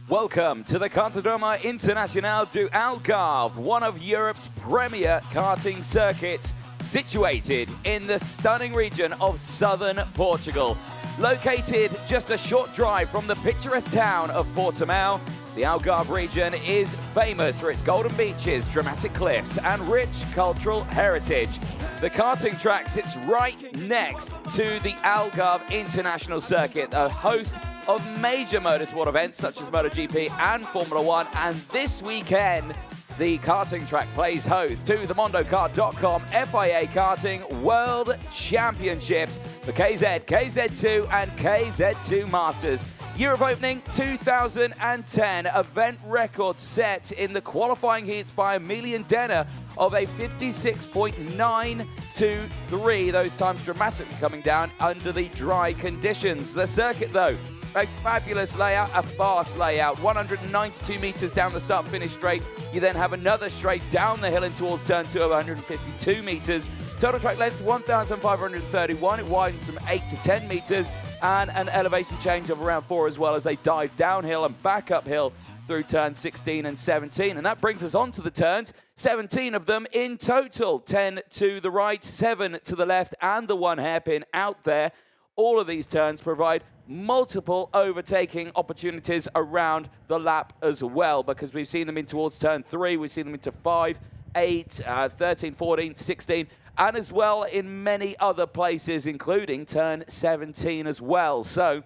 Welcome to the Kartódromo Internacional do Algarve, one of Europe's premier karting circuits, situated in the stunning region of southern Portugal. Located just a short drive from the picturesque town of Portimão, the Algarve region is famous for its golden beaches, dramatic cliffs, and rich cultural heritage. The karting track sits right next to the Algarve International Circuit, a host of major motorsport events such as MotoGP and Formula One, and this weekend the karting track plays host to the mondokart.com FIA Karting World Championships for KZ, KZ2 and KZ2 Masters. Year of opening 2010, event record set in the qualifying heats by Emilian Denner of a 56.923, those times dramatically coming down under the dry conditions. The circuit though, a fabulous layout, a fast layout, 192 meters down the start-finish straight. You then have another straight down the hill and towards turn 2 of 152 meters. Total track length 1,531. It widens from 8 to 10 meters and an elevation change of around 4 as well as they dive downhill and back uphill through turns 16 and 17. And that brings us on to the turns, 17 of them in total, 10 to the right, 7 to the left, and the one hairpin out there. All of these turns provide multiple overtaking opportunities around the lap as well, because we've seen them in towards turn 3, we've seen them into 5, 8, 13, 14, 16, and as well in many other places, including turn 17 as well. So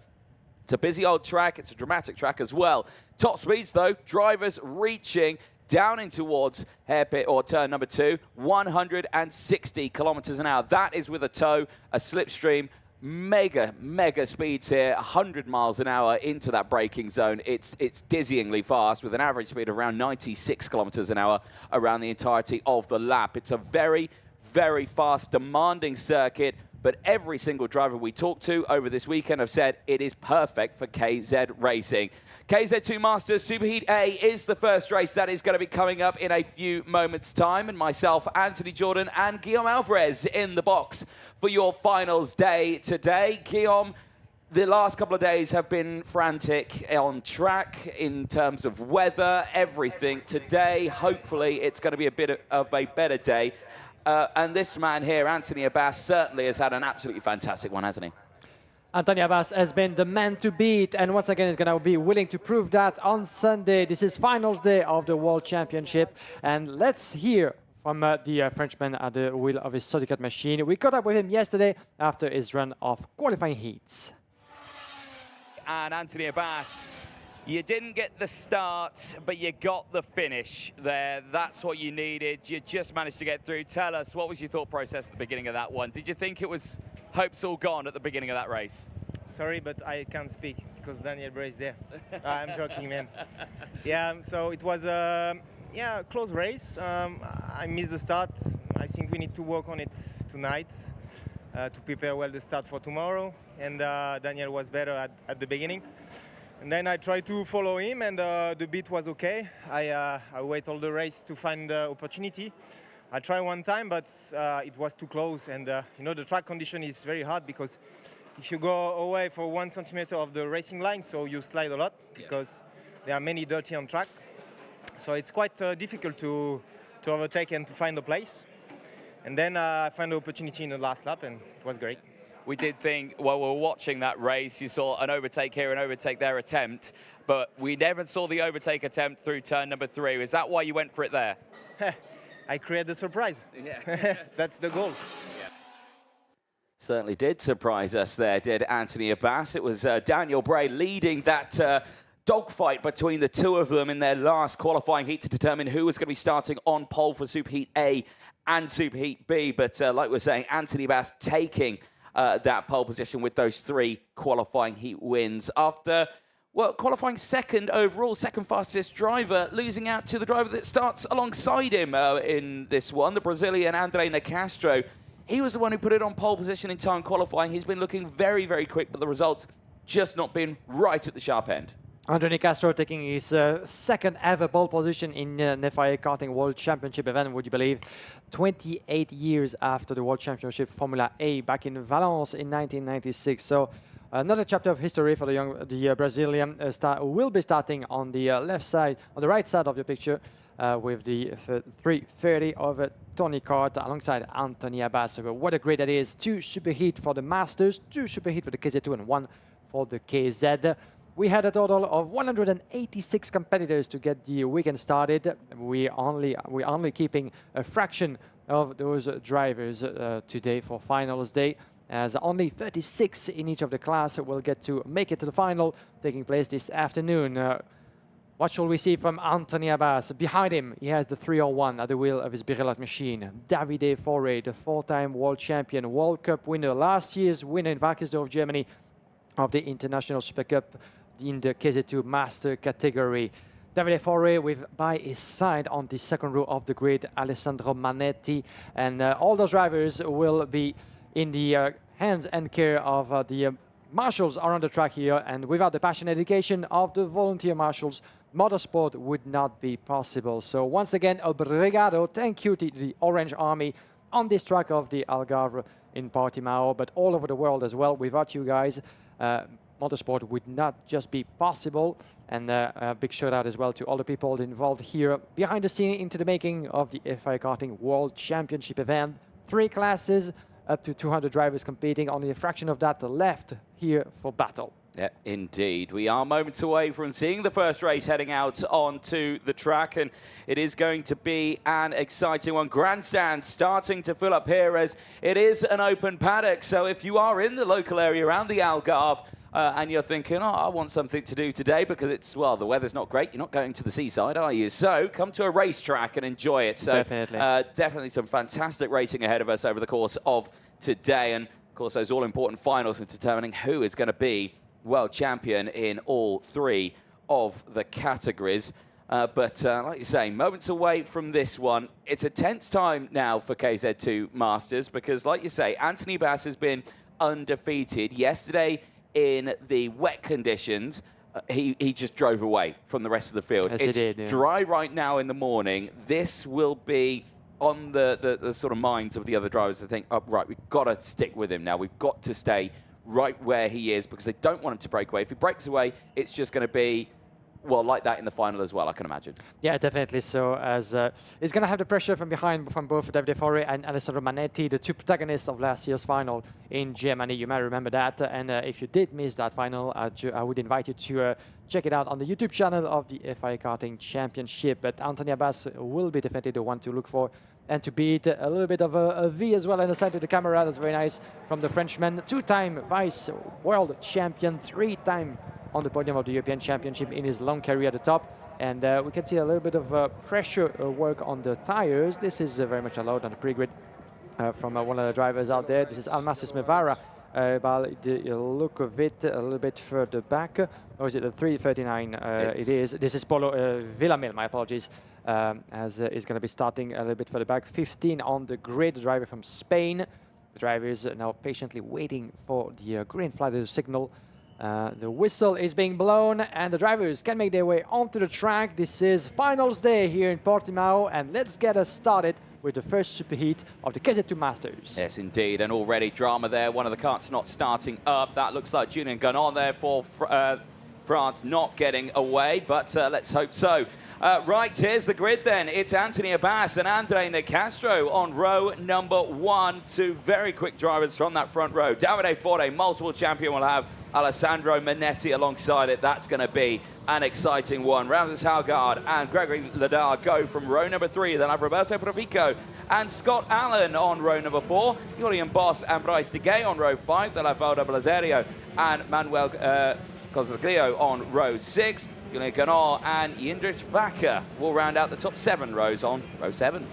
it's a busy old track, it's a dramatic track as well. Top speeds though, drivers reaching down in towards hairpin or turn number 2, 160 kilometers an hour. That is with a tow, a slipstream, mega speeds here, 100 miles an hour into that braking zone. It's dizzyingly fast with an average speed of around 96 kilometers an hour around the entirety of the lap. It's a very fast, demanding circuit, but every single driver we talked to over this weekend have said it is perfect for KZ racing. KZ2 Masters Super Heat A is the first race that is going to be coming up in a few moments' time, and myself, Anthony Jordan, and Guillaume Alvarez in the box for your finals day today. Guillaume, the last couple of days have been frantic on track in terms of weather, everything. Today, hopefully, it's going to be a bit of a better day. And this man here, Anthony Abbas, certainly has had an absolutely fantastic one, hasn't he? Anthony Abbas has been the man to beat, and once again is going to be willing to prove that on Sunday. This is finals day of the World Championship, and let's hear from the Frenchman at the wheel of his Sodicat machine. We caught up with him yesterday after his run of qualifying heats. And Anthony Abbas, you didn't get the start, but you got the finish there. That's what you needed. You just managed to get through. Tell us, what was your thought process at the beginning of that one? Did you think it was hopes all gone at the beginning of that race? Sorry, but I can't speak because Daniel Bray is there. I'm joking, man. Yeah, so it was a close race. I missed the start. I think we need to work on it tonight to prepare well the start for tomorrow. And Daniel was better at the beginning. And then I tried to follow him, and the beat was okay. I wait all the race to find the opportunity. I tried one time, but it was too close. And you know, the track condition is very hard because if you go away for 1 centimeter of the racing line, so you slide a lot because there are many dirty on track. So it's quite difficult to overtake and to find a place. And then I found the opportunity in the last lap, and it was great. We did think, while we were watching that race, you saw an overtake here, an overtake there attempt, but we never saw the overtake attempt through turn number 3. Is that why you went for it there? I created a surprise. Yeah. That's the goal. Yeah. Certainly did surprise us there, did Anthony Abbas. It was Daniel Bray leading that dogfight between the two of them in their last qualifying heat to determine who was going to be starting on pole for Super Heat A and Super Heat B. But like we're saying, Anthony Abbas taking that pole position with those 3 qualifying heat wins after, well, qualifying second overall, second fastest driver, losing out to the driver that starts alongside him in this one, the Brazilian André Nicastro. He was the one who put it on pole position in time qualifying. He's been looking very quick, but the results just not been right at the sharp end. André Nicastro taking his second ever pole position in an FIA Karting World Championship event, would you believe? 28 years after the World Championship Formula A back in Valence in 1996. So Another chapter of history for the Brazilian will be starting on the left side, on the right side of the picture, with the 330 of Tony Kart alongside Anthony Abbas. So what a grid that is. 2 superheat for the Masters, 2 superheat for the KZ2 and 1 for the KZ. We had a total of 186 competitors to get the weekend started. We're only keeping a fraction of those drivers today for finals day, as only 36 in each of the class will get to make it to the final, taking place this afternoon. What shall we see from Anthony Abbas? Behind him, he has the 301 at the wheel of his Birelot machine. Davide Foré, the 4-time world champion, World Cup winner, last year's winner in Valkensdorf, Germany, of the International Super Cup in the KZ2 Master category. Davide Foré with by his side on the second row of the grid, Alessandro Manetti, and all those drivers will be in the hands and care of the marshals around the track here, and without the passion and dedication of the volunteer marshals, motorsport would not be possible. So once again, obrigado, thank you to the Orange Army on this track of the Algarve in Portimão, but all over the world as well. Without you guys, motorsport would not just be possible. And a big shout out as well to all the people involved here behind the scene into the making of the FIA Karting World Championship event. 3 classes, up to 200 drivers competing, only a fraction of that left here for battle. Yeah, indeed. We are moments away from seeing the first race heading out onto the track, and it is going to be an exciting one. Grandstand starting to fill up here as it is an open paddock. So if you are in the local area around the Algarve and you're thinking, oh, I want something to do today because it's, well, the weather's not great, you're not going to the seaside, are you? So come to a racetrack and enjoy it. So definitely some fantastic racing ahead of us over the course of today. And of course, those all-important finals in determining who is going to be world champion in all 3 of the categories. But like you say, moments away from this one. It's a tense time now for KZ2 Masters because, like you say, Anthony Abbas has been undefeated. Yesterday, in the wet conditions, he just drove away from the rest of the field. Yes, it's he did, dry right now in the morning. This will be on the sort of minds of the other drivers to think, oh, right, we've got to stick with him now. We've got to stay right where he is because they don't want him to break away. If he breaks away, it's just going to be, well, like that in the final as well, I can imagine. Yeah, definitely. So as he's going to have the pressure from behind from both Davide Foré and Alessandro Manetti, the 2 protagonists of last year's final in Germany. You might remember that. And if you did miss that final, I would invite you to check it out on the YouTube channel of the FIA Karting Championship. But Anthony Abbas will be definitely the one to look for and to beat. A little bit of a V as well on the side to the camera. That's very nice from the Frenchman. 2-time vice world champion, 3-time on the podium of the European Championship in his long career at the top. And we can see a little bit of pressure work on the tires. This is very much allowed on the pre-grid from one of the drivers out there. This is Almasis Mevara. By the look of it, a little bit further back. Or is it the 339? It is. This is Polo Villamil, my apologies, as is going to be starting a little bit further back. 15 on the grid, the driver from Spain. The driver is now patiently waiting for the green flag, the signal. The whistle is being blown and the drivers can make their way onto the track. This is finals day here in Portimão, and let's get us started with the first superheat of the KZ2 Masters. Yes, indeed, and already drama there. One of the karts not starting up. That looks like Julien Gunon there for France not getting away, but let's hope so. Right, here's the grid then. It's Anthony Abbas and Andre Nicastro on row number 1. 2 very quick drivers from that front row. Davide Foré, multiple champion, will have Alessandro Manetti alongside it. That's going to be an exciting one. Ramses Halgaard and Gregory Ladar go from row number 3. They'll have Roberto Provico and Scott Allen on row number 4. Julian Boss and Bryce de Gay on row 5. They'll have Valdo Blaserio and Manuel Consiglio on row 6. Julien Gunon and Jindrich Vaca will round out the top 7 rows on row 7.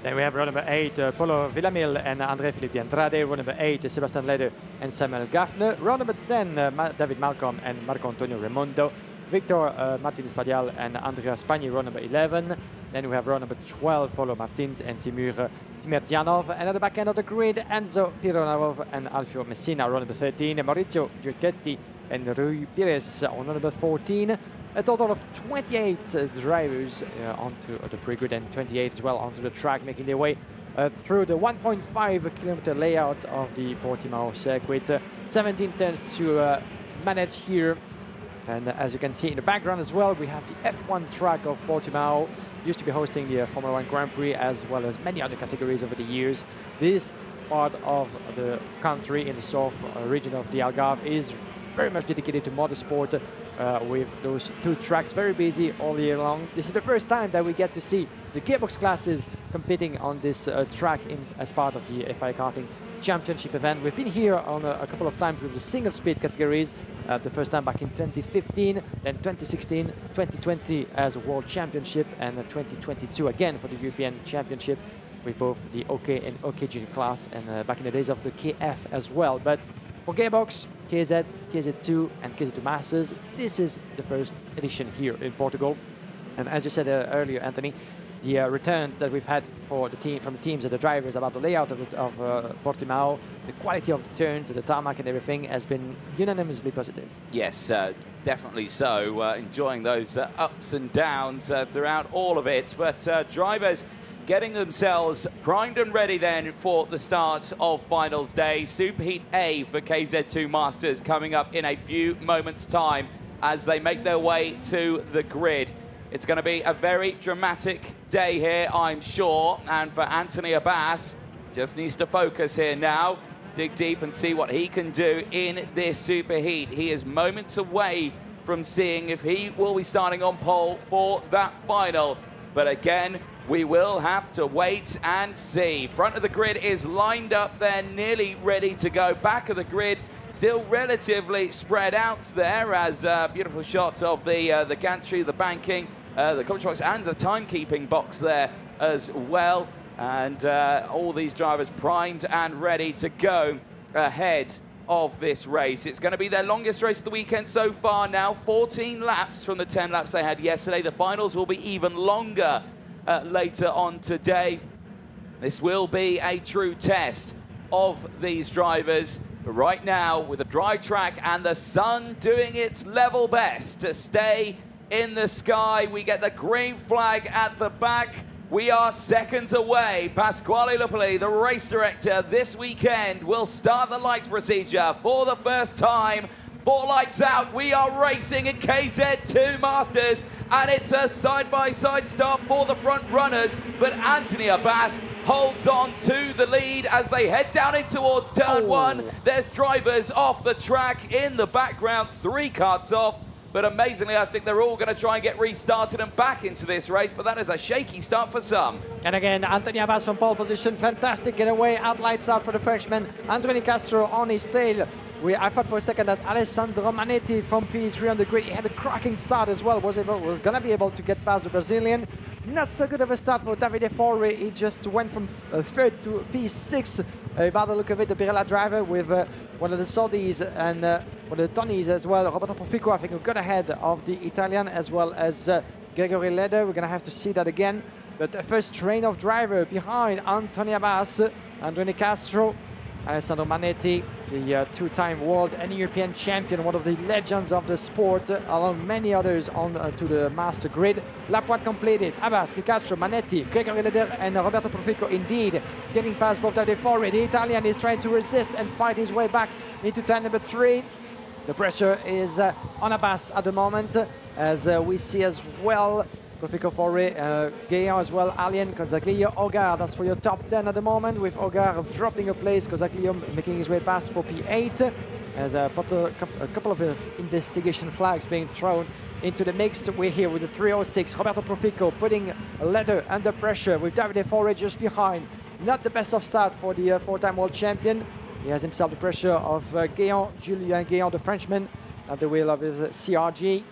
Then we have row number 8, Polo Villamil and André-Philippe de Andrade. Row number 8, Sebastian Leder and Samuel Gaffner. Row number 10, David Malcolm and Marco Antonio Raimondo. Victor Martins Padial and Andrea Spagni, row number 11. Then we have row number 12, Polo Martins and Timur Timerzianov. And at the back end of the grid, Enzo Pironarov and Alfio Messina, row number 13. Maurizio Giorgetti and Rui Pires on row number 14. A total of 28 drivers onto the pre-grid and 28 as well onto the track, making their way through the 1.5 kilometer layout of the Portimão circuit. 17 turns to manage here. And as you can see in the background as well, we have the F1 track of Portimão. Used to be hosting the Formula 1 Grand Prix as well as many other categories over the years. This part of the country in the south region of the Algarve is very much dedicated to motorsport with those 2 tracks, very busy all year long. This is the first time that we get to see the gearbox classes competing on this track as part of the FIA Karting Championship event. We've been here on a couple of times with the single speed categories, the first time back in 2015, then 2016, 2020 as a World Championship, and 2022 again for the European Championship with both the OK and OK Junior class, and back in the days of the KF as well. But for gearbox, KZ, KZ2 and KZ2 Masters, this is the first edition here in Portugal. And as you said earlier, Anthony, the returns that we've had for the team, from the teams and the drivers about the layout of Portimão, the quality of the turns, the tarmac and everything has been unanimously positive. Yes, definitely so. Enjoying those ups and downs throughout all of it. But drivers getting themselves primed and ready then for the start of finals day. Super Heat A for KZ2 Masters coming up in a few moments' time as they make their way to the grid. It's going to be a very dramatic day here, I'm sure. And for Anthony Abbas, just needs to focus here now, dig deep and see what he can do in this super heat. He is moments away from seeing if he will be starting on pole for that final. But again, we will have to wait and see. Front of the grid is lined up there, nearly ready to go. Back of the grid, still relatively spread out there, as beautiful shots of the gantry, the banking, the commentary box, and the timekeeping box there as well. And all these drivers primed and ready to go ahead of this race. It's going to be their longest race of the weekend so far now, 14 laps from the 10 laps they had yesterday. The finals will be even longer later on today. This will be a true test of these drivers. Right now, with a dry track and the sun doing its level best to stay in the sky, we get the green flag at the back. We are seconds away. Pasquale Lupoli, the race director this weekend, will start the lights procedure for the first time. 4 lights out, we are racing in KZ2 Masters, and it's a side-by-side start for the front runners, but Anthony Abbas holds on to the lead as they head down in towards turn 1. There's drivers off the track in the background, 3 carts off, but amazingly, I think they're all going to try and get restarted and back into this race, but that is a shaky start for some. And again, Anthony Abbas from pole position, fantastic getaway, out lights out for the Frenchman, Anthony Castro on his tail. I thought for a second that Alessandro Manetti from P3 on the grid, he had a cracking start as well, was going to be able to get past the Brazilian. Not so good of a start for Davide Forri. He just went from 3rd to P6 by the look of it, the Pirella driver with one of the Saudis and one of the Tonys as well. Roberto Profico, I think, got ahead of the Italian as well as Gregory Leder. We're going to have to see that again. But the first train of driver behind Anthony Abbas, Androni Castro, Alessandro Manetti, the 2-time world and European champion, one of the legends of the sport, along many others on to the master grid. Lap 1 completed. Abbas, Di Castro, Manetti, Gregory Leder and Roberto Profico indeed getting past both Davide Forri. The Italian is trying to resist and fight his way back into turn number 3. The pressure is on Abbas at the moment, as we see as well Profico Forri, Guéant as well, Alien, Conzaglio, Ogar, that's for your top 10 at the moment, with Ogar dropping a place, Conzaglio making his way past for P8, as a couple of investigation flags being thrown into the mix. We're here with the 306, Roberto Profico putting a ladder under pressure with Davide Forri just behind. Not the best of start for the 4-time world champion. He has himself the pressure of Guéant, Julien Guéant, the Frenchman, at the wheel of his CRG.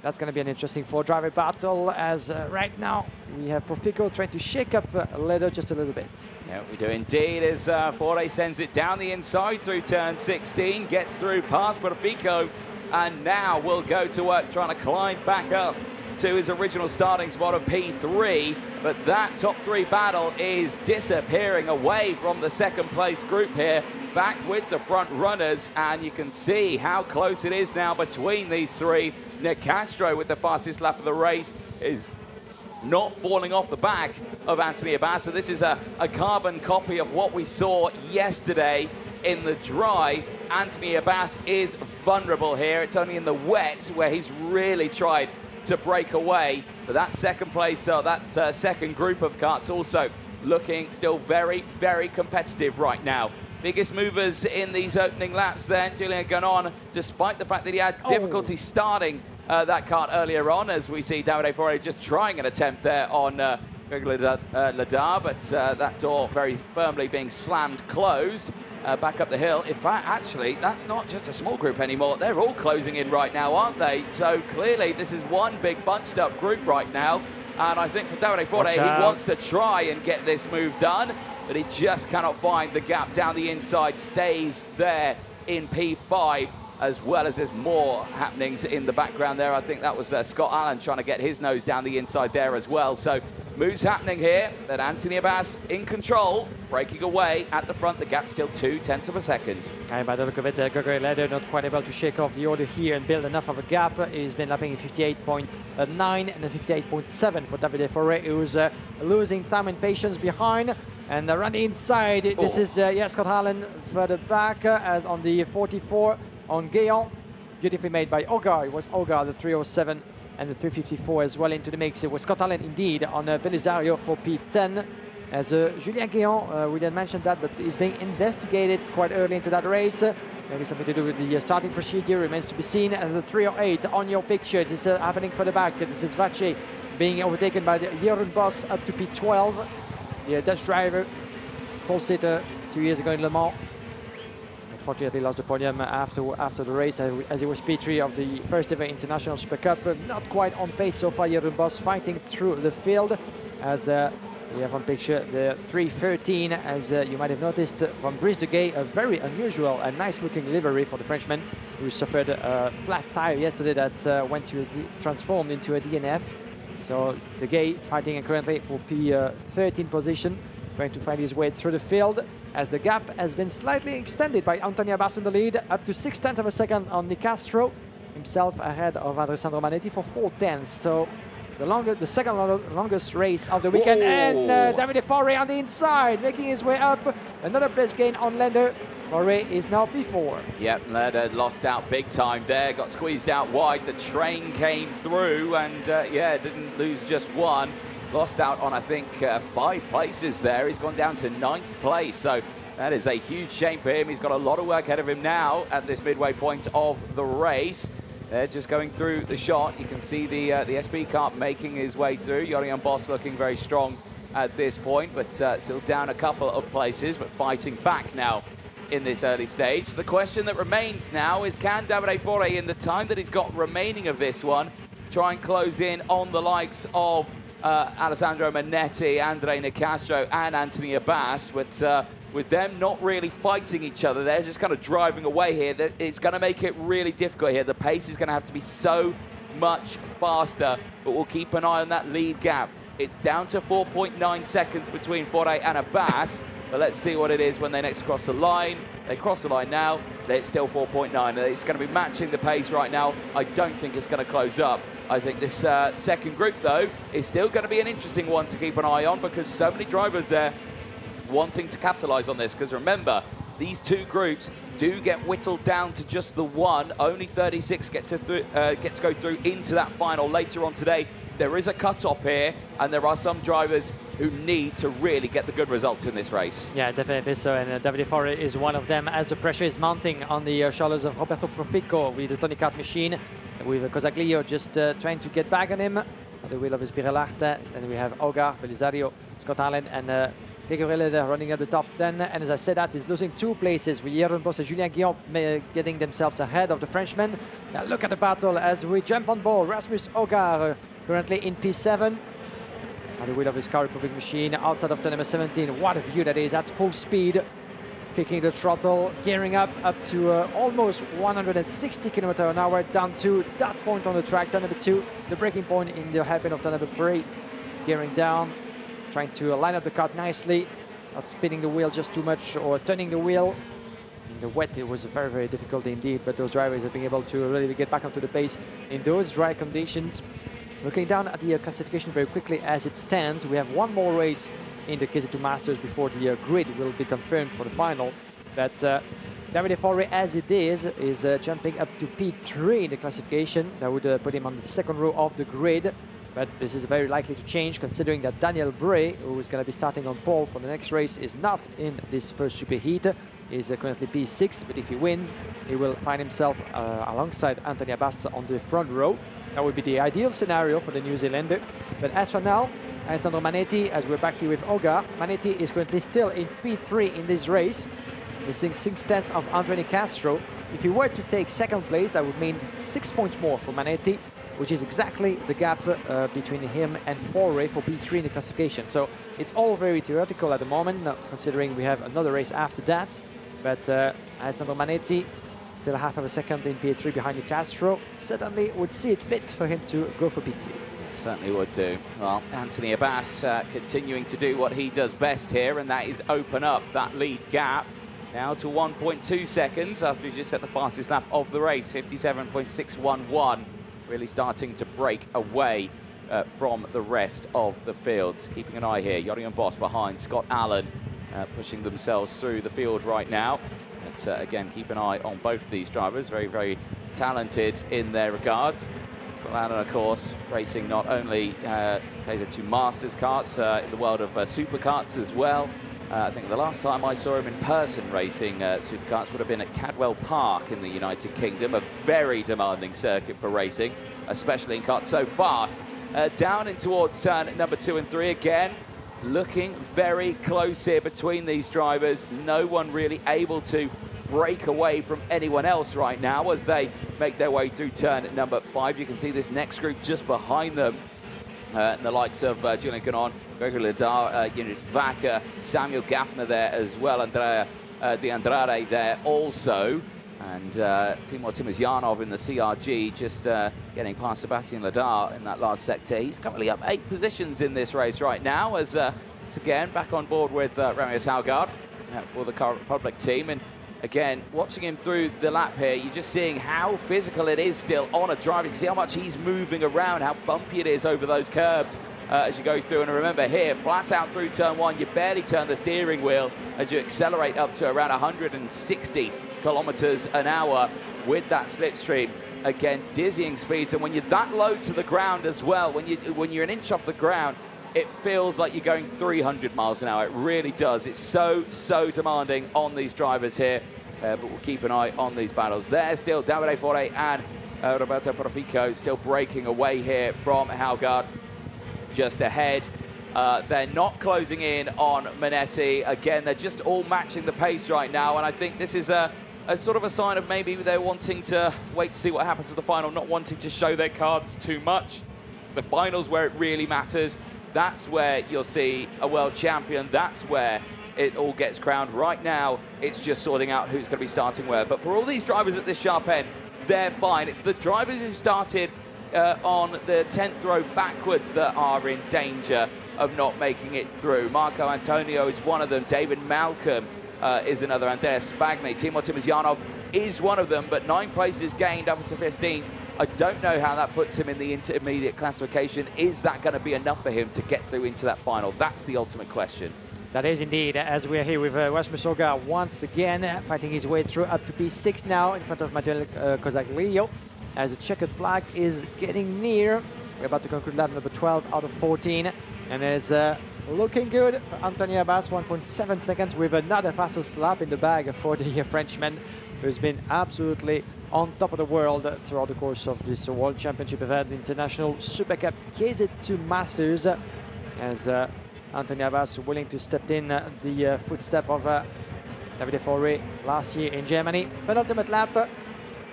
That's going to be an interesting 4-driver battle, as right now we have Profico trying to shake up Leder just a little bit. Yeah, we do indeed, as Forre sends it down the inside through turn 16, gets through past Profico, and now will go to work trying to climb back up to his original starting spot of P3, but that top 3 battle is disappearing away from the 2nd place group here, back with the front runners, and you can see how close it is now between these 3. Nick Castro with the fastest lap of the race is not falling off the back of Anthony Abbas. So this is a carbon copy of what we saw yesterday in the dry. Anthony Abbas is vulnerable here. It's only in the wet where he's really tried to break away. But that second place, that second group of karts also looking still very, very competitive right now. Biggest movers in these opening laps then, Julien Gagnon, despite the fact that he had difficulty starting that kart earlier on, as we see Davide Foré just trying an attempt there on Greg Ladar, but that door very firmly being slammed closed. Back up the hill. In fact, actually, that's not just a small group anymore. They're all closing in right now, aren't they? So clearly, this is one big bunched up group right now. And I think for Davide Foré, he wants to try and get this move done, but he just cannot find the gap down the inside. Stays there in P5, as well as there's more happenings in the background there. I think that was Scott Allen trying to get his nose down the inside there as well. So moves happening here, but Anthony Abbas in control, breaking away at the front. The gap still 0.2 of a second. And by the look of it, Gregory Leder not quite able to shake off the order here and build enough of a gap. He's been lapping in 58.9 and a 58.7 for Davide Foré, who's losing time and patience behind. And around the inside, this is Scott Allen further back as on the 44 on Guéant. Beautifully made by Ogar. It was Ogar, the 307 and the 354 as well into the mix. It was Scott Allen indeed on Belisario for P10. As Julien Guéant, we didn't mention that, but he's being investigated quite early into that race. Maybe something to do with the starting procedure, remains to be seen. As the 308 on your picture, this is happening for the back. This is Vache being overtaken by the Jeroen Bos up to P12. The Dutch driver, pole sitter 2 years ago in Le Mans. Unfortunately lost the podium after the race as he was P3 of the first ever International Super Cup. Not quite on pace so far, Jeroen Bos fighting through the field as we have on picture the 313, as you might have noticed from Brice de Gay, a very unusual and nice looking livery for the Frenchman, who suffered a flat tire yesterday that went to transformed into a DNF. So de Gay fighting currently for P13 position, trying to find his way through the field, as the gap has been slightly extended by Anthony Abbas in the lead, up to 0.6 of a second on Nicastro, himself ahead of Alessandro Manetti for 0.4. So the second longest race of the weekend. And Davide Foré on the inside, making his way up. Another place gain on Lender. Foré is now P4. Yep, Lender lost out big time there, got squeezed out wide. The train came through and didn't lose just one. Lost out on, I think, 5 places there. He's gone down to 9th place. So that is a huge shame for him. He's got a lot of work ahead of him now at this midway point of the race. They're just going through the shot. You can see the SB kart making his way through. Jeroen Bos looking very strong at this point, but still down a couple of places, but fighting back now in this early stage. The question that remains now is, can Davide Foré, in the time that he's got remaining of this one, try and close in on the likes of Alessandro Manetti, Andre Nicastro and Anthony Abbas, but with them not really fighting each other, they're just kind of driving away here. It's going to make it really difficult here. The pace is going to have to be so much faster, but we'll keep an eye on that lead gap. It's down to 4.9 seconds between Foré and Abbas, but let's see what it is when they next cross the line. They cross the line now, it's still 4.9. It's going to be matching the pace right now. I don't think it's going to close up. I think this second group, though, is still going to be an interesting one to keep an eye on, because so many drivers there wanting to capitalize on this. Because remember, these two groups do get whittled down to just the one. Only 36 get to go through into that final later on today. There is a cut-off here, and there are some drivers who need to really get the good results in this race. Yeah, definitely so, and Davide Foré is one of them, as the pressure is mounting on the shoulders of Roberto Profico with the Tony Kart machine, with Cosaglio just trying to get back on him at the wheel of his Birelarte. And we have Ogar, Belisario, Scott Allen, and Gregory Leder running at the top 10. And as I said, that is losing 2 places with Jeroen Bos and Julien Guillaume getting themselves ahead of the Frenchman. Now look at the battle as we jump on board. Rasmus Ogar currently in P7. At the wheel of his Car Republic machine outside of turn number 17. What a view that is at full speed. Kicking the throttle, gearing up to almost 160 km/h, down to that point on the track, turn number 2, the breaking point in the hairpin of turn number 3. Gearing down, trying to line up the kart nicely, not spinning the wheel just too much or turning the wheel. In the wet, it was very, very difficult indeed, but those drivers have been able to really get back onto the pace in those dry conditions. Looking down at the classification very quickly as it stands, we have one more race in the KZ2 Masters before the grid will be confirmed for the final. But Davide Forri, as it is jumping up to P3 in the classification. That would put him on the second row of the grid. But this is very likely to change, considering that Daniel Bray, who is going to be starting on pole for the next race, is not in this first super heat. He's currently P6, but if he wins, he will find himself alongside Anthony Abbas on the front row. That would be the ideal scenario for the New Zealander. But as for now, Alessandro Manetti, as we're back here with Oga, Manetti is currently still in P3 in this race, missing 6/10 of Andre Castro. If he were to take second place, that would mean 6 points more for Manetti, which is exactly the gap between him and Forre for P3 in the classification. So it's all very theoretical at the moment, considering we have another race after that. But Alessandro Manetti, still half of a second in P3 behind Castro, certainly would see it fit for him to go for P2. Certainly would do. Well, Anthony Abbas continuing to do what he does best here, and that is open up that lead gap now to 1.2 seconds after he just set the fastest lap of the race, 57.611. Really starting to break away from the rest of the fields. Keeping an eye here, Jorian Boss behind, Scott Allen pushing themselves through the field right now. But again, keep an eye on both of these drivers, very, very talented in their regards. Scott Allen, of course, racing not only KZ2 Masters karts, in the world of superkarts as well. I think the last time I saw him in person racing superkarts would have been at Cadwell Park in the United Kingdom, a very demanding circuit for racing, especially in karts so fast. Down in towards turn number 2 and 3 again. Looking very close here between these drivers. No one really able to break away from anyone else right now as they make their way through turn number 5. You can see this next group just behind them. The likes of Julian Canon, Gregory Ledar, Eunice Vaca, Samuel Gaffner there as well, Andrea De Andrade there also, and Timur Timosyanov in the CRG just getting past Sebastian Ledar in that last sector. He's currently up 8 positions in this race right now as it's again back on board with Ramius Halgaard for the Car Republic team. And again, watching him through the lap here, you're just seeing how physical it is still on a drive. You can see how much he's moving around, how bumpy it is over those curbs as you go through. And remember here, flat out through turn 1, you barely turn the steering wheel as you accelerate up to around 160 kilometers an hour with that slipstream. Again, dizzying speeds. And when you're that low to the ground as well, when you're an inch off the ground, it feels like you're going 300 miles an hour. It really does. It's so demanding on these drivers here. But we'll keep an eye on these battles. There's still Davide Forre and Roberto Profico still breaking away here from Halgaard just ahead. They're not closing in on Manetti. Again, they're just all matching the pace right now. And I think this is a sort of a sign of maybe they're wanting to wait to see what happens with the final, not wanting to show their cards too much. The final's where it really matters. That's where you'll see a world champion. That's where it all gets crowned. Right now, it's just sorting out who's going to be starting where. But for all these drivers at this sharp end, they're fine. It's the drivers who started on the 10th row backwards that are in danger of not making it through. Marco Antonio is one of them. David Malcolm is another. Andreas Spagni. Timur Timosyanov is one of them, but 9 places gained up to 15th. I don't know how that puts him in the intermediate classification. Is that going to be enough for him to get through into that final? That's the ultimate question. That is indeed, as we are here with Rasmus Oga once again, fighting his way through up to P6 now in front of Manuel Cosaglio, as the checkered flag is getting near. We're about to conclude lap number 12 out of 14, and is looking good for Anthony Abbas, 1.7 seconds with another fastest lap in the bag for the Frenchman, who's been absolutely on top of the world throughout the course of this World Championship event, International Super Cup KZ2 Masters, as Anthony Abbas willing to step in the footstep of Davide Forre last year in Germany. Penultimate lap,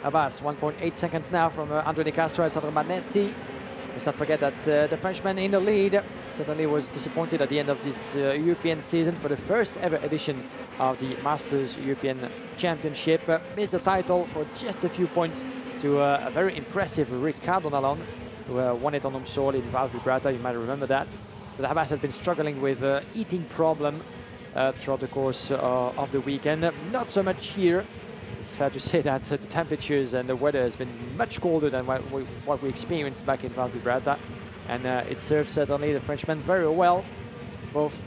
Abbas 1.8 seconds now from Andre Castro and Sandro Manetti. Let's not forget that the Frenchman in the lead certainly was disappointed at the end of this European season for the first ever edition of the Masters European Championship. Missed the title for just a few points to a very impressive Riccardo Nallon, who won it on home soil in Val Vibrata, you might remember that. But Abbas had been struggling with eating problem throughout the course of the weekend. Not so much here. It's fair to say that the temperatures and the weather has been much colder than what we experienced back in Val Vibrata. and it serves certainly the Frenchman very well,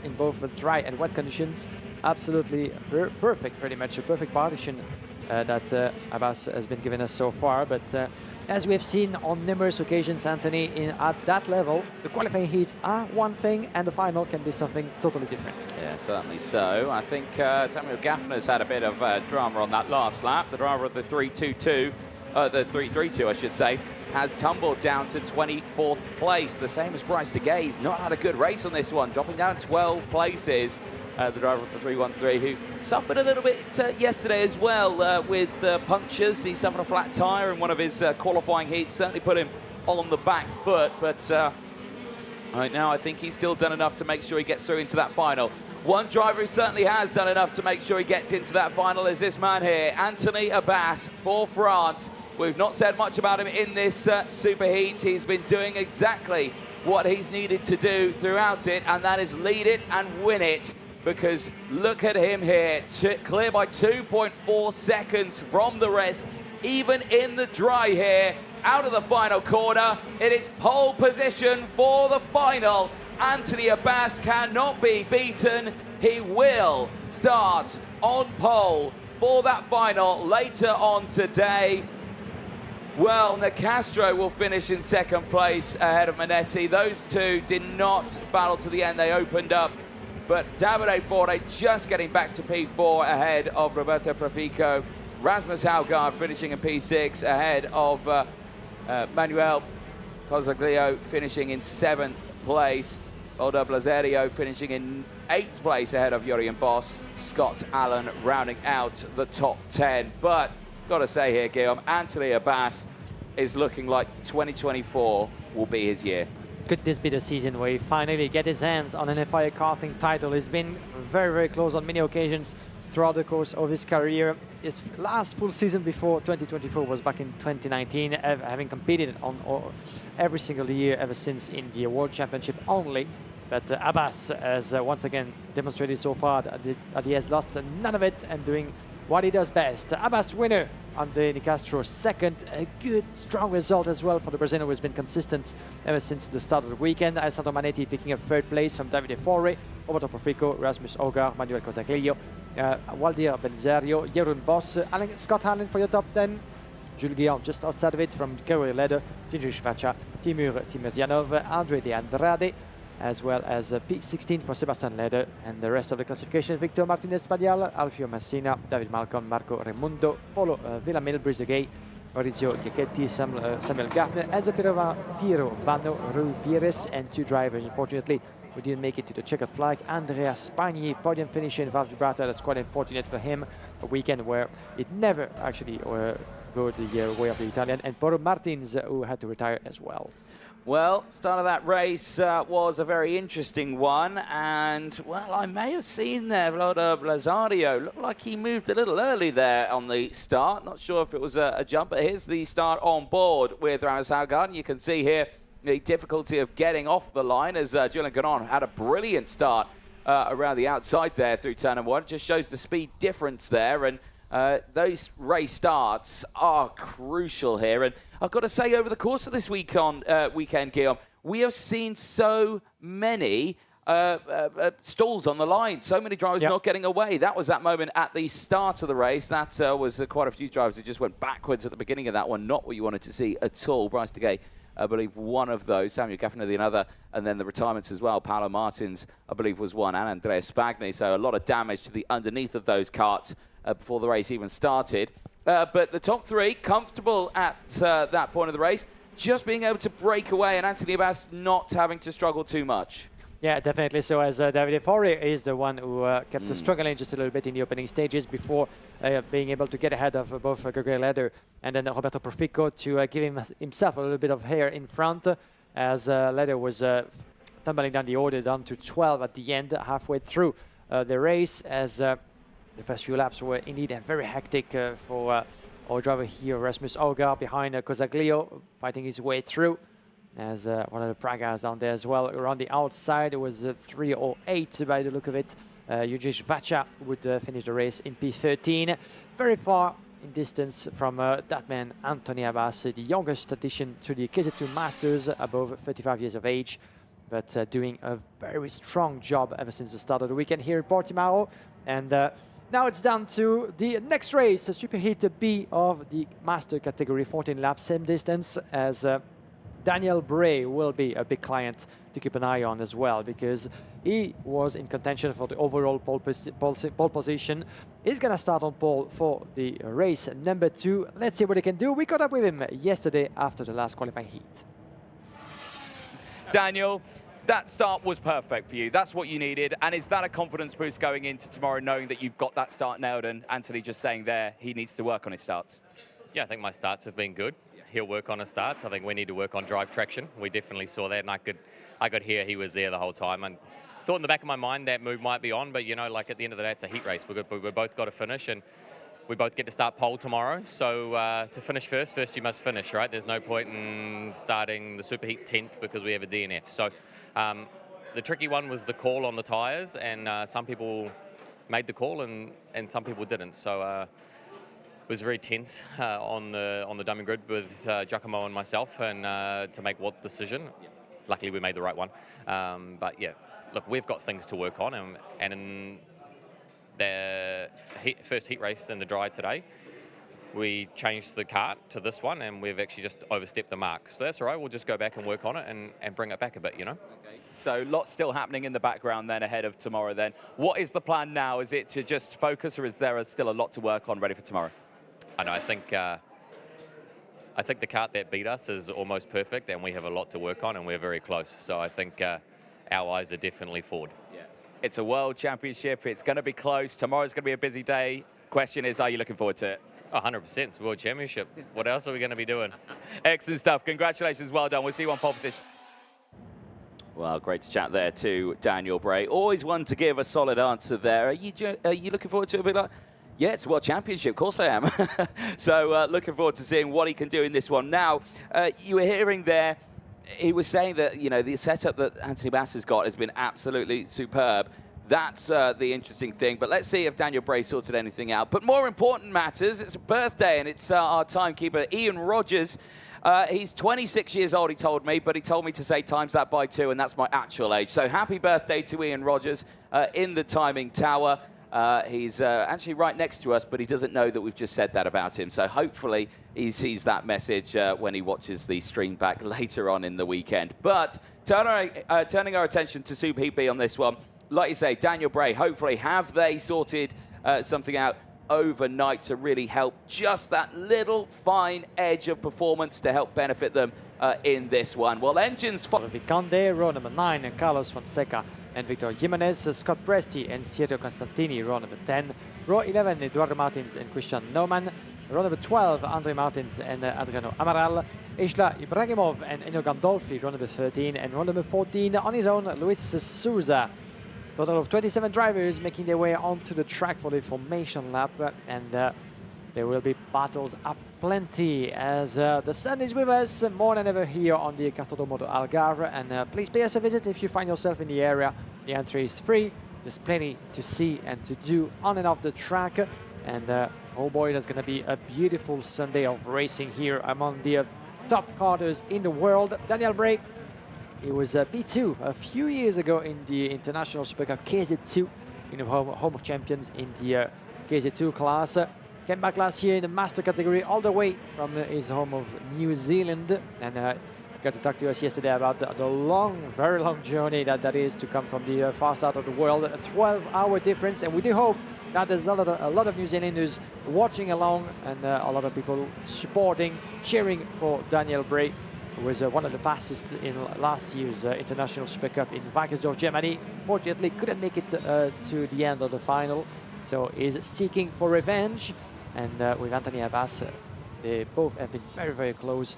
in both dry and wet conditions. Absolutely perfect, pretty much a perfect partition that Abbas has been giving us so far. But as we have seen on numerous occasions, Anthony, at that level, the qualifying heats are one thing and the final can be something totally different. Yeah, certainly so. I think Samuel Gaffner's had a bit of drama on that last lap. The driver of the 3-2-2, the 3-3-2, I should say, has tumbled down to 24th place, the same as Bryce de Gay. He's not had a good race on this one, dropping down 12 places. The driver of the 3-1-3, who suffered a little bit yesterday as well with punctures. He suffered a flat tyre in one of his qualifying heats, certainly put him on the back foot, but right now I think he's still done enough to make sure he gets through into that final. One driver who certainly has done enough to make sure he gets into that final is this man here, Anthony Abbas for France. We've not said much about him in this superheat. He's been doing exactly what he's needed to do throughout it, and that is lead it and win it. Because look at him here, clear by 2.4 seconds from the rest, even in the dry here, out of the final corner. It is pole position for the final. Anthony Abbas cannot be beaten. He will start on pole for that final later on today. Well, Nicastro will finish in second place ahead of Manetti. Those two did not battle to the end. They opened up. But Davide Forte just getting back to P4 ahead of Roberto Profico. Rasmus Algarve finishing in P6 ahead of Manuel Cosaglio finishing in 7th place. Aldo Blaserio finishing in 8th place ahead of Jurien Boss. Scott Allen rounding out the top 10. But got to say here, Guillaume, Anthony Abbas is looking like 2024 will be his year. Could this be the season where he finally get his hands on an FIA karting title? He's been very, very close on many occasions throughout the course of his career. His last full season before 2024 was back in 2019, having competed on every single year ever since in the World Championship only. But Abbas has once again demonstrated so far that he has lost none of it and doing what he does best. Abbas winner on the Nicastro second. A good, strong result as well for the Brazilian, who has been consistent ever since the start of the weekend. Alessandro Manetti picking up third place from Davide Forte, Roberto Profico, Rasmus Algarve, Manuel Cosaglio, Waldir Belisario, Jeroen Boss, Scott Allen for your top 10. Jules Guillaume just outside of it from career leader, Gigi Schwacha, Timur Timirzianov, Andre De Andrade, as well as P16 for Sebastian Leder, and the rest of the classification: Victor Martinez Padial, Alfio Massina, David Malcolm, Marco Raimundo, Polo Villamil, Brice de Gay, Maurizio Giacchetti, Samuel Gaffner, Enzo Piero Vanno, Rui Pires, and two drivers, unfortunately, who didn't make it to the checkered flag. Andrea Spagni, podium finisher in Val Vibrata. That's quite unfortunate for him. A weekend where it never actually go the way of the Italian. And Poro Martins, who had to retire as well. Well, start of that race was a very interesting one, and, well, I may have seen there Vlado Blazario. Looked like he moved a little early there on the start. Not sure if it was a jump, but here's the start on board with Rasmus Algarve. You can see here the difficulty of getting off the line as Julian Garon had a brilliant start around the outside there through turn one. It just shows the speed difference there, and those race starts are crucial here. And I've got to say, over the course of this weekend, Guillaume, we have seen so many stalls on the line, so many drivers not getting away. That was that moment at the start of the race. That was quite a few drivers who just went backwards at the beginning of that one. Not what you wanted to see at all. Bryce de Gay, I believe, one of those. Samuel Gaffner, the other. And then the retirements as well. Paolo Martins, I believe, was one. And Andrea Spagni. So a lot of damage to the underneath of those karts before the race even started. But the top three, comfortable at that point of the race, just being able to break away, and Anthony Abbas not having to struggle too much. Yeah, definitely. So as Davide Forte is the one who kept struggling just a little bit in the opening stages before being able to get ahead of both Gregory Leder and then Roberto Profico to give himself a little bit of hair in front, as Leder was tumbling down the order down to 12 at the end, halfway through the race, as the first few laps were indeed very hectic for our driver here, Rasmus Algarve, behind Cosaglio, fighting his way through. As one of the Pragas down there as well. Around the outside, it was 3:08 by the look of it. Yuji Vacha would finish the race in P13. Very far in distance from that man, Anthony Abbas, the youngest addition to the KZ2 Masters, above 35 years of age, but doing a very strong job ever since the start of the weekend here in Portimão. And now it's down to the next race, Super Heat B of the Master category, 14 laps, same distance as Daniel Bray will be a big client to keep an eye on as well, because he was in contention for the overall pole position. He's going to start on pole for the race number 2. Let's see what he can do. We caught up with him yesterday after the last qualifying heat. Daniel, that start was perfect for you. That's what you needed. And is that a confidence boost going into tomorrow, knowing that you've got that start nailed? And Anthony just saying there, he needs to work on his starts. Yeah, I think my starts have been good. He'll work on his starts. I think we need to work on drive traction. We definitely saw that, and I could hear he was there the whole time. And thought in the back of my mind that move might be on, but you know, like at the end of the day, it's a heat race. We've both got to finish, and we both get to start pole tomorrow. So to finish first you must finish, right? There's no point in starting the Super Heat 10th because we have a DNF. So the tricky one was the call on the tyres, and some people made the call and some people didn't. So it was very tense on the dummy grid with Giacomo and myself, and to make what decision. Luckily, we made the right one. But yeah, look, we've got things to work on, and in the first heat race in the dry today, we changed the kart to this one, and we've actually just overstepped the mark. So that's all right. We'll just go back and work on it and bring it back a bit, you know. Okay. So lots still happening in the background then ahead of tomorrow then. What is the plan now? Is it to just focus, or is there still a lot to work on ready for tomorrow? I know. I think the kart that beat us is almost perfect, and we have a lot to work on, and we're very close. So I think our eyes are definitely forward. Yeah. It's a World Championship. It's going to be close. Tomorrow's going to be a busy day. Question is, are you looking forward to it? 100%. It's the World Championship. What else are we going to be doing? Excellent stuff. Congratulations. Well done. We'll see you on pole position. Well, great to chat there to Daniel Bray. Always one to give a solid answer there. Are you looking forward to it a bit like... Yeah, it's a World Championship, of course I am. So looking forward to seeing what he can do in this one. Now, you were hearing there, he was saying that, you know, the setup that Anthony Bass has got has been absolutely superb. That's the interesting thing. But let's see if Daniel Bray sorted anything out. But more important matters, it's a birthday, and it's our timekeeper, Ian Rogers. He's 26 years old, he told me, but he told me to say times that by 2, and that's my actual age. So happy birthday to Ian Rogers in the timing tower. He's actually right next to us, but he doesn't know that we've just said that about him. So hopefully he sees that message when he watches the stream back later on in the weekend. But turning our attention to Super Heat B on this one, like you say, Daniel Bray, hopefully have they sorted something out overnight to really help just that little fine edge of performance to help benefit them in this one. Well, engines... Vicande, row number 9, and Carlos Fonseca and Victor Jimenez, Scott Presti and Sergio Constantini, row number 10, row 11, Eduardo Martins and Christian Naumann, row number 12, Andre Martins and Adriano Amaral, Isla Ibrahimov and Ennio Gandolfi, row number 13, and row number 14 on his own, Luis Souza. Total of 27 drivers making their way onto the track for the formation lap, and there will be battles aplenty as the sun is with us more than ever here on the Kartódromo Algarve. And please pay us a visit if you find yourself in the area. The entry is free. There's plenty to see and to do on and off the track. And oh boy, there's going to be a beautiful Sunday of racing here among the top karters in the world. Daniel Bray, he was P2 a few years ago in the International Super Cup KZ2 in the home of champions in the KZ2 class. Came back last year in the Master category all the way from his home of New Zealand, and got to talk to us yesterday about the long, very long journey that is to come from the far side of the world. A 12-hour difference, and we do hope that there's a lot of New Zealanders watching along, and a lot of people supporting, cheering for Daniel Bray, who was one of the fastest in last year's International Super Cup in Wackersdorf, Germany. Fortunately, couldn't make it to the end of the final, so is seeking for revenge. And with Anthony Abbas, they both have been very, very close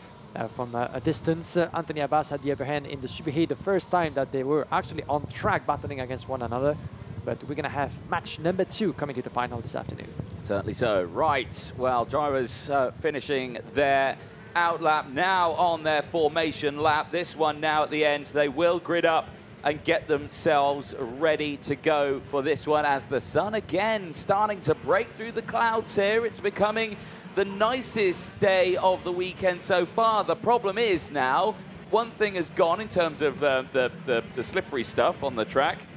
from a distance. Anthony Abbas had the upper hand in the Super Heat the first time that they were actually on track battling against one another. But we're going to have match number 2 coming to the final this afternoon. Certainly so. Right. Well, drivers finishing their out lap now on their formation lap. This one now at the end. They will grid up and get themselves ready to go for this one, as the sun again starting to break through the clouds here. It's becoming the nicest day of the weekend so far. The problem is now, one thing has gone in terms of the slippery stuff on the track,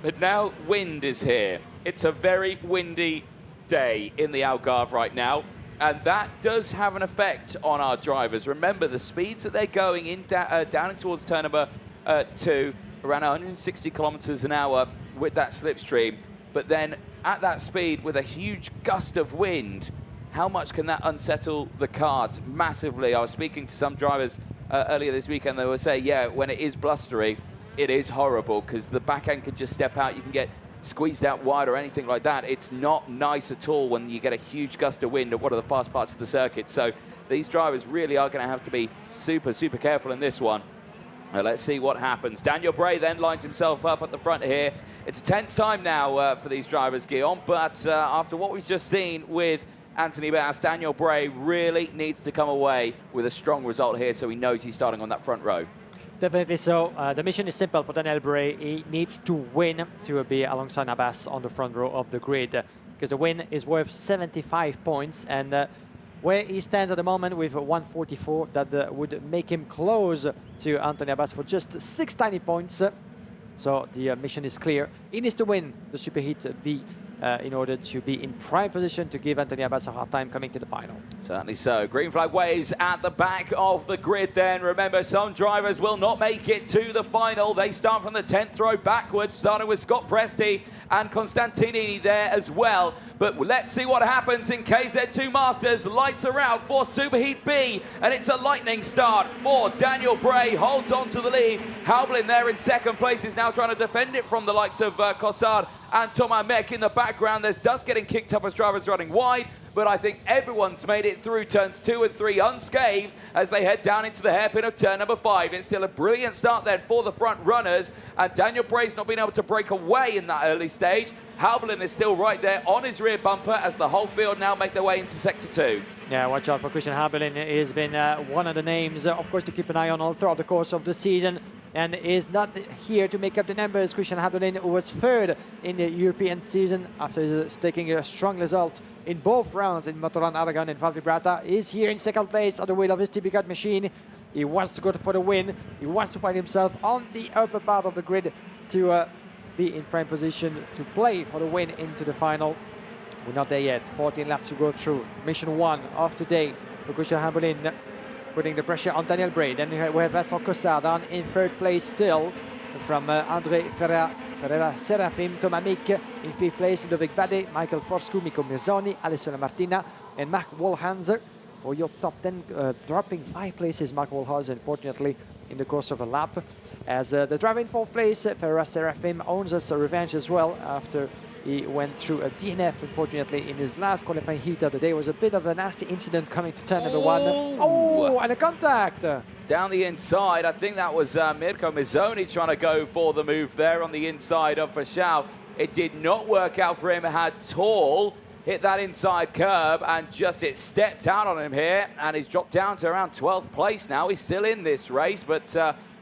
but now wind is here. It's a very windy day in the Algarve right now, and that does have an effect on our drivers. Remember, the speeds that they're going in down towards turn number 2, around 160 kilometers an hour with that slipstream, but then at that speed with a huge gust of wind, how much can that unsettle the cards? Massively. I was speaking to some drivers earlier this weekend. They were saying, yeah, when it is blustery, it is horrible because the back end can just step out. You can get squeezed out wide or anything like that. It's not nice at all when you get a huge gust of wind at one of the fast parts of the circuit. So these drivers really are going to have to be super, super careful in this one. Let's see what happens. Daniel Bray then lines himself up at the front here. It's a tense time now for these drivers, Guillaume, but after what we've just seen with Anthony Bass, Daniel Bray really needs to come away with a strong result here so he knows he's starting on that front row. Definitely so. The mission is simple for Daniel Bray. He needs to win to be alongside Abbas on the front row of the grid, because the win is worth 75 points, and where he stands at the moment with 144, that would make him close to Anthony Abbas for just 6 tiny points. So the mission is clear. He needs to win the Super Heat B in order to be in prime position to give Anthony Abbas a hard time coming to the final. Certainly so. Green flag waves at the back of the grid then. Remember, some drivers will not make it to the final. They start from the 10th row backwards, starting with Scott Presti and Constantini there as well. But let's see what happens in KZ2 Masters. Lights are out for Superheat B, and it's a lightning start for Daniel Bray. Holds on to the lead. Haublin there in second place is now trying to defend it from the likes of Kossard and Thomas Mek in the background. There's dust getting kicked up as drivers running wide, but I think everyone's made it through turns 2 and 3 unscathed as they head down into the hairpin of turn number 5. It's still a brilliant start then for the front runners, and Daniel Bray's not been able to break away in that early stage. Haublin is still right there on his rear bumper as the whole field now make their way into sector 2. Yeah, watch out for Christian Haublin. He's been one of the names, of course, to keep an eye on all throughout the course of the season, and is not here to make up the numbers. Christian Haublin, who was third in the European season after taking a strong result in both rounds in Motorland Aragon and Val Vibrata, is here in second place at the wheel of his typical machine. He wants to go for the win. He wants to find himself on the upper part of the grid to be in prime position to play for the win into the final. We're not there yet. 14 laps to go through. Mission 1 of today for Christian Haublin, putting the pressure on Daniel Bray. Then we have Vincent Kossard on in third place still from André Ferreira Serafim, Thomas Mek in 5th place, Ludovic Bade, Michael Forsku, Mikko Mirzoni, Alessandro Martina, and Mark Wolhanser for your top 10, dropping 5 places. Mark Wolhanser, unfortunately, in the course of a lap. As the driver in 4th place, Ferreira Serafim, owns us a revenge as well after he went through a DNF, unfortunately, in his last qualifying heat of the day. It was a bit of a nasty incident coming to turn number 1. Oh, and a contact! Down the inside, I think that was Mirko Mizzoni trying to go for the move there on the inside of Fashal. It did not work out for him. It had Tall hit that inside curb and just it stepped out on him here, and he's dropped down to around 12th place now. He's still in this race, but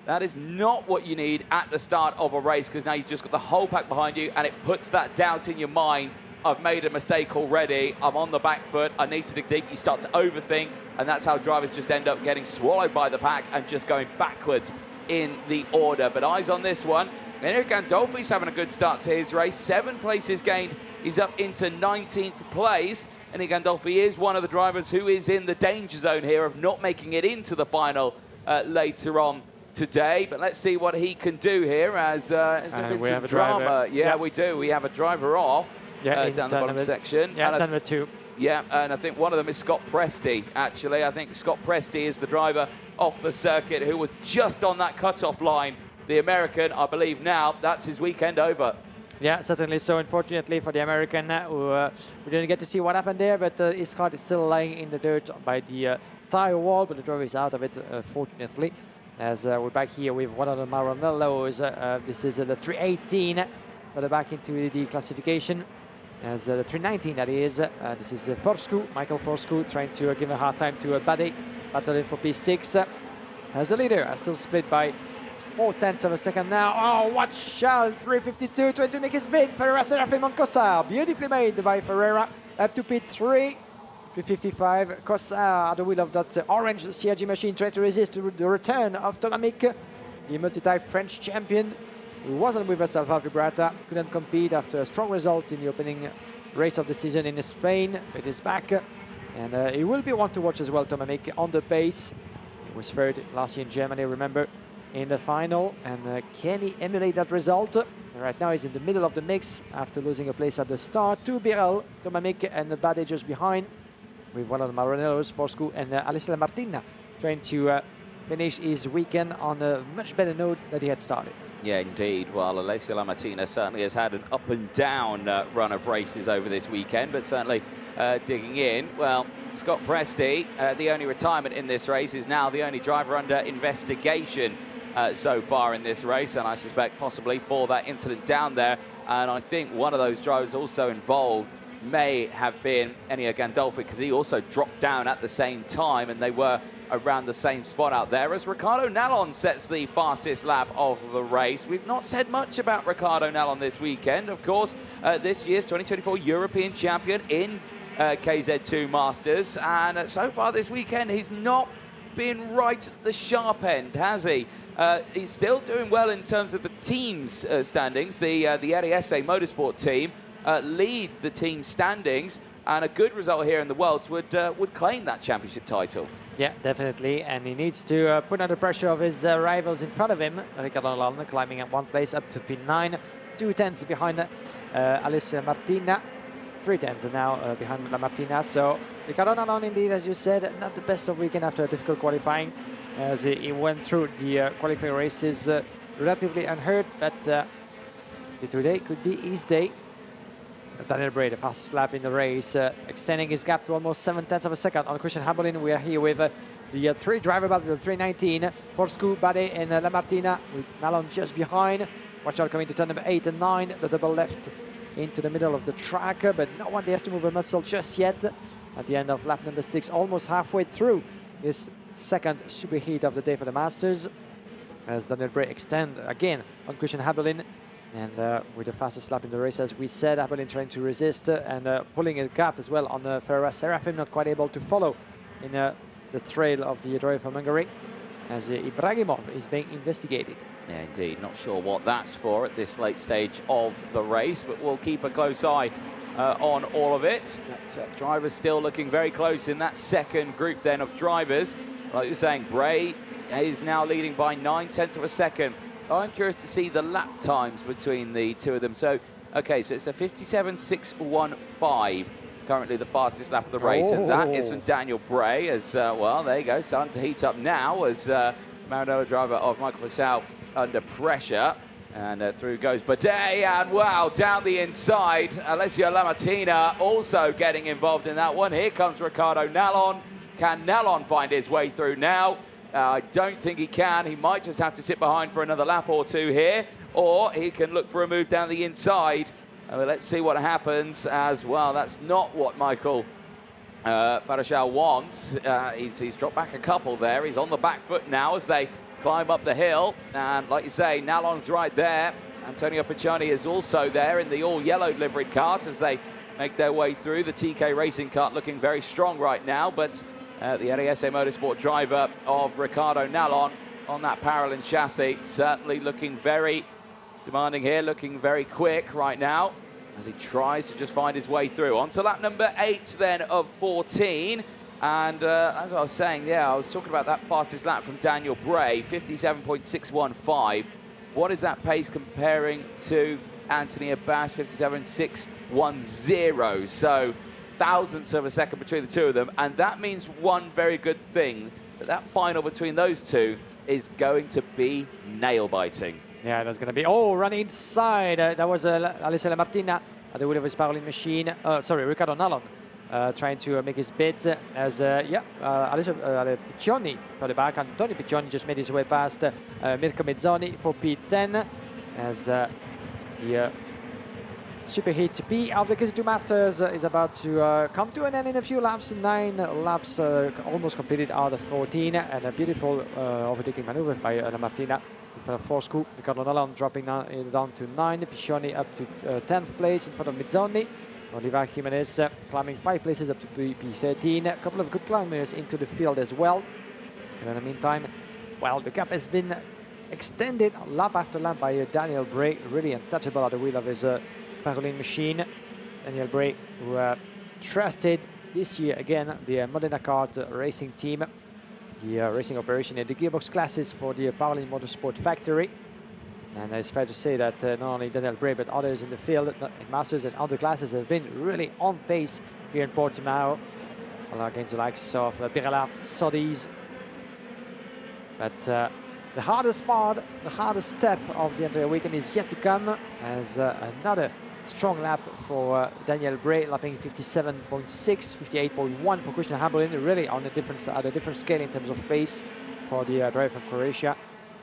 that is not what you need at the start of a race, because now you've just got the whole pack behind you, and it puts that doubt in your mind. I've made a mistake already. I'm on the back foot. I need to dig deep. You start to overthink, and that's how drivers just end up getting swallowed by the pack and just going backwards in the order. But eyes on this one. Enric Gandolfi's having a good start to his race. 7 places gained. He's up into 19th place. Enric Gandolfi is one of the drivers who is in the danger zone here of not making it into the final later on today, but let's see what he can do here as there's been some drama. Yeah, we do. We have a driver off down the bottom section. Yeah, number 2. Yeah, and I think one of them is Scott Presti, actually. I think Scott Presti is the driver off the circuit who was just on that cutoff line. The American, I believe now, that's his weekend over. Yeah, certainly so. Unfortunately for the American, we didn't get to see what happened there, but his car is still lying in the dirt by the tire wall, but the driver is out of it, fortunately. As we're back here with one of the Maranellos. This is the 318 for the back into the classification. As the 319, that is. This is Forsku, Michael Forsku, trying to give a hard time to Bade, battling for P6. As the leader, still split by 4/10 of a second now. Oh, watch out! 3:52, trying to make his bid. Ferreira Serafim on Cossard. Beautifully made by Ferreira. Up to pit 3. 3:55. Cossard at the wheel of that orange CRG machine, trying to resist the return of Tomamic, the multi-type French champion, who wasn't with us at Gibraltar. Couldn't compete after a strong result in the opening race of the season in Spain. It is back. And he will be one to watch as well, Tomamic, on the pace. He was third last year in Germany, remember, in the final. And can he emulate that result? Right now he's in the middle of the mix after losing a place at the start to Birel, Tomamic and Bade just behind, with one of the Maranellos, Forsku and Alessio Martina, trying to finish his weekend on a much better note than he had started. Yeah, indeed. Well, Alessio Martina certainly has had an up and down run of races over this weekend, but certainly digging in. Well, Scott Presti, the only retirement in this race, is now the only driver under investigation so far in this race, and I suspect possibly for that incident down there. And I think one of those drivers also involved may have been Ennio Gandolfi, because he also dropped down at the same time, and they were around the same spot out there as Ricardo Nallon sets the fastest lap of the race. We've not said much about Ricardo Nallon this weekend. Of course, this year's 2024 European champion in KZ2 Masters, and so far this weekend he's not been right at the sharp end, has he? He's still doing well in terms of the team's standings. The RSA Motorsport team lead the team standings, and a good result here in the Worlds would claim that championship title. Yeah, definitely, and he needs to put under pressure of his rivals in front of him. Ricardo Nallon climbing at one place up to P9, 2/10 behind Alessio Martina, 3/10 now behind La Martina. So Ricardo Nallon, indeed, as you said, not the best of weekend after a difficult qualifying, as he went through the qualifying races relatively unhurt, but today could be his day. Daniel Bray, the fastest lap in the race, extending his gap to almost 7/10 of a second on Christian Hamelin. We are here with the three driver battle, the 319, Forsku, Bade and La Martina, with Nallon just behind. Watch out coming to turn number 8 and 9, the double left into the middle of the track, but no one dares to move a muscle just yet. At the end of lap number 6, almost halfway through this second superheat of the day for the Masters, as Daniel Bray extend again on Christian Hamelin. And with the fastest lap in the race, as we said, Hamelin trying to resist and pulling a gap as well on Ferreira Serafim, not quite able to follow in the trail of the driver from Hungary, as Ibrahimov is being investigated. Yeah, indeed. Not sure what that's for at this late stage of the race, but we'll keep a close eye on all of it. That drivers still looking very close in that second group then of drivers. Like you're saying, Bray is now leading by 9/10 of a second. I'm curious to see the lap times between the two of them. So, okay, so it's a 57.615, currently the fastest lap of the race, and that is from Daniel Bray, as, well, there you go, starting to heat up now as Maranello driver of Michael Fassal under pressure. And through goes Bidet, and wow, down the inside, Alessio Lamartina also getting involved in that one. Here comes Ricardo Nallon. Can Nallon find his way through now? I don't think he can. He might just have to sit behind for another lap or two here, or he can look for a move down the inside. Let's see what happens as well. That's not what Michael Fassal wants. He's dropped back a couple there. He's on the back foot now as they climb up the hill. And like you say, Nallon's right there. Antonio Piccioni is also there in the all-yellow liveried cart as they make their way through. The TK Racing cart looking very strong right now, but the RSA Motorsport driver of Ricardo Nallon on that parallel chassis, certainly looking very demanding here, looking very quick right now as he tries to just find his way through. On to lap number 8 then of 14. And as I was saying, yeah, I was talking about that fastest lap from Daniel Bray, 57.615. What is that pace comparing to Anthony Abbas, 57.610? So thousandths of a second between the two of them, and that means one very good thing, that final between those two is going to be nail-biting. Yeah, that's going to be, run inside. That was Alessio Martina at the wheel of his parallel machine. Sorry, Ricardo Nallon trying to make his bid as, Alessio Piccioni for the back. Antonio Piccioni just made his way past Mirko Mezzoni for P10 as the Superheat B of the KZ2 Masters is about to come to an end in a few laps. 9 laps almost completed out of 14, and a beautiful overtaking maneuver by La Martina. front of Forsku. Ricardo Nalon dropping down to 9. Piscioni up to 10th place in front of Mizzoni. Oliva Jimenez climbing 5 places up to P13. A couple of good climbers into the field as well. And in the meantime, well, the gap has been extended lap after lap by Daniel Bray, really untouchable at the wheel of his Parolin machine. Daniel Bray, who trusted this year again the Modena Kart racing team, the racing operation in the gearbox classes for the Parolin Motorsport factory. And it's fair to say that not only Daniel Bray but others in the field, in Masters and other classes, have been really on pace here in Portimão, against the likes of Birelart, Sodis. But the hardest part, the hardest step of the entire weekend is yet to come, as another strong lap for Daniel Bray, lapping 57.6, 58.1 for Christian Hamblin, really on a different scale in terms of pace for the driver from Croatia.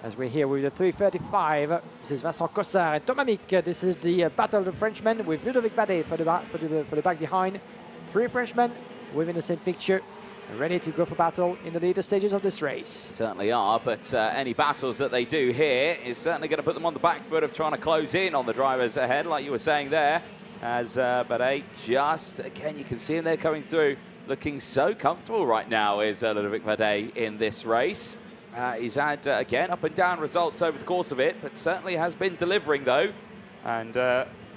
As we're here with the 3:35, this is Vincent Cossard and Thomas Mick. This is the battle of the Frenchmen with Ludovic Badet for the back behind. 3 Frenchmen within the same picture, ready to go for battle in the later stages of this race. Certainly are, but any battles that they do here is certainly going to put them on the back foot of trying to close in on the drivers ahead, like you were saying there. As Badet just, again, you can see him there coming through, looking so comfortable right now is Ludovic Badet in this race. He's had, again, up and down results over the course of it, but certainly has been delivering, though. And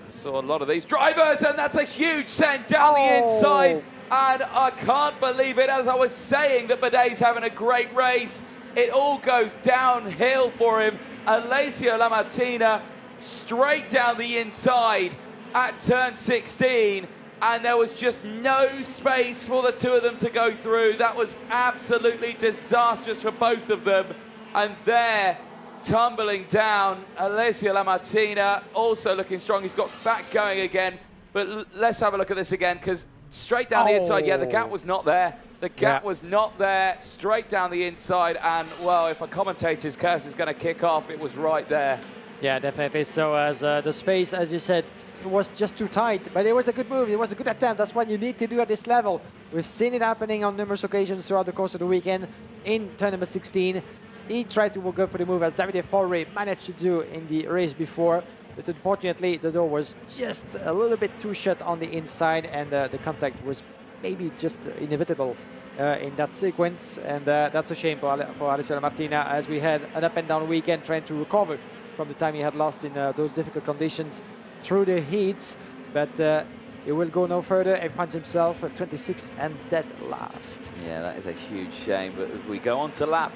saw a lot of these drivers, and that's a huge send down the inside. And I can't believe it, as I was saying, that Badet's having a great race. It all goes downhill for him. Alessio Lamartina straight down the inside at turn 16. And there was just no space for the two of them to go through. That was absolutely disastrous for both of them. And there, tumbling down, Alessio Lamartina, also looking strong. He's got back going again. But let's have a look at this again, because straight down the inside, yeah, the gap was not there. The gap was not there, straight down the inside. And, well, if a commentator's curse is going to kick off, it was right there. Yeah, definitely. So as the space, as you said, it was just too tight, but it was a good move. It was a good attempt. That's what you need to do at this level. We've seen it happening on numerous occasions throughout the course of the weekend. In turn number 16, he tried to go for the move, as Davide Forri managed to do in the race before, but unfortunately the door was just a little bit too shut on the inside, and the contact was maybe just inevitable in that sequence, and that's a shame for Alessio Lamartina, as we had an up and down weekend trying to recover from the time he had lost in those difficult conditions through the heats, but he will go no further and finds himself at 26th and dead last. Yeah, that is a huge shame, but if we go on to lap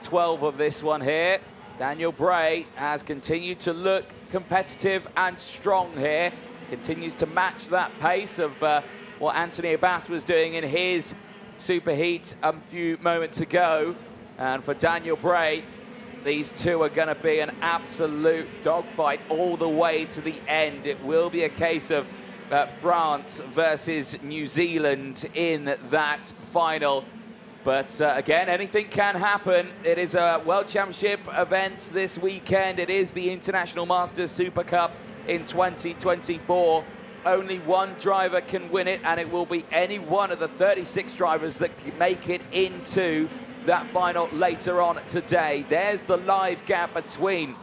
12 of this one here, Daniel Bray has continued to look competitive and strong here, continues to match that pace of what Anthony Abbas was doing in his superheat a few moments ago. And for Daniel Bray, these two are going to be an absolute dogfight all the way to the end. It will be a case of France versus New Zealand in that final. But again, anything can happen. It is a World Championship event this weekend. It is the International Masters Super Cup in 2024. Only one driver can win it, and it will be any one of the 36 drivers that make it into that final later on today. There's the live gap between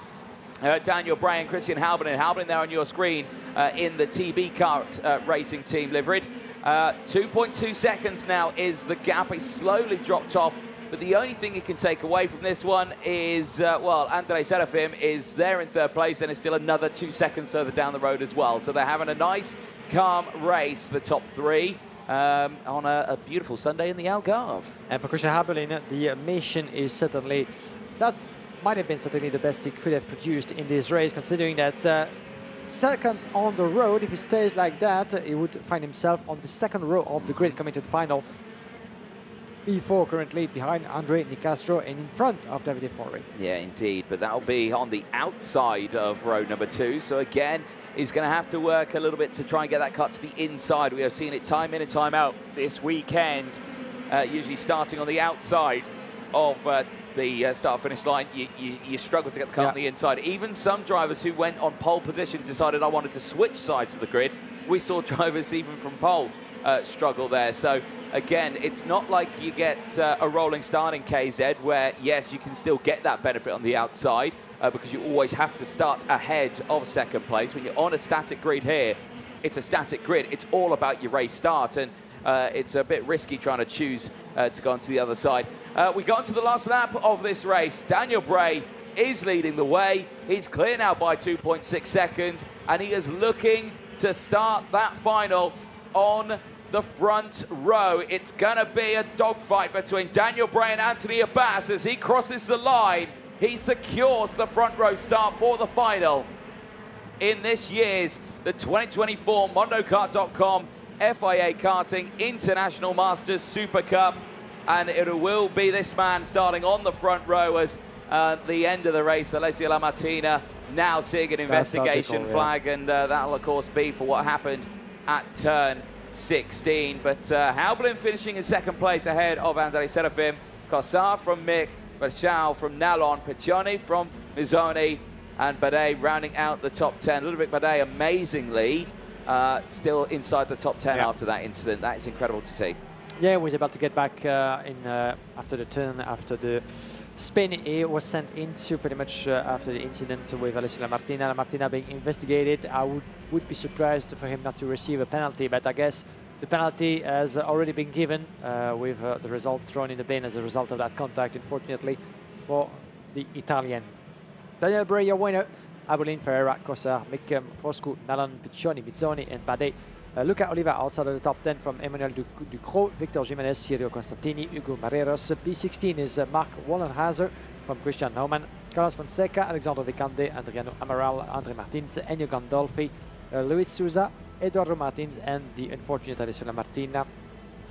Daniel Bray and Christian Halbin. Halbin there on your screen in the TB Kart racing team liveried. 2.2 seconds now is the gap. He's slowly dropped off, but the only thing you can take away from this one is, well, Andrei Serafim is there in third place and is still another 2 seconds further down the road as well. So they're having a nice, calm race, the top three, on a beautiful Sunday in the Algarve. And for Christian Halbin, the mission is certainly, might have been certainly the best he could have produced in this race, considering that second on the road, if he stays like that, he would find himself on the second row of the grid coming to the final. P4 currently behind Andre Nicastro and in front of Davide Forri. Yeah, indeed, but that'll be on the outside of row number 2. So again, he's going to have to work a little bit to try and get that cut to the inside. We have seen it time in and time out this weekend, usually starting on the outside of the start-finish line. You struggle to get the car on the inside. Even some drivers who went on pole position decided I wanted to switch sides of the grid. We saw drivers even from pole struggle there. So again, it's not like you get a rolling start in KZ where, yes, you can still get that benefit on the outside. because you always have to start ahead of second place. When you're on a static grid here, it's a static grid. It's all about your race start, and it's a bit risky trying to choose to go onto the other side. We got into the last lap of this race. Daniel Bray is leading the way. He's clear now by 2.6 seconds, and he is looking to start that final on the front row. It's gonna be a dogfight between Daniel Bray and Anthony Abbas. As he crosses the line, he secures the front row start for the final in this year's the 2024 MondoKart.com FIA Karting International Masters Super Cup, and it will be this man starting on the front row as the end of the race. Alessio Lamartina now seeing an investigation flag, and that'll of course be for what happened at turn 16. But Haublin finishing in second place ahead of Andrei Serafim, Cossard from Mick, Verschau from Nallon, Piccioni from Mizzoni, and Badet rounding out the top 10. Ludovic Badet, amazingly, still inside the top 10 after that incident. That is incredible to see. Yeah, he was able to get back after the turn, after the spin. He was sent into pretty much after the incident with Alessio Lamartina. Lamartina being investigated. I would be surprised for him not to receive a penalty, but I guess the penalty has already been given with the result thrown in the bin as a result of that contact, unfortunately, for the Italian. Daniel Bray, your winner. Abolin, Ferreira, Cossard, Mick, Foscu, Nallon, Piccioni, Mizzoni, and Badet. Luca Oliva outside of the top 10 from Emmanuel Ducrot, Victor Jimenez, Sirio Constantini, Hugo Marreros. P16 is Mark Wallenhauser from Christian Naumann, Carlos Fonseca, Alexandre Vicande, Adriano Amaral, Andre Martins, Ennio Gandolfi, Luis Souza, Eduardo Martins, and the unfortunate Alessio Lamartina.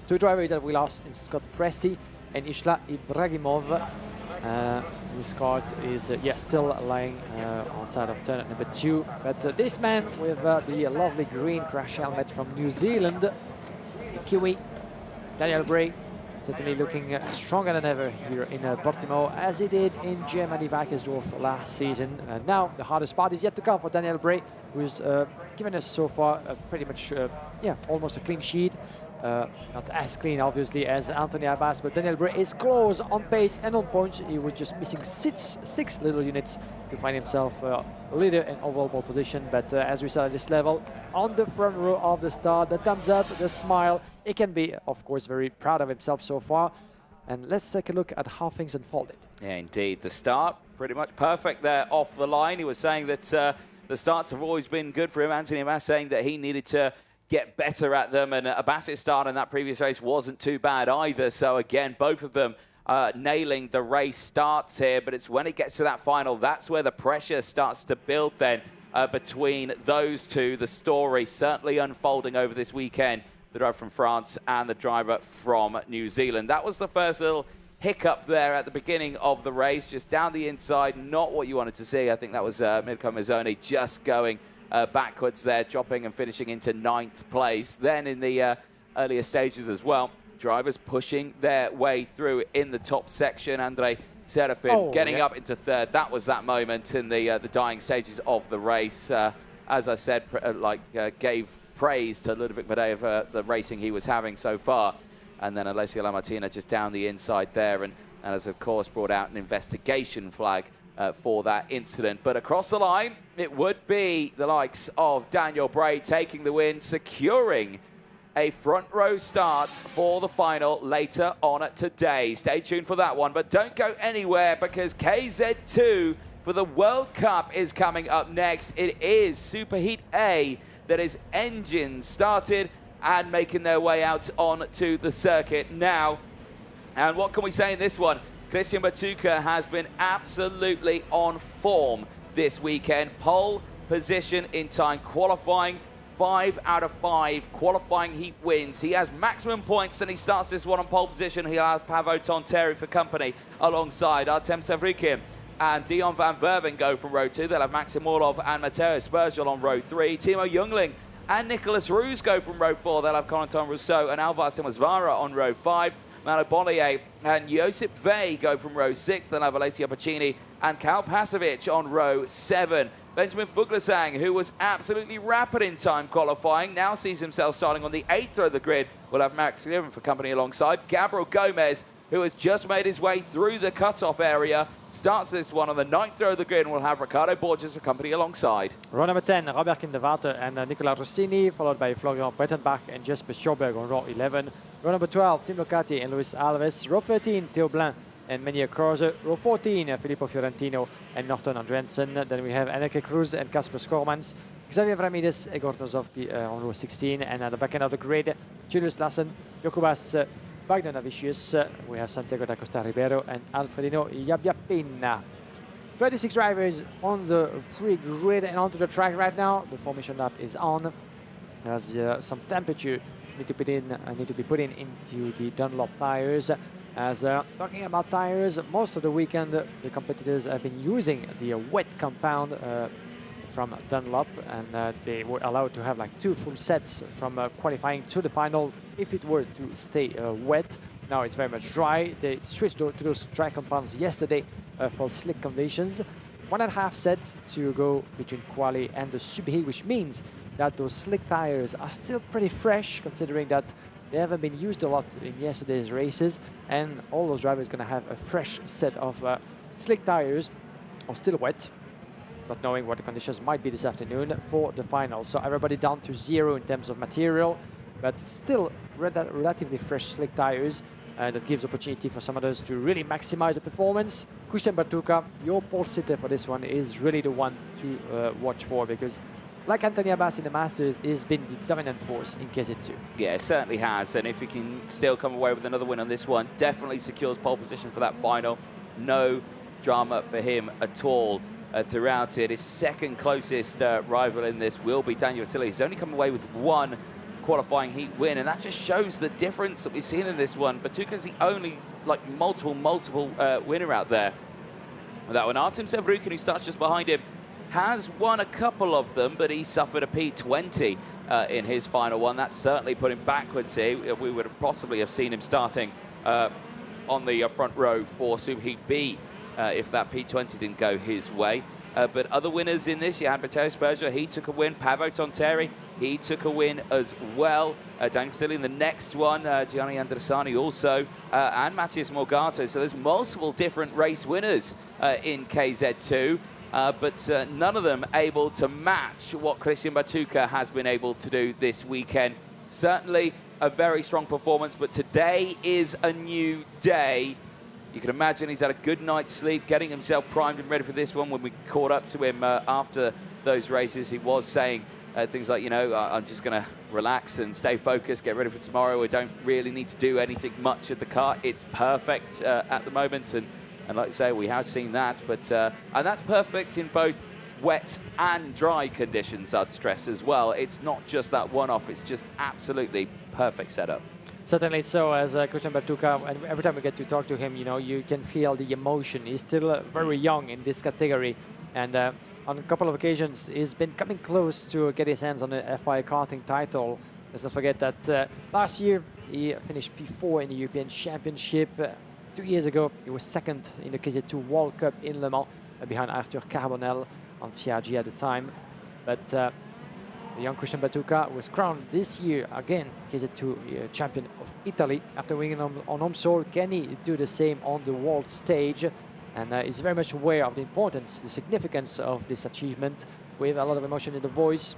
Two drivers that we lost in Scott Presti and Isla Ibragimov, whose kart is still lying outside of turn number 2. But this man with the lovely green crash helmet from New Zealand, the Kiwi, Daniel Bray, certainly looking stronger than ever here in Portimão, as he did in Germany, Wackersdorf last season. Now the hardest part is yet to come for Daniel Bray, who's given us so far pretty much, almost a clean sheet. Not as clean, obviously, as Anthony Abbas, but Daniel Bray is close on pace and on points. He was just missing six little units to find himself leader in overall pole position. But as we saw at this level, on the front row of the start, the thumbs up, the smile. He can be, of course, very proud of himself so far. And let's take a look at how things unfolded. Yeah, indeed. The start, pretty much perfect there off the line. He was saying that the starts have always been good for him. Anthony Abbas saying that he needed to get better at them, and Abbas's start in that previous race wasn't too bad either. So again, both of them nailing the race starts here, but it's when it gets to that final, that's where the pressure starts to build then between those two. The story certainly unfolding over this weekend, the driver from France and the driver from New Zealand. That was the first little hiccup there at the beginning of the race, just down the inside, not what you wanted to see. I think that was Mirko Mazzoni just going backwards there, dropping and finishing into 9th place. Then in the earlier stages as well, drivers pushing their way through in the top section. Andrei Serafim getting up into 3rd. That was that moment in the dying stages of the race. As I said, gave praise to Ludovic Badet of the racing he was having so far. And then Alessio Lamartina just down the inside there, and has, of course, brought out an investigation flag for that incident. But across the line, it would be the likes of Daniel Bray taking the win, securing a front row start for the final later on today. Stay tuned for that one, but don't go anywhere, because KZ2 for the World Cup is coming up next. It is Super Heat A that is engine started and making their way out onto the circuit now. And what can we say in this one? Christian Batuka has been absolutely on form this weekend. Pole position in time qualifying, 5 out of 5 qualifying heat wins. He has maximum points, and he starts this one on pole position. He'll have Paavo Tonteri for company alongside Artem Savrikin and Dion van Verven go from row 2. They'll have Maxim Orlov and Matteo Spergel on row 3. Timo Jungling and Nicolas Roos go from row 4. They'll have Corentin Rousseau and Alvar Simosvara on row 5. Mano Bollier and Josip Vey go from row 6. They'll have Alessio Pacini and Cal Pasovic on row 7. Benjamin Fuglasang, who was absolutely rapid in time qualifying, now sees himself starting on the 8th row of the grid. We'll have Max Liven for company alongside. Gabriel Gomez who has just made his way through the cutoff area, starts this one on the 9th row of the grid, and we'll have Riccardo Borges accompany alongside. Row number 10, Robert Kinderwater and Nicola Rossini, followed by Florian Brettenbach and Jesper Schauberg on row 11. Row number 12, Tim Locati and Luis Alves. Row 13, Theo Blin and Menier Krause. Row 14, Filippo Fiorentino and Norton Andrensen. Then we have Enrique Cruz and Kasper Skormans. Xavier Ramirez and Gortozov on row 16. And at the back end of the grid, Julius Lassen, Jokubas Bagdanavicius. We have Santiago da Costa Ribeiro and Alfredino Yabiapina. 36 drivers on the pre-grid and onto the track right now. The formation lap is on. There's some temperature need to be put in into the Dunlop tires. As talking about tires, most of the weekend the competitors have been using the wet compound from Dunlop, and they were allowed to have like 2 full sets from qualifying to the final if it were to stay wet. Now it's very much dry. They switched to those dry compounds yesterday for slick conditions. 1.5 sets to go between quali and the Superheat, which means that those slick tires are still pretty fresh, considering that they haven't been used a lot in yesterday's races, and all those drivers are going to have a fresh set of slick tires, or still wet, not knowing what the conditions might be this afternoon for the final. So everybody down to 0 in terms of material, but still relatively fresh slick tires. That gives opportunity for some others to really maximize the performance. Christian Bartuca, your pole sitter for this one, is really the one to watch for, because like Anthony Abbas in the Masters, he's been the dominant force in KZ2. Yeah, it certainly has, and if he can still come away with another win on this one, definitely secures pole position for that final. No drama for him at all throughout it. His second closest rival in this will be Daniel Vasili. He's only come away with 1 qualifying heat win, and that just shows the difference that we've seen in this one. Bartuca's the only like multiple winner out there. That one, Artem Sevrukin, who starts just behind him, has won a couple of them, but he suffered a P20 in his final one. That certainly put him backwards here. We would have possibly have seen him starting on the front row for Superheat B if that P20 didn't go his way. But other winners in this, you had Matteo Spurger, he took a win. Paavo Tonteri, he took a win as well. Daniel Vasili in the next one, Gianni Andresani also, and Matthias Morgato. So there's multiple different race winners in KZ2. But none of them able to match what Christian Bartuca has been able to do this weekend. Certainly a very strong performance, but today is a new day. You can imagine he's had a good night's sleep, getting himself primed and ready for this one. When we caught up to him after those races, he was saying things like, you know, I'm just going to relax and stay focused, get ready for tomorrow. I don't really need to do anything much at the car. It's perfect at the moment. And like I say, we have seen that, but and that's perfect in both wet and dry conditions, I'd stress as well. It's not just that one-off, it's just absolutely perfect setup. Certainly so, as Christian Bartuca, and every time we get to talk to him, you know, you can feel the emotion. He's still very young in this category, and on a couple of occasions, he's been coming close to get his hands on the FIA Karting title. Let's not forget that last year, he finished P4 in the European Championship. 2 years ago, he was second in the KZ2 World Cup in Le Mans, behind Arthur Carbonell on CRG at the time. But the young Christian Bartuca was crowned this year again KZ2 champion of Italy after winning on home soil. Can he do the same on the world stage? And is very much aware of the importance, the significance of this achievement, with a lot of emotion in the voice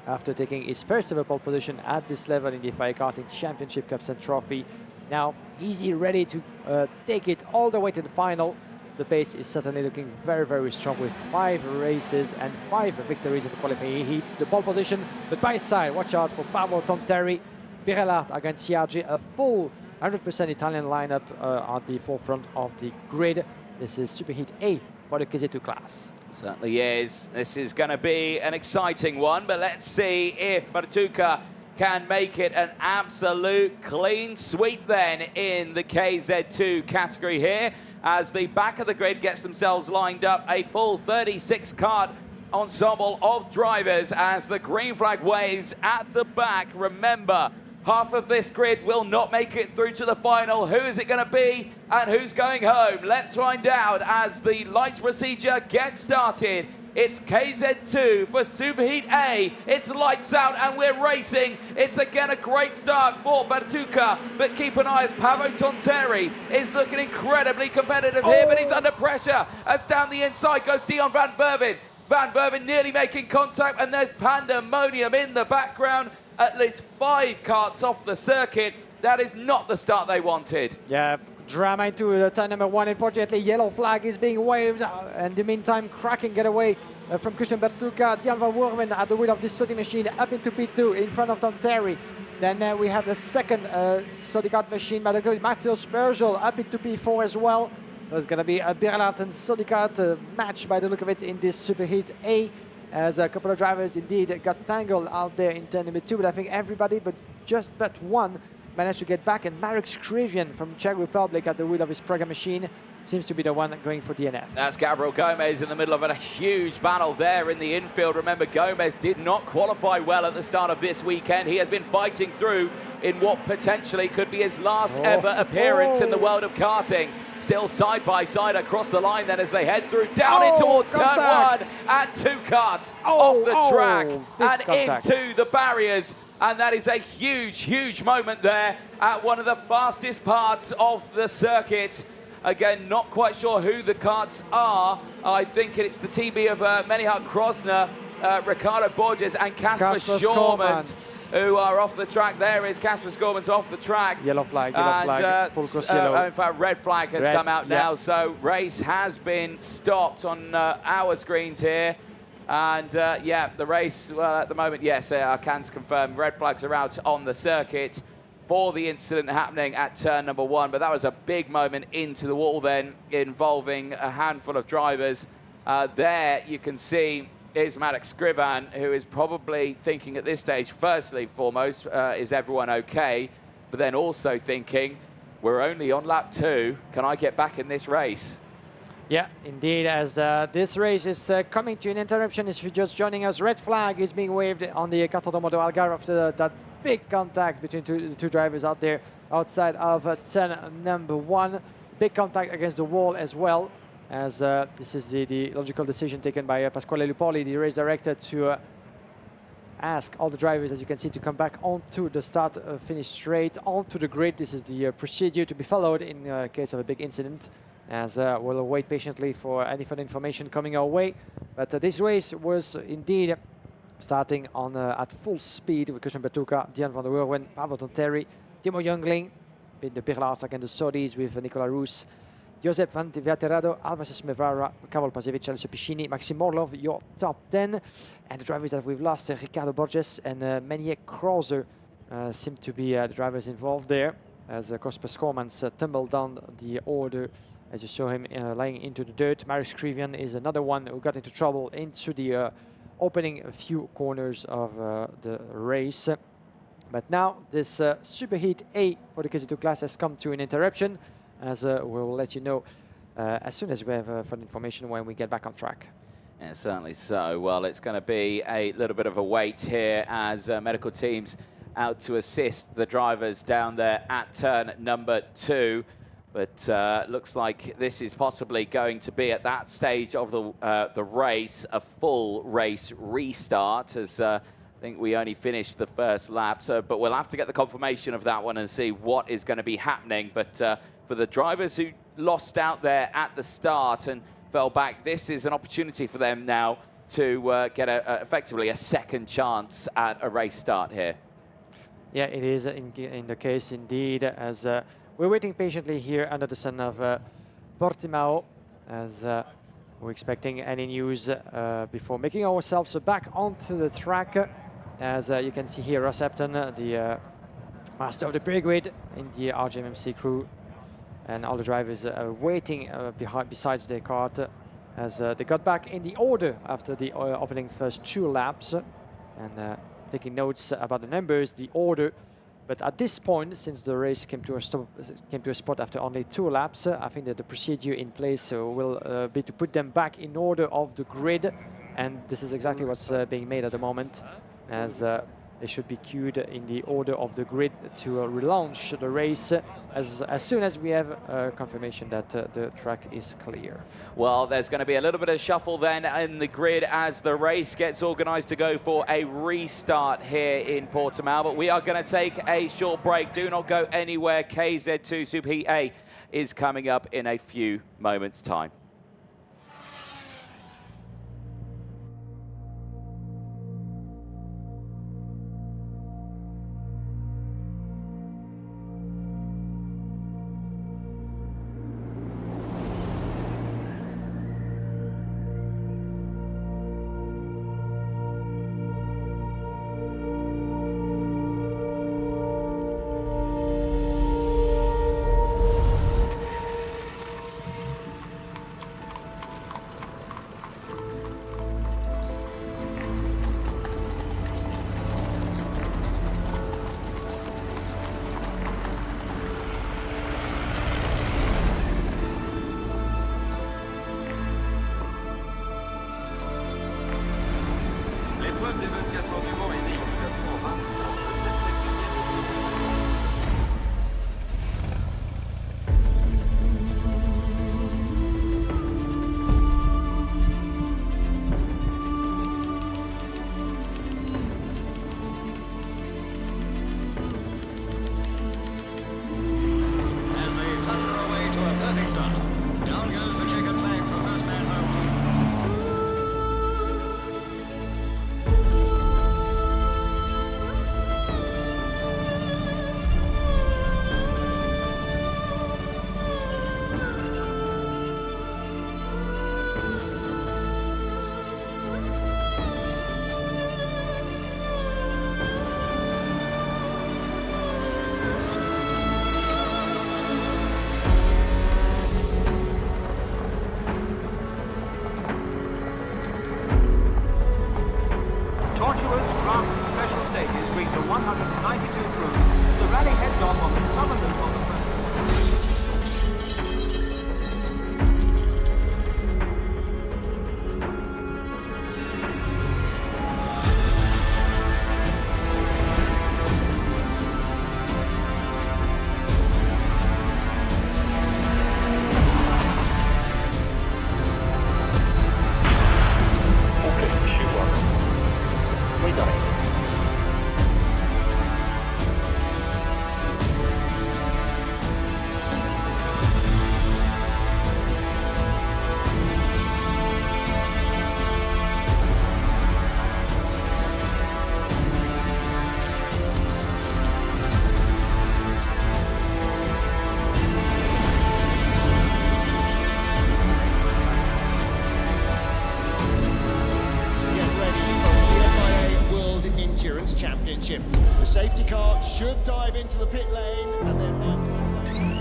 after taking his first ever pole position at this level in the FIA Karting Championship Cups and Trophy. Now, easy, ready to take it all the way to the final. The pace is certainly looking very, very strong with 5 races and 5 victories in the qualifying heats. The pole position, but by his side, watch out for Paavo Tonteri, Pirellart against CRG, a full 100% Italian lineup at the forefront of the grid. This is Superheat A for the KZ2 class. Certainly is. This is going to be an exciting one, but let's see if Bartuca can make it an absolute clean sweep then in the KZ2 category here, as the back of the grid gets themselves lined up, a full 36-card ensemble of drivers as the green flag waves at the back. Remember, half of this grid will not make it through to the final. Who is it going to be and who's going home? Let's find out as the lights procedure gets started It's KZ2 for Superheat A. It's lights out and we're racing. It's again a great start for Bertuca, but keep an eye as Paavo Tonteri is looking incredibly competitive here, but he's under pressure as down the inside goes Dion van Verven. Van Verven nearly making contact, and there's pandemonium in the background. At least 5 karts off the circuit. That is not the start they wanted. Yeah, drama into the turn number 1. Unfortunately, yellow flag is being waved. In the meantime, cracking getaway from Christian Bertuca. Dion van Verven at the wheel of this Sodi machine up into P2 in front of Tonteri. Then we have the second Sodi kart machine by the good Matteo Spergel up into P4 as well. So it's going to be a Birlaat and Sodi kart match by the look of it in this Superheat A, as a couple of drivers indeed got tangled out there in turn number 2, but I think everybody but one managed to get back, and Marek Skrivian from Czech Republic at the wheel of his Praga machine seems to be the one going for DNF. That's Gabriel Gomez in the middle of a huge battle there in the infield. Remember, Gomez did not qualify well at the start of this weekend. He has been fighting through in what potentially could be his last ever appearance in the world of karting. Still side by side across the line then as they head through down in towards turn 1 and 2 karts off the track and into the barriers. And that is a huge, huge moment there at one of the fastest parts of the circuit. Again, not quite sure who the karts are. I think it's the TB of Menihart Krosner, Ricardo Borges and Kasper Schormans, who are off the track. There is Kasper Schormans off the track. Yellow flag, full course yellow. In fact, red flag has come out now. So race has been stopped on our screens here. And yeah, the race, well, at the moment, yes, I can confirm red flags are out on the circuit for the incident happening at turn number 1. But that was a big moment into the wall then, involving a handful of drivers. There you can see is Marek Skrivan, who is probably thinking at this stage, firstly, foremost, is everyone okay? But then also thinking, we're only on lap 2. Can I get back in this race? Yeah, indeed, as this race is coming to an interruption. If you're just joining us, red flag is being waved on the Kartódromo Algarve after that big contact between the two drivers out there outside of turn number 1. Big contact against the wall as well, as this is the logical decision taken by Pasquale Lupoli, the race director, to ask all the drivers, as you can see, to come back onto the start finish straight onto the grid. This is the procedure to be followed in case of a big incident, as we'll wait patiently for any further information coming our way. But this race was indeed starting on at full speed with Christian Bertuca, Dion van der Werven, Paavo Tonteri, Timo Jungling, in the Birlaats against the Sodis with Nicola Roos, Josep Van Viaterado, Alves Smevara, Karol Pasjevic, Alessio Piscini, Maxime Orlov, your top 10. And the drivers that we've lost, Ricardo Borges and Menier Krauser, seem to be the drivers involved there, as Kasper Schormans tumbled down the order, as you saw him lying into the dirt. Marek Skrivian is another one who got into trouble into the opening a few corners of the race. But now this Superheat A for the KZ2 class has come to an interruption, as we'll let you know as soon as we have further information when we get back on track. Yeah, certainly so. Well, it's going to be a little bit of a wait here as medical teams out to assist the drivers down there at turn number 2. But looks like this is possibly going to be at that stage of the race, a full race restart, as I think we only finished the first lap. So, but we'll have to get the confirmation of that one and see what is going to be happening. But for the drivers who lost out there at the start and fell back, this is an opportunity for them now to get effectively a second chance at a race start here. Yeah, it is in the case indeed, as we're waiting patiently here under the sun of Portimão, as we're expecting any news before making ourselves back onto the track. As you can see here, Ross Epton, the master of the pre-grid in the RGMMC crew, and all the drivers are waiting besides their kart, as they got back in the order after the opening first 2 laps, and taking notes about the numbers, the order. But at this point, since the race came to a spot after only 2 laps, I think that the procedure in place will be to put them back in order of the grid, and this is exactly what's being made at the moment, as they should be queued in the order of the grid to relaunch the race as soon as we have confirmation that the track is clear. Well, there's going to be a little bit of shuffle then in the grid as the race gets organised to go for a restart here in Portimão. But we are going to take a short break. Do not go anywhere. KZ2 Heat A is coming up in a few moments' time. Championship. The safety car should dive into the pit lane and then might come back.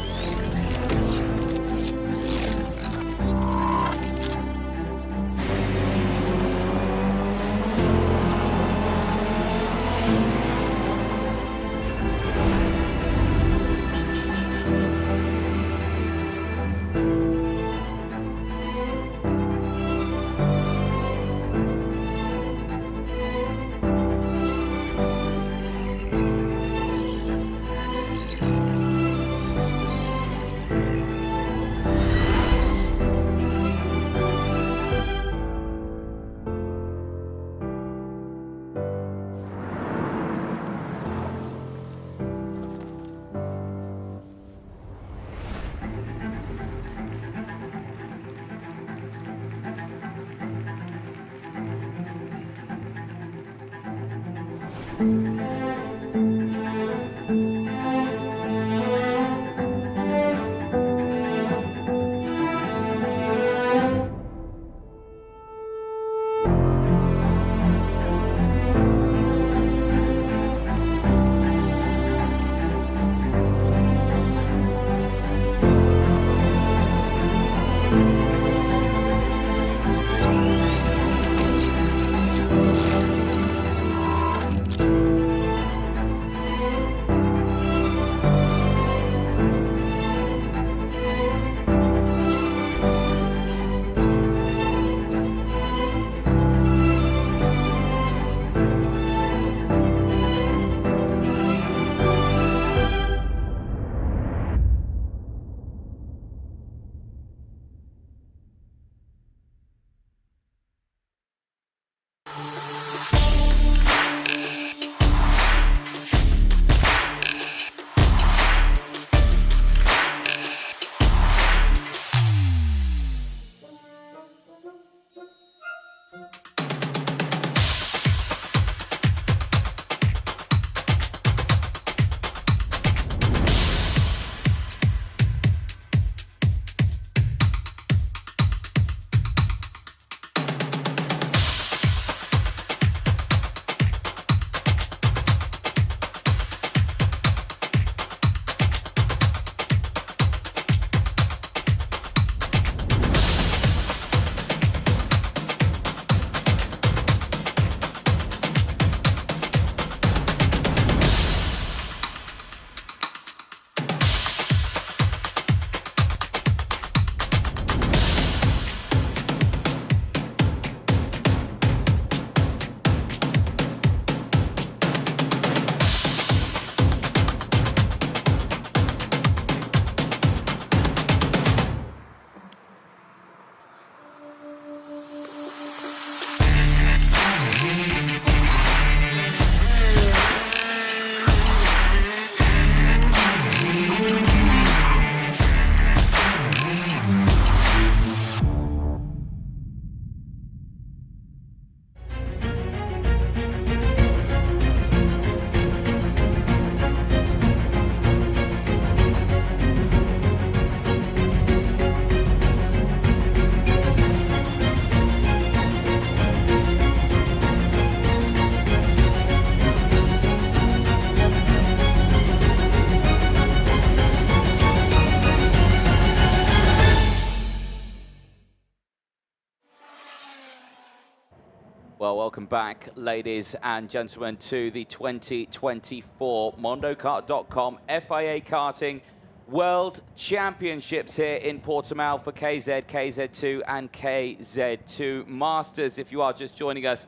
Well, welcome back, ladies and gentlemen, to the 2024 MondoKart.com FIA Karting World Championships here in Portimão for KZ, KZ2 and KZ2 Masters. If you are just joining us,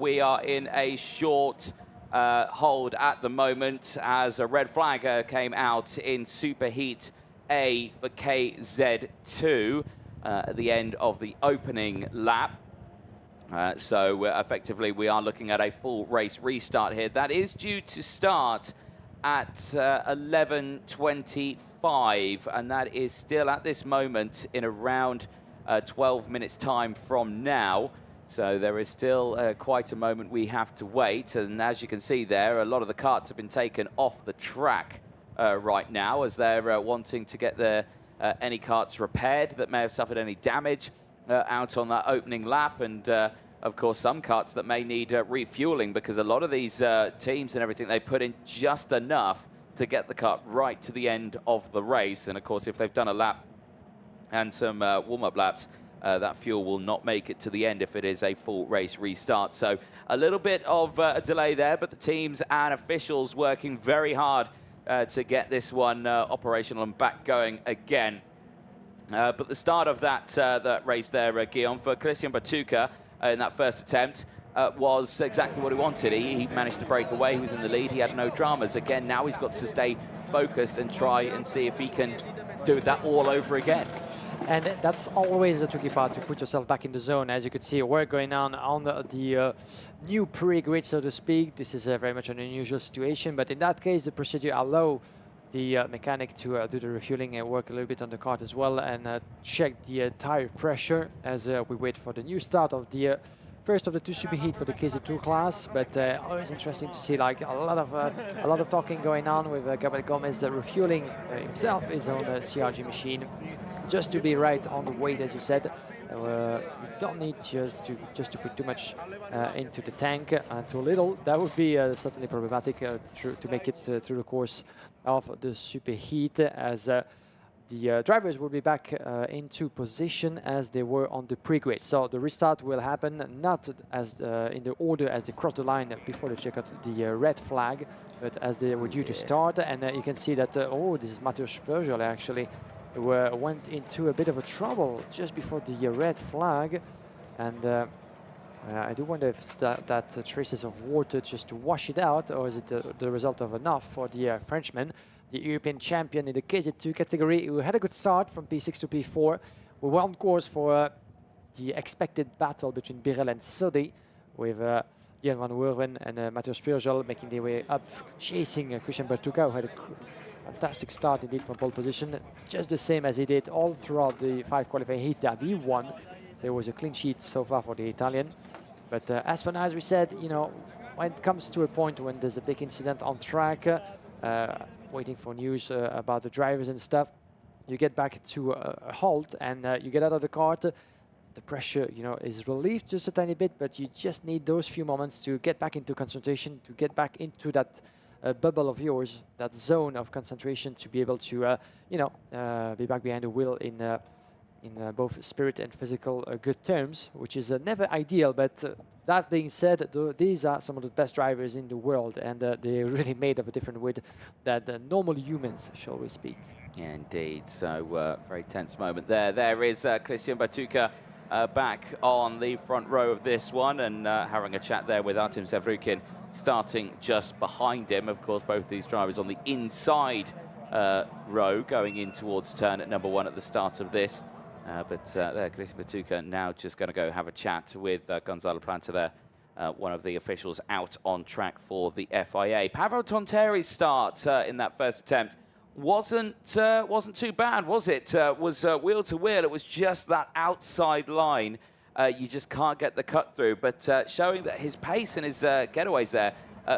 we are in a short hold at the moment as a red flag came out in Super Heat A for KZ2 at the end of the opening lap. So effectively we are looking at a full race restart here. That is due to start at 11:25, and that is still at this moment in around 12 minutes time from now. So there is still quite a moment we have to wait. And as you can see there, a lot of the karts have been taken off the track right now as they're wanting to get their any karts repaired that may have suffered any damage out on that opening lap. And of course, some karts that may need refueling, because a lot of these teams and everything, they put in just enough to get the kart right to the end of the race. And of course, if they've done a lap and some warm-up laps, that fuel will not make it to the end if it is a full race restart. So a little bit of a delay there, but the teams and officials working very hard to get this one operational and back going again. But the start of that race there, Guillaume, for Christian Batuka in that first attempt was exactly what he wanted. He managed to break away. He was in the lead. He had no dramas. Again, now he's got to stay focused and try and see if he can do that all over again. And that's always the tricky part, to put yourself back in the zone. As you could see, work going on the new pre-grid, so to speak. This is very much an unusual situation, but in that case, the procedure allows the mechanic to do the refueling and work a little bit on the kart as well, and check the tire pressure as we wait for the new start of the first of the two super heat for the KZ2 class. But always interesting to see like a lot of talking going on with Gabriel Gomez. The refueling himself is on the CRG machine, just to be right on the weight, as you said. You don't need just to put too much into the tank, too little. That would be certainly problematic to make it through the course of the super heat, as the drivers will be back into position as they were on the pre-grid. So the restart will happen not as in the order as they crossed the line before they check out the red flag, but as they were due to start. And you can see that, oh, this is Mateusz Peugeot actually, who went into a bit of a trouble just before the red flag. And I do wonder if it's that traces of water just to wash it out, or is it the result of enough for the Frenchman, the European champion in the KZ2 category, who had a good start from P6 to P4. We were on course for the expected battle between Birel and Sodi, with Jan van Werven and Mateusz Peugeot making their way up, chasing Christian Batuka, who had a fantastic start indeed from pole position, just the same as he did all throughout the 5 qualifying heats that he won. So it was a clean sheet so far for the Italian. But as for now, as we said, you know, when it comes to a point when there's a big incident on track, waiting for news about the drivers and stuff, you get back to a halt and you get out of the kart. The pressure, you know, is relieved just a tiny bit, but you just need those few moments to get back into concentration, to get back into that bubble of yours, that zone of concentration, to be able to, you know, be back behind the wheel in both spirit and physical good terms, which is never ideal. But that being said, these are some of the best drivers in the world, and they're really made of a different wood than normal humans, shall we speak. Yeah, indeed. So very tense moment there. There is Christian Batuka back on the front row of this one, and having a chat there with Artem Sevrukin starting just behind him. Of course, both these drivers on the inside row going in towards turn at number 1 at the start of this. But there, Christian Batuka now just going to go have a chat with Gonzalo Planta there, one of the officials out on track for the FIA. Paavo Tonteri's start in that first attempt wasn't too bad, was it? Was wheel to wheel. It was just that outside line. You just can't get the cut through. But showing that his pace and his getaways there,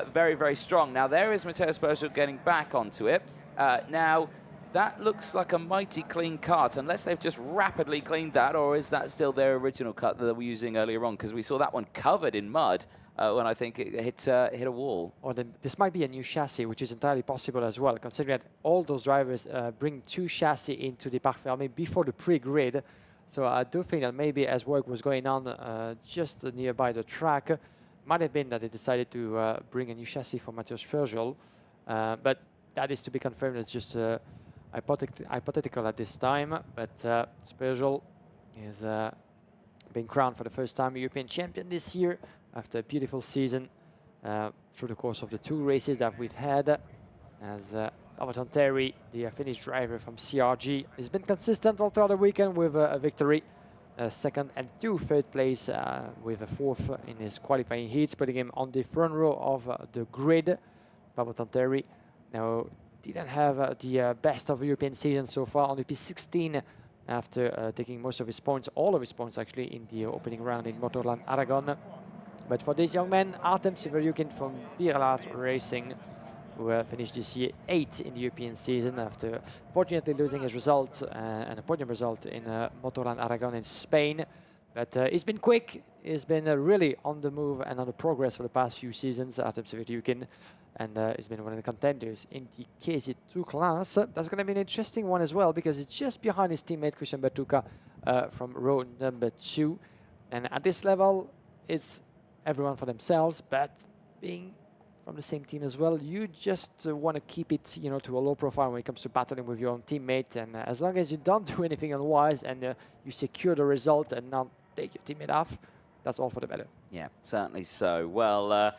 very, very strong. Now there is Mateusz Peugeot getting back onto it. Now, that looks like a mighty clean kart, unless they've just rapidly cleaned that, or is that still their original cut that they were using earlier on? Because we saw that one covered in mud when I think it hit a wall. Or this might be a new chassis, which is entirely possible as well, considering that all those drivers bring 2 chassis into the Parc Fermé before the pre-grid. So I do think that maybe as work was going on just nearby the track, might have been that they decided to bring a new chassis for Matteo Spurgel, but that is to be confirmed. It's just hypothetical at this time. But Spurgel is being crowned for the first time European champion this year after a beautiful season through the course of the 2 races that we've had. As Alberton Terry, the Finnish driver from CRG, has been consistent all throughout the weekend with a victory. Second and 2 third place with a 4th in his qualifying heats, putting him on the front row of the grid. Alberton Terry now didn't have the best of European season so far, only P16 after taking most of his points, all of his points actually, in the opening round in Motorland Aragon. But for this young man, Anthem from Birlaat Racing, who finished this year 8th in the European season after fortunately losing his result and a podium result in Motorland Aragon in Spain. But he's been quick, he's been really on the move and on the progress for the past few seasons, Anthem Severyukin, and he's been one of the contenders in the KZ2 class. That's going to be an interesting one as well, because it's just behind his teammate Christian Bertucca from row number 2. And at this level, it's everyone for themselves, but being from the same team as well, you just want to keep it, you know, to a low profile when it comes to battling with your own teammate. And as long as you don't do anything unwise and you secure the result and not take your teammate off, that's all for the better. Yeah, certainly so. Well, like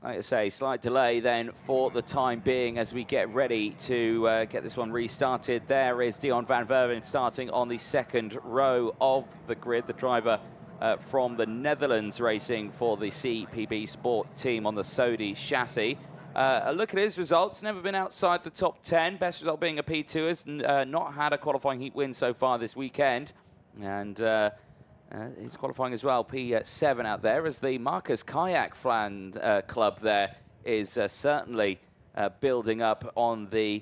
I say, slight delay then for the time being as we get ready to get this one restarted. There is Dion van Verven starting on the 2nd row of the grid, the driver from the Netherlands, racing for the CPB Sport team on the Sodi chassis. A look at his results, never been outside the top 10. Best result being a P2, has not had a qualifying heat win so far this weekend. And he's qualifying as well, P7 out there, as the Marcus Kayak club there is certainly building up on the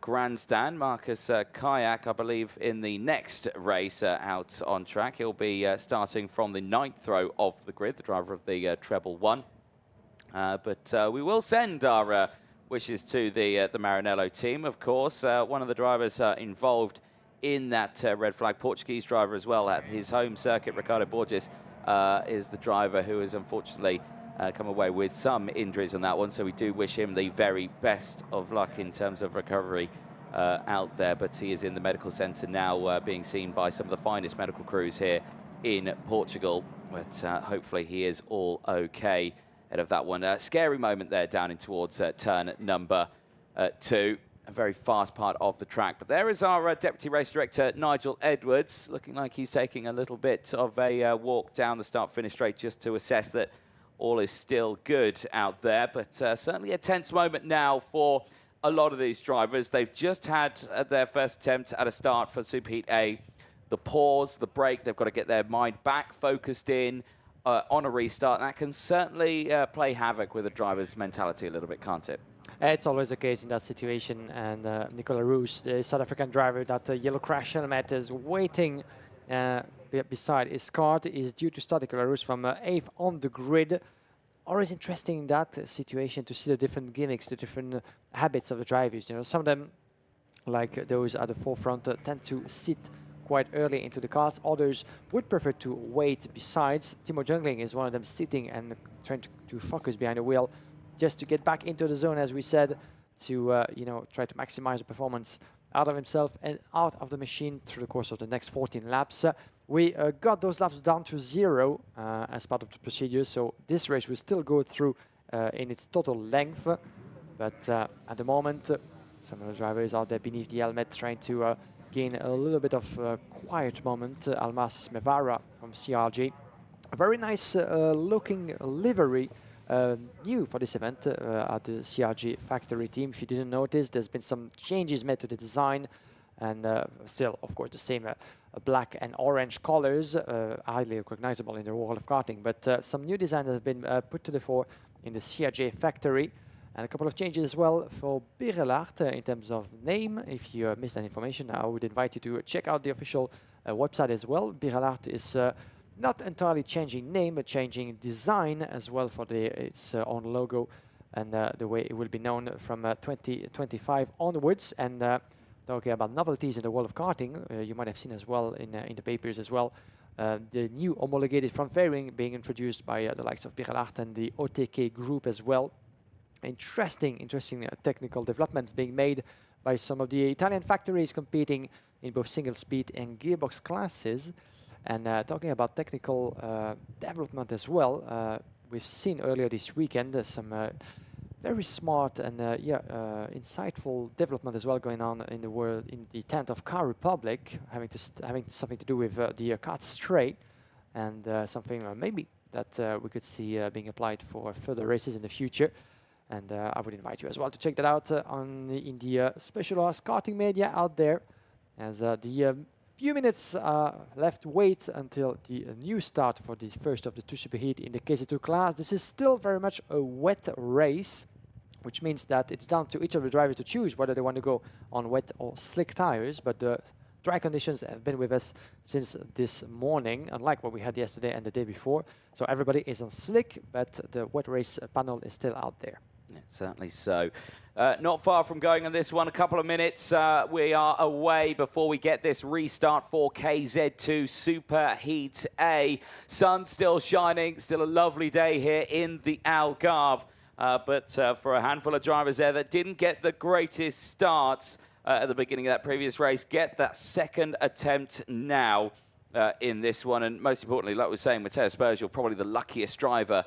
grandstand. Marcus Kayak, I believe, in the next race out on track. He'll be starting from the 9th row of the grid, the driver of the Treble 1. But we will send our wishes to the Maranello team, of course. One of the drivers involved in that red flag, Portuguese driver as well at his home circuit, Ricardo Borges, is the driver who has unfortunately come away with some injuries on that one. So we do wish him the very best of luck in terms of recovery out there. But he is in the medical centre now, being seen by some of the finest medical crews here in Portugal. But hopefully he is all okay out of that one. Scary moment there down in towards turn number 2. A very fast part of the track. But there is our Deputy Race Director, Nigel Edwards, looking like he's taking a little bit of a walk down the start-finish straight just to assess that all is still good out there. But certainly a tense moment now for a lot of these drivers. They've just had their first attempt at a start for Super Heat A. The pause, the break, they've got to get their mind back focused in on a restart. That can certainly play havoc with a driver's mentality a little bit, can't it? It's always the case in that situation, and Nicolas Roos, the South African driver that yellow crash helmet is waiting beside his cart, is due to start. Nicolas Roos from 8th on the grid. Always interesting in that situation to see the different gimmicks, the different habits of the drivers. You know, some of them, like those at the forefront, tend to sit quite early into the carts. Others would prefer to wait. Besides, Timo Jungling is one of them, sitting and trying to focus behind the wheel, just to get back into the zone, as we said, to you know, try to maximize the performance out of himself and out of the machine through the course of the next 14 laps. We got those laps down to 0 as part of the procedure, so this race will still go through in its total length. But at the moment, some of the drivers out there beneath the helmet trying to gain a little bit of quiet moment. Almas Mevara from CRG. A very nice looking livery. New for this event at the CRG factory team. If you didn't notice, there's been some changes made to the design, and still, of course, the same black and orange colors, highly recognizable in the world of karting. But some new design has been put to the fore in the CRG factory, and a couple of changes as well for Birlaat in terms of name. If you missed that information, I would invite you to check out the official website as well. Birlaat is not entirely changing name, but changing design as well for its own logo and the way it will be known from 2025 onwards. And talking about novelties in the world of karting, you might have seen as well in the papers as well, the new homologated front fairing being introduced by the likes of Pirelli and the OTK group as well. Interesting technical developments being made by some of the Italian factories competing in both single speed and gearbox classes. And talking about technical development as well, we've seen earlier this weekend some very smart and insightful development as well going on in the world, in the tent of Car Republic, having something to do with the kart straight, and something maybe that we could see being applied for further races in the future. And I would invite you as well to check that out in the specialized karting media out there, as the few minutes left wait until the new start for the first of the 2 Super Heat in the KZ2 class. This is still very much a wet race, which means that it's down to each of the drivers to choose whether they want to go on wet or slick tires. But the dry conditions have been with us since this morning, unlike what we had yesterday and the day before. So everybody is on slick, but the wet race panel is still out there. Yeah, certainly so. Not far from going on this one. A couple of minutes. We are away before we get this restart for KZ2 Super Heat A. Sun still shining. Still a lovely day here in the Algarve. But for a handful of drivers there that didn't get the greatest starts at the beginning of that previous race, get that second attempt now in this one. And most importantly, like we were saying, Matteo Spurgiel, probably the luckiest driver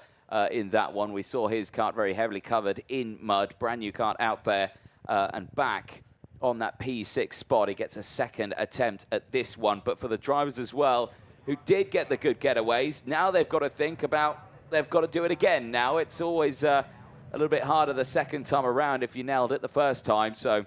in that one. We saw his kart very heavily covered in mud. Brand new kart out there and back on that P6 spot. He gets a second attempt at this one. But for the drivers as well, who did get the good getaways, now they've got to think about, they've got to do it again now. It's always a little bit harder the second time around if you nailed it the first time. So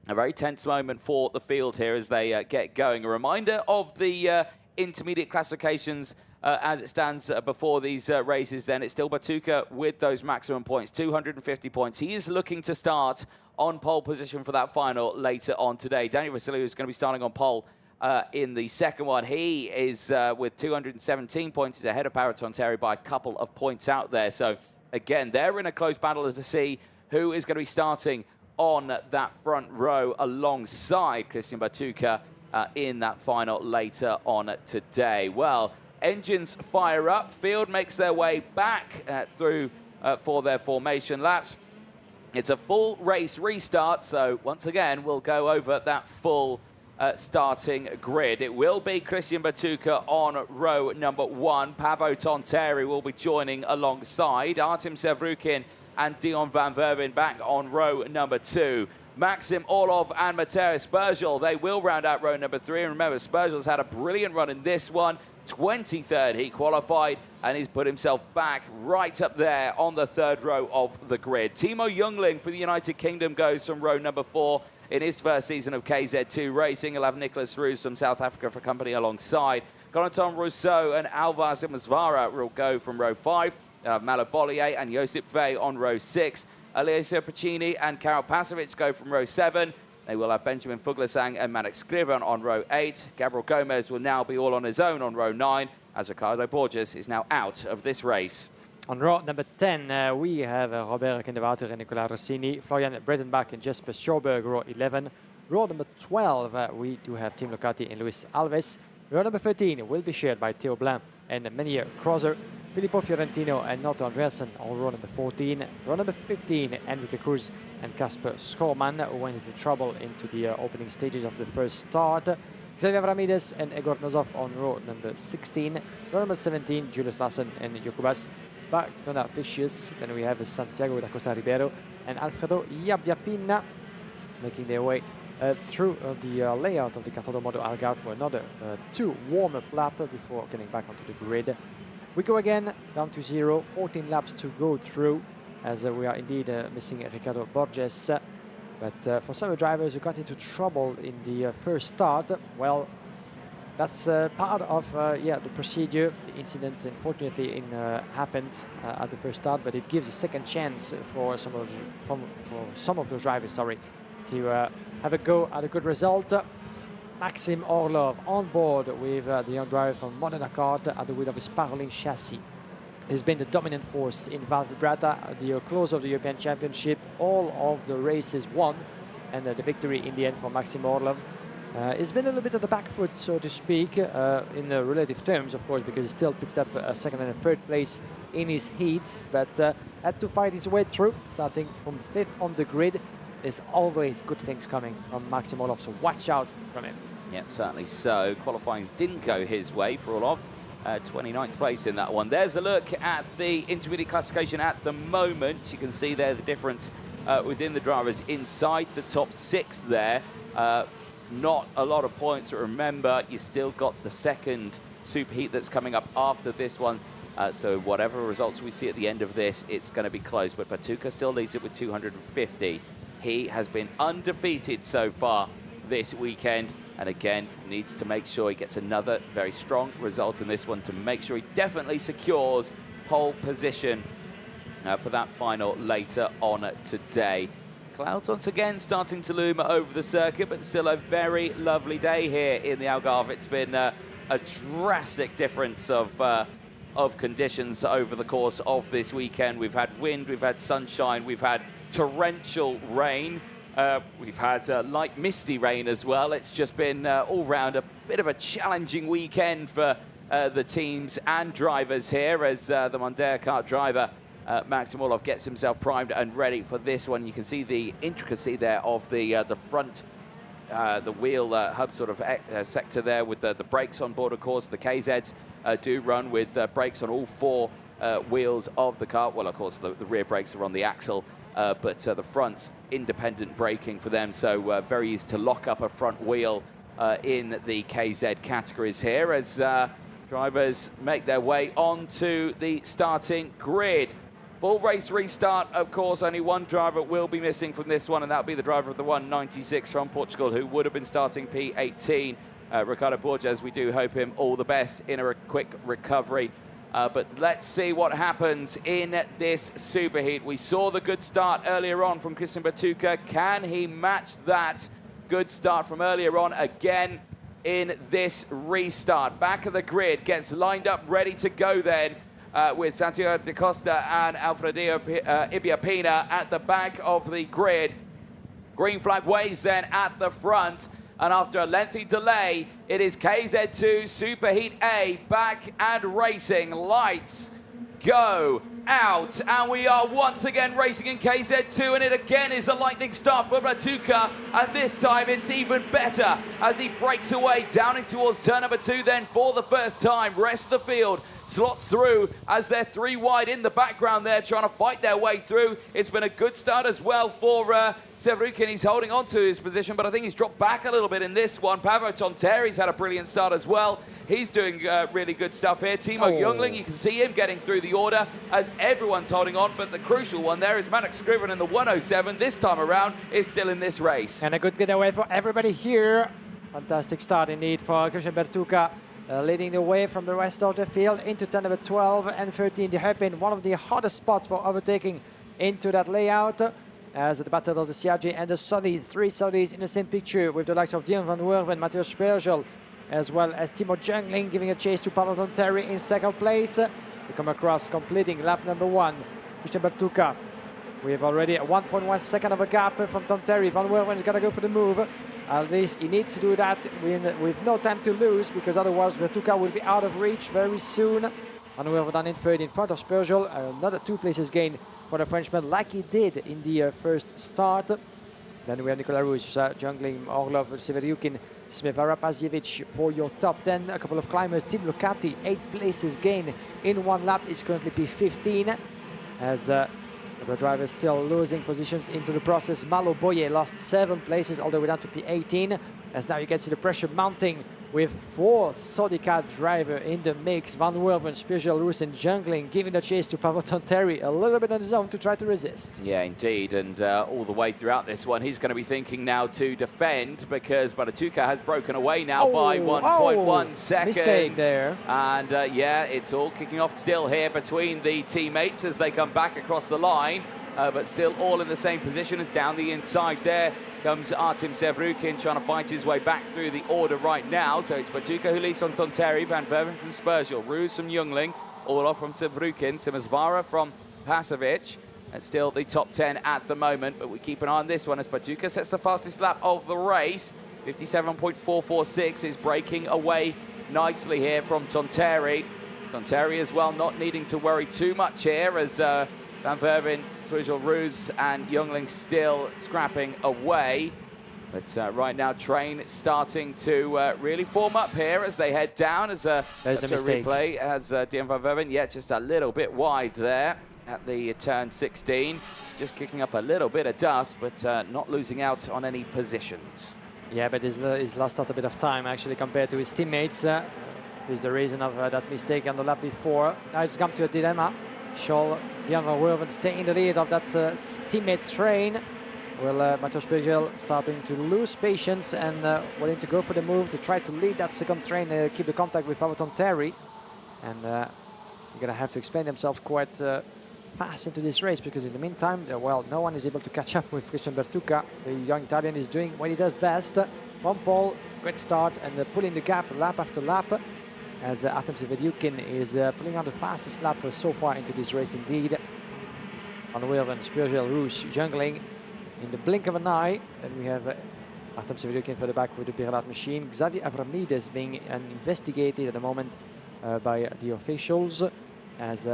a very tense moment for the field here as they get going. A reminder of the intermediate classifications as it stands before these races. Then it's still Batuka with those maximum points, 250 points. He is looking to start on pole position for that final later on today. Daniel Vassiliou is going to be starting on pole in the second one. He is with 217 points. He's ahead of Paraton Terry by a couple of points out there. So again, they're in a close battle to see who is going to be starting on that front row alongside Christian Batuka in that final later on today. Well, engines fire up. Field makes their way back through for their formation laps. It's a full race restart, so once again, we'll go over that full starting grid. It will be Christian Batuka on row number 1. Pavo Tonteri will be joining alongside. Artem Sevrukin and Dion van Verven back on row number 2. Maxim Orlov and Matteo Spurgiel, they will round out row number 3. And remember, Spurgiel's had a brilliant run in this one. 23rd he qualified, and he's put himself back right up there on the 3rd row of the grid. Timo Jungling for the United Kingdom goes from row number 4 in his first season of KZ2 racing. He'll have Nicholas Roos from South Africa for company alongside. Corentin Rousseau and Alvar Simmonsvara will go from row 5. They'll have Malo Bollier and Josip Vey on row 6. Alessio Piccini and Karol Pasovic go from row 7. They will have Benjamin Fuglasang and Manek Skrivan on row 8. Gabriel Gomez will now be all on his own on row 9, as Ricardo Borges is now out of this race. On row number 10, we have Robert Kindewater and Nicolas Rossini, Florian Bredenbach and Jesper Sjoberg, row 11. Row number 12, we do have Tim Locati and Luis Alves. Row number 13 will be shared by Theo Blanc and Menier Crozer. Filippo Fiorentino and Otto Andreasen on row number 14. Row number 15, Enrique Cruz and Kasper Schorman went into trouble into the opening stages of the first start. Xavier Ramirez and Egor Nozov on row number 16. Row number 17, Julius Lassen and Jokubas Bagnona-Vicious. Then we have Santiago da Costa Ribeiro and Alfredo Iabbiapina making their way through the layout of the Kartódromo Algarve for another 2 warm-up laps before getting back onto the grid. We go again down to 0, 14 laps to go through, as we are indeed missing Ricardo Borges. But for some drivers who got into trouble in the first start, well, that's part of the procedure. The incident, unfortunately, happened at the first start, but it gives a second chance for some of those drivers, to have a go at a good result. Maxim Orlov on board with the young driver from Modena Kart at the wheel of his Parolin chassis. He's been the dominant force in Val Vibrata at the close of the European Championship. All of the races won and the victory in the end for Maxim Orlov. He's been a little bit on the back foot, so to speak, in relative terms, of course, because he still picked up a second and a third place in his heats, but had to fight his way through, starting from 5th on the grid. There's always good things coming from Maxim Orlov, so watch out from him. Yep, certainly so. Qualifying didn't go his way for Orlov. 29th place in that one. There's a look at the intermediate classification at the moment. You can see there the difference within the drivers inside the top 6 there. Not a lot of points, but remember, you still got the second superheat that's coming up after this one. So whatever results we see at the end of this, it's going to be close. But Batuka still leads it with 250. He has been undefeated so far this weekend. And again, needs to make sure he gets another very strong result in this one to make sure he definitely secures pole position for that final later on today. Clouds once again starting to loom over the circuit, but still a very lovely day here in the Algarve. It's been a drastic difference of conditions over the course of this weekend. We've had wind, we've had sunshine, we've had torrential rain. We've had light misty rain as well. It's just been all round a bit of a challenging weekend for the teams and drivers here as the Mondeo kart driver Maxim Orlov gets himself primed and ready for this one. You can see the intricacy there of the front, the wheel hub sort of sector there with the brakes on board, of course. The KZs do run with brakes on all 4 wheels of the car. Well, of course, the rear brakes are on the axle, but the front's independent braking for them, so very easy to lock up a front wheel in the KZ categories here as drivers make their way onto the starting grid. Full race restart, of course. Only one driver will be missing from this one, and that'll be the driver of the 196 from Portugal, who would have been starting P18. Ricardo Borges, we do hope him all the best in a quick recovery. But let's see what happens in this superheat. We saw the good start earlier on from Christian Batuka. Can he match that good start from earlier on again in this restart? Back of the grid, gets lined up, ready to go then. With Santiago da Costa and Alfredo Ibiapina at the back of the grid. Green flag waves then at the front. And after a lengthy delay, it is KZ2 Superheat A back and racing. Lights go out. And we are once again racing in KZ2. And it again is a lightning start for Batuka. And this time it's even better as he breaks away down in towards turn number 2 then for the first time. Rest of the field slots through as they're 3 wide in the background there trying to fight their way through. It's been a good start as well for Sevrukin. He's holding on to his position, but I think he's dropped back a little bit in this one. Paavo Tonteri's had a brilliant start as well. He's doing really good stuff here. Timo Jungling, you can see him getting through the order as everyone's holding on, but the crucial one there is Manik Scriven in the 107 this time around is still in this race. And a good getaway for everybody here. Fantastic start indeed for Christian Batuka. Leading the way from the rest of the field into turn number 12 and 13. The hairpin, one of the hottest spots for overtaking into that layout. As the battle of the CRG and the Saudis, 3 Saudis in the same picture with the likes of Dion van Werven, Matteo Spergel, as well as Timo Jungling giving a chase to Paavo Tonterri in 2nd place. They come across completing lap number 1. Christian Batuka. We have already a 1.1 second of a gap from Tonterri. Van Werven is going to go for the move. At least he needs to do that with no time to lose, because otherwise Batuka will be out of reach very soon. And we have done in 3rd in front of Spergel. Another 2 places gain for the Frenchman, like he did in the first start. Then we have Nicolas Rouge, Jungling, Orlov, Severyukin, Smevara Pasjevic for your top 10. A couple of climbers. Tim Lucati, 8 places gain in 1 lap, is currently P15. As the driver still losing positions into the process. Malo Boye lost 7 places all the way down to P18. As now you can see the pressure mounting with 4 Saudi car driver in the mix. Van Werven, Spergel, Roos and Jungling giving the chase to Paavo Tonterri a little bit on his own to try to resist. Yeah, indeed. And all the way throughout this one, he's going to be thinking now to defend, because Batuka has broken away now by 1.1 seconds. Mistake there. And yeah, it's all kicking off still here between the teammates as they come back across the line. But still all in the same position as down the inside there comes Artem Sevrukin trying to fight his way back through the order right now. So it's Batuka who leads on Tonterri, Van Werven from Spergel, Roos from Jungling, Orlov from Sevrukin, Simazvara from Pasovic, It's still the top 10 at the moment, but we keep an eye on this one as Patuca sets the fastest lap of the race. 57.446 is breaking away nicely here from Tonterri. Tonterri as well not needing to worry too much here as Van Verven, Spurzheim, Roos and Youngling still scrapping away. But right now, Train starting to really form up here as they head down. As there's a mistake. Replay as Dion Van Verven, yeah, just a little bit wide there at the turn 16. Just kicking up a little bit of dust, but not losing out on any positions. Yeah, but he's lost out a bit of time actually compared to his teammates. Is the reason of that mistake on the lap before. Now it's come to a dilemma. Shall Dion Van Verven stay in the lead of that teammate Train? Well, Matthias Spurzheim starting to lose patience and willing to go for the move to try to lead that second Train, keep the contact with Paavo Tonterri. And you're going to have to explain themselves quite fast into this race, because in the meantime, well, no one is able to catch up with Christian Bertucca. The young Italian is doing what he does best. From pole, great start, and pulling the gap lap after lap, as Anthem is pulling on the fastest lap so far into this race indeed. Van Verven, Spurzheim, Roos, Youngling in the blink of an eye. Then we have Anthem for the back with the Pirelli machine. Xavier Avramidis being investigated at the moment by the officials as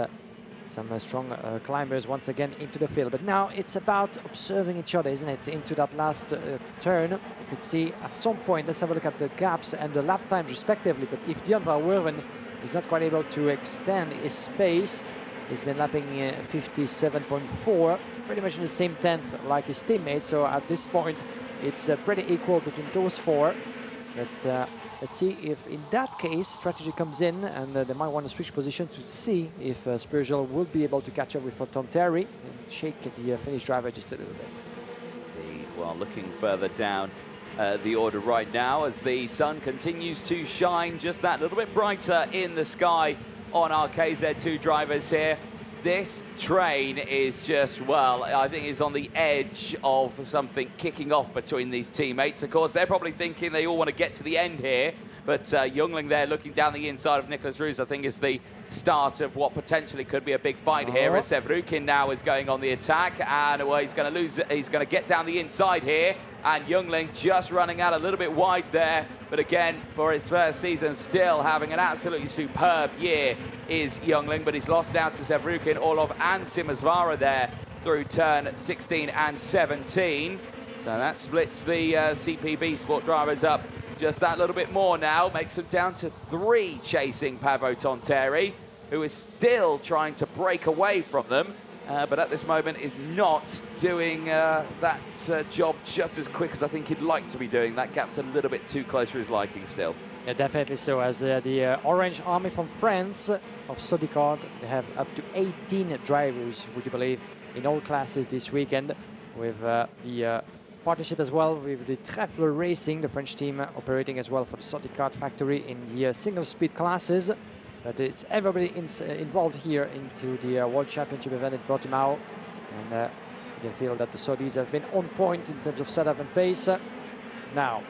some strong climbers once again into the field. But now it's about observing each other, isn't it? Into that last turn, you could see at some point, let's have a look at the gaps and the lap times respectively. But if Dion Van Verven is not quite able to extend his pace, he's been lapping 57.4, pretty much in the same 10th like his teammates. So at this point, it's pretty equal between those four. But let's see if in that case strategy comes in, and they might want to switch position to see if Spurzheim will be able to catch up with Tonterri and shake the Finnish driver just a little bit. Indeed. Well, looking further down the order right now as the sun continues to shine just that little bit brighter in the sky on our KZ2 drivers here. This Train is just, well, I think is on the edge of something kicking off between these teammates. Of course, they're probably thinking they all want to get to the end here, but Youngling there looking down the inside of Nicholas Roos, I think is the start of what potentially could be a big fight here, as Sevrukin now is going on the attack, and well, he's going to lose, he's going to get down the inside here, and Youngling just running out a little bit wide there, but again, for his first season, still having an absolutely superb year is Youngling, but he's lost out to Sevrukin, Orlov and Simazvara there through turn 16 and 17. So that splits the CPB Sport drivers up just that little bit more now, makes them down to 3 chasing Paavo Tonterri, who is still trying to break away from them, but at this moment is not doing that job just as quick as I think he'd like to be doing. That gap's a little bit too close for his liking still. Yeah, definitely so, as the Orange Army from France of Sodicard, they have up to 18 drivers, would you believe, in all classes this weekend, with the partnership as well with the Treffler Racing, the French team operating as well for the Sodicard factory in the single-speed classes. But it's everybody involved here into the World Championship event in Portimão, and you can feel that the Saudis have been on point in terms of setup and pace. Now,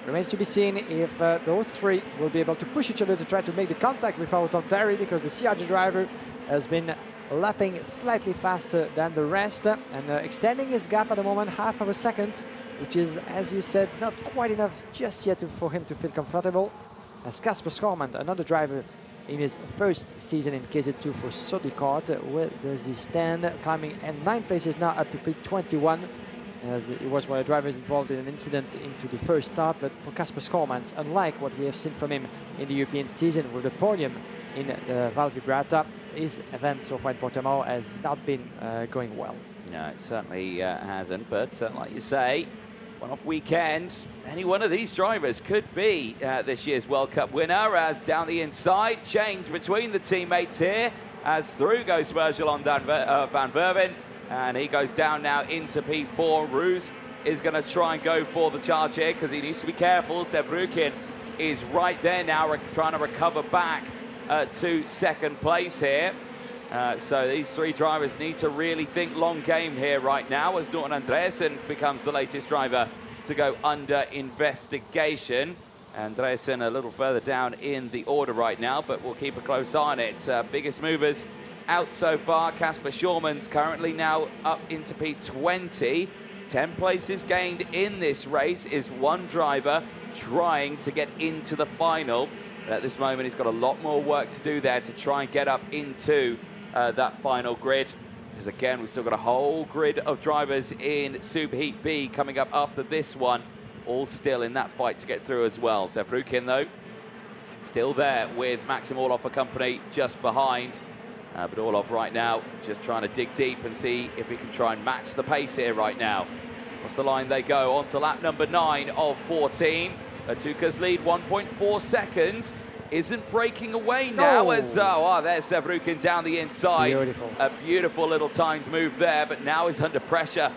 remains to be seen if those three will be able to push each other to try to make the contact with Paavo Tonterri, because the CRG driver has been lapping slightly faster than the rest and extending his gap at the moment half of a second, which is, as you said, not quite enough just yet for him to feel comfortable. As Kasper Schormann, another driver in his first season in KZ2 for Sodicard, where does he stand? Climbing and 9 places now up to P21, as he was one of the drivers involved in an incident into the first start. But for Kasper Schormann, unlike what we have seen from him in the European season with the podium in Val Vibrata, his event so far in Portimão has not been going well. No, it certainly hasn't, but like you say, one-off weekend, any one of these drivers could be this year's World Cup winner, as down the inside, change between the teammates here, as through goes Spurzheim on Van Verven, and he goes down now into P4. Roos is going to try and go for the charge here, because he needs to be careful. Sevrukin is right there now, trying to recover back to second place here. So these three drivers need to really think long game here right now, as Norton Andreasen becomes the latest driver to go under investigation. Andreasen a little further down in the order right now, but we'll keep a close eye on it. Biggest movers out so far. Kasper Schurman's currently now up into P20. 10 places gained in this race is one driver trying to get into the final. But at this moment, he's got a lot more work to do there to try and get up into that final grid. Because again, we've still got a whole grid of drivers in Super Heat B coming up after this one, all still in that fight to get through as well. Savrukhin, though, still there with Maxim Orlov for company just behind. But Orlov right now just trying to dig deep and see if he can try and match the pace here right now. Across the line they go on to lap number 9 of 14. Batuka's lead 1.4 seconds. Isn't breaking away now as there's Savrukhin down the inside. Beautiful. A beautiful little timed move there, but now he's under pressure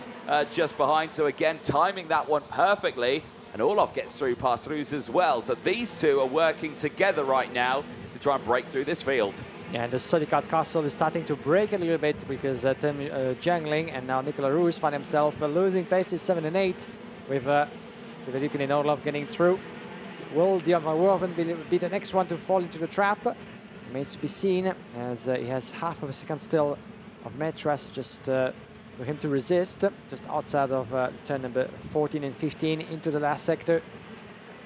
just behind. So again, timing that one perfectly. And Orlov gets through past Ruse as well. So these two are working together right now to try and break through this field. Yeah, and the Sodicat Castle is starting to break a little bit because Tim Jungling and now Nicolas Roos find himself losing places 7 and 8 with Savrukhin and Orlov getting through. Will Dion van Werven be the next one to fall into the trap? Remains to be seen, as he has half of a second still of Metras just for him to resist, just outside of turn number 14 and 15 into the last sector.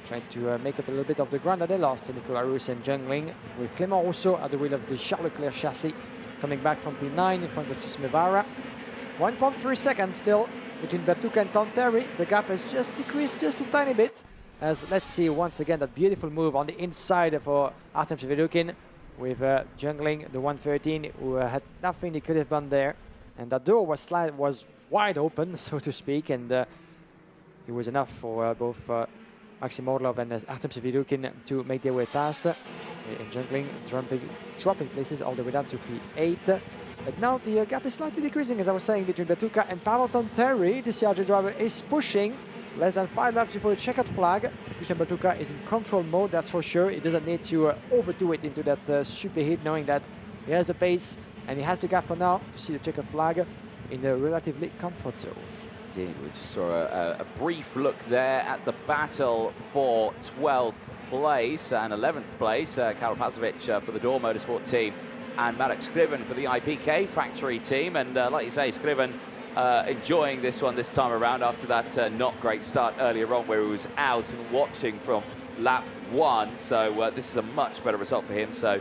Trying to make up a little bit of the ground that they lost to Nicolas Roos and Jungling, with Clément also at the wheel of the Charles Leclerc chassis, coming back from P9 in front of Smevara. 1.3 seconds still between Batuka and Tanteri. The gap has just decreased just a tiny bit. As let's see once again that beautiful move on the inside for Artem Savrukhin with Jungling, the 113, who had nothing he could have done there. And that door was wide open, so to speak, and it was enough for both Maxim Orlov and Artem Savrukhin to make their way past. And Jungling dropping places all the way down to P8. But now the gap is slightly decreasing, as I was saying, between Batuka and Pavel Tanteri. The CRJ driver is pushing. Less than 5 laps before the checkered flag. Christian Batuka is in control mode, that's for sure. He doesn't need to overdo it into that super heat, knowing that he has the pace and he has the gap for now to see the checkered flag in the relatively comfort zone. Indeed, we just saw a brief look there at the battle for 12th place and 11th place. Karol Pazovic for the Door Motorsport team and Marek Skriven for the IPK factory team. And like you say, Skriven enjoying this one this time around after that not great start earlier on where he was out and watching from lap 1. So this is a much better result for him. So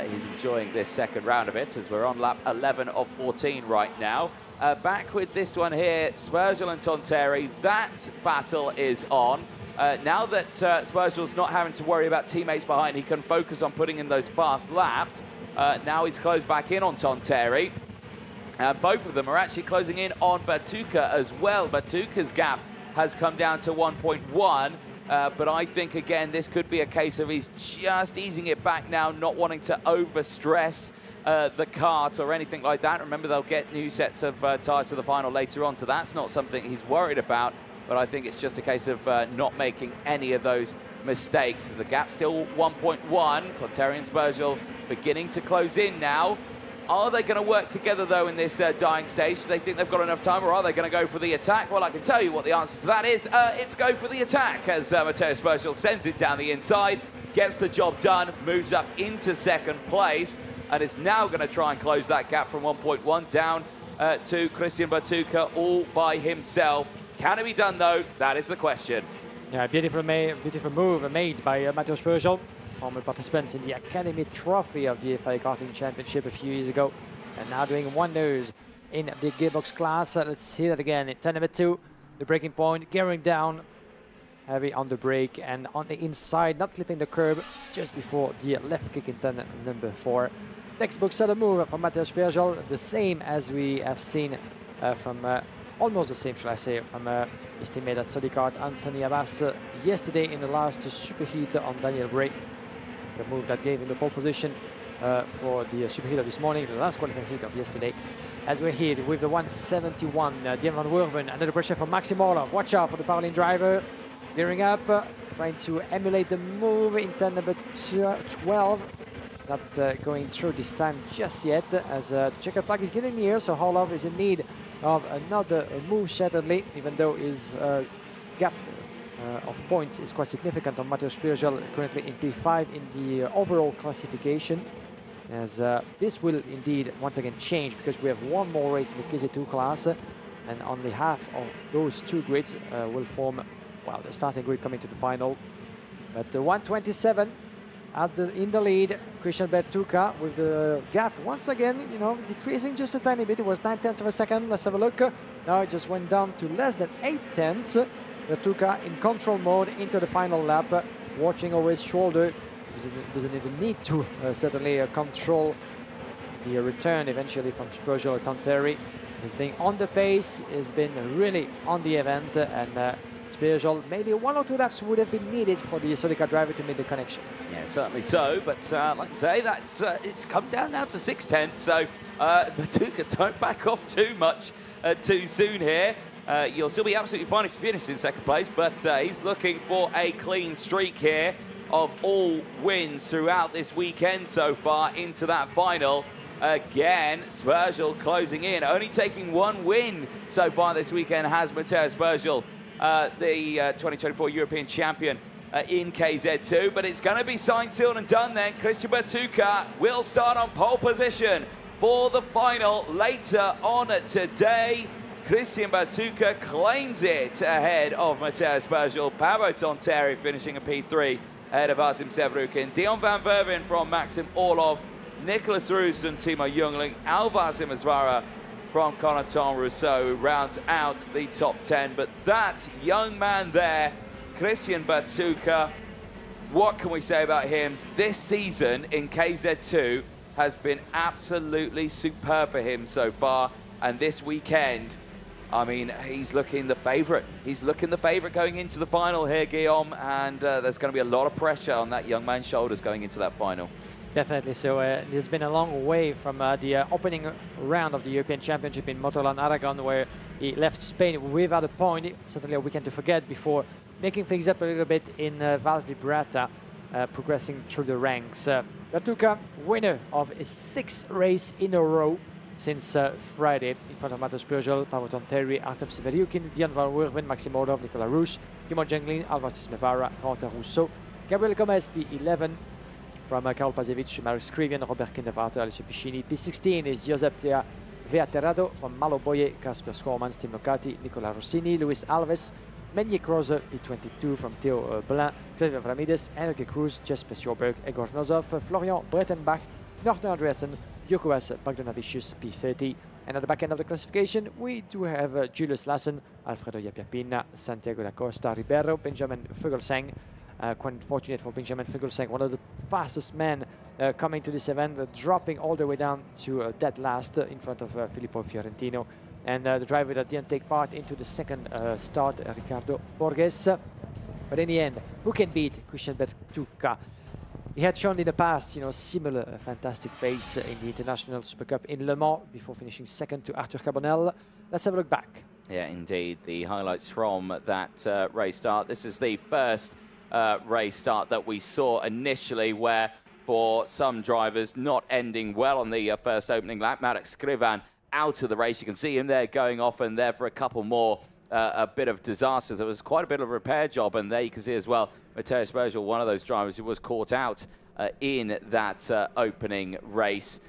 he's enjoying this second round of it as we're on lap 11 of 14 right now. Back with this one here, Spergel and Tanteri. That battle is on. Now that Spergel's not having to worry about teammates behind, he can focus on putting in those fast laps. Now he's closed back in on Tanteri. Both of them are actually closing in on Batuka as well. Batuka's gap has come down to 1.1, but I think, again, this could be a case of he's just easing it back now, not wanting to overstress the kart or anything like that. Remember, they'll get new sets of tyres to the final later on, so that's not something he's worried about, but I think it's just a case of not making any of those mistakes. The gap still 1.1. Tanteri and Spergel beginning to close in now. Are they going to work together, though, in this dying stage? Do they think they've got enough time, or are they going to go for the attack? Well, I can tell you what the answer to that is. It's go for the attack, as Mateusz Spergel sends it down the inside, gets the job done, moves up into second place, and is now going to try and close that gap from 1.1 down to Christian Batuka all by himself. Can it be done, though? That is the question. Yeah, beautiful move made by Mateusz Spergel, former participants in the Academy Trophy of the FIA Karting Championship a few years ago, and now doing wonders in the gearbox class. Let's see that again. In turn number 2, the braking point, gearing down, heavy on the brake and on the inside, not clipping the curb just before the left kick in turn number 4. Textbook sudden move from Mateusz Spergel, the same as we have seen from almost the same, shall I say, from his teammate at Sodicart, Anthony Abbas, yesterday in the last superheat on Daniel Bray. The move that gave him the pole position for the superheat of this morning, the last qualifying heat of yesterday. As we're here with the 171, Dion van Werven, under the pressure from Maxim Orlov. Watch out for the Paralin driver, gearing up, trying to emulate the move in turn number 12. Not going through this time just yet, as the checkered flag is getting near, so Orlov is in need of another move, certainly, even though his gap of points is quite significant on Mateusz Spergel, currently in P5 in the overall classification. as this will indeed once again change because we have one more race in the KZ2 class, and only half of those two grids will form, well, the starting grid coming to the final. But the 127 in the lead, Christian Bertucca with the gap once again, you know, decreasing just a tiny bit. It was 9/10 of a second. Let's have a look. Now it just went down to less than 8/10. Bertucca in control mode into the final lap, watching over his shoulder. Doesn't even need to certainly control the return eventually from Spurgeon or Tanteri. He's been on the pace, he's been really on the event, and Spurgeon, maybe 1 or 2 laps would have been needed for the safety car driver to make the connection. Yeah, certainly so, but like I say, that's it's come down now to 6/10, so Bertucca, don't back off too much too soon here. You'll still be absolutely fine if you finish in second place, but he's looking for a clean streak here of all wins throughout this weekend so far into that final. Again, Spurgeon closing in, only taking 1 win so far this weekend has Matteo Spurgeon, the 2024 European champion in KZ2, but it's going to be signed, sealed and done then. Christian Bertucca will start on pole position for the final later on today. Christian Bertucca claims it ahead of Matteo Spurgeon. Paavo Tanteri finishing a P3 ahead of Artem Sevrukin. Dion van Verven from Maxim Orlov. Nicholas Roos and Timo Jungling. Alvar Simazvara from Conaton Rousseau rounds out the top 10. But that young man there, Christian Bertucca, what can we say about him? This season in KZ2 has been absolutely superb for him so far. And this weekend, I mean, he's looking the favourite. He's looking the favourite going into the final here, Guillaume, and there's going to be a lot of pressure on that young man's shoulders going into that final. Definitely so. It's been a long way from the opening round of the European Championship in Motorland Aragon, where he left Spain without a point. Certainly a weekend to forget before making things up a little bit in Val Vibrata, progressing through the ranks. Bertucca, winner of his 6th race in a row since Friday, in front of Matteo Spurgeon, Paavo Tanteri, Artem Sevrukin, Dion van Werven, Maxim Orlov, Nicolas Rouche, Timo Jungling, Alvar Simazvara, Conaton Rousseau, Gabriel Gomez, P11, from Karol Pazevich, Marek Skrivian, Robert Kindervater, Alessio Piscini. P16 is Josep Veaterrado from Malo Boye, Kasper Schormans, Tim Locati, Nicola Rossini, Luis Alves, Menye Kroze, P22 from Theo Blin, Xavier Ramides, Enrique Cruz, Jesper Sjoberg, Egor Nosov, Florian Brettenbach, Norton Andreasen, Djokovic Bogdanavicius, P30. And at the back end of the classification, we do have Julius Lassen, Alfredo Yapiapina, Santiago da Costa, Ribeiro, Benjamin Vogelsang. Quite unfortunate for Benjamin Vogelsang, one of the fastest men coming to this event, dropping all the way down to dead last in front of Filippo Fiorentino. And the driver that didn't take part into the second start, Ricardo Borges. But in the end, who can beat Christian Bertucca? He had shown in the past, you know, similar fantastic pace in the International Super Cup in Le Mans before finishing second to Arthur Carbonell. Let's have a look back. Yeah, indeed. The highlights from that race start. This is the first race start that we saw initially, where for some drivers not ending well on the first opening lap. Marek Skrivan out of the race. You can see him there going off, and there for a couple more. A bit of disaster. There was quite a bit of a repair job, and there you can see as well Matteo Spurgeon, one of those drivers who was caught out in that opening race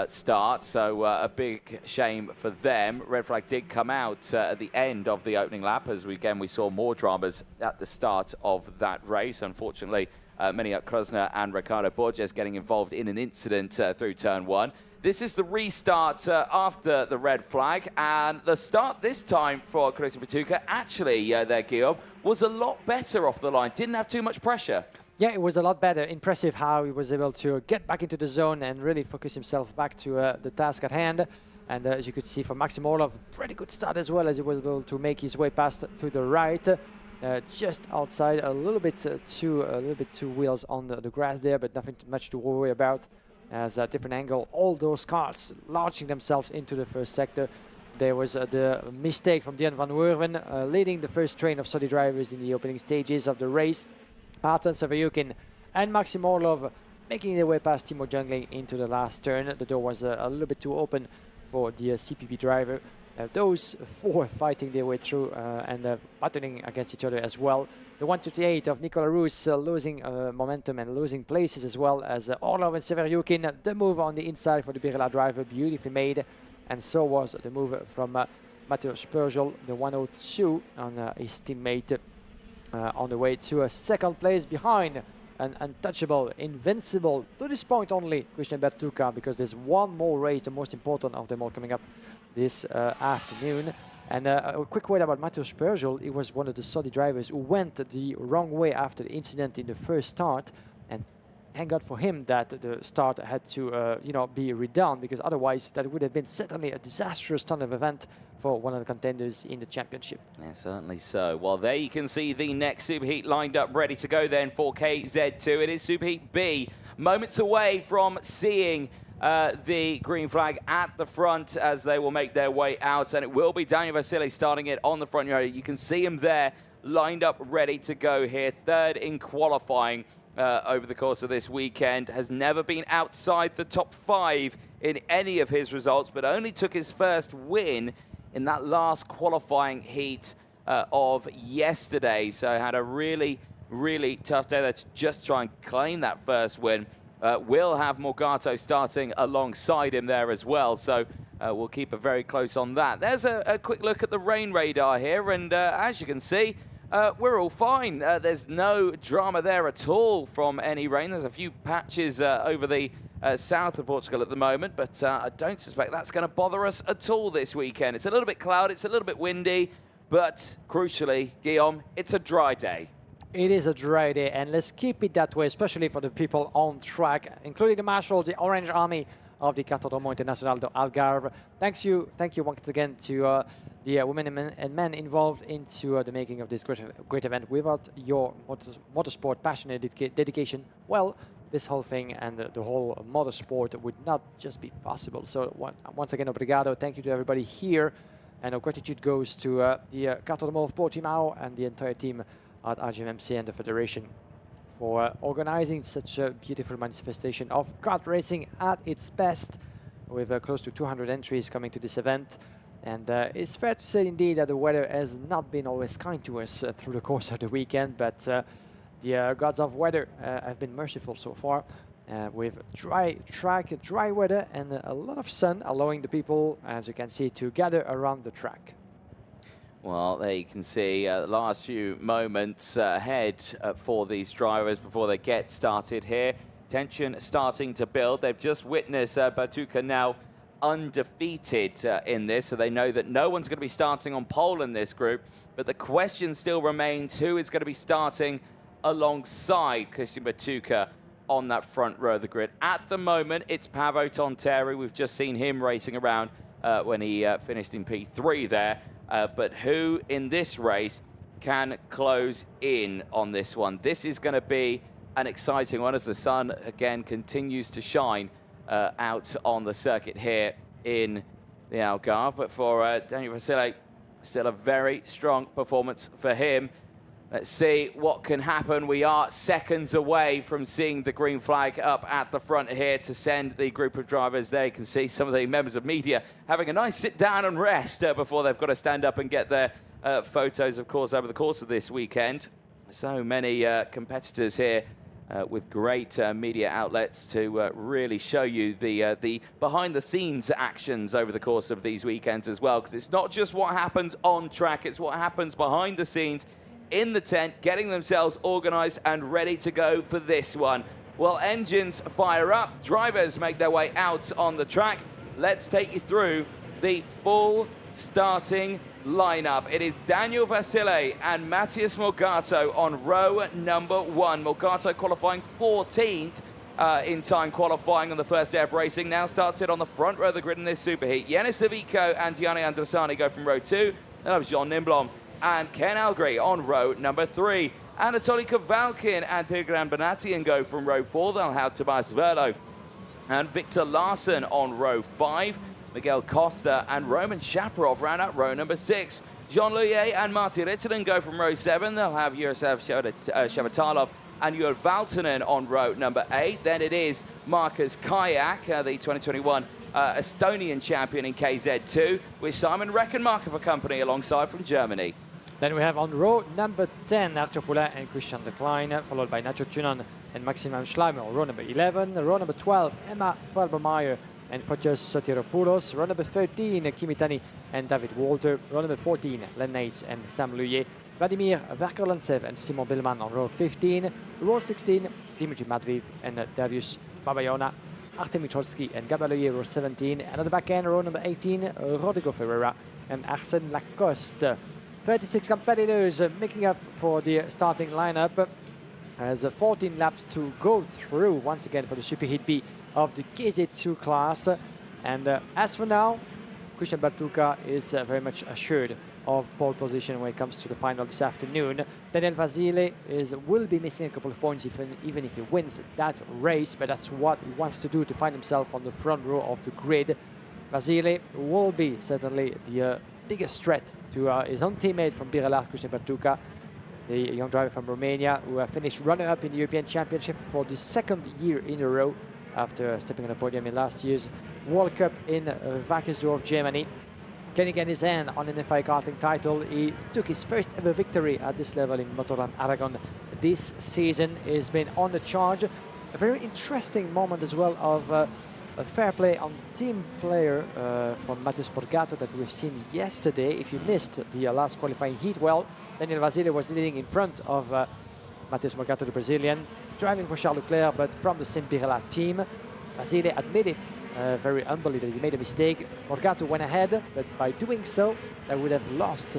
start. So a big shame for them. Red flag did come out at the end of the opening lap, as we saw more dramas at the start of that race. Unfortunately, Meniot Krosner and Ricardo Borges getting involved in an incident through turn 1. This is the restart after the red flag, and the start this time for Christian Bertucca, actually, there, Guillaume, was a lot better off the line. Didn't have too much pressure. Yeah, it was a lot better. Impressive how he was able to get back into the zone and really focus himself back to the task at hand. And as you could see from Maxim Orlov, pretty good start as well, as he was able to make his way past to the right. Just outside, a little bit two wheels on the grass there, but nothing much to worry about. As a different angle, all those cars launching themselves into the first sector. There was the mistake from Dion van Werven, leading the first train of Saudi drivers in the opening stages of the race. Artem Sevrukin and Maxim Orlov making their way past Timo Jungling into the last turn. The door was a little bit too open for the CPP driver. those four fighting their way through and battling against each other as well. The 138 of Nicola Roos losing momentum and losing places, as well as Orlov and Severyukin. The move on the inside for the Birla driver, beautifully made. And so was the move from Matteo Spurgel, the 102, on his teammate on the way to a second place behind an untouchable, invincible, to this point only, Christian Bertucca, because there's one more race, the most important of them all, coming up this afternoon. And a quick word about Matteo Spurgel. He was one of the Saudi drivers who went the wrong way after the incident in the first start, and thank God for him that the start had to be redone, because otherwise that would have been certainly a disastrous ton of event for one of the contenders in the championship. Yeah, certainly so. Well, there you can see the next Superheat lined up, ready to go then for KZ2. It is Superheat B, moments away from seeing the green flag at the front as they will make their way out, and it will be Daniel Vasile starting it on the front yard. You can see him there lined up, ready to go here. Third in qualifying over the course of this weekend. Has never been outside the top 5 in any of his results, but only took his first win in that last qualifying heat of yesterday. So had a really, really tough day there to just try and claim that first win. We'll have Morgato starting alongside him there as well, so we'll keep a very close on that. There's a quick look at the rain radar here, and as you can see, we're all fine. There's no drama there at all from any rain. There's a few patches over the south of Portugal at the moment, but I don't suspect that's going to bother us at all this weekend. It's a little bit cloudy, it's a little bit windy, but crucially, Guillaume, it's a dry day. It is a dry day, and let's keep it that way, especially for the people on track, including the marshals, the Orange Army of the Kartódromo Internacional, the Algarve. Thank you once again to the women and men involved into the making of this great event. Without your motorsport passion and dedication, well, this whole thing and the whole motorsport would not just be possible. So once again, obrigado. Thank you to everybody here, and our gratitude goes to the Kartódromo of Portimão and the entire team at RGMMC and the Federation for organizing such a beautiful manifestation of kart racing at its best, with close to 200 entries coming to this event. And it's fair to say indeed that the weather has not been always kind to us through the course of the weekend, but the gods of weather have been merciful so far, with dry track, dry weather, and a lot of sun, allowing the people, as you can see, to gather around the track. Well, there you can see the last few moments ahead for these drivers before they get started here. Tension starting to build. They've just witnessed Bertucca now undefeated in this, so they know that no one's going to be starting on pole in this group. But the question still remains, who is going to be starting alongside Christian Bertucca on that front row of the grid? At the moment, it's Paavo Tonteri. We've just seen him racing around when he finished in P3 there. But who in this race can close in on this one? This is going to be an exciting one as the sun again continues to shine out on the circuit here in the Algarve. But for Daniel Vasile, still a very strong performance for him. Let's see what can happen. We are seconds away from seeing the green flag up at the front here to send the group of drivers there. You can see some of the members of media having a nice sit down and rest before they've got to stand up and get their photos, of course, over the course of this weekend. So many competitors here with great media outlets to really show you the behind-the-scenes actions over the course of these weekends as well, because it's not just what happens on track, it's what happens behind the scenes in the tent, getting themselves organized and ready to go for this one. Well, engines fire up, drivers make their way out on the track. Let's take you through the full starting lineup. It is Daniel Vasile and Matthias Morgato on row number 1. Morgato qualifying 14th in time qualifying on the first day of racing. Now starts it on the front row of the grid in this superheat. Yanis Savico and Gianni Andressani go from row 2. Then Jean Nimblom and Ken Algri on row number 3. Anatoly Kavalkin and Tigran Banatian go from row 4. They'll have Tobias Verlo and Victor Larsen on row 5. Miguel Costa and Roman Shaparov round out row number 6. Jean Luyer and Martin Rittinen go from row 7. They'll have Yaroslav Shavatalov and Jörg Valtonen on row number 8. Then it is Marcus Kayak, the 2021 Estonian champion in KZ2, with Simon Reckenmacher for company alongside from Germany. Then we have on row number 10, Arthur Poulain and Christian Decline, followed by Nacho Tunon and Maximilian Schleimer. Row number 11, row number 12, Emma Falbermeyer and Fotios Sotiropoulos. Row number 13, Kimi Tani and David Walter. Row number 14, Len Nace and Sam Luyer. Vladimir Verkolantsev and Simon Billman on row 15. Row 16, Dimitri Matveev and Darius Babayona. Artem Michalski and Gabaloyer, row 17. And at the back end, row number 18, Rodrigo Ferreira and Arsène Lacoste. 36 competitors making up for the starting lineup. As 14 laps to go through once again for the Super Heat B of the KZ2 class. And as for now, Christian Bartuca is very much assured of pole position when it comes to the final this afternoon. Daniel Vasile will be missing a couple of points even if he wins that race, but that's what he wants to do to find himself on the front row of the grid. Vasile will be certainly the biggest threat to his own teammate from Birelard, Christian Bartuca, the young driver from Romania, who finished runner-up in the European Championship for the second year in a row after stepping on the podium in last year's World Cup in Wackersdorf, Germany. Can he get his hand on an FIA karting title? He took his first ever victory at this level in Motorland Aragon this season. He's been on the charge. A very interesting moment as well of a fair play on team player from Matheus Morgado that we've seen yesterday. If you missed the last qualifying heat, well, Daniel Vasile was leading in front of Matheus Morgado, the Brazilian, driving for Charles Leclerc, but from the same Birelard team. Vasile admitted very humbly that he made a mistake. Morgado went ahead, but by doing so, that would have lost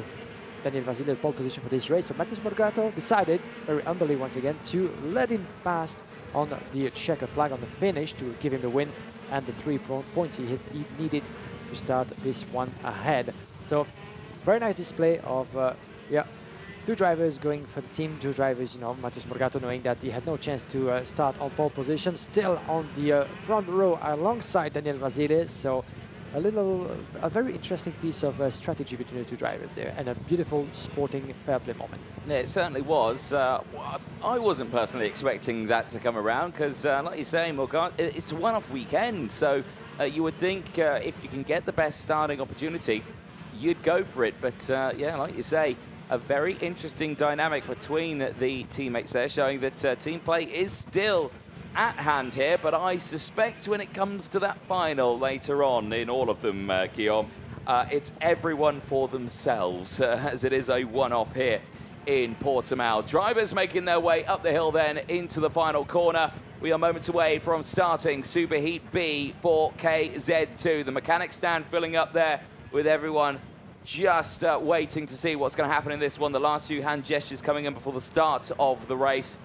Daniel Vasile the pole position for this race. So Matheus Morgado decided, very humbly once again, to let him pass on the checkered flag on the finish to give him the win and the 3 points he needed to start this one ahead. So very nice display of two drivers going for the team, two drivers, Matheus Morgado knowing that he had no chance to start on pole position, still on the front row alongside Daniel Vasile. So a very interesting piece of strategy between the two drivers there, and a beautiful sporting fair play moment. Yeah, it certainly was. I wasn't personally expecting that to come around because, like you're saying, Morgado, it's a one-off weekend. So you would think if you can get the best starting opportunity, you'd go for it. But yeah, like you say, a very interesting dynamic between the teammates there, showing that team play is still at hand here, but I suspect when it comes to that final later on in all of them, Guillaume, it's everyone for themselves, as it is a one-off here in Portimão. Drivers making their way up the hill then into the final corner. We are moments away from starting Super Heat B for KZ2. The mechanics stand filling up there with everyone just waiting to see what's going to happen in this one. The last few hand gestures coming in before the start of the race.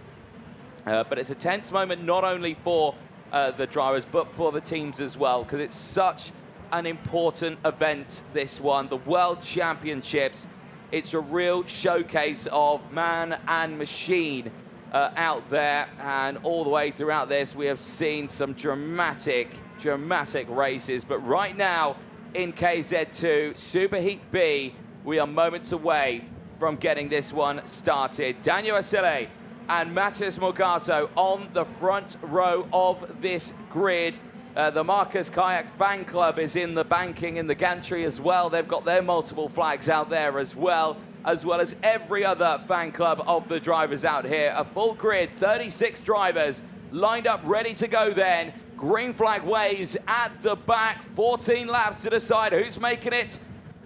But it's a tense moment not only for the drivers, but for the teams as well, because it's such an important event, this one. The World Championships, it's a real showcase of man and machine out there. And all the way throughout this, we have seen some dramatic races. But right now, in KZ2 Super Heat B, we are moments away from getting this one started. Daniel Vasile and Matheus Morgado on the front row of this grid. The Marcus Kayak fan club is in the banking in the gantry as well. They've got their multiple flags out there as well as every other fan club of the drivers out here. A full grid, 36 drivers lined up, ready to go then. Green flag waves at the back, 14 laps to decide who's making it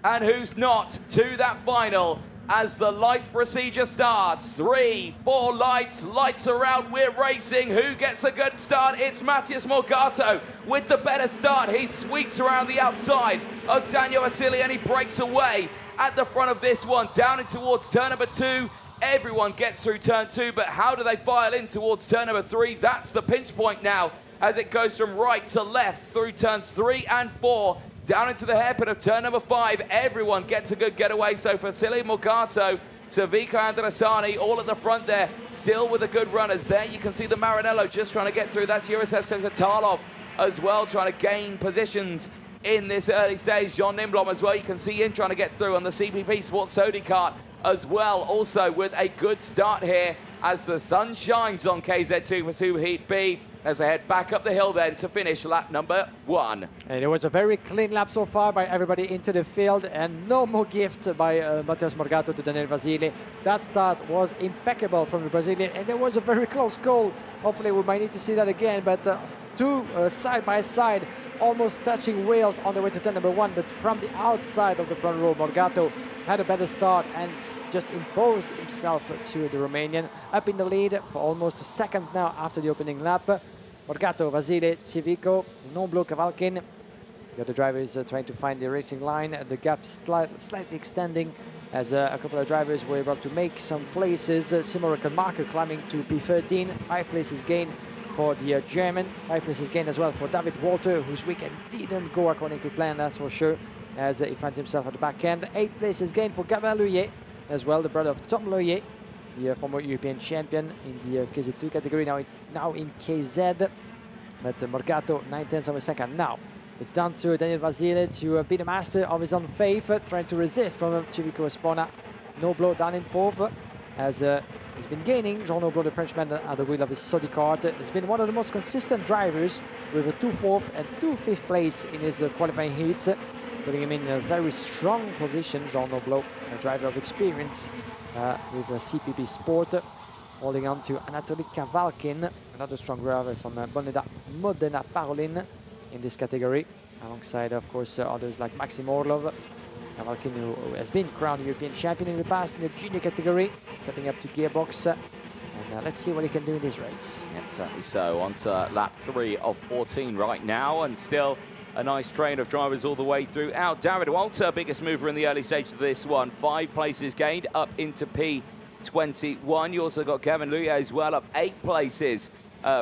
and who's not to that final as the lights procedure starts. 3, 4 lights are out, we're racing. Who gets a good start? It's Matheus Morgado with the better start. He sweeps around the outside of Daniel Vasile and he breaks away at the front of this one, down in towards turn number 2. Everyone gets through turn 2, but how do they file in towards turn number 3? That's the pinch point now, as it goes from right to left through turns 3 and 4, down into the hairpin of turn number 5. Everyone gets a good getaway. So for Vasile Morgado, Savika Andrasani, all at the front there, still with the good runners. There you can see the Maranello just trying to get through. That's Yurisev Savitalov as well, trying to gain positions in this early stage. John Nimblom as well, you can see him trying to get through on the CPP Sports Sodi kart as well. Also with a good start here as the sun shines on KZ2 Heat B as they head back up the hill then to finish lap number 1. And it was a very clean lap so far by everybody into the field, and no more gift by Matheus Morgado to Daniel Vasili. That start was impeccable from the Brazilian, and there was a very close goal. Hopefully we might need to see that again, but two side by side, almost touching wheels on the way to turn number 1, but from the outside of the front row, Morgado had a better start and just imposed himself to the Romanian, up in the lead for almost a second now after the opening lap. Morgado, Vasile, Civico, Noblo, Cavalcin. The other driver is trying to find the racing line. The gap slightly extending as a couple of drivers were able to make some places. Simon Rickenmacher climbing to P13, 5 places gain for the German, 5 places gain as well for David Walter, whose weekend didn't go according to plan, that's for sure, as he finds himself at the back end. 8 places gain for Gabin Louillet as well, the brother of Tom Louillet, the former European champion in the KZ2 category, now in KZ. But Morgado 9/10 of a second. Now it's down to Daniel Vasile to be the master of his own fate, trying to resist from Civico Espona. Noblo down in 4th as he's been gaining. Jean Noblo, the Frenchman, at the wheel of his Sodi kart. He's been one of the most consistent drivers with a 2 4th and 2 5th place in his qualifying heats, putting him in a very strong position. Jean Noblo, a driver of experience with CPB Sport, holding on to Anatoly Cavalcin, another strong driver from Modena Parolin in this category, alongside, of course, others like Maxim Orlov. Cavalcin, who has been crowned European champion in the past in the junior category, stepping up to gearbox. And let's see what he can do in this race. Yep, certainly so. On to lap 3 of 14 right now, and still a nice train of drivers all the way throughout. David Walter, biggest mover in the early stage of this one. 5 places gained up into P21. You also got Kevin Louillet as well, up 8 places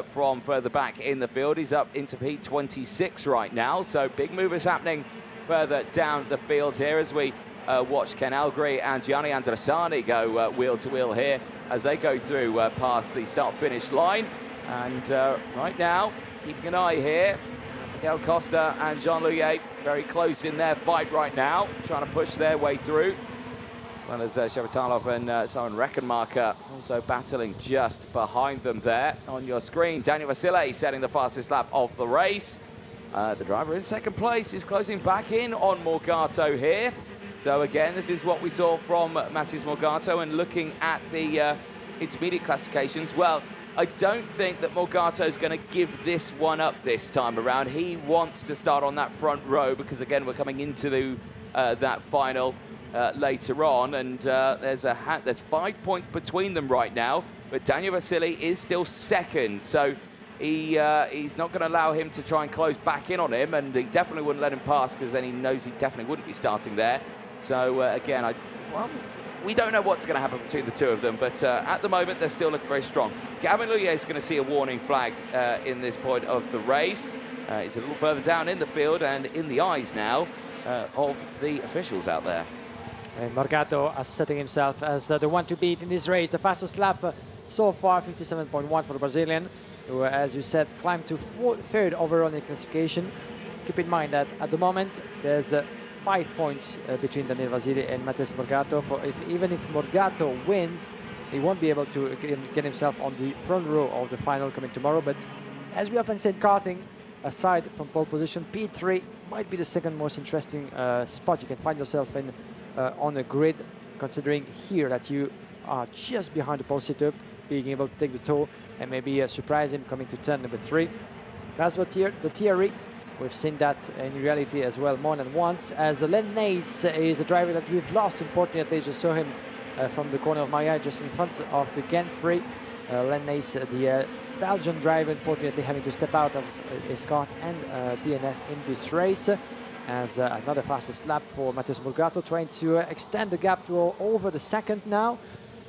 from further back in the field. He's up into P26 right now. So big movers happening further down the field here as we watch Ken Algri and Gianni Andresani go wheel to wheel here as they go through past the start-finish line. And right now, keeping an eye here, Miguel Costa and Jean Louillet very close in their fight right now, trying to push their way through. Well as Shabatalov and Simon Reckenmacher also battling just behind them there on your screen. Daniel Vasile setting the fastest lap of the race. The driver in second place is closing back in on Morgado here. So again, this is what we saw from Matheus Morgado. And looking at the intermediate classifications, well, I don't think that Morgado is going to give this one up this time around. He wants to start on that front row because, again, we're coming into that final later on. And there's 5 points between them right now. But Daniel Vasile is still second. So he's not going to allow him to try and close back in on him. And he definitely wouldn't let him pass because then he knows he definitely wouldn't be starting there. So, again, we don't know what's going to happen between the two of them, but at the moment, they're still looking very strong. Gavin Louillet is going to see a warning flag in this point of the race. He's a little further down in the field and in the eyes now of the officials out there. And Morgado is setting himself as the one to beat in this race. The fastest lap so far, 57.1 for the Brazilian, who, as you said, climbed to 3rd overall in the classification. Keep in mind that at the moment, there's 5 points between Daniel Vasile and Matheus Morgado. Even if Morgado wins, he won't be able to get himself on the front row of the final coming tomorrow. But as we often say in karting, aside from pole position, P3 might be the second most interesting spot you can find yourself in on the grid, considering here that you are just behind the pole setup, being able to take the toe and maybe surprise him coming to turn number 3. That's what the theory. We've seen that in reality as well more than once, as Len Nace is a driver that we've lost, unfortunately. Just saw him from the corner of my eye, just in front of the Gen 3. Len Nace, the Belgian driver, unfortunately having to step out of his kart and DNF in this race. As another fastest lap for Matheus Morgado, trying to extend the gap to over the second now,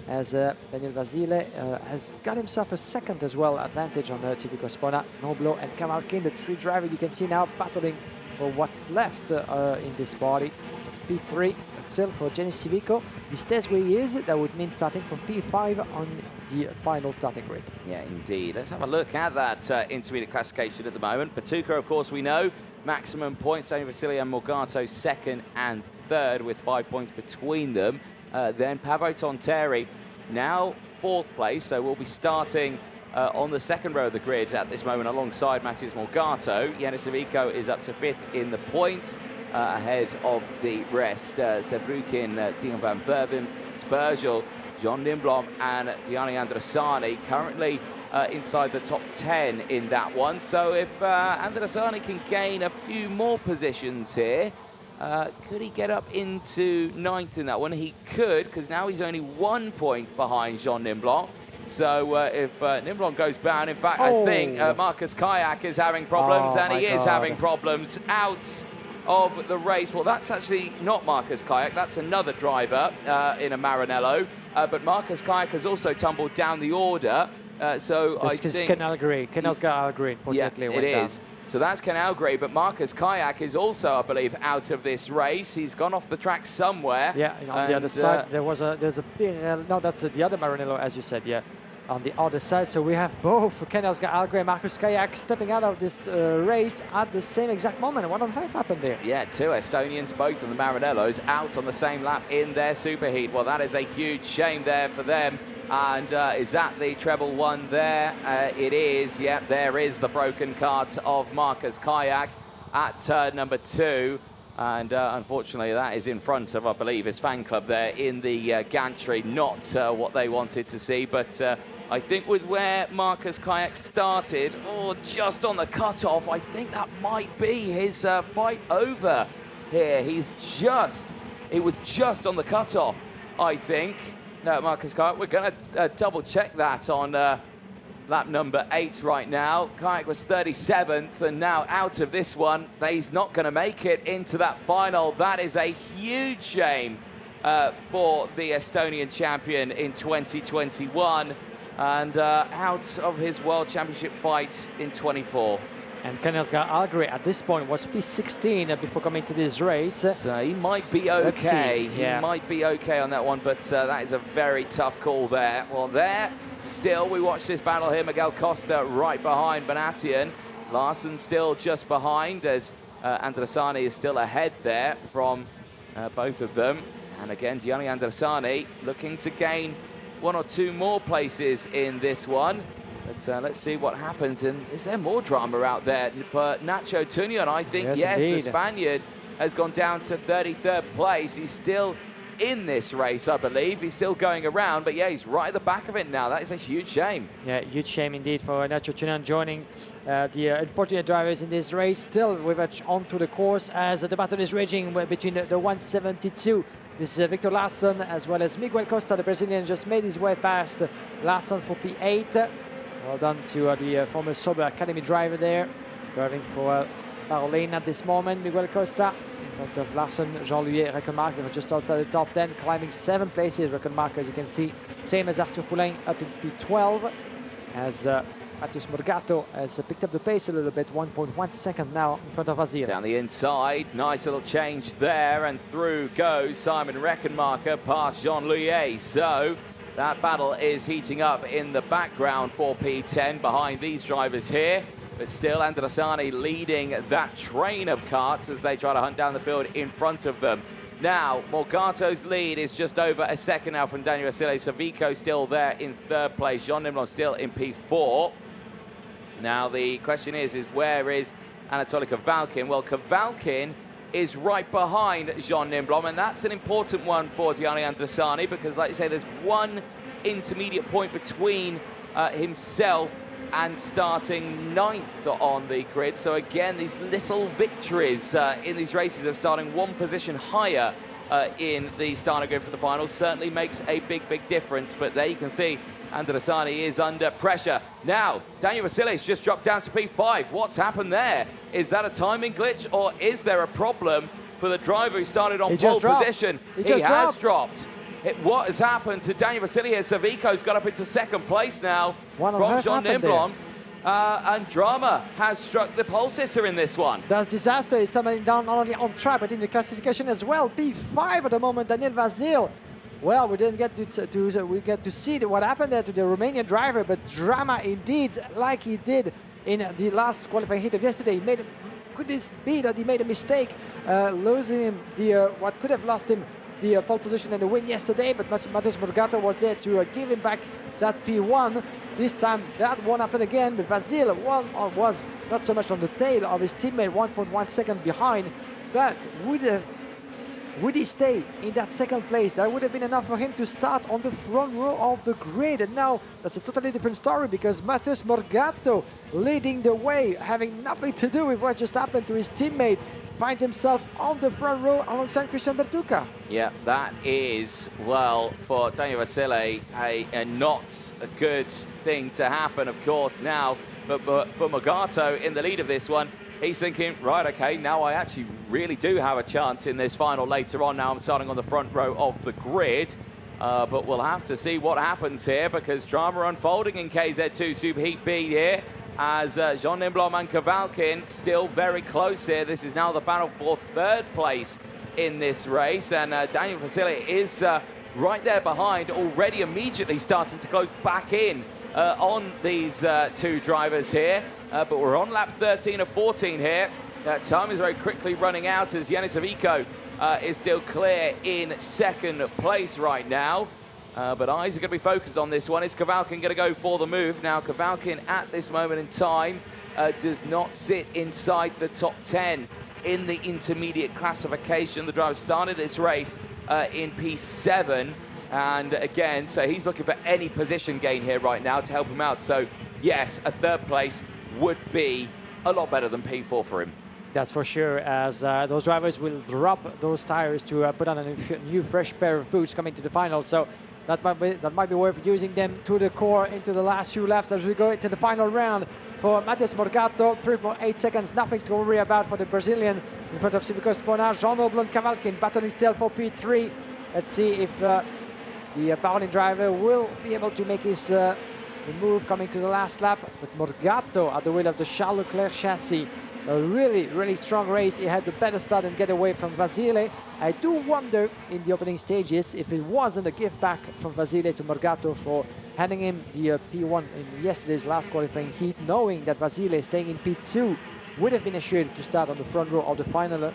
as Daniel Vasile has got himself a second as well advantage on Civico Espona, Noblo and Cavalcin, the 3 drivers you can see now battling for what's left in this body. P3, but still for Jenny Civico, if he stays where he is, that would mean starting from P5 on the final starting grid. Yeah, indeed. Let's have a look at that intermediate classification at the moment. Patuca, of course, we know, maximum points. Daniel Vasile and Morgado 2nd and 3rd with 5 points between them. then Paavo Tontteri, now 4th place, so we'll be starting on the 2nd row of the grid at this moment alongside Matheus Morgado. Yannis Savico is up to 5th in the points, ahead of the rest. Sevrukin, Dion van Verven, Spurgel, John Nimblom and Gianni Andressani currently inside the top 10 in that one. So if Andressani can gain a few more positions here, could he get up into 9th in that one? He could, because now he's only 1 point behind Jean Nimblom. So if Nimblom goes down, in fact, I think Marcus Kayak is having problems, and he is having problems out of the race. Well, that's actually not Marcus Kayak, that's another driver in a Maranello. But Marcus Kayak has also tumbled down the order. So I think Ken Algary. Ken Algary, unfortunately, yeah, it is. So that's Ken Algary, but Marcus Kayak is also, I believe, out of this race. He's gone off the track somewhere. Yeah, on the other side, there's a big, no, that's the other Maranello, as you said, yeah. On the other side, so we have both Ken Algary and Marcus Kayak stepping out of this race at the same exact moment. What on earth happened there? Yeah, 2 Estonians, both of the Maranellos, out on the same lap in their superheat. Well, that is a huge shame there for them. And is that the treble one there? It is. Yeah, there is the broken cart of Marcus Kayak at turn number 2. And unfortunately, that is in front of, I believe, his fan club there in the gantry. Not what they wanted to see. But I think with where Marcus Kayak started, or just on the cutoff, I think that might be his fight over here. He was just on the cutoff, I think. Marcus Kayak, we're going to double check that on lap number 8 right now. Kayak was 37th, and now out of this one, he's not going to make it into that final. That is a huge shame for the Estonian champion in 2021, and out of his World Championship fight in 24. And Ken Algary at this point was P16 before coming to this race. So he might be okay. He might be okay on that one, but that is a very tough call there. Well, there, still, we watch this battle here. Miguel Costa right behind Bonatian. Larsen still just behind, as Andressani is still ahead there from both of them. And again, Gianni Andressani looking to gain 1 or 2 more places in this one. But let's see what happens. And is there more drama out there for Nacho Tunion? I think, yes, the Spaniard has gone down to 33rd place. He's still in this race, I believe. He's still going around, but yeah, he's right at the back of it now. That is a huge shame. Yeah, huge shame indeed for Nacho Tunion joining the unfortunate drivers in this race. Still with us onto the course as the battle is raging between the 172. This is Victor Larsen as well as Miguel Costa. The Brazilian just made his way past Larsen for P8. Well done to the former Sauber Academy driver there, driving for Parolin at this moment. Miguel Costa in front of Larsen, Jean-Louis Reckenmacher just outside the top 10, climbing 7 places. Reckenmacher, as you can see, same as Arthur Poulain, up in P12. As Matheus Morgado has picked up the pace a little bit, 1.1 second now in front of Azir. Down the inside, nice little change there, and through goes Simon Reckenmacher past Jean-Louis. So that battle is heating up in the background for P10 behind these drivers here. But still, Andressani leading that train of karts as they try to hunt down the field in front of them. Now, Morgado's lead is just over a second now from Daniel Vasile. Savico still there in 3rd place. Jean Nimblom still in P4. Now, the question is where is Anatoly Kavalkin? Well, Kavalkin is right behind Jean Nimblom, and that's an important one for Gianni Andressani because, like you say, there's one intermediate point between himself and starting 9th on the grid. So again, these little victories in these races of starting 1 position higher in the starting grid for the finals certainly makes a big difference. But there you can see Andressani is under pressure. Now, Daniel Vasile's just dropped down to P5. What's happened there? Is that a timing glitch, or is there a problem for the driver who started on pole position? He has dropped. What has happened to Daniel Vasile here? Savico's got up into 2nd place now from Jean Nimblom. And drama has struck the pole sitter in this one. That's disaster. He's coming down not only on track, but in the classification as well. P5 at the moment, Daniel Vasile. Well, we didn't get to see what happened there to the Romanian driver, but drama indeed, like he did in the last qualifying heat of yesterday. Could this be that he made a mistake, losing him what could have lost him the pole position and the win yesterday, but Matheus Morgado was there to give him back that P1. This time that won't happen again, but Vasile was not so much on the tail of his teammate, 1.1 second behind, but would he stay in that second place? That would have been enough for him to start on the front row of the grid. And now that's a totally different story, because Matheus Morgado leading the way, having nothing to do with what just happened to his teammate, finds himself on the front row alongside Christian Bertucca. Yeah, that is, well, for Daniel Vasile, a not a good thing to happen, of course, now. But for Morgado in the lead of this one, he's thinking, right, okay, now I actually really do have a chance in this final later on. Now I'm starting on the front row of the grid. But we'll have to see what happens here, because drama unfolding in KZ2 Super Heat B here, as Jean Nimblom and Kavalkin still very close here. This is now the battle for third place in this race, and Daniel Vasile is right there behind, already immediately starting to close back in on these two drivers here. But we're on lap 13 of 14 here. Time is very quickly running out, as Yanis Avico is still clear in second place right now. But eyes are going to be focused on this one. Is Kavalkin going to go for the move? Now, Kavalkin at this moment in time does not sit inside the top 10 in the intermediate classification. The driver started this race in P7. And again, so he's looking for any position gain here right now to help him out. So yes, a third place would be a lot better than P4 for him. That's for sure, as those drivers will drop those tires to put on a new fresh pair of boots coming to the final. So that might be worth using them to the core into the last few laps as we go into the final round. For Matheus Morgado, 3.8 seconds, nothing to worry about for the Brazilian in front of Civico Sponar. Jean Nimblom Kavalkin battling still for P3. Let's see if the Parolin driver will be able to make his move coming to the last lap. But Morgado at the wheel of the Charles Leclerc chassis. A really, really strong race. He had the better start and get away from Vasile. I do wonder in the opening stages if it wasn't a gift back from Vasile to Morgado for handing him the P1 in yesterday's last qualifying heat, knowing that Vasile staying in P2 would have been assured to start on the front row of the final.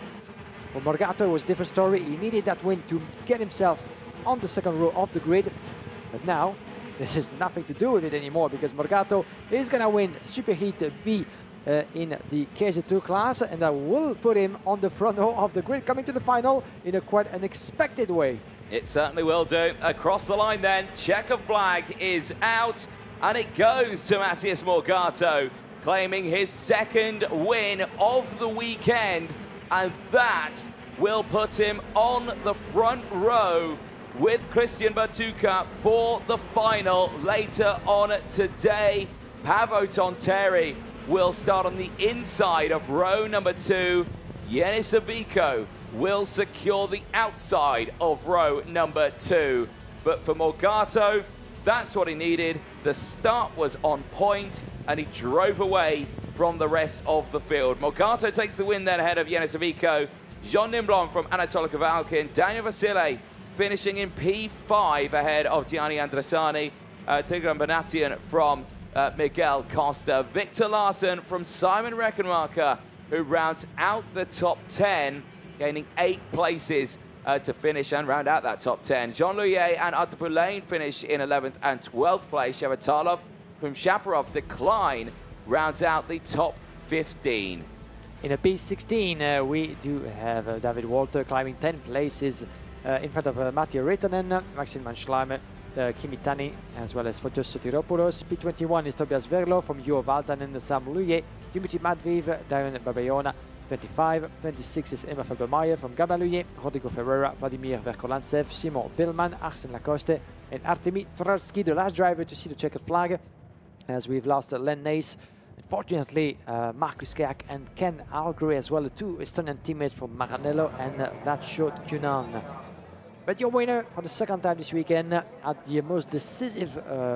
For Morgado, it was a different story. He needed that win to get himself on the second row of the grid. But now, this has nothing to do with it anymore, because Morgado is going to win Super Heat B in the KZ2 class, and that will put him on the front row of the grid, coming to the final in a quite unexpected way. It certainly will do. Across the line then, checker flag is out, and it goes to Matheus Morgado, claiming his second win of the weekend, and that will put him on the front row with Christian Bertucca for the final later on today. Paavo Tonteri will start on the inside of row number 2. Yanis Avico will secure the outside of row number 2. But for Morgado, that's what he needed. The start was on point, and he drove away from the rest of the field. Morgado takes the win then ahead of Yanis Avico. Jean Nimblom from Anatoly Kavalkin. Daniel Vasile finishing in P5 ahead of Gianni Andresani. Tigran Banatian from Miguel Costa. Victor Larsen from Simon Reckenmacher, who rounds out the top 10, gaining 8 places to finish and round out that top 10. Jean Louillet and Artur Lane finish in 11th and 12th place. Shevatalov from Shaparov decline, rounds out the top 15. In a P16, we do have David Walter climbing 10 places in front of Mattia Reitanen, Maxime Manschleimer, Kimi Tani, as well as Fotios Sotiropoulos. P21 is Tobias Verlo from Juho Valtanen, Sam Louillet, Dimitri Madviv, Darren Babayona. 25, 26 is Emma Felbermeyer from Gabaluye, Rodrigo Ferreira, Vladimir Verkolantsev, Simon Billman, Arsène Lacoste, and Artemi Trotsky, the last driver to see the checkered flag, as we've lost Len Nace. Unfortunately, Marcus Keak and Ken Algre as well, the 2 Estonian teammates from Maranello and Lacho Cunan. But your winner for the second time this weekend at the most decisive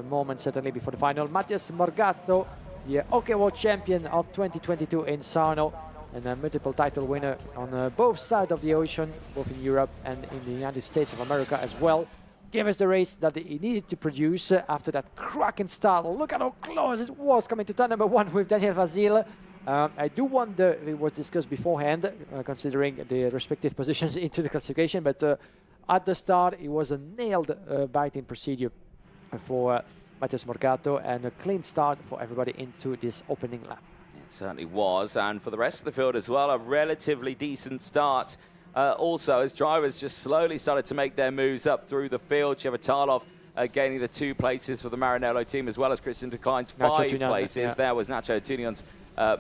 moment, certainly before the final, Matheus Morgado, the OK World Champion of 2022 in Sarno, and a multiple title winner on both sides of the ocean, both in Europe and in the United States of America as well. Gave us the race that he needed to produce after that cracking start. Look at how close it was coming to turn number 1 with Daniel Vasile. I do wonder if it was discussed beforehand, considering the respective positions into the classification, but At the start, it was a nailed biting procedure for Matheus Morgato and a clean start for everybody into this opening lap. It certainly was, and for the rest of the field as well, a relatively decent start. Also, as drivers just slowly started to make their moves up through the field, Chevitalov gaining the 2 places for the Maranello team, as well as Christian Decline's 5 places. Yeah. There was Nacho Tunion's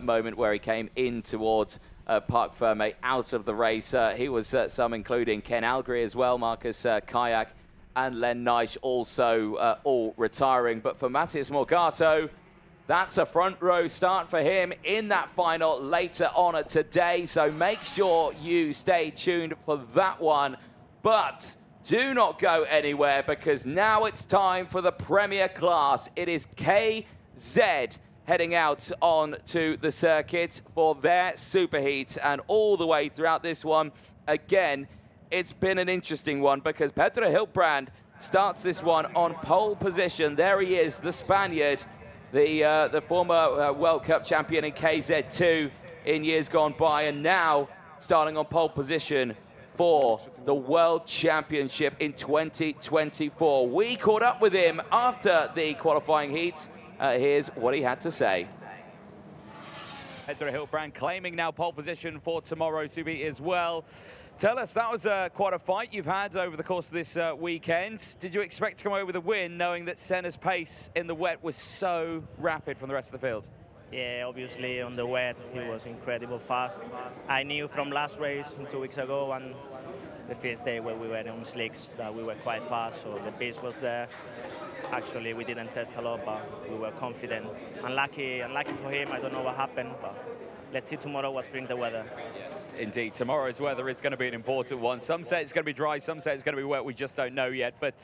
moment where he came in towards Parc Ferme out of the race. He was some including Ken Algri as well, Marcus Kayak and Len Neisch also all retiring. But for Matheus Morgato, that's a front row start for him in that final later on today. So make sure you stay tuned for that one. But do not go anywhere, because now it's time for the Premier class. It is KZ heading out on to the circuit for their superheats, and all the way throughout this one, again, it's been an interesting one because Pedro Hiltbrand starts this one on pole position. There he is, the Spaniard, the former World Cup champion in KZ2 in years gone by, and now starting on pole position for the World Championship in 2024. We caught up with him after the qualifying heats. Here's what he had to say. Pedro Hiltbrand claiming now pole position for tomorrow, Subi, as well. Tell us, that was quite a fight you've had over the course of this weekend. Did you expect to come away with a win, knowing that Senna's pace in the wet was so rapid from the rest of the field? Yeah, obviously on the wet, he was incredible fast. I knew from last race 2 weeks ago and the first day where we were on slicks that we were quite fast, so the pace was there. Actually, we didn't test a lot, but we were confident. Unlucky for him, I don't know what happened, but let's see tomorrow what brings the weather. Yes, indeed. Tomorrow's weather is going to be an important one. Some say it's going to be dry, some say it's going to be wet. We just don't know yet. But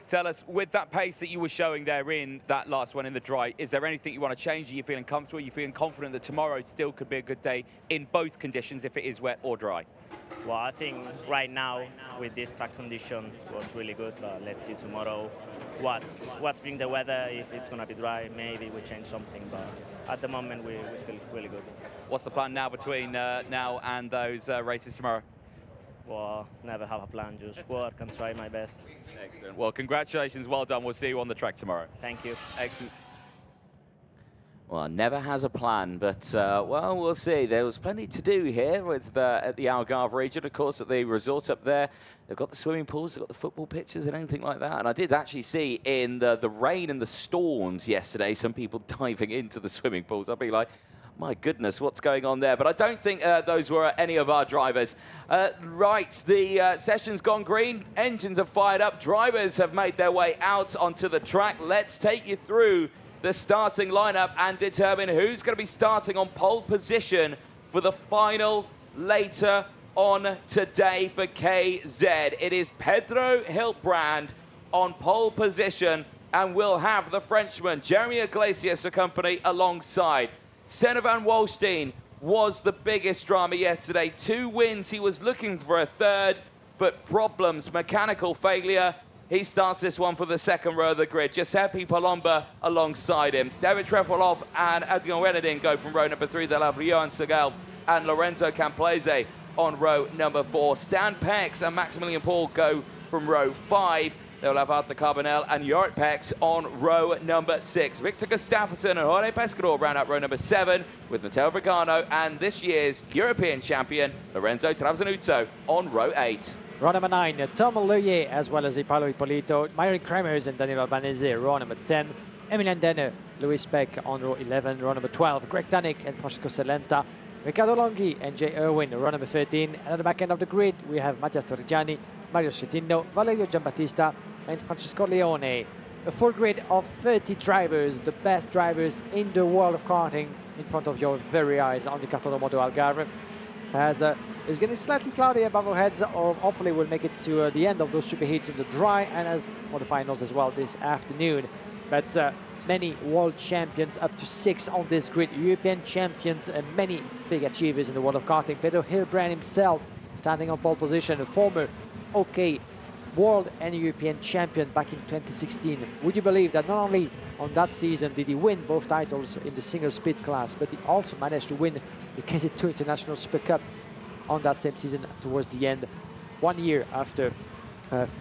tell us, with that pace that you were showing there in that last one in the dry, is there anything you want to change? Are you feeling comfortable? Are you feeling confident that tomorrow still could be a good day in both conditions, if it is wet or dry? Well, I think right now with this track condition was really good, but let's see tomorrow what's bring the weather. If it's going to be dry, maybe we change something, but at the moment we feel really good. What's the plan now between now and those races tomorrow? Well, never have a plan, just work and try my best. Excellent. Well, congratulations, well done. We'll see you on the track tomorrow. Thank you. Excellent. Well, never has a plan, but, well, we'll see. There was plenty to do here with at the Algarve region. Of course, at the resort up there, they've got the swimming pools, they've got the football pitches and anything like that. And I did actually see in the rain and the storms yesterday, some people diving into the swimming pools. I'd be like, my goodness, what's going on there? But I don't think those were any of our drivers. Right, the session's gone green. Engines are fired up. Drivers have made their way out onto the track. Let's take you through the starting lineup and determine who's going to be starting on pole position for the final later on today for KZ. It is Pedro Hiltbrand on pole position, and we'll have the Frenchman Jeremy Iglesias to accompany alongside. Senna van Wolstein was the biggest drama yesterday. 2 wins, he was looking for a third, but problems, mechanical failure. He starts this one for the second row of the grid. Giuseppe Palomba alongside him. David Trefilov and Adrian Renadin go from row number 3. They'll have Johan Segal and Lorenzo Camplese on row number 4. Stan Pex and Maximilian Paul go from row 5. They'll have Arthur Carbonell and Jorrit Pex on row number 6. Victor Gustafsson and Jorge Pescador round out row number 7 with Matteo Vigano and this year's European champion Lorenzo Travasanuzzo on row 8. Row number 9, Tom Leyer, as well as Paolo Ippolito, Myron Kremers and Daniel Albanese, row number 10. Emilian Denner, Louis Beck on row 11, row number 12. Greg Danik and Francesco Celenta. Riccardo Longhi and Jay Irwin, row number 13. And at the back end of the grid, we have Mattias Torrigiani, Mario Schettino, Valerio Giambattista and Francesco Leone. A full grid of 30 drivers, the best drivers in the world of karting, in front of your very eyes on the Kartódromo do Algarve. As it's getting slightly cloudy above our heads, hopefully we'll make it to the end of those superheats in the dry, and as for the finals as well this afternoon. But many world champions, up to 6 on this grid, European champions, and many big achievers in the world of karting. Pedro Hiltbrand himself standing on pole position, a former OK world and European champion back in 2016. Would you believe that not only on that season did he win both titles in the single speed class, but he also managed to win the KZ2 International Super Cup on that same season towards the end, 1 year after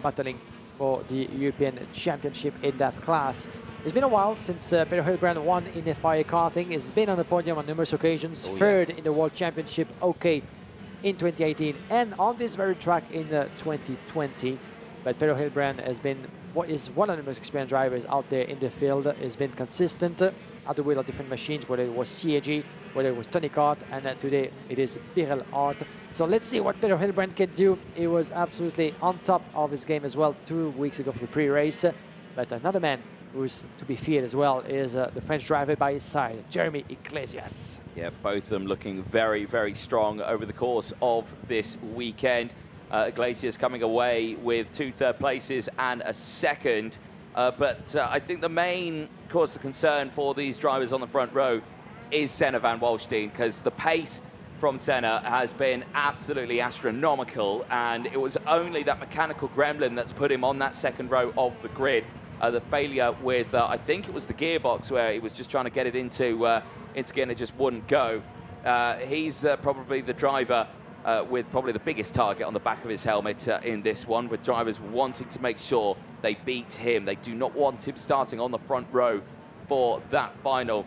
battling for the European Championship in that class. It's been a while since Peter Hilbrand won in FIA Karting. He's been on the podium on numerous occasions, third in the World Championship, OK, in 2018, and on this very track in 2020. But Peter Hilbrand has been is one of the most experienced drivers out there in the field. He's been consistent at the wheel of different machines, whether it was CAG, whether it was Tony Kart, and today it is Birel Art. So let's see what Peter Hilbrand can do. He was absolutely on top of his game as well 2 weeks ago for the pre-race. But another man who's to be feared as well is the French driver by his side, Jeremy Iglesias. Yeah, both of them looking very, very strong over the course of this weekend. Iglesias coming away with 2 third places and a second. But I think the main cause of concern for these drivers on the front row is Senna van Walstein, because the pace from Senna has been absolutely astronomical, and it was only that mechanical gremlin that's put him on that second row of the grid. The failure with, I think it was the gearbox, where he was just trying to get it into gear and it just wouldn't go. He's probably the driver with probably the biggest target on the back of his helmet in this one, with drivers wanting to make sure they beat him. They do not want him starting on the front row for that final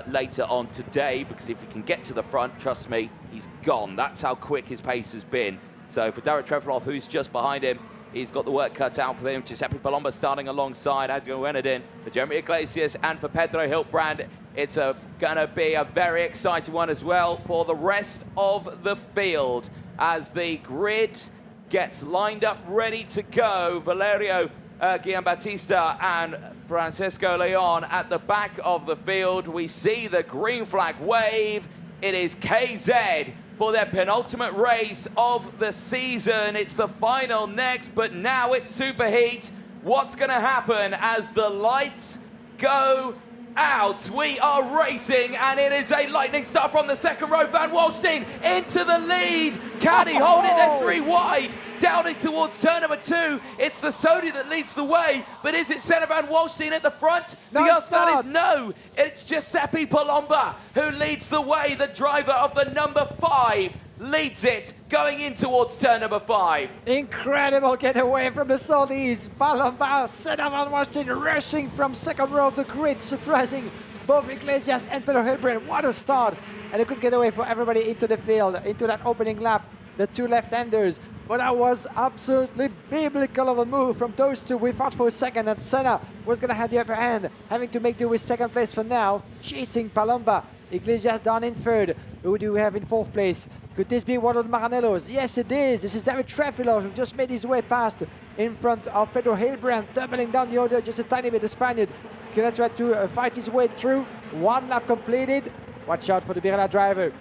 later on today, because if he can get to the front, trust me, he's gone. That's how quick his pace has been. So for Darek Trefelov, who's just behind him, he's got the work cut out for him. Giuseppe Palomba starting alongside Adrian Wenedin, for Jeremy Iglesias, and for Pedro Hilbrand. It's going to be a very exciting one as well for the rest of the field as the grid gets lined up, ready to go. Valerio Giambattista and Francisco Leon at the back of the field. We see the green flag wave. It is KZ for their penultimate race of the season. It's the final next, but now it's superheat. What's going to happen as the lights go out? We are racing, and it is a lightning start from the second row. Van Walstein into the lead. Can he hold it? They're 3 wide. Down in towards turn number 2. It's the Sony that leads the way, but is it Senna Van Walstein at the front? The answer is no. It's Giuseppe Palomba who leads the way. The driver of the number 5 leads it going in towards turn number 5. Incredible getaway from the Saudis. Palomba, Senna Van Walstein rushing from second row of the grid, surprising both Iglesias and Peter Hilbrand. What a start. And a good getaway for everybody into the field, into that opening lap. The 2 left-handers. But that was absolutely biblical of a move from those 2. We thought for a second that Senna was going to have the upper hand, having to make do with second place for now, chasing Palomba. Iglesias down in third. Who do we have in 4th place? Could this be one of the Maranellos? Yes, it is. This is David Trefilov, who just made his way past in front of Pedro Hilbrand, doubling down the order just a tiny bit. The Spaniard is going to try to fight his way through. 1 lap completed. Watch out for the Birel driver.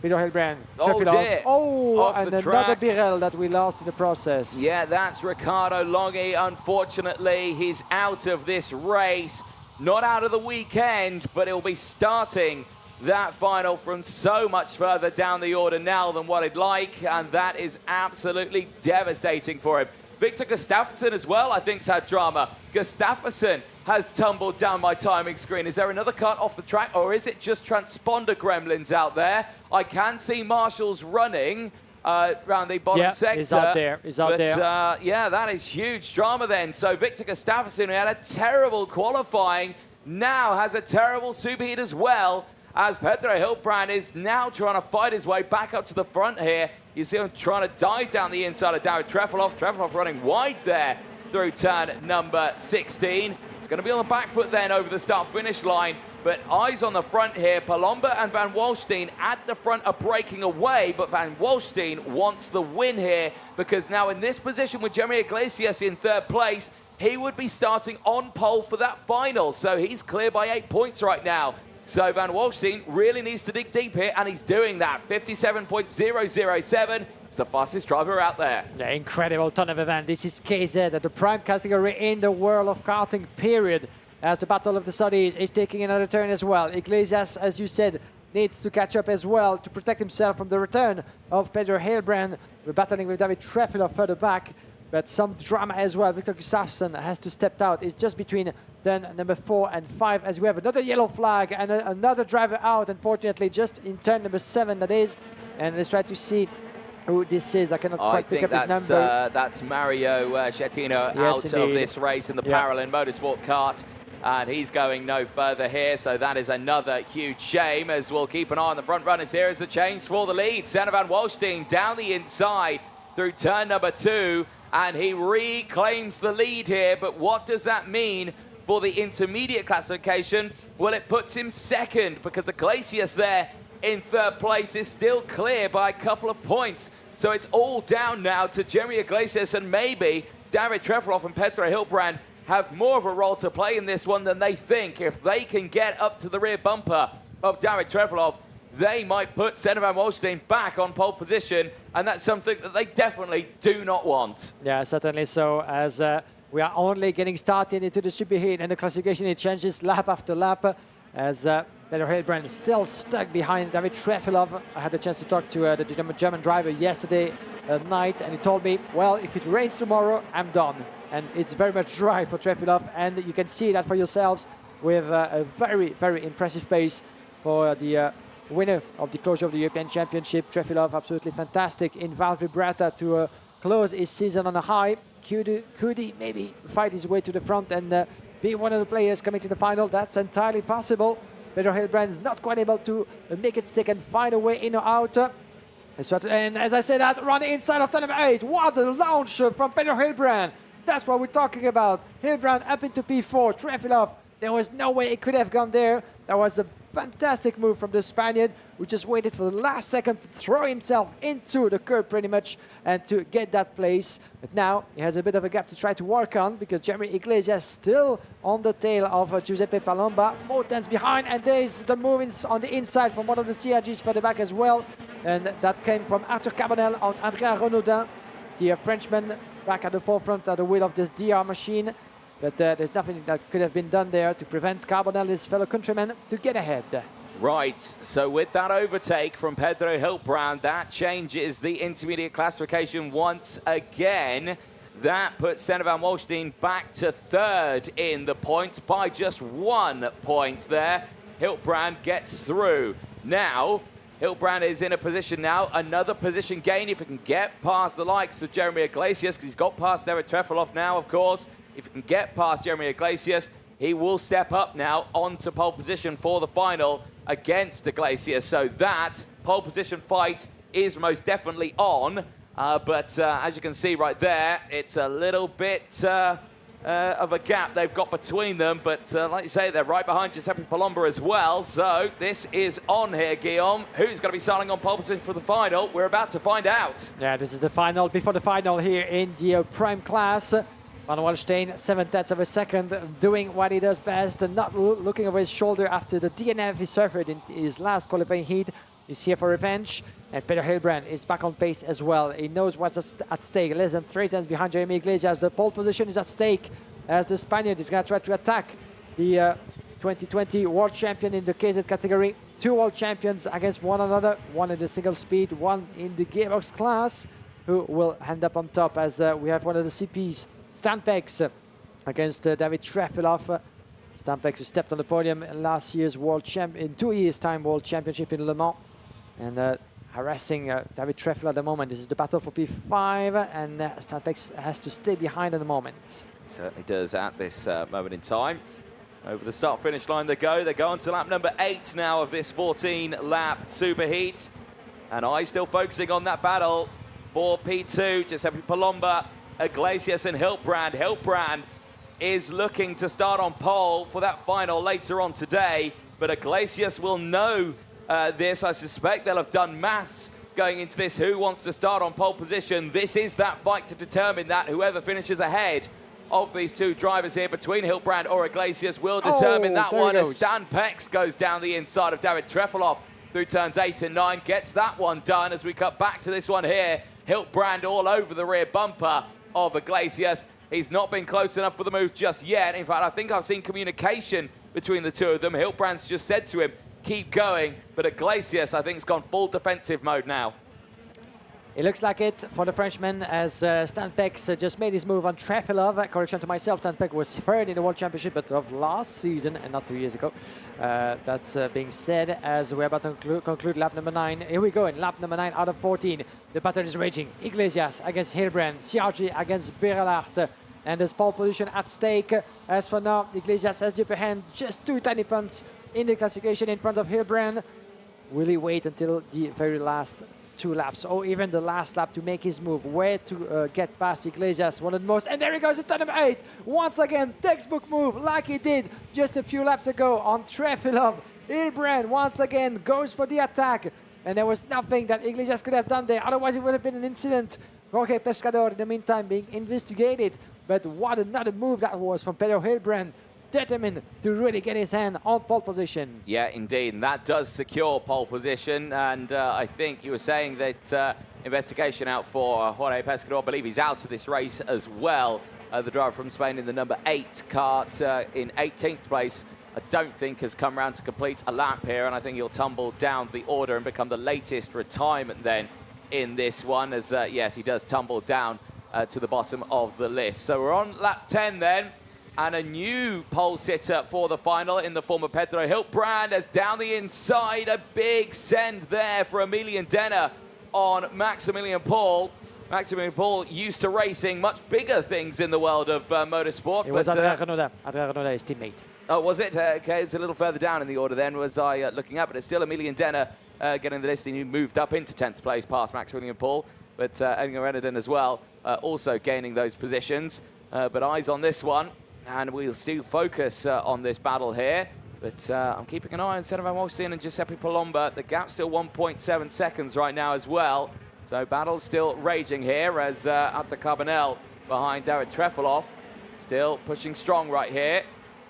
Peter Hilbrand. Oh dear. Oh, and another Birel that we lost in the process. Yeah, that's Riccardo Longhi. Unfortunately, he's out of this race. Not out of the weekend, but he'll be starting that final from so much further down the order now than what he'd like, and that is absolutely devastating for him. Victor Gustafsson as well, I think, has had drama. Gustafsson has tumbled down my timing screen. Is there another cut off the track, or is it just transponder gremlins out there? I can see Marshall's running around the bottom sector. He's out there. He's out there. Yeah, that is huge drama then. So Victor Gustafsson, who had a terrible qualifying, now has a terrible superheat as well, as Pedro Hilbrand is now trying to fight his way back up to the front here. You see him trying to dive down the inside of David Trefilov. Trefilov running wide there through turn number 16. It's going to be on the back foot then over the start-finish line. But eyes on the front here. Palomba and Van Walstein at the front are breaking away, but Van Walstein wants the win here, because now in this position with Jeremy Iglesias in 3rd place, he would be starting on pole for that final. So he's clear by 8 points right now. So Van Walstein really needs to dig deep here, and he's doing that. 57.007. It's the fastest driver out there. Yeah, incredible ton of event. This is KZ at the prime category in the world of karting, period. As the Battle of the Saudis is taking another turn as well. Iglesias, as you said, needs to catch up as well to protect himself from the return of Pedro Hilbrand. We're battling with David Trefilov further back, but some drama as well. Victor Gustafsson has to step out. It's just between turn number 4 and 5 as we have another yellow flag and another driver out, unfortunately, just in turn number 7, that is. And let's try to see who this is. I cannot quite pick up his number. That's Mario Schettino Yes, out of indeed. this race in the Parallel Motorsport kart. And he's going no further here, so that is another huge shame, as we'll keep an eye on the front runners here as the change for the lead. Sander van Walstein down the inside through turn number 2, and he reclaims the lead here. But what does that mean for the intermediate classification? Well, it puts him second, because Iglesias there in third place is still clear by a couple of points. So it's all down now to Jeremy Iglesias, and maybe David Trefeloff and Pedro Hilbrand have more of a role to play in this one than they think. If they can get up to the rear bumper of David Trefeloff, they might put Sander van Walstein back on pole position, and that's something that they definitely do not want. Yeah, certainly so, as we are only getting started into the superheat, and the classification, it changes lap after lap, as Pedro Hilbrand is still stuck behind David Trefeloff. I had a chance to talk to the German driver yesterday night, and he told me, well, if it rains tomorrow, I'm done. And it's very much dry for Trefeloff, and you can see that for yourselves with a very, very impressive pace for the winner of the closure of the European Championship. Trefeloff absolutely fantastic in Val Vibrata to close his season on a high. Could he maybe fight his way to the front and be one of the players coming to the final? That's entirely possible. Pedro Hilbrand is not quite able to make it stick and find a way in or out. And as I said, that running inside of turn number 8. What a launch from Pedro Hilbrand. That's what we're talking about. Hilbrand up into P4. Trefeloff, there was no way it could have gone there. That was a fantastic move from the Spaniard, who just waited for the last second to throw himself into the curb pretty much and to get that place. But now he has a bit of a gap to try to work on, because Jeremy Iglesias still on the tail of Giuseppe Palomba, 4 tenths behind, and there's the move on the inside from one of the CRGs for the back as well. And that came from Arthur Carbonel on Adrien Renaudin, the Frenchman, back at the forefront at the wheel of this DR machine. But there's nothing that could have been done there to prevent Carbonel, his fellow countryman, to get ahead. Right, so with that overtake from Pedro Hilbrand, that changes the intermediate classification once again. That puts Sander van Walstein back to third in the points by just 1 point there. Hilbrand gets through. Now, Hilbrand is in a position now, another position gain if he can get past the likes of Jeremy Iglesias, because he's got past David Trefeloff now, of course. If he can get past Jeremy Iglesias, he will step up now onto pole position for the final against Iglesias. So that pole position fight is most definitely on. But as you can see right there, it's a little bit of a gap they've got between them. But like you say, they're right behind Giuseppe Palomba as well. So this is on here, Guillaume. Who's going to be starting on pole position for the final? We're about to find out. Yeah, this is the final, before the final here in the prime class. Van Walstein, 7 tenths of a second, doing what he does best and not looking over his shoulder after the DNF he suffered in his last qualifying heat. He's here for revenge, and Pedro Hilbrand is back on pace as well. He knows what's at stake. Less than 3 tenths behind Jeremy Iglesias. The pole position is at stake as the Spaniard is going to try to attack the 2020 world champion in the KZ category. 2 world champions against one another, one in the single speed, one in the gearbox class, who will end up on top, as we have one of the CPs, Stampex, against David Trefeloff. Stampex, who stepped on the podium in last year's world champion, in 2 years' time world championship in Le Mans, and harassing David Trefeloff at the moment. This is the battle for P5, and Stampex has to stay behind at the moment. He certainly does at this moment in time. Over the start-finish line they go. They go on to lap number 8 now of this 14-lap superheat, and I still focusing on that battle for P2. Giuseppe Palomba, Iglesias and Hilbrand. Hilbrand is looking to start on pole for that final later on today, but Iglesias will know this. I suspect they'll have done maths going into this. Who wants to start on pole position? This is that fight to determine that. Whoever finishes ahead of these 2 drivers here between Hilbrand or Iglesias will determine that one, as Stan Pex goes down the inside of David Trefeloff through turns 8 and 9, gets that one done. As we cut back to this one here, Hilbrand all over the rear bumper of Iglesias. He's not been close enough for the move just yet. In fact, I think I've seen communication between the 2 of them. Hilbrand's just said to him, keep going, but Iglesias, I think, has gone full defensive mode now. It looks like it for the Frenchman as Stan Pex just made his move on Trefilov. Correction to myself, Stan Pex was third in the World Championship, but of last season and not 2 years ago. That's being said as we're about to conclude lap number 9. Here we go in lap number 9 out of 14. The battle is raging. Iglesias against Hilbrand, CRG against Berelart, and there's pole position at stake. As for now, Iglesias has the upper hand, just 2 tiny points in the classification in front of Hilbrand. Will he wait until the very last 2 laps or even the last lap to make his move? Where to get past Iglesias, one of the most. And there he goes at turn number 8. Once again, textbook move like he did just a few laps ago on Trefilov. Hilbrand once again goes for the attack. And there was nothing that Iglesias could have done there. Otherwise, it would have been an incident. Jorge Pescador, in the meantime, being investigated. But what another move that was from Pedro Hilbrand. Determined to really get his hand on pole position. Yeah, indeed, and that does secure pole position. And I think you were saying that investigation out for Jorge Pescador. I believe he's out of this race as well. The driver from Spain in the number 8 kart in 18th place. I don't think has come around to complete a lap here, and I think he'll tumble down the order and become the latest retirement then in this one, as yes, he does tumble down to the bottom of the list. So we're on lap 10 then. And a new pole sitter for the final in the form of Pedro Hilbrand as down the inside. A big send there for Emilian Denner on Maximilian Paul. Maximilian Paul used to racing much bigger things in the world of motorsport. It was Adrien Renaudet, his teammate. Oh, was it? Okay, it's a little further down in the order then, was I looking up. But it's still Emilian Denner getting the listing. He moved up into 10th place past Maximilian Paul. But Edgar Renaudet as well, also gaining those positions. But eyes on this one. And we'll still focus on this battle here. But I'm keeping an eye on Senna Van Walsteen and Giuseppe Palomba. The gap's still 1.7 seconds right now as well. So battle's still raging here as Atta Carbonell behind David Trefilov. Still pushing strong right here.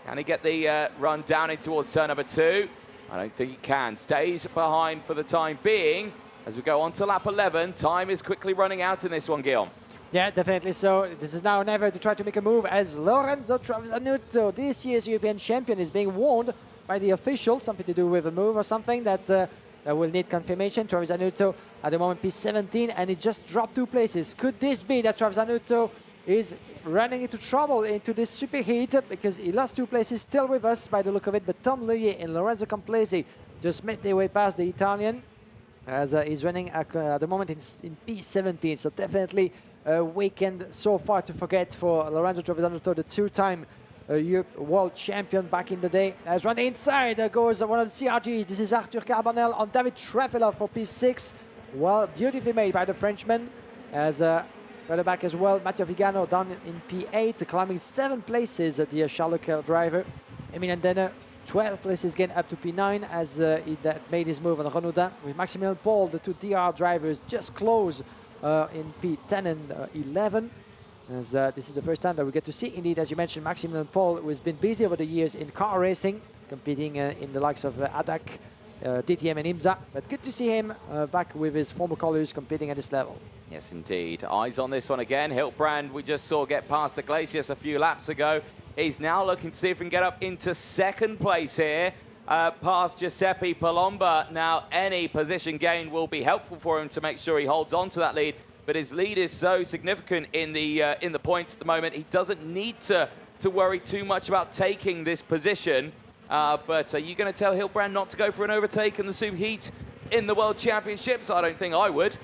Can he get the run down in towards turn number 2? I don't think he can. Stays behind for the time being. As we go on to lap 11, time is quickly running out in this one, Guillaume. Yeah, definitely so. This is now or never to try to make a move as Lorenzo Travisanuto, this year's European champion, is being warned by the official, something to do with a move or something that will need confirmation. Travisanuto at the moment P17, and he just dropped 2 places. Could this be that Travisanuto is running into trouble into this superheat because he lost 2 places, still with us by the look of it, but Tom Leyer and Lorenzo Complesi just made their way past the Italian as he's running at the moment in P17, so definitely a weekend so far to forget for Lorenzo Travisanuto, the 2-time world champion back in the day. As on the inside goes one of the CRGs. This is Arthur Carbonell on David Trefilov for P6. Well, beautifully made by the Frenchman. As further back as well, Matteo Vigano down in P8, climbing 7 places at the Charles Leclerc driver. Emilian Denner 12 places again up to P9 as he made his move on Renaudet. With Maximilian Paul, the 2 DR drivers just close in P10 and 11, as this is the first time that we get to see, indeed, as you mentioned, Maximilian Paul, who has been busy over the years in car racing, competing in the likes of ADAC, DTM and IMSA, but good to see him back with his former colors competing at this level. Yes, indeed. Eyes on this one again. Hilbrand, we just saw get past Iglesias a few laps ago. He's now looking to see if he can get up into 2nd place here. Past Giuseppe Palomba. Now, any position gain will be helpful for him to make sure he holds on to that lead. But his lead is so significant in the points at the moment, he doesn't need to worry too much about taking this position. But are you going to tell Hilbrand not to go for an overtake in the superheat in the World Championships? I don't think I would.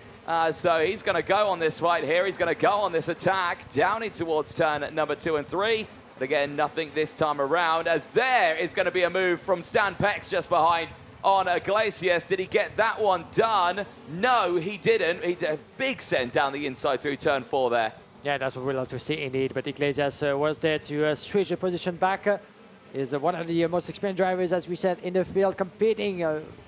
So he's going to go on this fight here. He's going to go on this attack down in towards turn number 2 and 3. Again, nothing this time around, as there is going to be a move from Stan Pex just behind on Iglesias. Did he get that one done? No, he didn't. He did a big send down the inside through turn 4 there. Yeah, that's what we love to see indeed. But Iglesias was there to switch the position back. Is one of the most experienced drivers, as we said, in the field, competing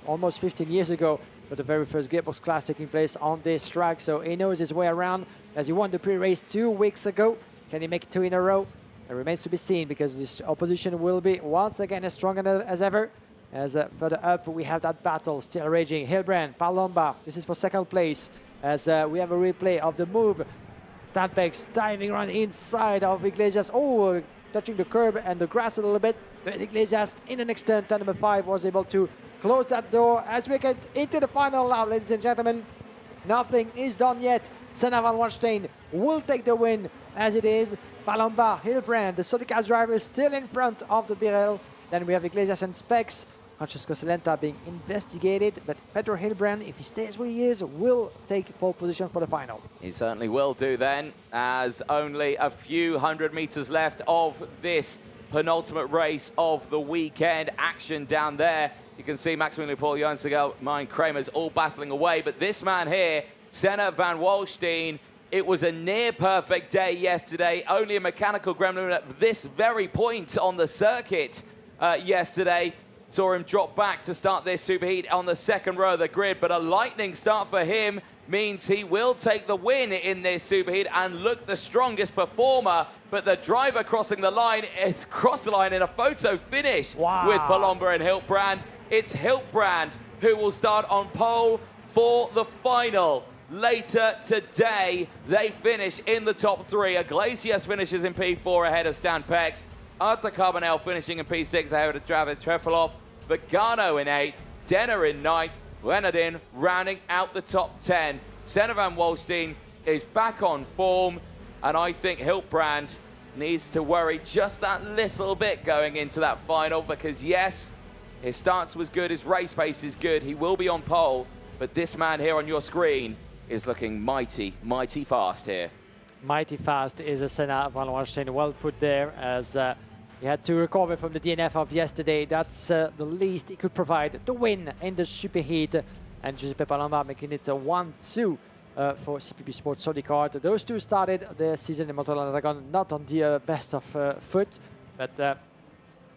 almost 15 years ago for the very first Gearbox class taking place on this track. So he knows his way around, as he won the pre-race 2 weeks ago. Can he make 2 in a row? It remains to be seen, because this opposition will be once again as strong as ever. As further up, we have that battle still raging. Hilbrand, Palomba, this is for 2nd place. As we have a replay of the move. Stan Pex diving around inside of Iglesias. Oh, touching the curb and the grass a little bit. But Iglesias, in the next turn, turn number 5, was able to close that door as we get into the final lap, ladies and gentlemen. Nothing is done yet. Senna van Waalstein will take the win as it is. Palomba, Hilbrand, the Sodica driver is still in front of the Birel. Then we have Iglesias and Specs. Francesco Celenta being investigated, but Pedro Hilbrand, if he stays where he is, will take pole position for the final. He certainly will do then, as only a few hundred meters left of this penultimate race of the weekend. Action down there. You can see Maximilian Paul, Johan Segel, Mine Kramer's all battling away, but this man here, Senna van Waalstein, it was a near perfect day yesterday. Only a mechanical gremlin at this very point on the circuit yesterday. Saw him drop back to start this superheat on the second row of the grid, but a lightning start for him means he will take the win in this superheat and look the strongest performer. But the driver crossing the line is crossed the line in a photo finish with Palomba and Hilbrand. It's Hilbrand who will start on pole for the final. Later today, they finish in the top three. Iglesias finishes in P4 ahead of Stan Pex. Arthur Carbonell finishing in P6 ahead of David Trefilov. Vigano in 8th, Denner in 9th, Leonardin rounding out the top 10. Senna van Waalstein is back on form, and I think Hilbrand needs to worry just that little bit going into that final, because yes, his stance was good, his race pace is good, he will be on pole, but this man here on your screen is looking mighty, mighty fast here. Mighty fast is a Senna van Waalstein, well put there, as he had to recover from the DNF of yesterday. That's the least he could provide. The win in the superheat, and Giuseppe Palomba making it a 1-2 for CPB Sports Sodicard. Those two started the season in Motorland Aragon not on the best of foot, but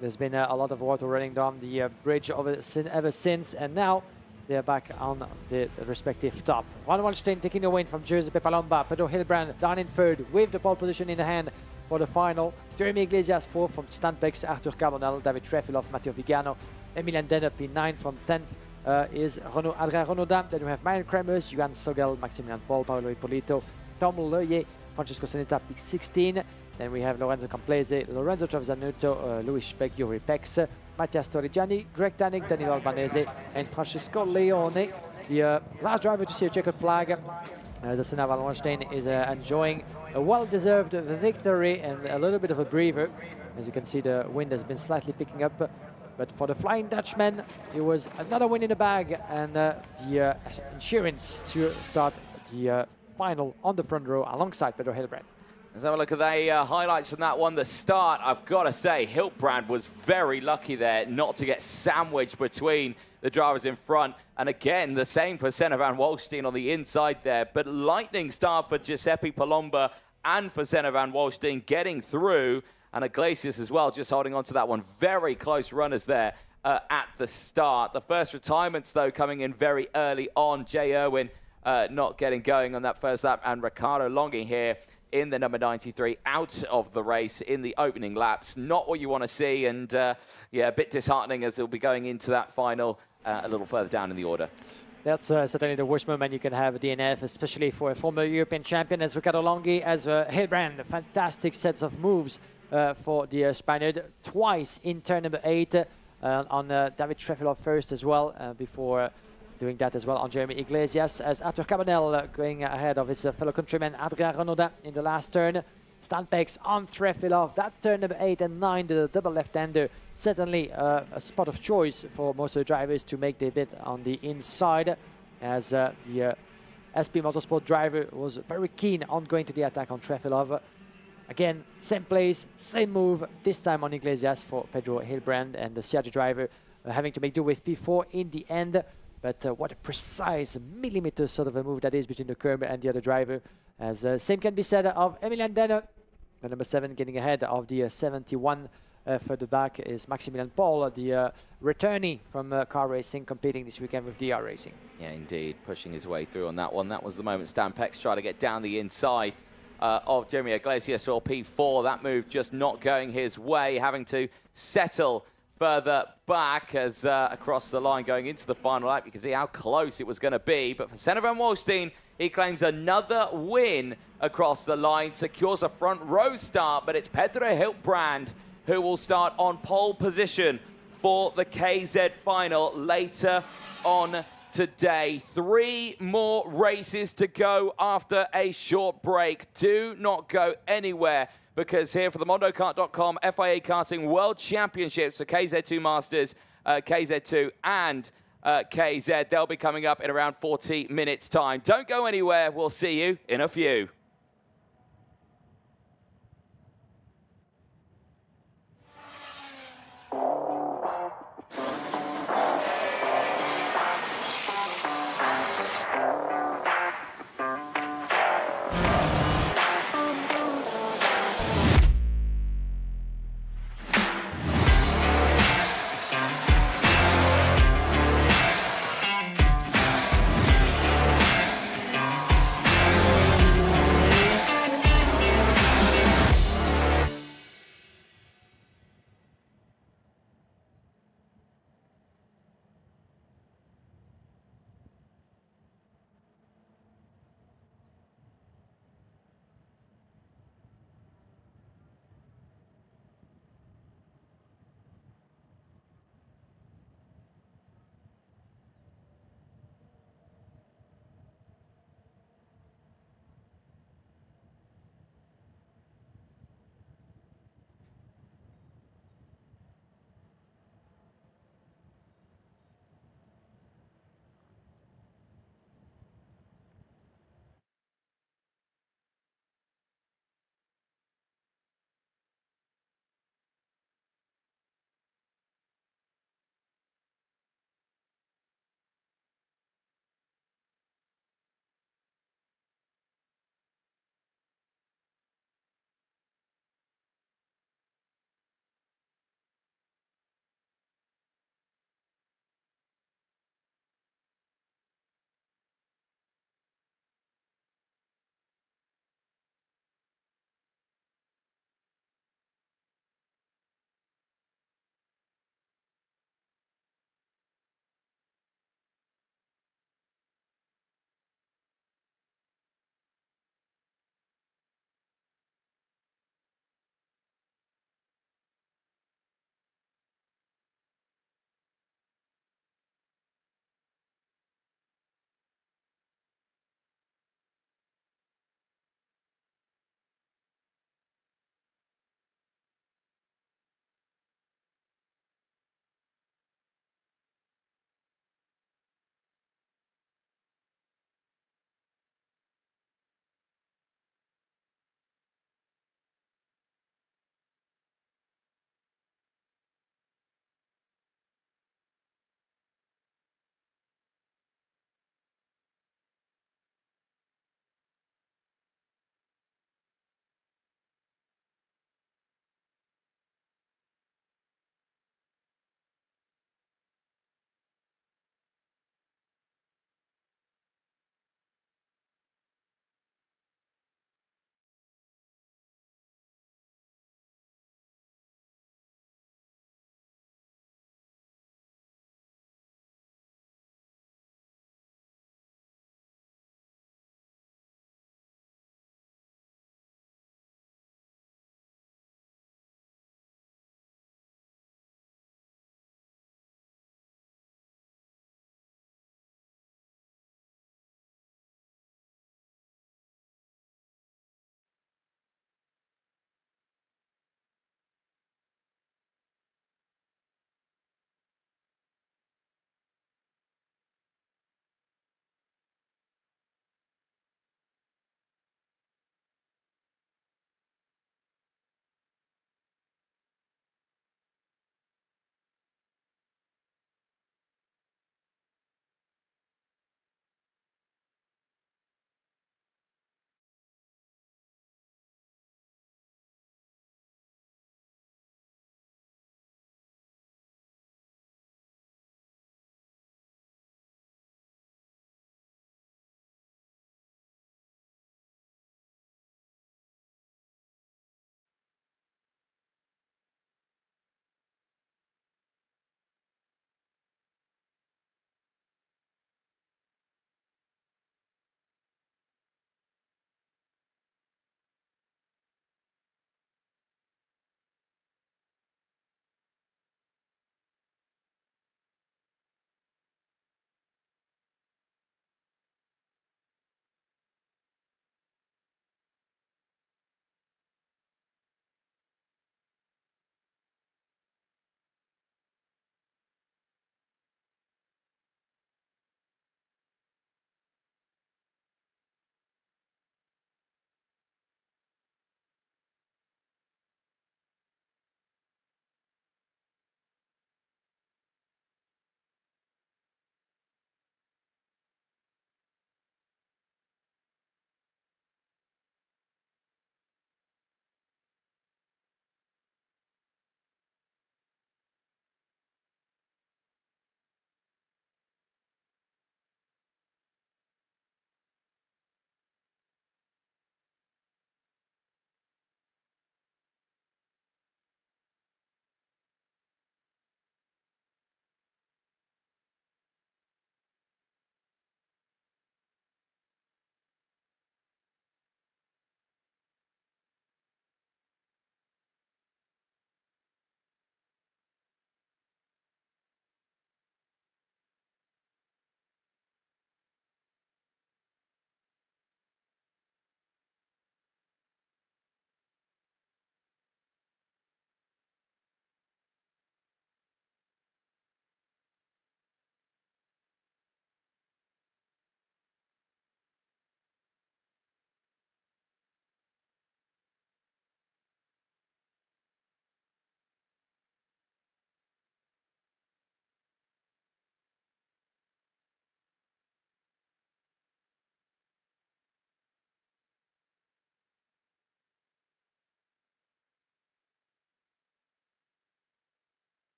there's been a lot of water running down the bridge ever since, and now they're back on the respective top. Van Waalstein taking the win from Giuseppe Palomba. Pedro Hilbrand down in third with the pole position in the hand for the final. Jeremy Iglesias fourth from Stan Pex, Arthur Carbonell, David Trefilov, Matteo Vigano, Emilian Denner P9 from 10th is Adrien Renaudin. Then we have Mine Kremers, Johan Sogel, Maximilian Paul, Paolo Ippolito, Tom Leyer, Francesco Celenta P16. Then we have Lorenzo Camplese, Lorenzo Travasanuto, Luis Speck, Yuri Pex, Mattias Torrigiani, Greg Tannick, Danilo Albanese, and Francesco Leone. The last driver to see a checkered flag. The Senna van Waalstein is enjoying a well-deserved victory and a little bit of a breather. As you can see, the wind has been slightly picking up. But for the Flying Dutchman, it was another win in the bag, and the insurance to start the final on the front row alongside Pedro Hilbrand. Let's have a look at the highlights from that one. The start, I've got to say, Hilbrand was very lucky there not to get sandwiched between the drivers in front. And again, the same for Senna van Waalstein on the inside there. But lightning start for Giuseppe Palomba and for Senna van Waalstein getting through. And Iglesias as well, just holding on to that one. Very close runners there at the start. The first retirements, though, coming in very early on. Jay Irwin not getting going on that first lap. And Ricardo Longhi here in the number 93, out of the race in the opening laps. Not what you want to see, and yeah, a bit disheartening as they'll be going into that final a little further down in the order. That's certainly the worst moment you can have at DNF, especially for a former European champion as Ricardo Longhi, as Hilbrand. Fantastic sets of moves for the Spaniard, twice in turn number 8 on David Trefilov first as well, before doing that as well on Jeremy Iglesias, as Arthur Carbonell going ahead of his fellow countryman Adrien Renaudin in the last turn. Stan Pex on Trefilov, that turn number 8 and 9, the double left-hander, certainly a spot of choice for most of the drivers to make the bit on the inside, as the SP Motorsport driver was very keen on going to the attack on Trefilov. Again, same place, same move, this time on Iglesias for Pedro Hilbrand, and the Siage driver having to make do with P4 in the end. But what a precise millimeter sort of a move that is between the curb and the other driver. As same can be said of Emilian Denner. The number 7 getting ahead of the 71. Further back is Maximilian Paul, the returnee from car racing, competing this weekend with DR Racing. Yeah, indeed, pushing his way through on that one. That was the moment Stan Pex tried to get down the inside of Jeremy Iglesias or P4. That move just not going his way, having to settle further back as across the line going into the final lap. You can see how close it was going to be. But for Senna van Waalstein, he claims another win across the line, secures a front row start, but it's Pedro Hilbrand who will start on pole position for the KZ final later on today. 3 more races to go after a short break. Do not go anywhere, because here for the MondoKart.com FIA Karting World Championships for KZ2 Masters, KZ2 and KZ, they'll be coming up in around 40 minutes time. Don't go anywhere. We'll see you in a few.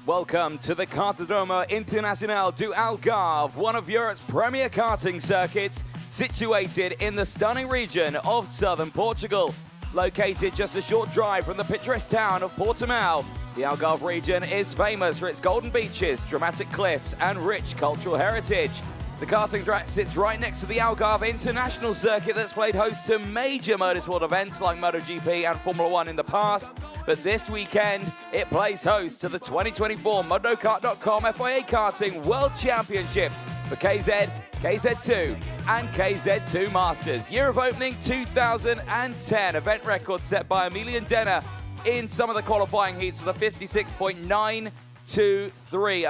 welcome to the Kartódromo Internacional do Algarve, one of Europe's premier karting circuits, situated in the stunning region of southern Portugal. Located just a short drive from the picturesque town of Portimão, the Algarve region is famous for its golden beaches, dramatic cliffs, and rich cultural heritage. The karting track sits right next to the Algarve International Circuit that's played host to major motorsport events like MotoGP and Formula 1 in the past. But this weekend, it plays host to the 2024 MotoKart.com FIA Karting World Championships for KZ, KZ2 and KZ2 Masters. Year of opening 2010. Event record set by Emilian Denner in some of the qualifying heats with a 56.923.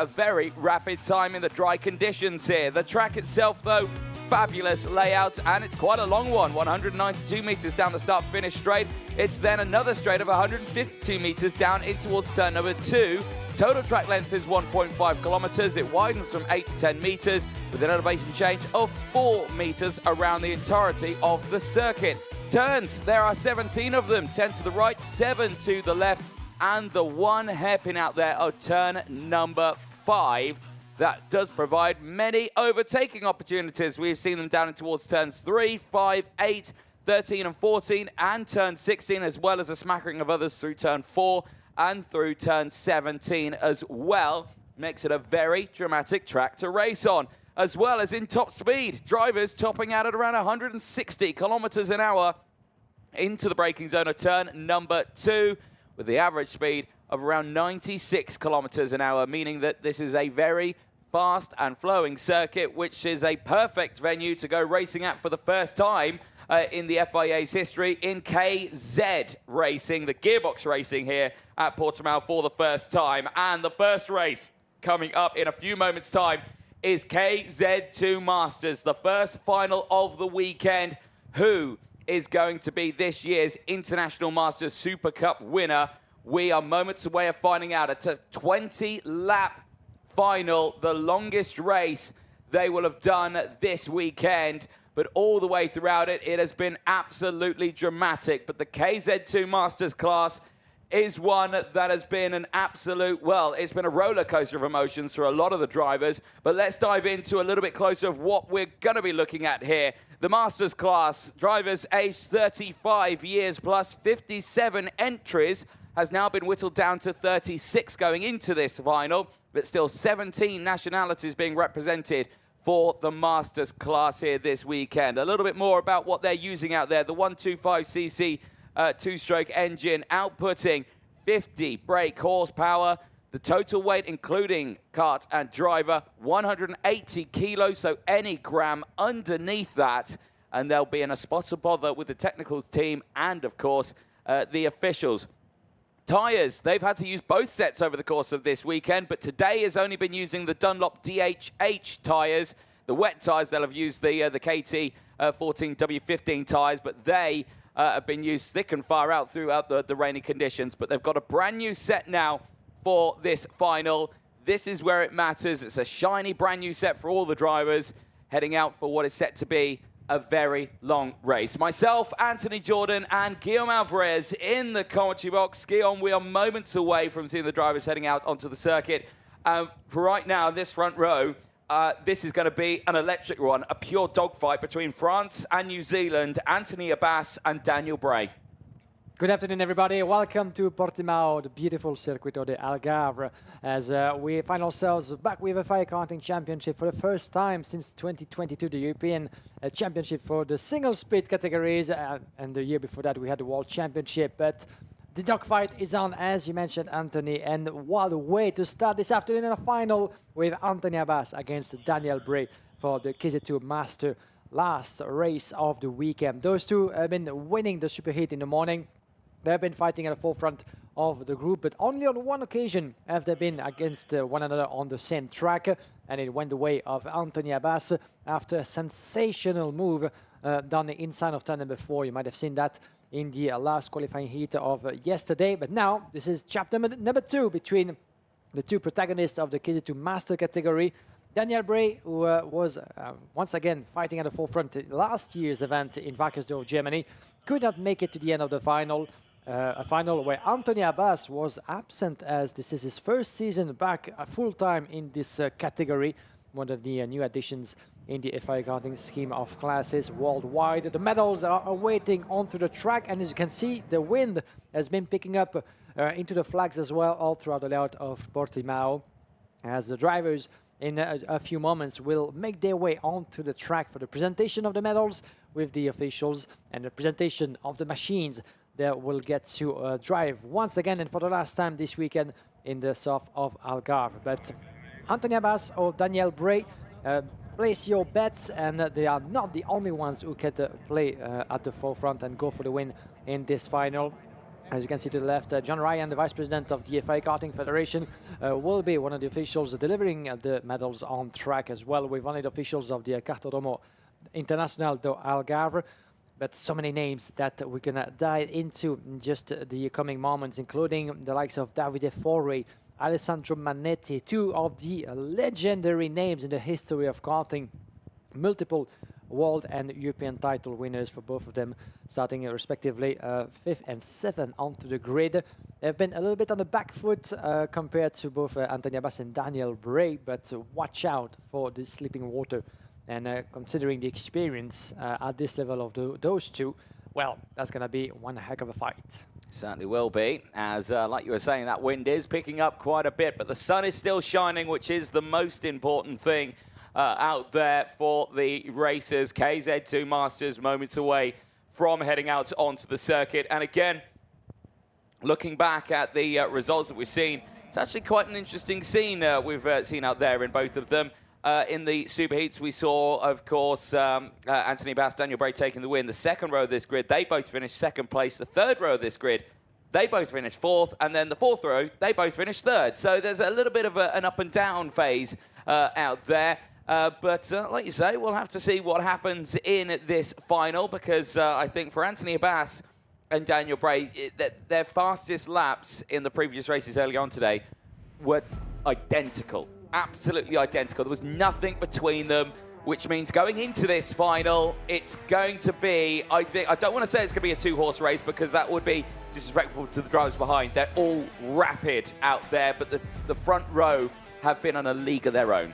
A very rapid time in the dry conditions here. The track itself, though, fabulous layout, and it's quite a long one, 192 meters down the start-finish straight. It's then another straight of 152 meters down in towards turn number 2. Total track length is 1.5 kilometers. It widens from 8 to 10 meters with an elevation change of 4 meters around the entirety of the circuit. Turns, there are 17 of them, 10 to the right, 7 to the left, and the one hairpin out there of turn number 5. That does provide many overtaking opportunities. We've seen them down towards turns 3, 5, 8, 13 and 14, and turn 16, as well as a smattering of others through turn 4 and through turn 17 as well. Makes it a very dramatic track to race on, as well as in top speed. Drivers topping out at around 160 kilometers an hour into the braking zone of turn number 2, with the average speed of around 96 kilometers an hour, meaning that this is a very fast and flowing circuit, which is a perfect venue to go racing at for the first time in the FIA's history in KZ racing, the gearbox racing here at Portimão for the first time. And the first race coming up in a few moments' time is KZ2 Masters, the first final of the weekend. Who is going to be this year's International Masters Super Cup winner? We are moments away of finding out. It's a 20-lap final, the longest race they will have done this weekend. But all the way throughout it, it has been absolutely dramatic. But the KZ2 Masters class is one that has been an absolute, well, it's been a roller coaster of emotions for a lot of the drivers. But let's dive into a little bit closer of what we're going to be looking at here. The Masters class, drivers aged 35 years plus, 57 entries, has now been whittled down to 36 going into this final, but still 17 nationalities being represented for the Masters class here this weekend. A little bit more about what they're using out there. The 125cc two-stroke engine outputting 50 brake horsepower. The total weight, including kart and driver, 180 kilos, so any gram underneath that. And they'll be in a spot of bother with the technical team and, of course, the officials. Tyres, they've had to use both sets over the course of this weekend, but today has only been using the Dunlop DHH tyres. The wet tyres, they'll have used the KT 14W15 tyres, but they have been used thick and far out throughout the rainy conditions. But they've got a brand new set now for this final. This is where it matters. It's a shiny brand new set for all the drivers heading out for what is set to be a very long race. Myself, Anthony Jordan, and Guillaume Alvarez in the commentary box. Guillaume, we are moments away from seeing the drivers heading out onto the circuit. For right now, this front row, this is going to be an electric one, a pure dogfight between France and New Zealand, Anthony Abbas and Daniel Bray. Good afternoon, everybody. Welcome to Portimão, the beautiful circuit of the Algarve, as we find ourselves back with the FIA Karting Championship for the first time since 2022, the European Championship for the single speed categories, and the year before that we had the World Championship. But the dogfight is on, as you mentioned, Anthony, and what a way to start this afternoon in a final with Anthony Abbas against Daniel Bray for the KZ2 Master last race of the weekend. Those two have been winning the Super Heat in the morning. They've been fighting at the forefront of the group, but only on one occasion have they been against one another on the same track, and it went the way of Anthony Abbas after a sensational move done inside of turn number 4. You might have seen that in the last qualifying heat of yesterday, but now this is chapter number 2 between the two protagonists of the KZ2 Master category. Daniel Bray, who was once again fighting at the forefront last year's event in Wackersdorf, Germany, could not make it to the end of the final. a final where Anthony Abbas was absent, as this is his first season back full-time in this category, one of the new additions in the FIA Karting scheme of classes worldwide. The medals are awaiting onto the track, and as you can see, the wind has been picking up into the flags as well all throughout the layout of Portimão, as the drivers in a few moments will make their way onto the track for the presentation of the medals with the officials and the presentation of the machines that will get to drive once again and for the last time this weekend in the south of Algarve. But Anthony Abbas or Daniel Bray, place your bets, and they are not the only ones who can play at the forefront and go for the win in this final. As you can see to the left, John Ryan, the Vice President of the FIA Karting Federation, will be one of the officials delivering the medals on track as well, with one of the officials of the Kartódromo Internacional do Algarve. But so many names that we're going to dive into in just the coming moments, including the likes of Davide Forre, Alessandro Manetti, two of the legendary names in the history of karting, multiple world and European title winners for both of them, starting respectively 5th and 7th onto the grid. They've been a little bit on the back foot compared to both Anthony Abbas and Daniel Bray, but watch out for the sleeping water. And considering the experience at this level of those two, well, that's going to be one heck of a fight. Certainly will be, as like you were saying, that wind is picking up quite a bit, but the sun is still shining, which is the most important thing out there for the racers. KZ2 Masters moments away from heading out onto the circuit. And again, looking back at the results that we've seen, it's actually quite an interesting scene we've seen out there in both of them. In the Super Heats, we saw, of course, Anthony Abbas, Daniel Bray taking the win. The second row of this grid, they both finished second place. The third row of this grid, they both finished fourth. And then the fourth row, they both finished third. So there's a little bit of an up and down phase out there. But like you say, we'll have to see what happens in this final, because I think for Anthony Abbas and Daniel Bray, their fastest laps in the previous races early on today were identical. Absolutely identical. There was nothing between them, which means going into this final, it's going to be, I don't want to say it's going to be a two-horse race, because that would be disrespectful to the drivers behind. They're all rapid out there, but the front row have been on a league of their own.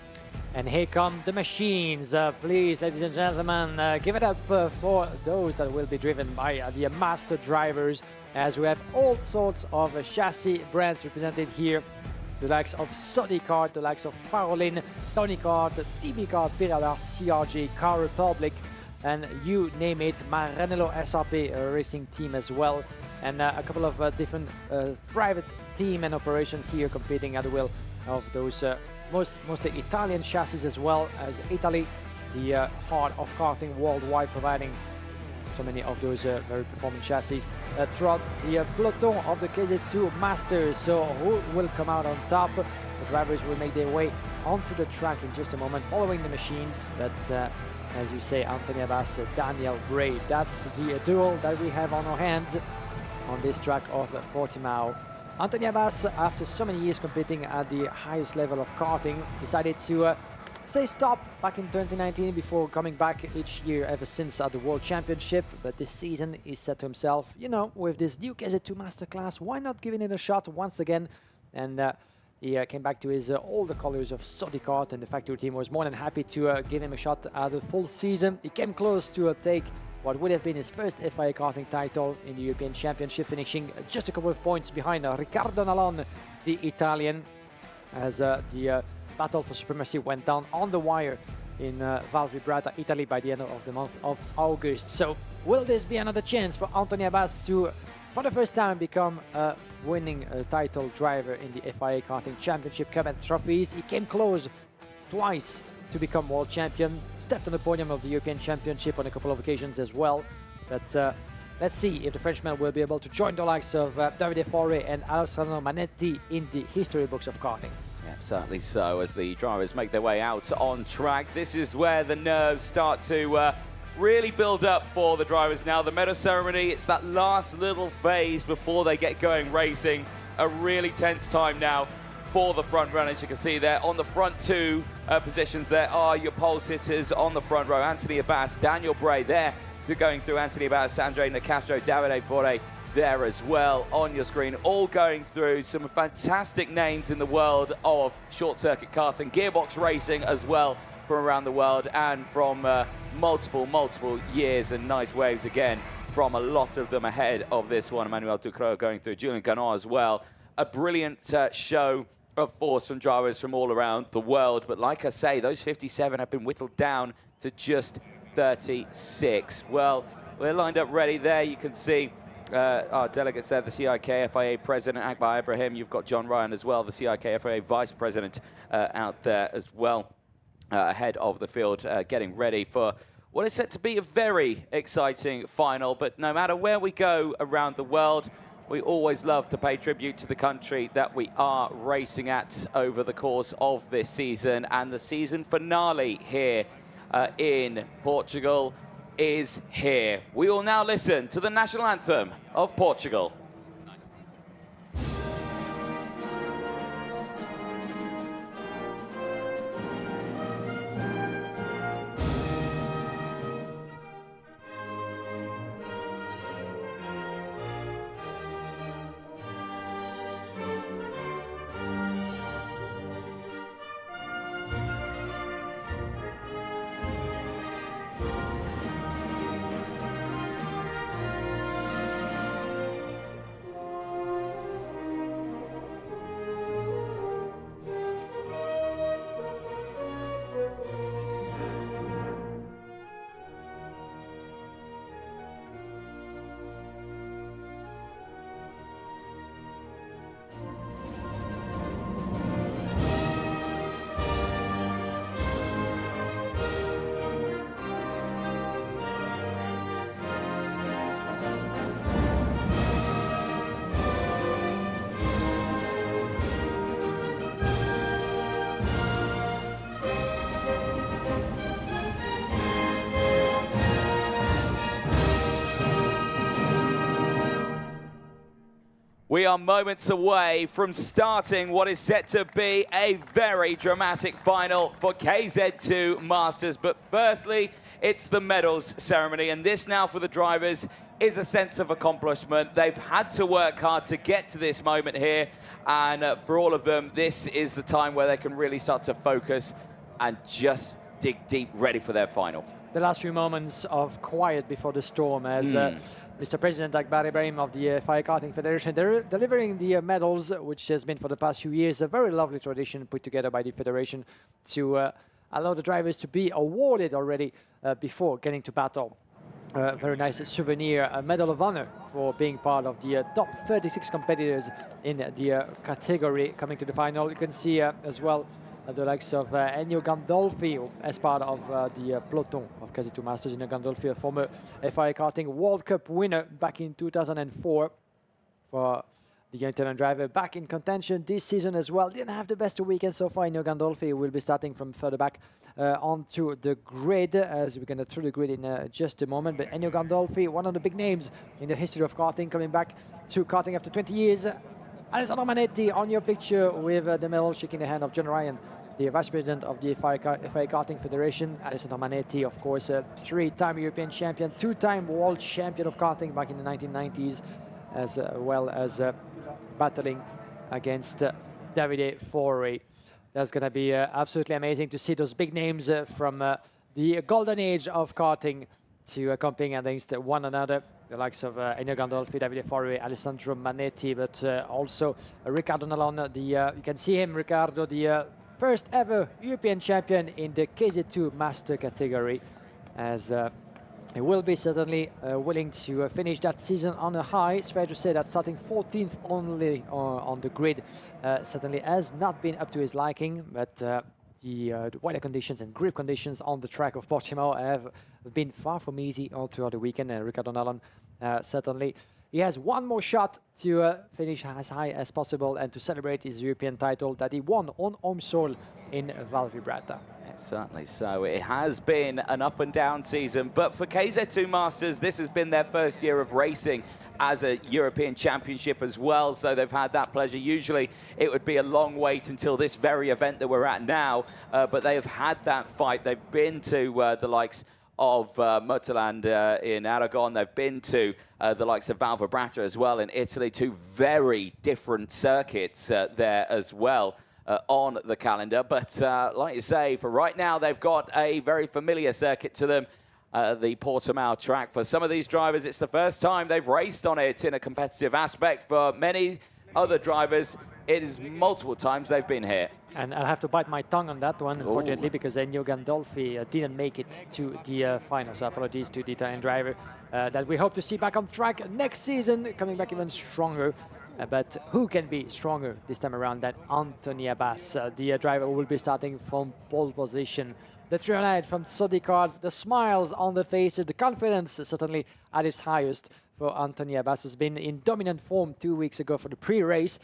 And here come the machines. Please, ladies and gentlemen, give it up for those that will be driven by the master drivers, as we have all sorts of chassis brands represented here. The likes of Sodicart, the likes of Parolin, Tonicart, DBCart, Pirelli, CRG, Car Republic, and you name it, Maranello SRP racing team as well. And a couple of different private team and operations here competing at the wheel of those mostly Italian chassis, as well as Italy, the heart of karting worldwide, providing so many of those very performing chassis throughout the peloton of the KZ2 Masters. So who will come out on top? The drivers will make their way onto the track in just a moment, following the machines. But as you say, Anthony Abbas, Daniel Bray, that's the duel that we have on our hands on this track of Portimão. Anthony Abbas, after so many years competing at the highest level of karting, decided to say stop back in 2019 before coming back each year ever since at the World Championship. But this season he said to himself, you know, with this new KZ2 Masterclass, why not giving it a shot once again? And he came back to his older colors of Sodicart, and the factory team was more than happy to give him a shot at the full season. He came close to take what would have been his first FIA Karting title in the European Championship, finishing just a couple of points behind Riccardo Nallon, the Italian, as the battle for supremacy went down on the wire in Val Vibrata, Italy, by the end of the month of August. So will this be another chance for Anthony Abbas to, for the first time, become a winning title driver in the FIA Karting Championship Cup and trophies? He came close twice to become world champion, stepped on the podium of the European Championship on a couple of occasions as well. But let's see if the Frenchman will be able to join the likes of Davide Forre and Alessandro Manetti in the history books of karting. Yeah, certainly so, as the drivers make their way out on track. This is where the nerves start to really build up for the drivers now. The medal ceremony, it's that last little phase before they get going racing. A really tense time now for the front runners. You can see there on the front two positions, there are your pole sitters on the front row. Anthony Abbas, Daniel Bray there. They're going through Anthony Abbas, Andre Nicastro, Davide Forre, there as well on your screen, all going through some fantastic names in the world of short circuit karting, gearbox racing as well from around the world and from multiple years, and nice waves again from a lot of them ahead of this one. Emmanuel Ducreux going through, Julian Gannot as well. A brilliant show of force from drivers from all around the world. But like I say, those 57 have been whittled down to just 36. Well, we're lined up ready there. You can see our delegates there, the CIK FIA President Akbar Ibrahim. You've got John Ryan as well, the CIK FIA Vice President out there as well, ahead of the field, getting ready for what is set to be a very exciting final. But no matter where we go around the world, we always love to pay tribute to the country that we are racing at over the course of this season. And the season finale here in Portugal is here. We will now listen to the national anthem of Portugal. We are moments away from starting what is set to be a very dramatic final for KZ2 Masters. But firstly, it's the medals ceremony. And this now for the drivers is a sense of accomplishment. They've had to work hard to get to this moment here. And for all of them, this is the time where they can really start to focus and just dig deep, ready for their final. The last few moments of quiet before the storm as Mr. President Akbar Ibrahim of the FIA Karting Federation, they're delivering the medals, which has been for the past few years a very lovely tradition put together by the Federation to allow the drivers to be awarded already before getting to battle. Very nice souvenir, a medal of honor for being part of the top 36 competitors in the category coming to the final. You can see as well the likes of Ennio Gandolfi as part of the peloton of KZ2 Masters. Ennio Gandolfi, a former FIA Karting World Cup winner back in 2004 for the young Italian driver, back in contention this season as well. Didn't have the best weekend so far. Ennio Gandolfi will be starting from further back onto the grid, as we're going to through the grid in just a moment. But Ennio Gandolfi, one of the big names in the history of karting, coming back to karting after 20 years. Alessandro Manetti on your picture with the medal, shaking the hand of John Ryan, the Vice President of the FIA Karting Federation. Alessandro Manetti, of course, a three-time European champion, two-time world champion of karting back in the 1990s, as well as battling against Davide Forri. That's going to be absolutely amazing to see those big names from the golden age of karting to competing against one another. The likes of Ennio Gandolfi, Davide Forri, Alessandro Manetti, but also Riccardo Nalon. You can see him, Riccardo, the first ever European champion in the KZ2 Master category, as he will be certainly willing to finish that season on a high. It's fair to say that starting 14th only on the grid certainly has not been up to his liking, but the weather conditions and grip conditions on the track of Portimão have been far from easy all throughout the weekend. Riccardo Nalon, certainly, he has one more shot to finish as high as possible and to celebrate his European title that he won on home soil in Val Vibrata. Certainly so. It has been an up and down season, but for KZ2 Masters, this has been their first year of racing as a European Championship as well, so they've had that pleasure. Usually it would be a long wait until this very event that we're at now, but they have had that fight. They've been to the likes of Mutterland in Aragon. They've been to the likes of Val Vibrata as well in Italy, two very different circuits there as well on the calendar. But like you say, for right now, they've got a very familiar circuit to them, the Portimão track. For some of these drivers, it's the first time they've raced on it in a competitive aspect. For many other drivers, it is multiple times they've been here. And I'll have to bite my tongue on that one, unfortunately, because Ennio Gandolfi didn't make it to the final. So apologies to the Italian driver that we hope to see back on track next season, coming back even stronger. But who can be stronger this time around than Anthony Abbas, the driver who will be starting from pole position. The 309 from Sodicard, the smiles on the faces, the confidence certainly at its highest for Anthony Abbas, who's been in dominant form 2 weeks ago for the pre-race.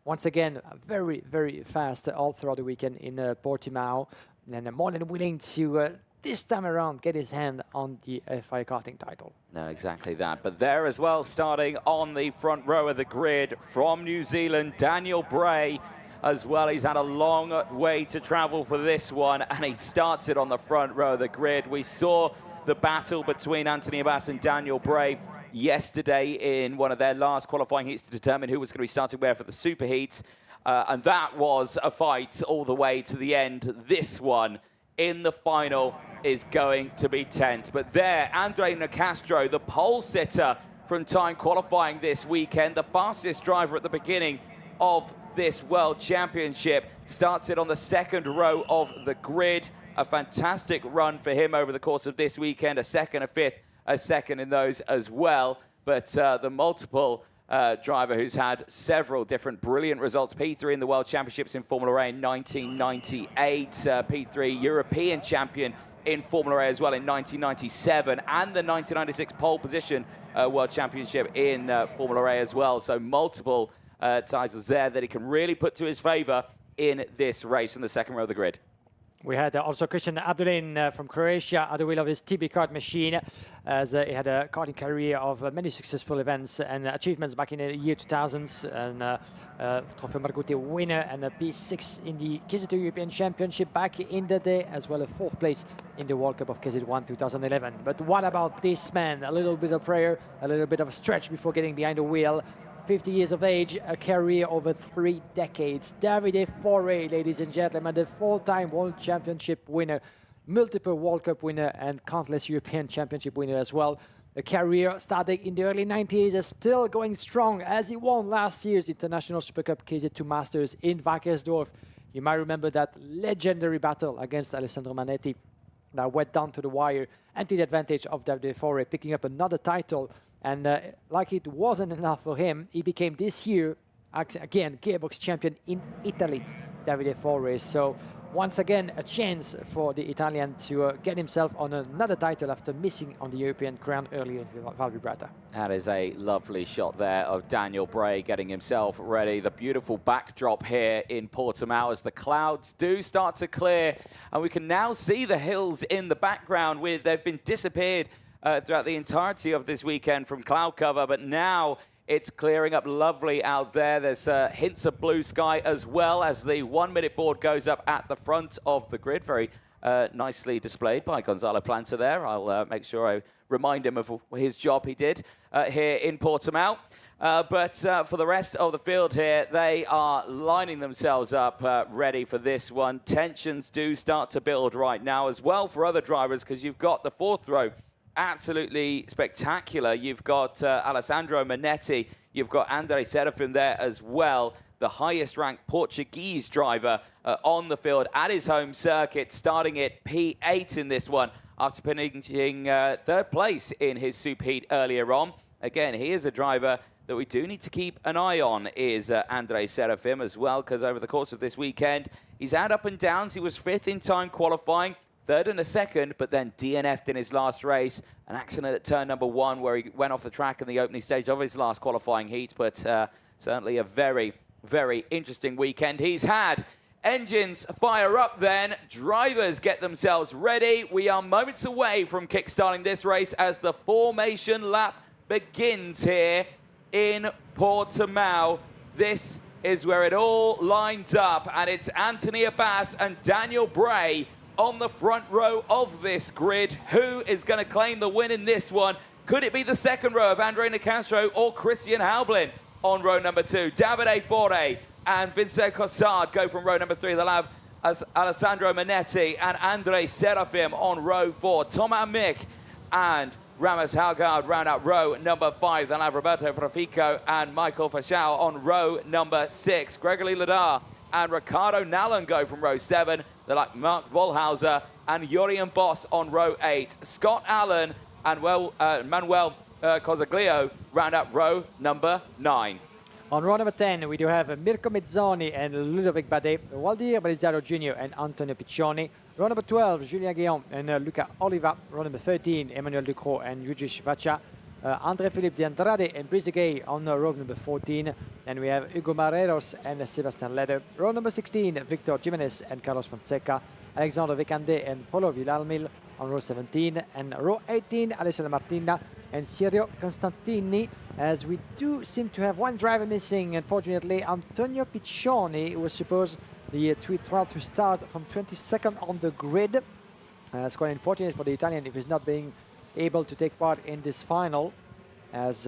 Once again, very, very fast all throughout the weekend in Portimão, and more than willing to, this time around, get his hand on the FIA Karting title. No, exactly that. But there as well, starting on the front row of the grid from New Zealand, Daniel Bray as well. He's had a long way to travel for this one, and he starts it on the front row of the grid. We saw the battle between Anthony Abbas and Daniel Bray yesterday in one of their last qualifying heats to determine who was going to be starting where for the super heats. And that was a fight all the way to the end. This one in the final is going to be tense. But there, Andre Nicastro, the pole sitter from time qualifying this weekend, the fastest driver at the beginning of this World Championship, starts it on the second row of the grid. A fantastic run for him over the course of this weekend, a second, a fifth, a second in those as well. But the multiple driver who's had several different brilliant results. P3 in the World Championships in Formula A in 1998. P3 European champion in Formula A as well in 1997. And the 1996 pole position World Championship in Formula A as well. So multiple titles there that he can really put to his favor in this race in the second row of the grid. We had also Christian Abdulin from Croatia at the wheel of his TB kart machine, as he had a karting career of many successful events and achievements back in the year 2000s, and Trofeo Margutti winner and a P6 in the KZ2 European Championship back in the day, as well as 4th place in the World Cup of KZ1 2011. But what about this man? A little bit of prayer, a little bit of a stretch before getting behind the wheel. 50 years of age, a career over 3 decades. Davide Foré, ladies and gentlemen, the 4-time World Championship winner, multiple World Cup winner, and countless European Championship winner as well. A career starting in the early 90s, is still going strong as he won last year's International Super Cup KZ2 Masters in Wackersdorf. You might remember that legendary battle against Alessandro Manetti that went down to the wire and to the advantage of Davide Foré, picking up another title. And like it wasn't enough for him, he became this year, again, Gearbox champion in Italy, Davide Foré. So once again, a chance for the Italian to get himself on another title after missing on the European crown earlier in Val Vibrata. That is a lovely shot there of Daniel Bray getting himself ready. The beautiful backdrop here in Portimão as the clouds do start to clear. And we can now see the hills in the background. They've been disappeared throughout the entirety of this weekend from cloud cover, but now it's clearing up lovely out there. There's hints of blue sky as well as the 1-minute board goes up at the front of the grid. Very nicely displayed by Gonzalo Planta there. I'll make sure I remind him of his job he did here in Portimão. But for the rest of the field here, they are lining themselves up ready for this one. Tensions do start to build right now as well for other drivers, because you've got the 4th row absolutely spectacular. You've got Alessandro Manetti, you've got André Serafim there as well, the highest ranked Portuguese driver on the field at his home circuit, starting at P8 in this one after finishing 3rd place in his Super Heat earlier on. Again, he is a driver that we do need to keep an eye on, is André Serafim as well, because over the course of this weekend, he's had up and downs. He was 5th in time qualifying, 3rd and a 2nd, but then DNF'd in his last race. An accident at turn number 1 where he went off the track in the opening stage of his last qualifying heat, but certainly a very, very interesting weekend he's had. Engines fire up then. Drivers get themselves ready. We are moments away from kickstarting this race as the formation lap begins here in Portimão. This is where it all lines up, and it's Anthony Abbas and Daniel Bray on the front row of this grid. Who is going to claim the win in this one? Could it be the second row of Andre Nicastro or Christian Haublin on row number 2? Davide Fore and Vincent Cossard go from row number 3. They'll have Alessandro Manetti and Andre Serafim on row 4. Thomas Mick and Ramos Halgard round out row number 5. They'll have Roberto Profico and Michael Fashau on row number 6. Gregory Ladar and Ricardo Nallen go from row 7. They're like Mark Volhauser and Jorian Boss on row 8. Scott Allen and Manuel Cosaglio round out row number 9. On row number 10, we do have Mirko Mezzoni and Ludovic Badet, Waldir Balizaro Jr. and Antonio Piccioni. Row number 12, Julien Guillaume and Luca Oliva. Row number 13, Emmanuel Ducrot and Yuji Vacha. André-Philippe de Andrade and Brice Gay on row number 14. And we have Hugo Marreros and Sebastian Leder. Row number 16, Victor Jimenez and Carlos Fonseca. Alexandre Vicande and Polo Villalmil on row 17. And row 18, Alessandro Martina and Sirio Constantini, as we do seem to have one driver missing. Unfortunately, Antonio Piccioni was supposed the 312 to start from 22nd on the grid. It's quite unfortunate for the Italian if he's not being able to take part in this final, as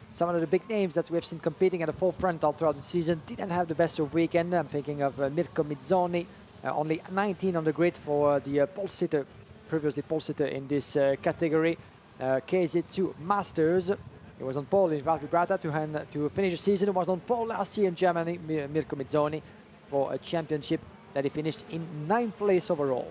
some of the big names that we've seen competing at the forefront all throughout the season didn't have the best of weekend. I'm thinking of Mirko Mizzoni, only 19 on the grid for the pole sitter, previously pole sitter in this category. KZ2 Masters. He was on pole in Val Vibrata to finish the season. He was on pole last year in Germany, Mirko Mizzoni, for a championship that he finished in 9th place overall.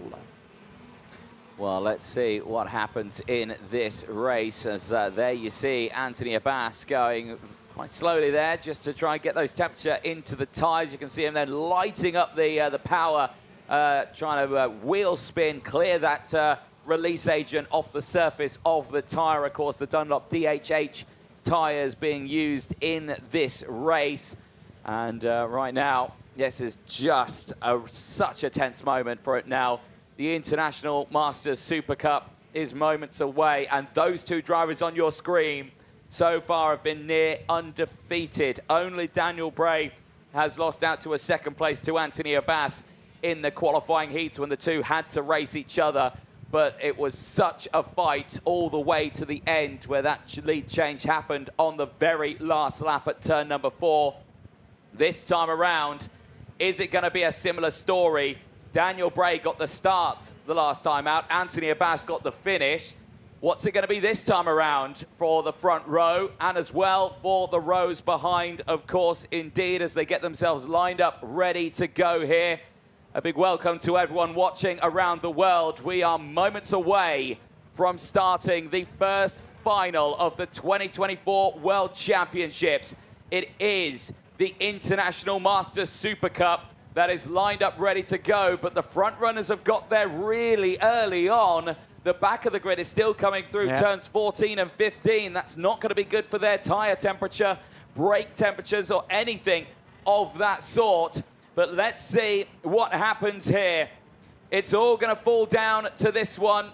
Well, let's see what happens in this race, as there you see Anthony Abbas going quite slowly there just to try and get those temperature into the tyres. You can see him then lighting up the power, trying to wheel spin, clear that release agent off the surface of the tyre. Of course, the Dunlop DHH tyres being used in this race. And right now, this is just such a tense moment for it now. The International Masters Super Cup is moments away, and those two drivers on your screen so far have been near undefeated. Only Daniel Bray has lost out to a second place to Anthony Abbas in the qualifying heats when the two had to race each other. But it was such a fight all the way to the end, where that lead change happened on the very last lap at turn number 4. This time around, is it going to be a similar story? Daniel Bray got the start the last time out. Anthony Abbas got the finish. What's it going to be this time around for the front row, and as well for the rows behind, of course, indeed, as they get themselves lined up, ready to go here. A big welcome to everyone watching around the world. We are moments away from starting the first final of the 2024 World Championships. It is the International Masters Super Cup that is lined up ready to go, but the front runners have got there really early on. The back of the grid is still coming through turns 14 and 15. That's not going to be good for their tyre temperature, brake temperatures, or anything of that sort. But let's see what happens here. It's all going to fall down to this one.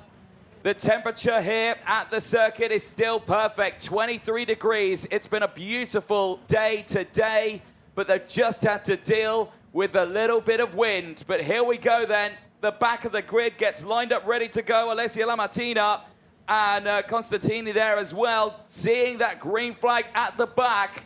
The temperature here at the circuit is still perfect, 23 degrees. It's been a beautiful day today, but they've just had to deal with a little bit of wind. But here we go then. The back of the grid gets lined up, ready to go. Alessia Lamartina and Constantini there as well. Seeing that green flag at the back,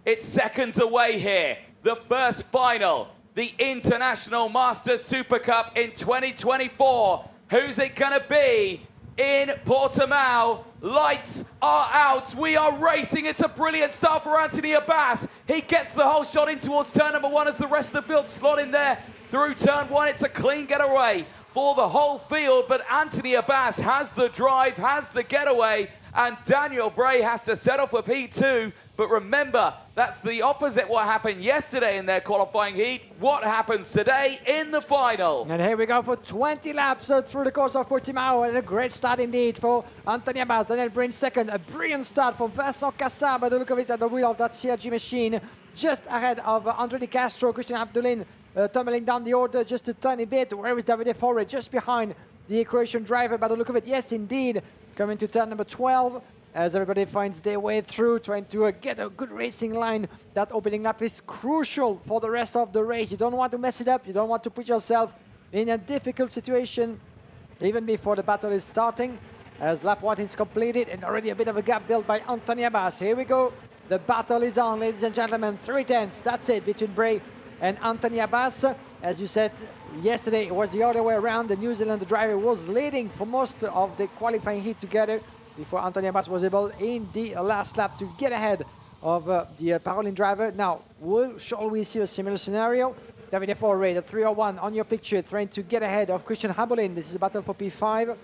it's seconds away here. The first final, the International Masters Super Cup in 2024. Who's it going to be in Portimão? Lights are out. We are racing. It's a brilliant start for Anthony Abbas. He gets the whole shot in towards turn number 1 as the rest of the field slot in there through turn 1. It's a clean getaway for the whole field, but Anthony Abbas has the drive, has the getaway, and Daniel Bray has to settle for P2. But remember, that's the opposite what happened yesterday in their qualifying heat. What happens today in the final? And here we go for 20 laps through the course of Portimão, and a great start indeed for Anthony Abbas. Daniel Bray second, a brilliant start from Vincent Cassab by the look of it at the wheel of that CRG machine, just ahead of Andre Di Castro, Christian Abdulin, tumbling down the order just a tiny bit. Where is Davide Fore? Just behind the Croatian driver by the look of it. Yes, indeed, coming to turn number 12. As everybody finds their way through, trying to get a good racing line. That opening lap is crucial for the rest of the race. You don't want to mess it up. You don't want to put yourself in a difficult situation even before the battle is starting, as lap 1 is completed and already a bit of a gap built by Anthony Abbas. Here we go. The battle is on, ladies and gentlemen. 3/10. That's it between Bray and Anthony Abbas. As you said yesterday, it was the other way around. The New Zealand driver was leading for most of the qualifying heat together before Anthony Abbas was able in the last lap to get ahead of the Parolin driver. Now, shall we see a similar scenario? Davide Forre, the 301 on your picture, trying to get ahead of Christian Habolin. This is a battle for P5.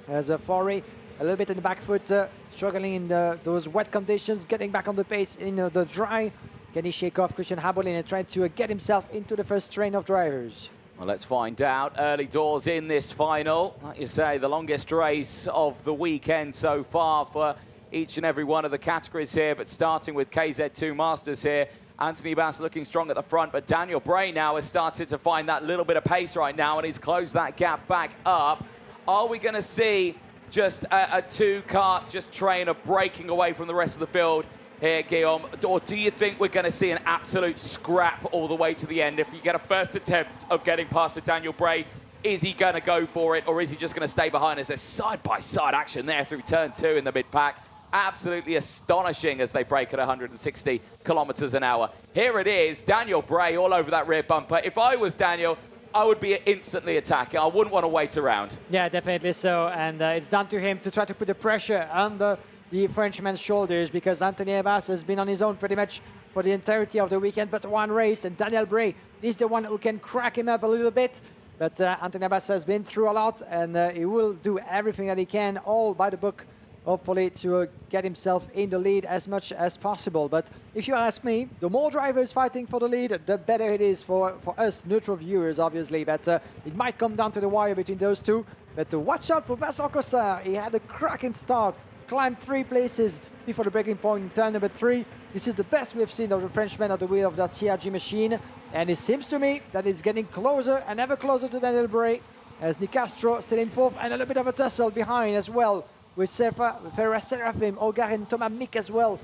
As Forre, a little bit in the back foot, struggling in those wet conditions, getting back on the pace in the dry. Can he shake off Christian Habolin and try to get himself into the first train of drivers? Well, let's find out. Early doors in this final. Like you say, the longest race of the weekend so far for each and every one of the categories here, but starting with KZ2 Masters here. Anthony Abbas looking strong at the front, but Daniel Bray now has started to find that little bit of pace right now, and he's closed that gap back up. Are we going to see just a two-car train of breaking away from the rest of the field here, Guillaume? Or do you think we're going to see an absolute scrap all the way to the end? If you get a first attempt of getting past with Daniel Bray, is he going to go for it, or is he just going to stay behind? As there's side-by-side action there through turn 2 in the mid-pack. Absolutely astonishing as they break at 160 kilometers an hour. Here it is, Daniel Bray all over that rear bumper. If I was Daniel, I would be instantly attacking. I wouldn't want to wait around. Yeah, definitely so. And it's down to him to try to put the pressure on the Frenchman's shoulders, because Anthony Abbas has been on his own pretty much for the entirety of the weekend, but one race, and Daniel Bray is the one who can crack him up a little bit. But Anthony Abbas has been through a lot, and he will do everything that he can, all by the book, hopefully to get himself in the lead as much as possible. But if you ask me, the more drivers fighting for the lead, the better it is for us neutral viewers, obviously. But it might come down to the wire between those two. But watch out for Vincent Cossard. He had a cracking start, climbed 3 places before the breaking point in turn number 3. This is the best we've seen of the Frenchman at the wheel of that CRG machine. And it seems to me that it's getting closer and ever closer to Daniel Bray, as Nick Castro still in 4th, and a little bit of a tussle behind as well, with Ferra Seraphim, Ogar and Thomas Mick as well,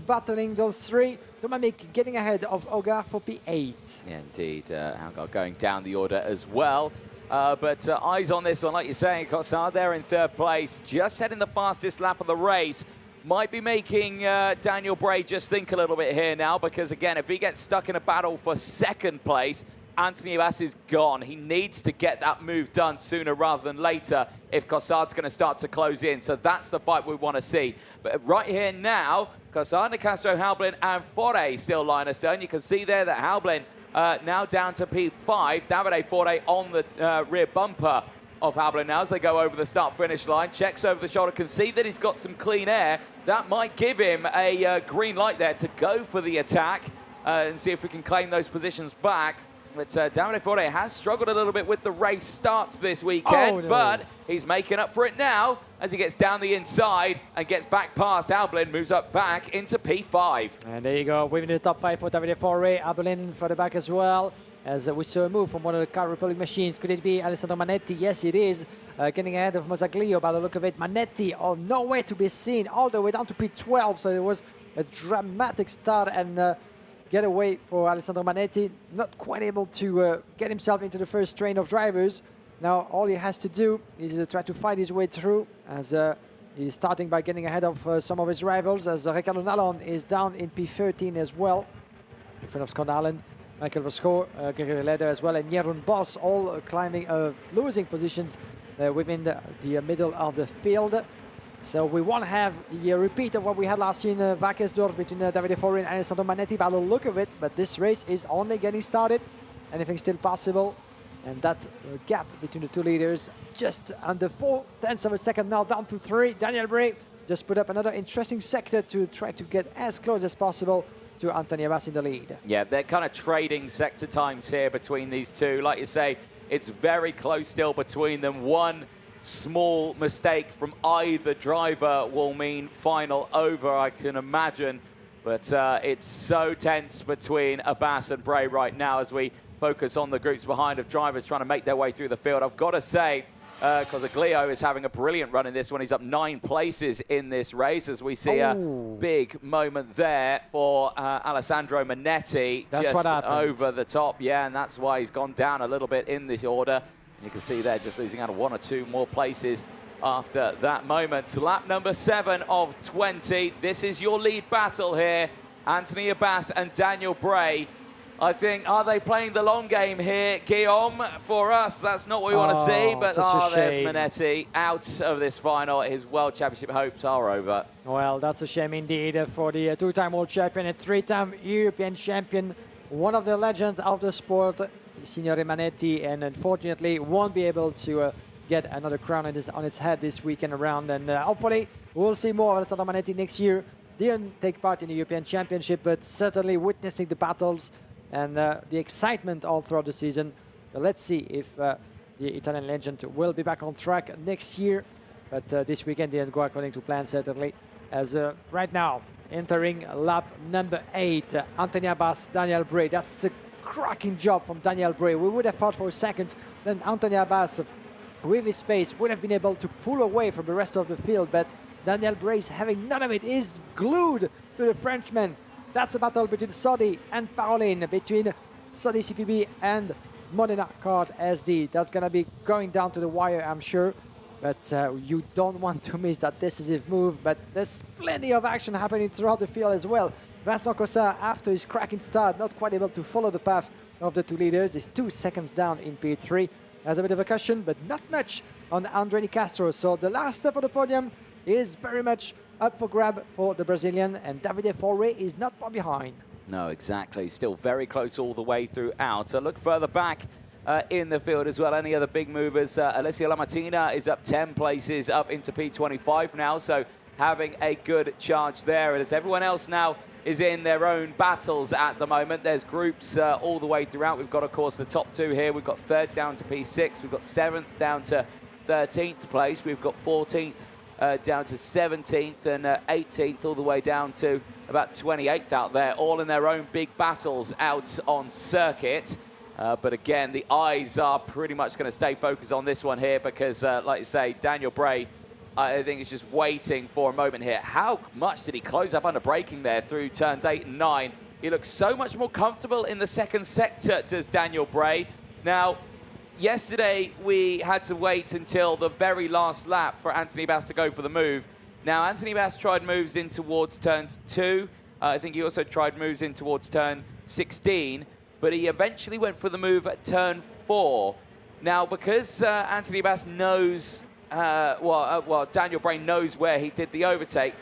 battling those 3. Thomas Mick getting ahead of Ogar for P8. Yeah, indeed. Algarve going down the order as well. But eyes on this one, like you're saying, Cossard there in 3rd place, just setting the fastest lap of the race. Might be making Daniel Bray just think a little bit here now, because again, if he gets stuck in a battle for 2nd place, Anthony Abbas is gone. He needs to get that move done sooner rather than later if Cossard's going to start to close in. So that's the fight we want to see. But right here now, Cossard, De Castro, Halblin and Forre still line astern. You can see there that Halblin now down to P5. Davide Forre on the rear bumper of Halblin now as they go over the start-finish line. Checks over the shoulder, can see that he's got some clean air. That might give him a green light there to go for the attack and see if we can claim those positions back. But Davide Forre has struggled a little bit with the race starts this weekend, but he's making up for it now as he gets down the inside and gets back past Halblin, moves up back into P5. And there you go, within the top 5 for Davide Forre, Halblin for the back as well, as we saw a move from one of the Car Republic machines. Could it be Alessandro Manetti? Yes, it is. Getting ahead of Mosaglio by the look of it. Manetti, nowhere to be seen, all the way down to P12, so it was a dramatic start and getaway for Alessandro Manetti, not quite able to get himself into the first train of drivers. Now all he has to do is try to fight his way through, as he's starting by getting ahead of some of his rivals, as Ricardo Nallon is down in P13 as well, in front of Scott Allen, Michael Vasco, Gregory Leder as well, and Jeroen Bos, all climbing, losing positions within the middle of the field. So we won't have the repeat of what we had last year in Wackersdorf between Davide Forre and Alessandro Manetti by the look of it, but this race is only getting started. Anything's still possible, and that gap between the 2 leaders just under 0.4 of a second now, down to 3. Daniel Bray just put up another interesting sector to try to get as close as possible to Anthony Abbas in the lead. Yeah, they're kind of trading sector times here between these two. Like you say, it's very close still between them. One small mistake from either driver will mean final over, I can imagine. But it's so tense between Abbas and Bray right now as we focus on the groups behind of drivers trying to make their way through the field. I've got to say, Cosaglio is having a brilliant run in this one. He's up 9 places in this race as we see a big moment there for Alessandro Manetti. That's just what happened. Over the top, yeah, and that's why he's gone down a little bit in this order. You can see there just losing out of 1 or 2 more places after that moment. Lap number 7 of 20. This is your lead battle here. Anthony Abbas and Daniel Bray. I think, are they playing the long game here, Guillaume? For us, that's not what we want to see, but there's Manetti out of this final. His World Championship hopes are over. Well, that's a shame indeed for the 2-time world champion and 3-time European champion, one of the legends of the sport, Signore Manetti, and unfortunately won't be able to get another crown on its head this weekend around. And hopefully we'll see more of Alessandro Manetti next year. Didn't take part in the European Championship, but certainly witnessing the battles and the excitement all throughout the season. Let's see if the Italian legend will be back on track next year. But this weekend didn't go according to plan, certainly. As right now, entering lap number 8, Anthony Abbas, Daniel Bray. That's a cracking job from Daniel Bray. We would have thought for a second then Anthony Abbas, with his pace, would have been able to pull away from the rest of the field. But Daniel Bray is having none of it. He's glued to the Frenchman. That's a battle between Sodi and Parolin, between Sodi CPB and Modena Kart SD. That's going to be going down to the wire, I'm sure. But you don't want to miss that decisive move. But there's plenty of action happening throughout the field as well. Vincent Cossard, after his cracking start, not quite able to follow the path of the 2 leaders. Is 2 seconds down in P3. Has a bit of a cushion, but not much on Andre Nicastro. So the last step of the podium is very much up for grab for the Brazilian, and Davide Forre is not far behind. No, exactly. Still very close all the way throughout. So look further back in the field as well. Any other big movers? Alessio Lamattina is up 10 places up into P25 now, so having a good charge there. And as everyone else now is in their own battles at the moment, there's groups all the way throughout. We've got, of course, the top 2 here. We've got 3rd down to P6. We've got 7th down to 13th place. We've got 14th down to 17th and 18th all the way down to about 28th out there, all in their own big battles out on circuit. But again, the eyes are pretty much going to stay focused on this one here because, like you say, Daniel Bray, I think is just waiting for a moment here. How much did he close up under braking there through turns 8 and 9? He looks so much more comfortable in the second sector, does Daniel Bray. Now, yesterday, we had to wait until the very last lap for Anthony Abbas to go for the move. Now, Anthony Abbas tried moves in towards turn 2. I think he also tried moves in towards turn 16, but he eventually went for the move at turn 4. Now, because Anthony Abbas knows, Daniel Bray knows where he did the overtake,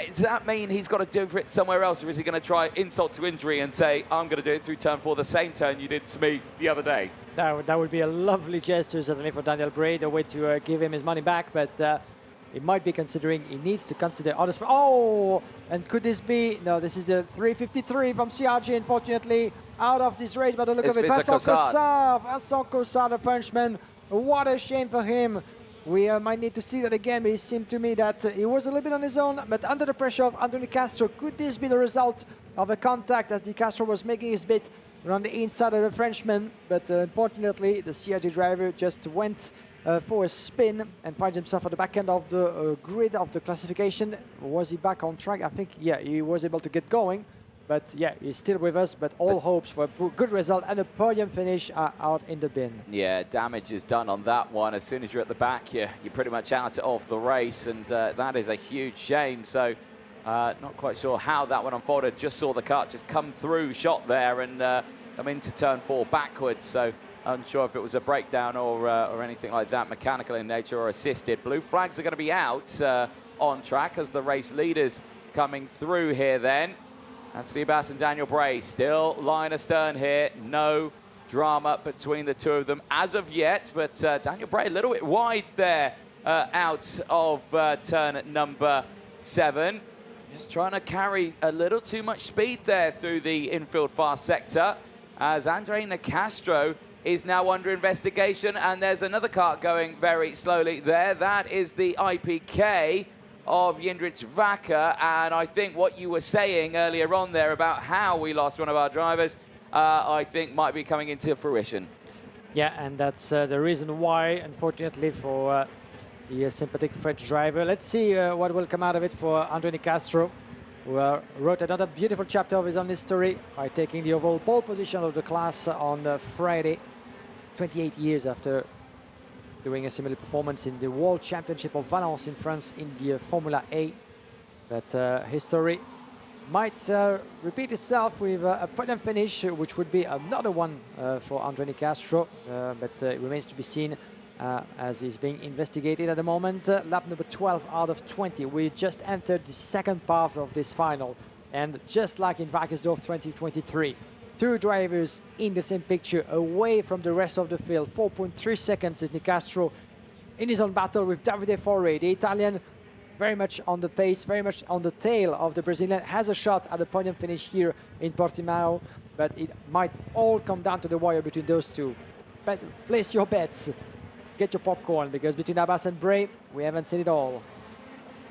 does that mean he's got to do it somewhere else, or is he going to try insult to injury and say, I'm going to do it through turn 4, the same turn you did to me the other day? That would be a lovely gesture, certainly, for Daniel Bray, the way to give him his money back. But he might be considering, he needs to consider other... Oh, and could this be... No, this is a 353 from CRG, unfortunately, out of this race by the look of it. Vincent Cossard, the Frenchman. What a shame for him. We might need to see that again, but it seemed to me that he was a little bit on his own, but under the pressure of Anthony Castro. Could this be the result of a contact as Di Castro was making his bit around the inside of the Frenchman? But unfortunately, the CRG driver just went for a spin and finds himself at the back end of the grid of the classification. Was he back on track? I think, yeah, he was able to get going. But yeah, he's still with us, but all hopes for a good result and a podium finish are out in the bin. Yeah, damage is done on that one. As soon as you're at the back, you're pretty much out of the race, and that is a huge shame. So not quite sure how that one unfolded. Just saw the kart just come through, shot there, and come into turn 4 backwards. So unsure if it was a breakdown or anything like that, mechanical in nature or assisted. Blue flags are going to be out on track as the race leaders coming through here then. Anthony Abbas and Daniel Bray still line astern here. No drama between the two of them as of yet, but Daniel Bray a little bit wide there out of turn number 7. Just trying to carry a little too much speed there through the infield fast sector as Andre Nicastro is now under investigation, and there's another kart going very slowly there. That is the IPK of Jindřich Vaca, and I think what you were saying earlier on there about how we lost one of our drivers, I think might be coming into fruition. Yeah, and that's the reason why, unfortunately, for the sympathetic French driver. Let's see what will come out of it for Andre Nicastro, who wrote another beautiful chapter of his own history by taking the overall pole position of the class on Friday, 28 years after doing a similar performance in the World Championship of Valence in France in the Formula A. But history might repeat itself with a podium finish, which would be another one for André Nicastro, but it remains to be seen as he's being investigated at the moment. Lap number 12 out of 20. We just entered the second part of this final, and just like in Wackersdorf 2023, two drivers in the same picture, away from the rest of the field. 4.3 seconds is Nicastro in his own battle with Davide Forre, the Italian, very much on the pace, very much on the tail of the Brazilian, has a shot at the podium finish here in Portimão, but it might all come down to the wire between those two. But place your bets, get your popcorn, because between Abbas and Bray, we haven't seen it all.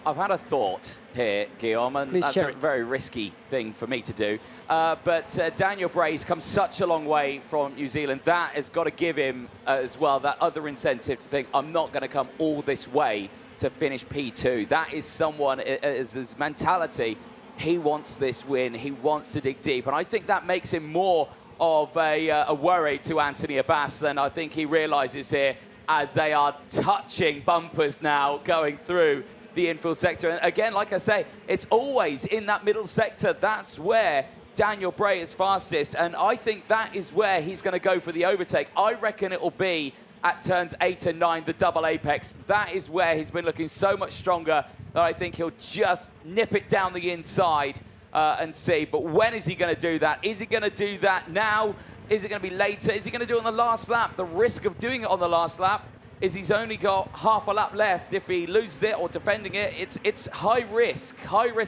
I've had a thought here, Guillaume, and Please that's share a it. very risky thing for me to do. But Daniel Bray's come such a long way from New Zealand. That has got to give him as well that other incentive to think, I'm not going to come all this way to finish P2. That is someone, as his mentality, he wants this win, he wants to dig deep. And I think that makes him more of a worry to Anthony Abbas than I think he realizes here, as they are touching bumpers now going through the infield sector. And again, like I say, it's always in that middle sector. That's where Daniel Bray is fastest. And I think that is where he's going to go for the overtake. I reckon it will be at turns 8 and 9, the double apex. That is where he's been looking so much stronger that I think he'll just nip it down the inside and see. But when is he going to do that? Is he going to do that now? Is it going to be later? Is he going to do it on the last lap? The risk of doing it on the last lap is he's only got half a lap left. If he loses it or defending it, it's high risk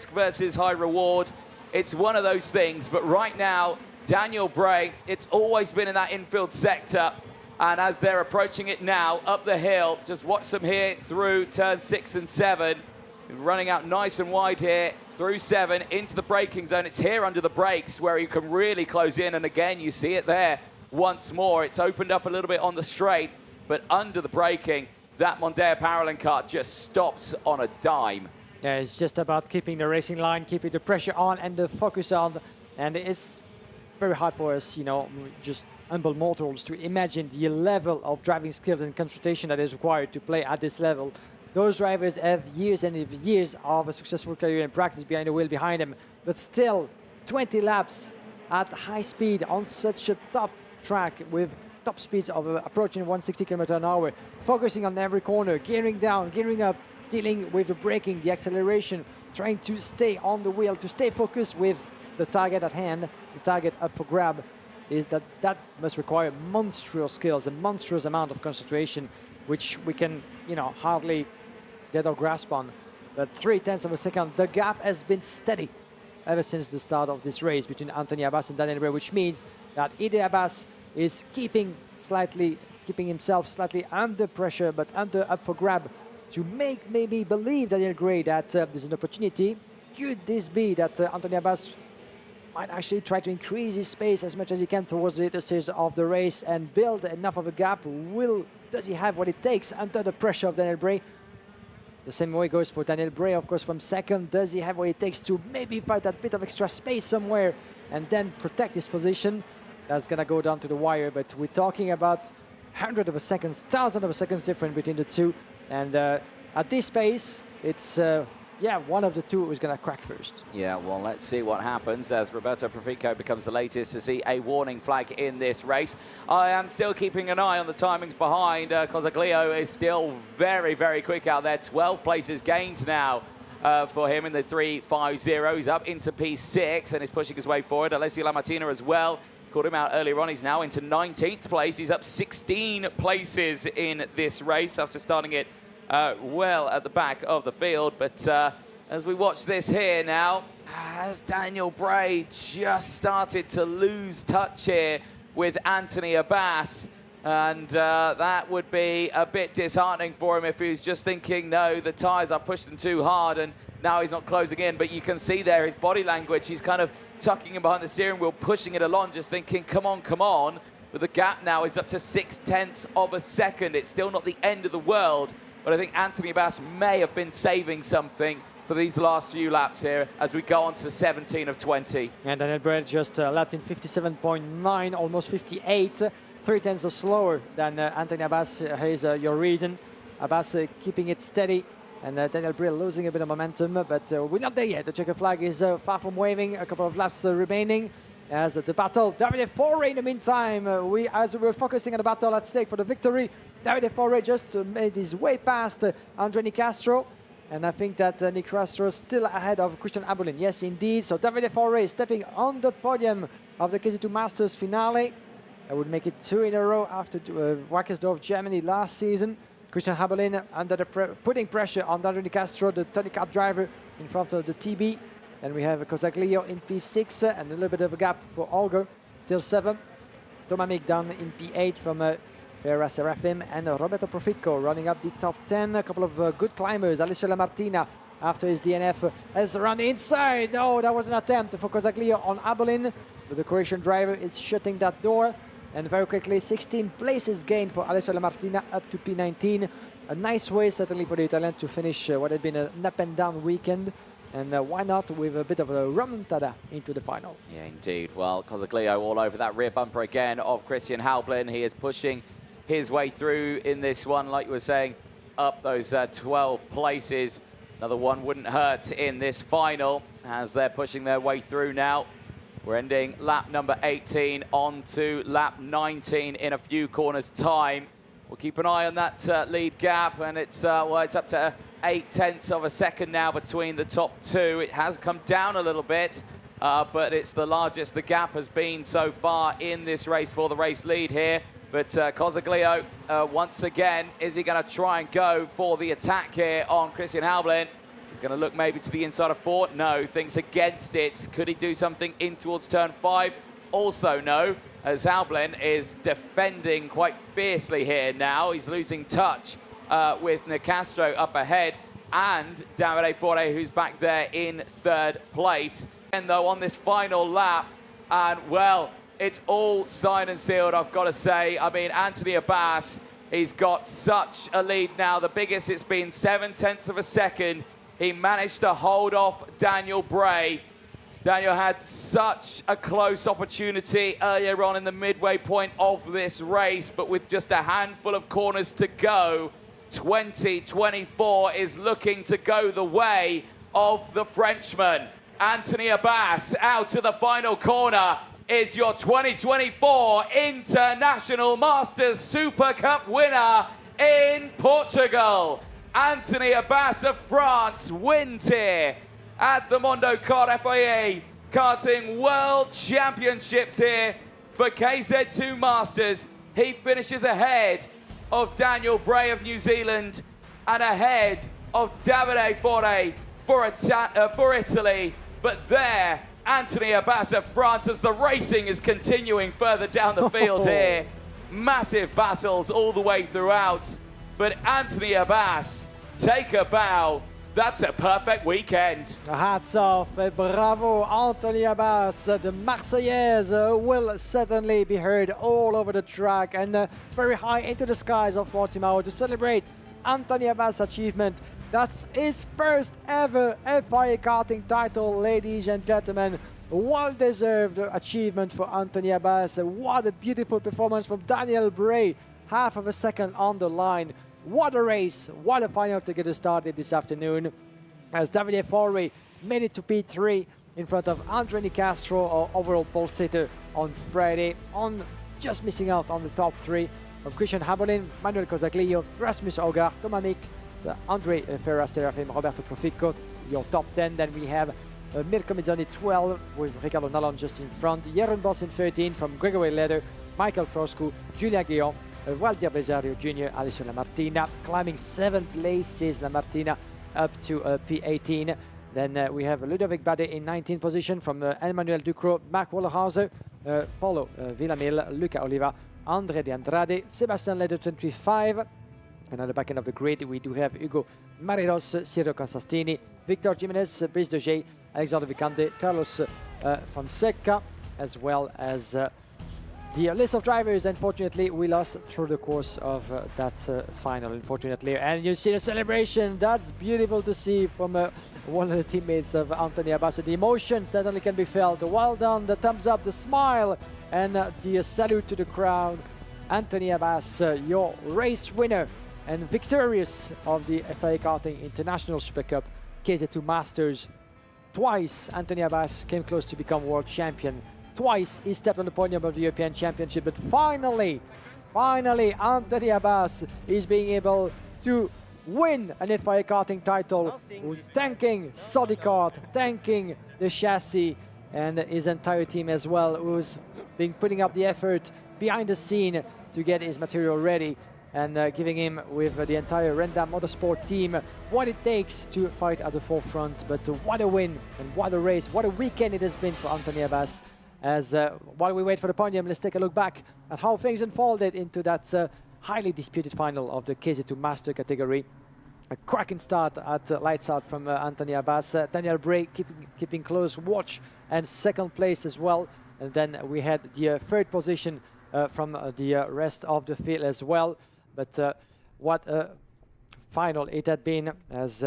versus high reward. It's one of those things. But right now, Daniel Bray, it's always been in that infield sector. And as they're approaching it now, up the hill, just watch them here through turn 6 and 7. Running out nice and wide here, through 7, into the braking zone. It's here under the brakes where you can really close in. And again, you see it there once more. It's opened up a little bit on the straight, but under the braking, that Mondeo Parolin car just stops on a dime. Yeah, it's just about keeping the racing line, keeping the pressure on and the focus on. And it's very hard for us, you know, just humble mortals to imagine the level of driving skills and concentration that is required to play at this level. Those drivers have years and years of a successful career and practice behind the wheel behind them, but still 20 laps at high speed on such a top track with top speeds of approaching 160 km/h, focusing on every corner, gearing down, gearing up, dealing with the braking, the acceleration, trying to stay on the wheel, to stay focused with the target at hand, the target up for grab, is that must require monstrous skills, a monstrous amount of concentration, which we can, you know, hardly get our grasp on. But 0.3 of a second, the gap has been steady ever since the start of this race between Anthony Abbas and Daniel Bray, which means that Ide Abbas is keeping himself slightly under pressure, but up for grab, to make maybe believe Daniel Bray that there's an opportunity. Could this be that Anthony Abbas might actually try to increase his pace as much as he can towards the later stage of the race and build enough of a gap? Does he have what it takes under the pressure of Daniel Bray? The same way goes for Daniel Bray, of course, from second. Does he have what it takes to maybe find that bit of extra space somewhere and then protect his position? That's going to go down to the wire, but we're talking about hundreds of seconds, thousands of seconds difference between the two. And at this pace, it's one of the two who's going to crack first. Yeah, well, let's see what happens as Roberto Profico becomes the latest to see a warning flag in this race. I am still keeping an eye on the timings behind. Cosaglio is still very, very quick out there. 12 places gained now for him in the 3.50. He's up into P6 and is pushing his way forward. Alessio Lamartina as well. Called him out earlier on. He's now into 19th place. He's up 16 places in this race after starting it well at the back of the field. But as we watch this here now, has Daniel Bray just started to lose touch here with Anthony Abbas? And that would be a bit disheartening for him if he was just thinking, no, the tyres, I've pushed them too hard and now he's not closing in. But you can see there his body language. He's kind of tucking him behind the steering wheel, pushing it along, just thinking, come on, come on. But the gap now is up to 0.6 of a second. It's still not the end of the world. But I think Anthony Abbas may have been saving something for these last few laps here as we go on to 17 of 20. And Daniel Bray just lapped in 57.9, almost 58. 3/10 slower than Anthony Abbas. Here's your reason. Abbas keeping it steady, and Daniel Bray losing a bit of momentum, but we're not there yet. The checker flag is far from waving. A couple of laps remaining as the battle. Davide Forre in the meantime, as we were focusing on the battle at stake for the victory, Davide Forre just made his way past Andre Nicastro, and I think that Nick Castro is still ahead of Christian Abelin. Yes, indeed. So Davide Forre stepping on the podium of the KZ2 Masters finale. I would make it 2 in a row after Wackersdorf, Germany last season. Christian Abelin under putting pressure on Andre Nicastro, the Tony Kart driver, in front of the TB. Then we have Cosaglio in P6 and a little bit of a gap for Olga, still 7. Domamic down in P8 from FIA Serafim, and Roberto Profico running up the top 10. A couple of good climbers. Alessio Lamartina, after his DNF, has run inside. Oh, that was an attempt for Cosaglio on Abelin, but the Croatian driver is shutting that door. And very quickly, 16 places gained for Alessio Lamartina up to P19. A nice way, certainly, for the Italian to finish what had been an up-and-down weekend. And why not with a bit of a remontada into the final. Yeah, indeed. Well, Cosaglio all over that rear bumper again of Christian Halblin. He is pushing his way through in this one, like you were saying, up those 12 places. Another one wouldn't hurt in this final as they're pushing their way through now. We're ending lap number 18 on to lap 19 in a few corners' time. We'll keep an eye on that lead gap, and it's it's up to 0.8 of a second now between the top two. It has come down a little bit, but it's the largest the gap has been so far in this race for the race lead here. But Cosaglio, once again, is he going to try and go for the attack here on Christian Halblin? He's going to look maybe to the inside of 4. No, thinks against it. Could he do something in towards turn 5? Also no, as Halblin is defending quite fiercely here now. He's losing touch with Nicastro up ahead, and Davide Forre, who's back there in 3rd place. And though on this final lap, and well, it's all signed and sealed, I've got to say. I mean, Anthony Abbas, he's got such a lead now. The biggest it's been, 0.7 of a second. He managed to hold off Daniel Bray. Daniel had such a close opportunity earlier on in the midway point of this race, but with just a handful of corners to go, 2024 is looking to go the way of the Frenchman. Anthony Abbas out to the final corner is your 2024 International Masters Super Cup winner in Portugal. Anthony Abbas of France wins here at the Mondo Kart FIA Karting World Championships here for KZ2 Masters. He finishes ahead of Daniel Bray of New Zealand and ahead of Davide Forre for Italy. But there, Anthony Abbas of France, as the racing is continuing further down the field here. Massive battles all the way throughout. But Anthony Abbas, take a bow. That's a perfect weekend. Hats off. Bravo, Anthony Abbas. The Marseillaise will certainly be heard all over the track and very high into the skies of Portimão to celebrate Anthony Abbas' achievement. That's his first ever FIA karting title, ladies and gentlemen. Well-deserved achievement for Anthony Abbas. What a beautiful performance from Daniel Bray. Half of a second on the line. What a race, what a final to get us started this afternoon. As Davide Forre made it to P3 in front of Andre Nicastro, our overall pole sitter on Friday, on just missing out on the top 3 of Christian Habolin, Manuel Cosaglio, Rasmus Ogard, Tomamic, Andre Ferra Serafim, Roberto Profico, your top 10. Then we have Mirko Mizzoni 12 with Ricardo Nallon just in front, Jeroen Bos in 13 from Gregory Leder, Michael Froscu, Julia Guillaume, Walter Besario Jr., Alessio Lamartina, climbing 7 places, Lamartina up to P18. Then we have Ludovic Bade in 19th position from Emmanuel Ducrot, Mark Wallerhauser, Paulo Villamil, Luca Oliva, Andre De Andrade, Sebastian Leder 25. And at the back end of the grid, we do have Hugo Mariros, Ciro Consastini, Victor Jimenez, Brice de Gey, Alexander Vicante, Carlos Fonseca, as well as the list of drivers. Unfortunately, we lost through the course of that final, unfortunately. And you see the celebration. That's beautiful to see from one of the teammates of Anthony Abbas. The emotion certainly can be felt. Well done, the thumbs up, the smile, and the salute to the crowd. Anthony Abbas, your race winner and victorious of the FIA Karting International Super Cup KZ2 Masters. Twice Anthony Abbas came close to become world champion. Twice he stepped on the podium of the European Championship, but finally Anthony Abbas is being able to win an FIA Karting title, thanking Sodikart, thanking the chassis and his entire team as well, who's been putting up the effort behind the scene to get his material ready and giving him with the entire Renda Motorsport team what it takes to fight at the forefront. But what a win and what a race, what a weekend it has been for Anthony Abbas. As while we wait for the podium, let's take a look back at how things unfolded into that highly disputed final of the KZ2 Master category. A cracking start at lights out from Anthony Abbas. Daniel Bray keeping close watch and second place as well. And then we had the third position from the rest of the field as well. But what a final it had been, as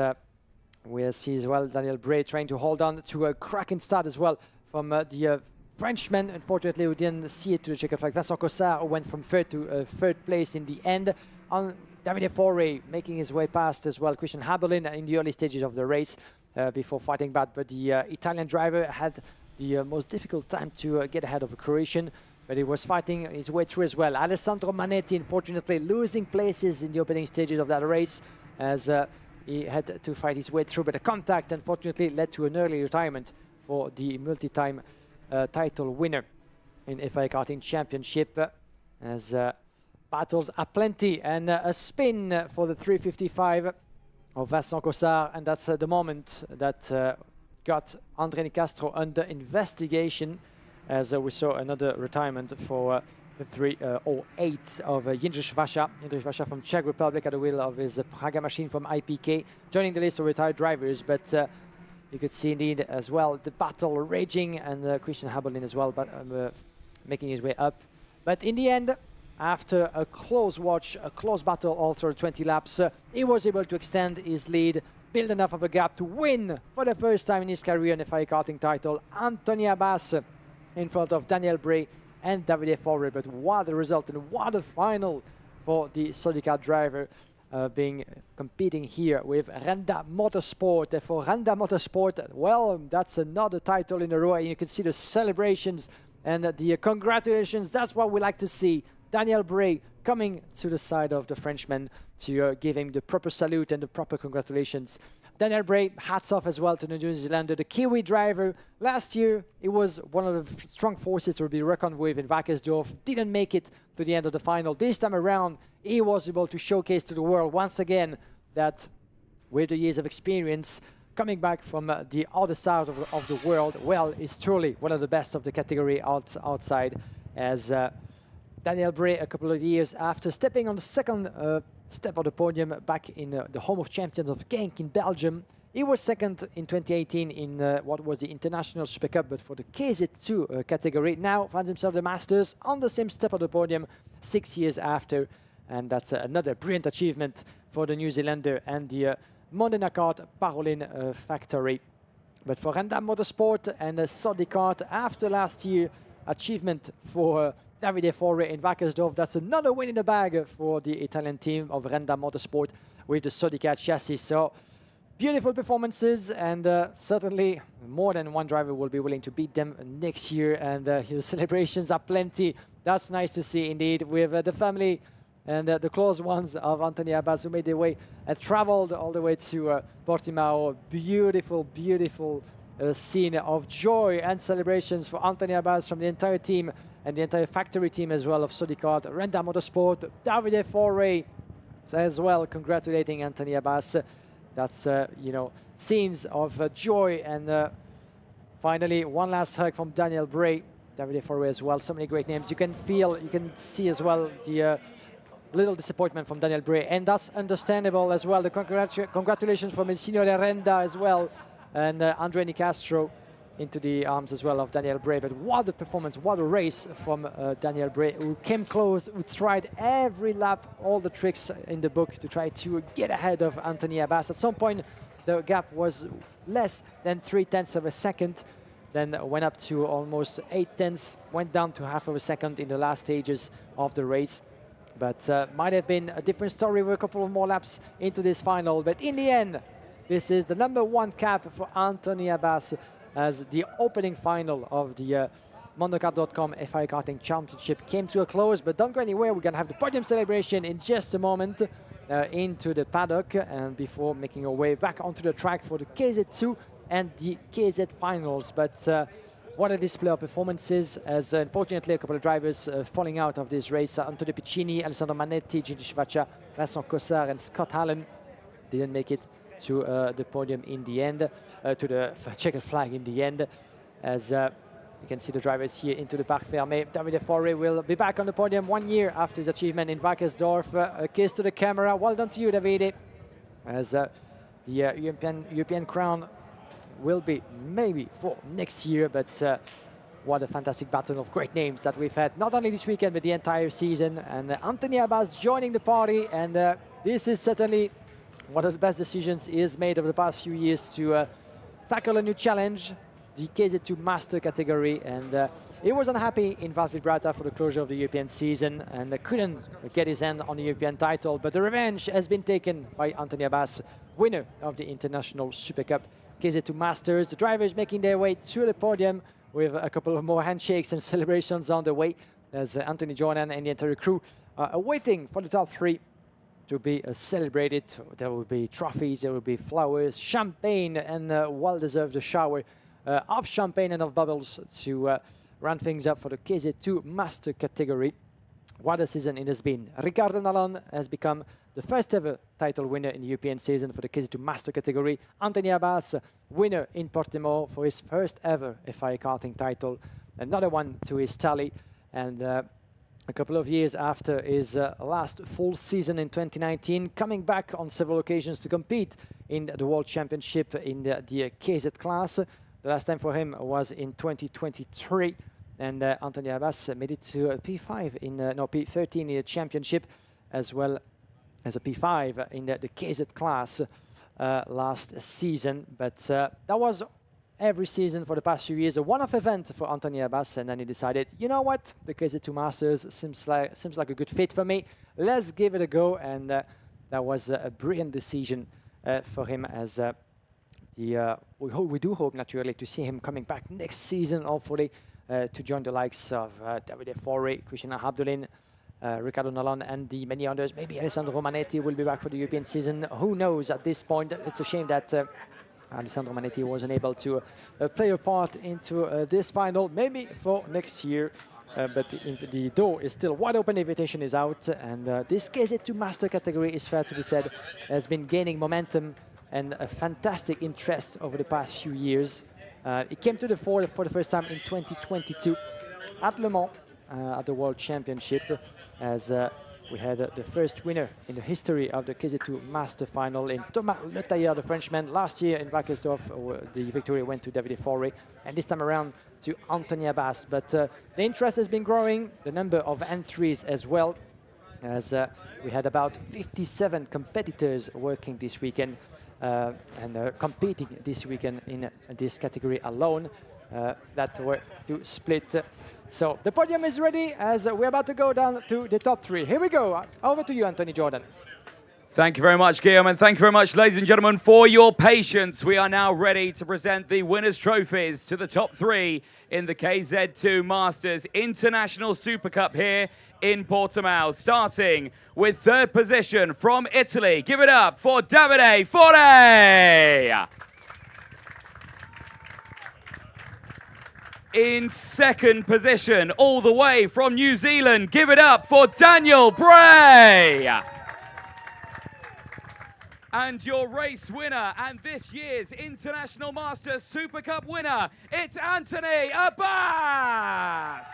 we see as well Daniel Bray trying to hold on to a cracking start as well from the Frenchman. Unfortunately, we didn't see it to the checkered flag. Vincent Cossard, who went from third to third place in the end. On Davide Forre making his way past as well Christian Haberlin in the early stages of the race before fighting back. But the Italian driver had the most difficult time to get ahead of the Croatian, but he was fighting his way through as well. Alessandro Manetti, unfortunately, losing places in the opening stages of that race as he had to fight his way through. But the contact, unfortunately, led to an early retirement for the multi-time title winner in FIA Karting Championship, as battles are plenty. And a spin for the 355 of Vincent Cossard, and that's the moment that got André Nicastro under investigation, as we saw another retirement for the 308 of Jindřich Vaša. Jindřich Vaša from Czech Republic at the wheel of his Praga machine from IPK, joining the list of retired drivers. But you could see indeed as well the battle raging, and Christian Haberlin as well, but making his way up. But in the end, after a close watch, a close battle all through 20 laps, he was able to extend his lead, build enough of a gap to win for the first time in his career an FIA Karting title. Anthony Abbas in front of Daniel Bray and Davide Forre. But what a result and what a final for the Sodikart driver, competing here with Renda Motorsport. For Renda Motorsport, well, that's another title in a row, and you can see the celebrations and the congratulations. That's what we like to see. Daniel Bray coming to the side of the Frenchman to give him the proper salute and the proper congratulations. Daniel Bray, hats off as well to the New Zealander, the Kiwi driver. Last year, he was one of the strong forces to be reckoned with in Wackersdorf. Didn't make it to the end of the final. This time around, he was able to showcase to the world once again that with the years of experience, coming back from the other side of the world, well, is truly one of the best of the category outside, as Daniel Bray, a couple of years after stepping on the second step of the podium back in the home of champions of Genk in Belgium. He was second in 2018 in what was the International Super Cup, but for the KZ2 category. Now finds himself the Masters on the same step of the podium 6 years after. And that's another brilliant achievement for the New Zealander and the Modena Kart Parolin factory. But for Renda Motorsport and Sodikart, after last year achievement for Davide Forre in Wackersdorf, that's another win in the bag for the Italian team of Renda Motorsport with the Sodikart chassis. So beautiful performances, and certainly more than one driver will be willing to beat them next year, and the celebrations are plenty. That's nice to see indeed, with the family and the close ones of Anthony Abbas, who made their way and traveled all the way to Portimão. Beautiful, beautiful scene of joy and celebrations for Anthony Abbas from the entire team and the entire factory team as well of Sodikart, Renda Motorsport, Davide Forre as well, congratulating Anthony Abbas. That's, you know, scenes of joy. And finally, one last hug from Daniel Bray, Davide Forre as well. So many great names. You can feel, you can see as well the little disappointment from Daniel Bray, and that's understandable as well. The congratulations from Signore Renda as well, and André Nicastro into the arms as well of Daniel Bray. But what a performance, what a race from Daniel Bray, who came close, who tried every lap, all the tricks in the book to try to get ahead of Anthony Abbas. At some point, the gap was less than 0.3 of a second, then went up to almost 0.8, went down to half of a second in the last stages of the race. but might have been a different story with a couple of more laps into this final. But in the end, this is the #1 cap for Anthony Abbas as the opening final of the Mondokart.com FIA Karting Championship came to a close. But don't go anywhere, we're going to have the podium celebration in just a moment into the paddock, and before making our way back onto the track for the KZ2 and the KZ finals. But what a display of performances, as unfortunately a couple of drivers falling out of this race. Antonio Piccini, Alessandro Manetti, Gigi Schivaccia, Vincent Cossard and Scott Allen didn't make it to the podium in the end, to the checkered flag in the end, as you can see the drivers here into the Parc Fermé. Davide Forre will be back on the podium 1 year after his achievement in Wackersdorf. A kiss to the camera. Well done to you, Davide, as the European crown will be maybe for next year, but what a fantastic battle of great names that we've had, not only this weekend, but the entire season. And Anthony Abbas joining the party, and this is certainly one of the best decisions he has made over the past few years to tackle a new challenge, the KZ2 Master category. And he was unhappy in Val-Vibrata for the closure of the European season and couldn't get his hand on the European title. But the revenge has been taken by Anthony Abbas, winner of the International Super Cup KZ2 Masters. The drivers making their way to the podium with a couple of more handshakes and celebrations on the way, as Anthony Jordan and the entire crew are waiting for the top 3 to be celebrated. There will be trophies, there will be flowers, champagne, and well-deserved shower of champagne and of bubbles to run things up for the KZ2 Master category. What a season it has been. Riccardo Nalon has become the first ever title winner in the European season for the KZ2 Master category. Anthony Abbas, winner in Portimão for his first ever FIA Karting title. Another one to his tally. And a couple of years after his last full season in 2019, coming back on several occasions to compete in the World Championship in the KZ class. The last time for him was in 2023. And Anthony Abbas made it to a P5 in, P13 in the championship, as well as a P5 in the KZ class last season. But that was every season for the past few years, a one-off event for Anthony Abbas, and then he decided, you know what, the KZ2 Masters seems like a good fit for me. Let's give it a go, and that was a brilliant decision for him, as we do hope naturally to see him coming back next season, hopefully, to join the likes of Davide Forre, Christian Abdulin, Riccardo Nalon, and the many others. Maybe Alessandro Manetti will be back for the European season. Who knows at this point? It's a shame that Alessandro Manetti wasn't able to play a part into this final. Maybe for next year. But the door is still wide open, the invitation is out. And this KZ2 Master category, is fair to be said, has been gaining momentum and a fantastic interest over the past few years. It came to the fore for the first time in 2022 at Le Mans at the World Championship, as we had the first winner in the history of the KZ2 Master Final in Thomas Le Tailleur, the Frenchman. Last year in Wackersdorf, the victory went to Davide Forre, and this time around to Anthony Abbas. But the interest has been growing, the number of entries as well, as we had about 57 competitors working this weekend and competing this weekend in this category alone, that were to split. So the podium is ready, as we're about to go down to the top 3. Here we go. Over to you, Anthony Jordan. Thank you very much, Guillaume, and thank you very much, ladies and gentlemen, for your patience. We are now ready to present the winners' trophies to the top 3 in the KZ2 Masters International Super Cup here in Portimão, starting with 3rd position from Italy. Give it up for Davide Forre. In 2nd position, all the way from New Zealand, give it up for Daniel Bray. And your race winner and this year's International Masters Super Cup winner, it's Anthony Abbas.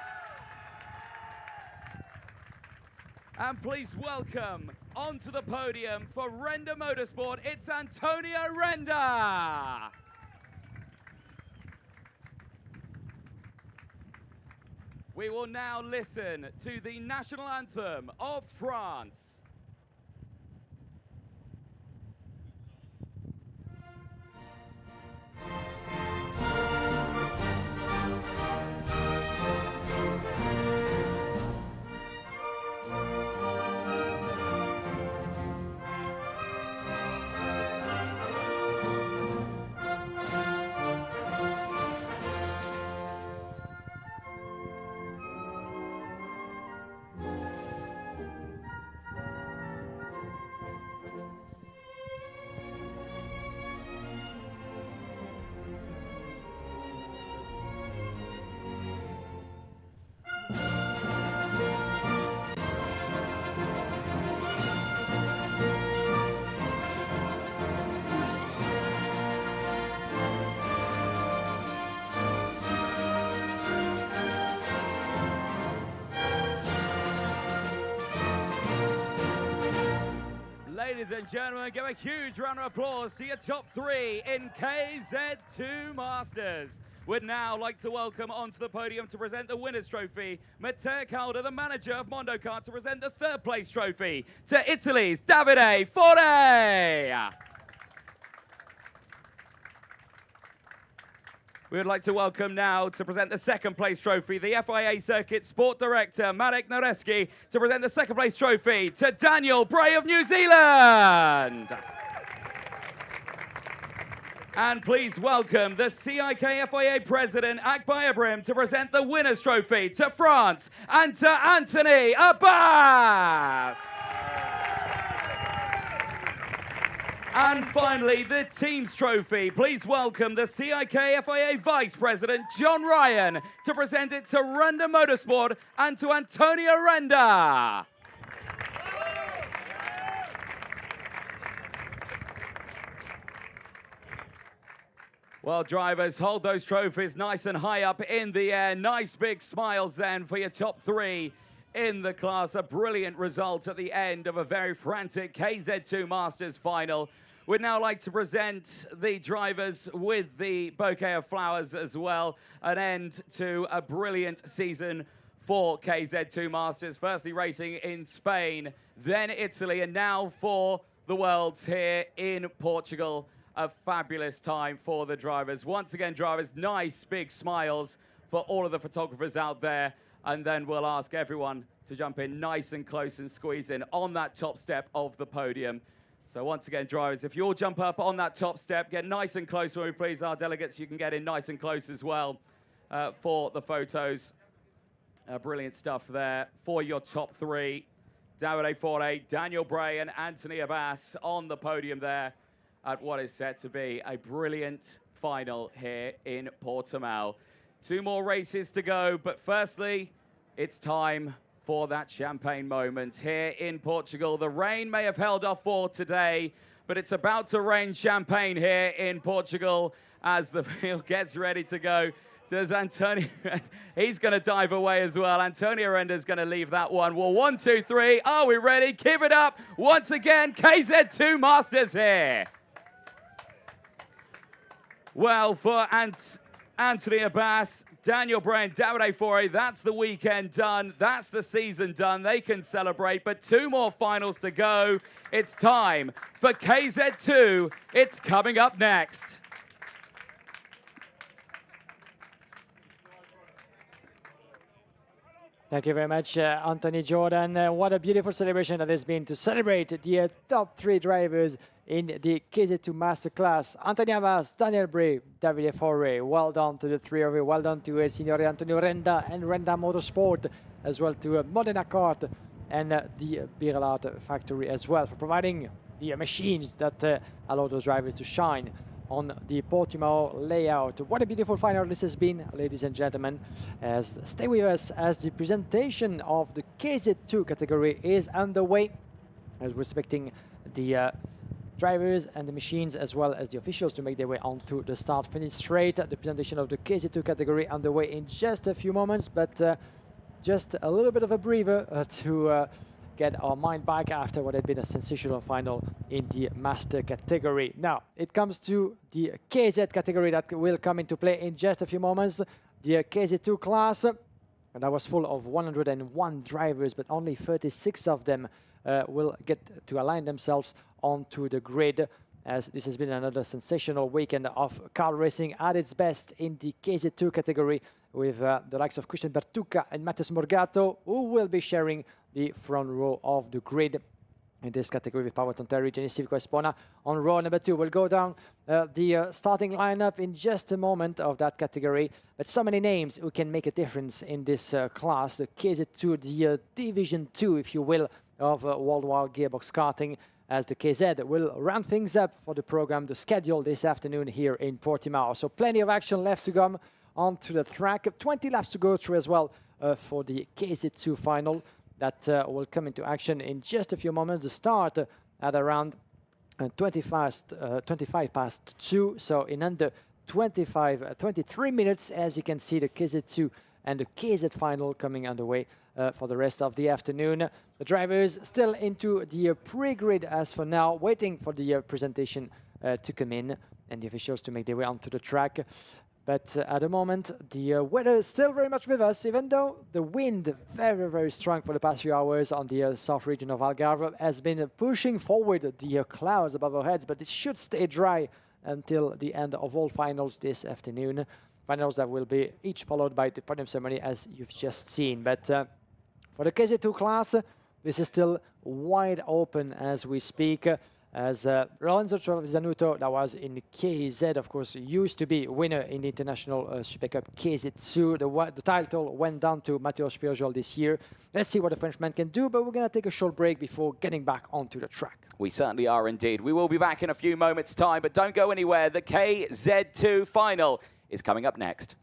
And please welcome onto the podium for Renda Motorsport, it's Antonio Renda. We will now listen to the national anthem of France. Ladies and gentlemen, give a huge round of applause to your top 3 in KZ2 Masters. We'd now like to welcome onto the podium to present the winner's trophy, Matteo Calda, the manager of Mondo Kart, to present the 3rd place trophy to Italy's Davide Forte. We would like to welcome now to present the 2nd place trophy, the FIA Circuit Sport Director, Marek Noreski, to present the 2nd place trophy to Daniel Bray of New Zealand. And please welcome the CIK FIA President, Akbar Ibrahim, to present the winner's trophy to France and to Anthony Abbas. And finally, the team's trophy. Please welcome the CIK FIA Vice President, John Ryan, to present it to Renda Motorsport and to Antonio Renda. Well, drivers, hold those trophies nice and high up in the air. Nice big smiles then for your top 3 in the class. A brilliant result at the end of a very frantic KZ2 Masters final. We'd now like to present the drivers with the bouquet of flowers as well. An end to a brilliant season for KZ2 Masters. Firstly racing in Spain, then Italy, and now for the Worlds here in Portugal. A fabulous time for the drivers. Once again, drivers, nice big smiles for all of the photographers out there. And then we'll ask everyone to jump in nice and close and squeeze in on that top step of the podium. So once again, drivers, if you all jump up on that top step, get nice and close when we please. Our delegates, you can get in nice and close as well for the photos. Brilliant stuff there for your top 3. Davide Forte, Daniel Bray and Anthony Abbas on the podium there at what is set to be a brilliant final here in Portimão. 2 more races to go, but firstly, it's time for that champagne moment here in Portugal. The rain may have held off for today, but it's about to rain champagne here in Portugal as the field gets ready to go. Does Antonio, he's going to dive away as well. Antonio Renda's going to leave that one. Well, 1, 2, 3, are we ready? Give it up once again, KZ2 Masters here. Well, for Anthony Abbas, Daniel Bray and Davide Forte, that's the weekend done. That's the season done. They can celebrate, but 2 more finals to go. It's time for KZ2. It's coming up next. Thank you very much, Anthony Jordan. What a beautiful celebration that has been to celebrate the top 3 drivers in the KZ2 Masterclass. Anthony Abbas, Daniel Bray, Davide Forte. Well done to the 3 of you. Well done to Signore Antonio Renda and Renda Motorsport, as well to Modena Kart and the Birlart factory as well, for providing the machines that allow those drivers to shine on the Portimão layout. What a beautiful final this has been, ladies and gentlemen. Stay with us as the presentation of the KZ2 category is underway, as we're expecting the drivers and the machines as well as the officials to make their way onto the start-finish straight. The presentation of the KZ2 category underway in just a few moments, but just a little bit of a breather to get our mind back after what had been a sensational final in the master category. Now, it comes to the KZ category that will come into play in just a few moments. The KZ2 class, and that was full of 101 drivers, but only 36 of them will get to align themselves onto the grid, as this has been another sensational weekend of car racing at its best in the KZ2 category, with the likes of Christian Bertucca and Matheus Morgato, who will be sharing the front row of the grid in this category with Paolo Tonteri, Jenny Civico Espona on row number 2. We'll go down the starting lineup in just a moment of that category, but so many names who can make a difference in this class, the KZ2, the Division 2, if you will, of worldwide gearbox karting, as the KZ will round things up for the program, the schedule this afternoon here in Portimão. So plenty of action left to come onto the track. 20 laps to go through as well for the KZ2 final that will come into action in just a few moments. The start at around 25 past 2, so in under 23 minutes, as you can see, the KZ2 and the KZ final coming underway for the rest of the afternoon. The drivers still into the pre-grid as for now, waiting for the presentation to come in and the officials to make their way onto the track. But at the moment, the weather is still very much with us, even though the wind, very, very strong for the past few hours on the south region of Algarve, has been pushing forward the clouds above our heads, but it should stay dry until the end of all finals this afternoon. Finals that will be each followed by the podium ceremony, as you've just seen. But for the KZ2 class, this is still wide open as we speak. As Lorenzo Zanuto, that was in KZ, of course, used to be winner in the International Super Cup KZ2. The title went down to Matteo Spioggiol this year. Let's see what the Frenchman can do, but we're going to take a short break before getting back onto the track. We certainly are indeed. We will be back in a few moments' time, but don't go anywhere. The KZ2 final is coming up next.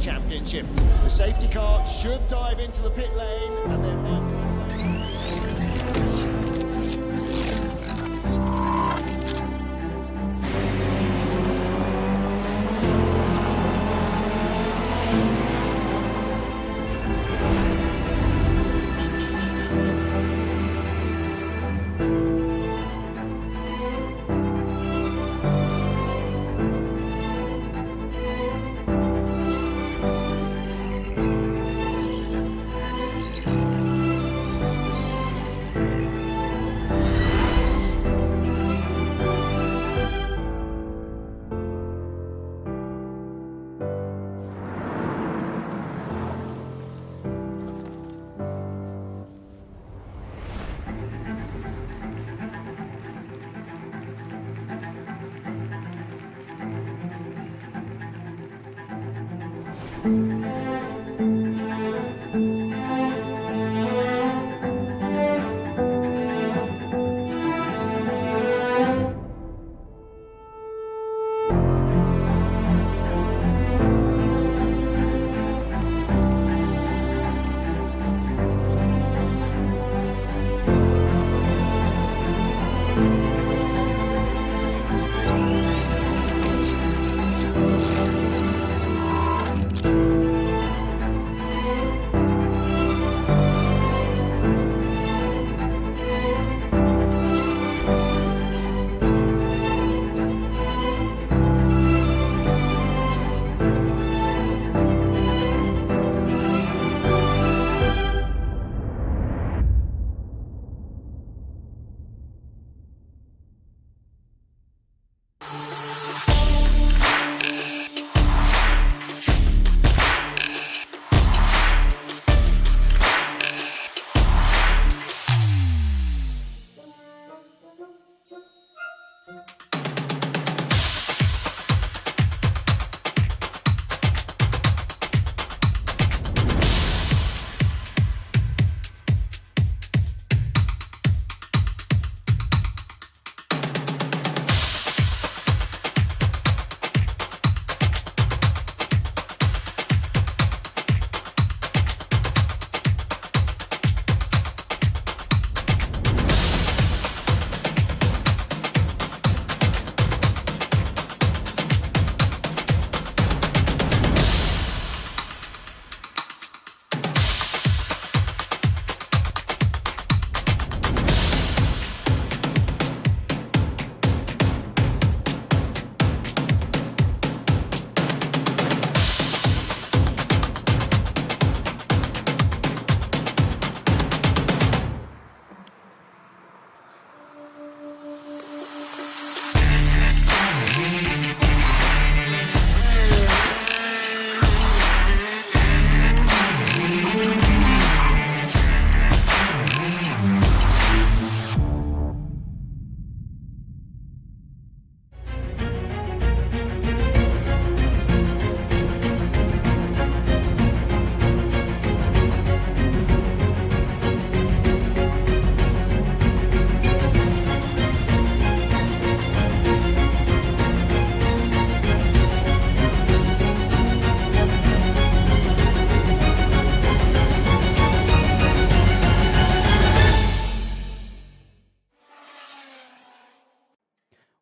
Championship. The safety car should dive into the pit lane and then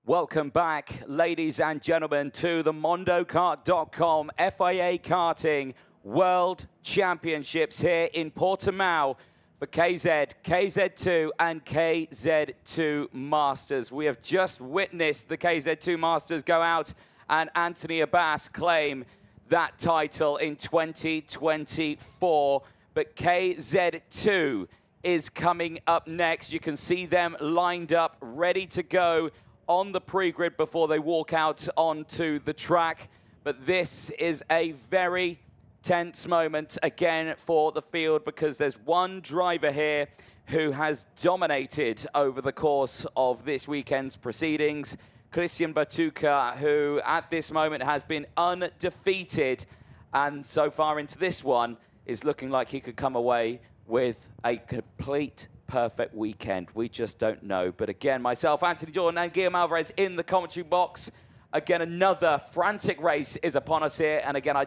Welcome back, ladies and gentlemen, to the mondokart.com FIA Karting World Championships here in Portimão for KZ, KZ2 and KZ2 Masters. We have just witnessed the KZ2 Masters go out and Anthony Abbas claim that title in 2024. But KZ2 is coming up next. You can see them lined up, ready to go on the pre-grid before they walk out onto the track. But this is a very tense moment again for the field, because there's one driver here who has dominated over the course of this weekend's proceedings. Christian Batuka, who at this moment has been undefeated, and so far into this one is looking like he could come away with a complete perfect weekend. We just don't know. But again, myself, Anthony Jordan, and Guillaume Alvarez in the commentary box. Again, another frantic race is upon us here. And again,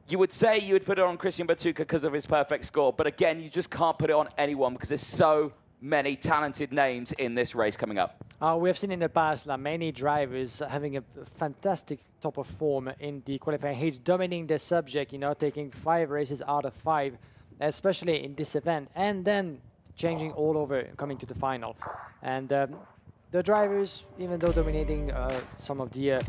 you would say you would put it on Christian Batuka because of his perfect score. But again, you just can't put it on anyone because there's so many talented names in this race coming up. We have seen in the past many drivers having a fantastic top of form in the qualifying heats, dominating the subject, you know, taking 5 races out of 5, especially in this event, and then changing all over, coming to the final. And the drivers, even though dominating some of the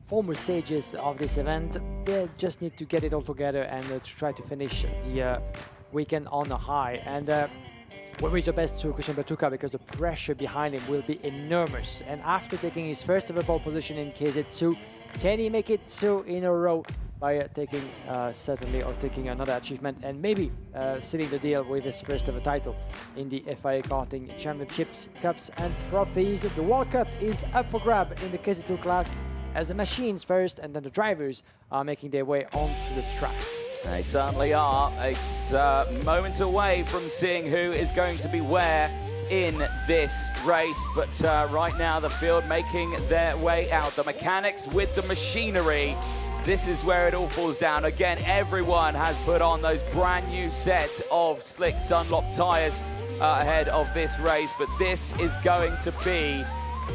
former stages of this event, they just need to get it all together and to try to finish the weekend on a high. And we wish the best to Christian Batuka, because the pressure behind him will be enormous. And after taking his first ever pole position in KZ2, can he make it 2 in a row by taking certainly, or taking another achievement and maybe sealing the deal with his first ever title in the FIA Karting Championships, Cups and Trophies. The World Cup is up for grab in the KZ2 class, as the machines first and then the drivers are making their way onto the track. They certainly are. It's moments away from seeing who is going to be where in this race, but right now the field making their way out. The mechanics with the machinery. This is where it all falls down. Again, everyone has put on those brand new sets of slick Dunlop tyres ahead of this race, but this is going to be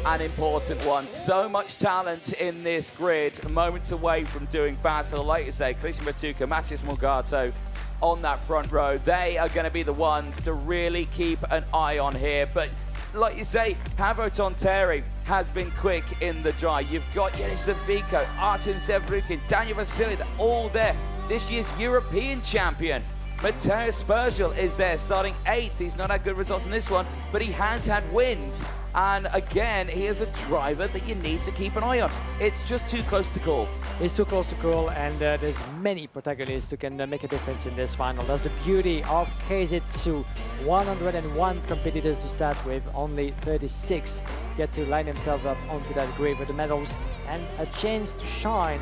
an important one. So much talent in this grid, moments away from doing battle. Like you say, Christian Batuka, Matthias Morgato on that front row. They are going to be the ones to really keep an eye on here. But like you say, Paavo Tontteri has been quick in the dry. You've got Yanis Savico, Artem Sevrukin, Daniel Vasily, they're all there. This year's European champion, Mateusz Spergel, is there starting 8th. He's not had good results in this one, but he has had wins. And again, he is a driver that you need to keep an eye on. It's just too close to call. It's too close to call, and there's many protagonists who can make a difference in this final. That's the beauty of KZ2. 101 competitors to start with, only 36 get to line themselves up onto that grid with the medals and a chance to shine.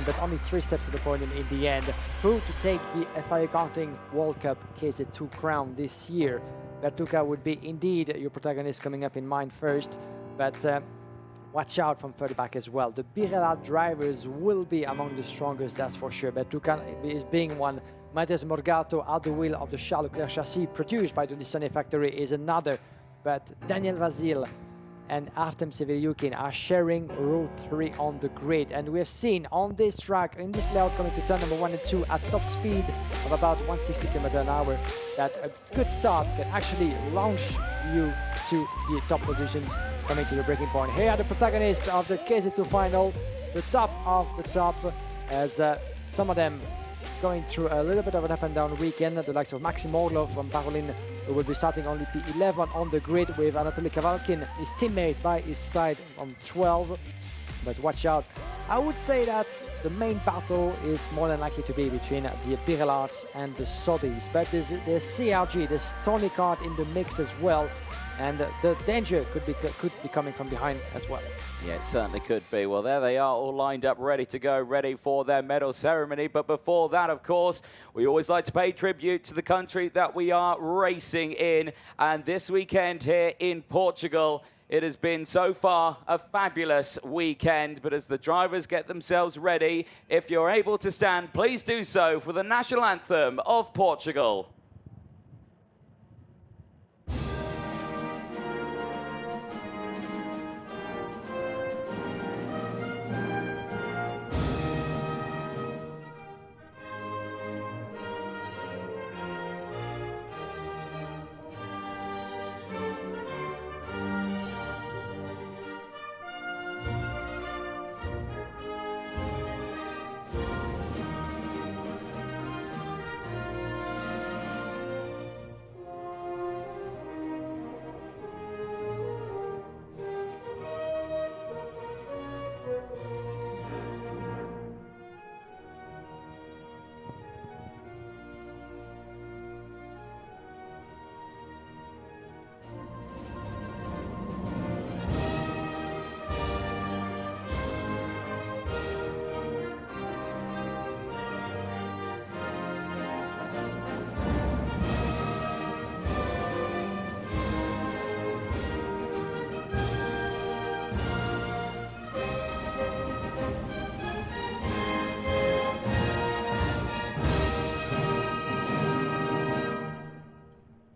But only 3 steps to the podium in the end. Who to take the FIA Karting World Cup KZ2 crown this year? Bertucca would be indeed your protagonist coming up in mind first, but watch out from further back as well. The Birella drivers will be among the strongest, that's for sure. Bertucca is being one. Matheus Morgato at the wheel of the Charles Leclerc chassis produced by the Lissone factory is another, but Daniel Vasil and Artem Severiukin are sharing row 3 on the grid, and we have seen on this track, in this layout coming to turn number 1 and 2 at top speed of about 160 km/h, that a good start can actually launch you to the top positions coming to the breaking point. Here are the protagonists of the KZ2 final, the top of the top, as some of them going through a little bit of an up and down weekend. The likes of Maxim Orlov from Parolin, who will be starting only P11 on the grid, with Anatoly Kavalkin, his teammate, by his side on 12. But watch out. I would say that the main battle is more than likely to be between the Birellards and the Saudis. But there's CRG, there's Tony Kart in the mix as well. And the danger could be coming from behind as well. Yeah, it certainly could be. Well, there they are, all lined up, ready to go, ready for their medal ceremony. But before that, of course, we always like to pay tribute to the country that we are racing in. And this weekend here in Portugal, it has been so far a fabulous weekend. But as the drivers get themselves ready, if you're able to stand, please do so for the national anthem of Portugal.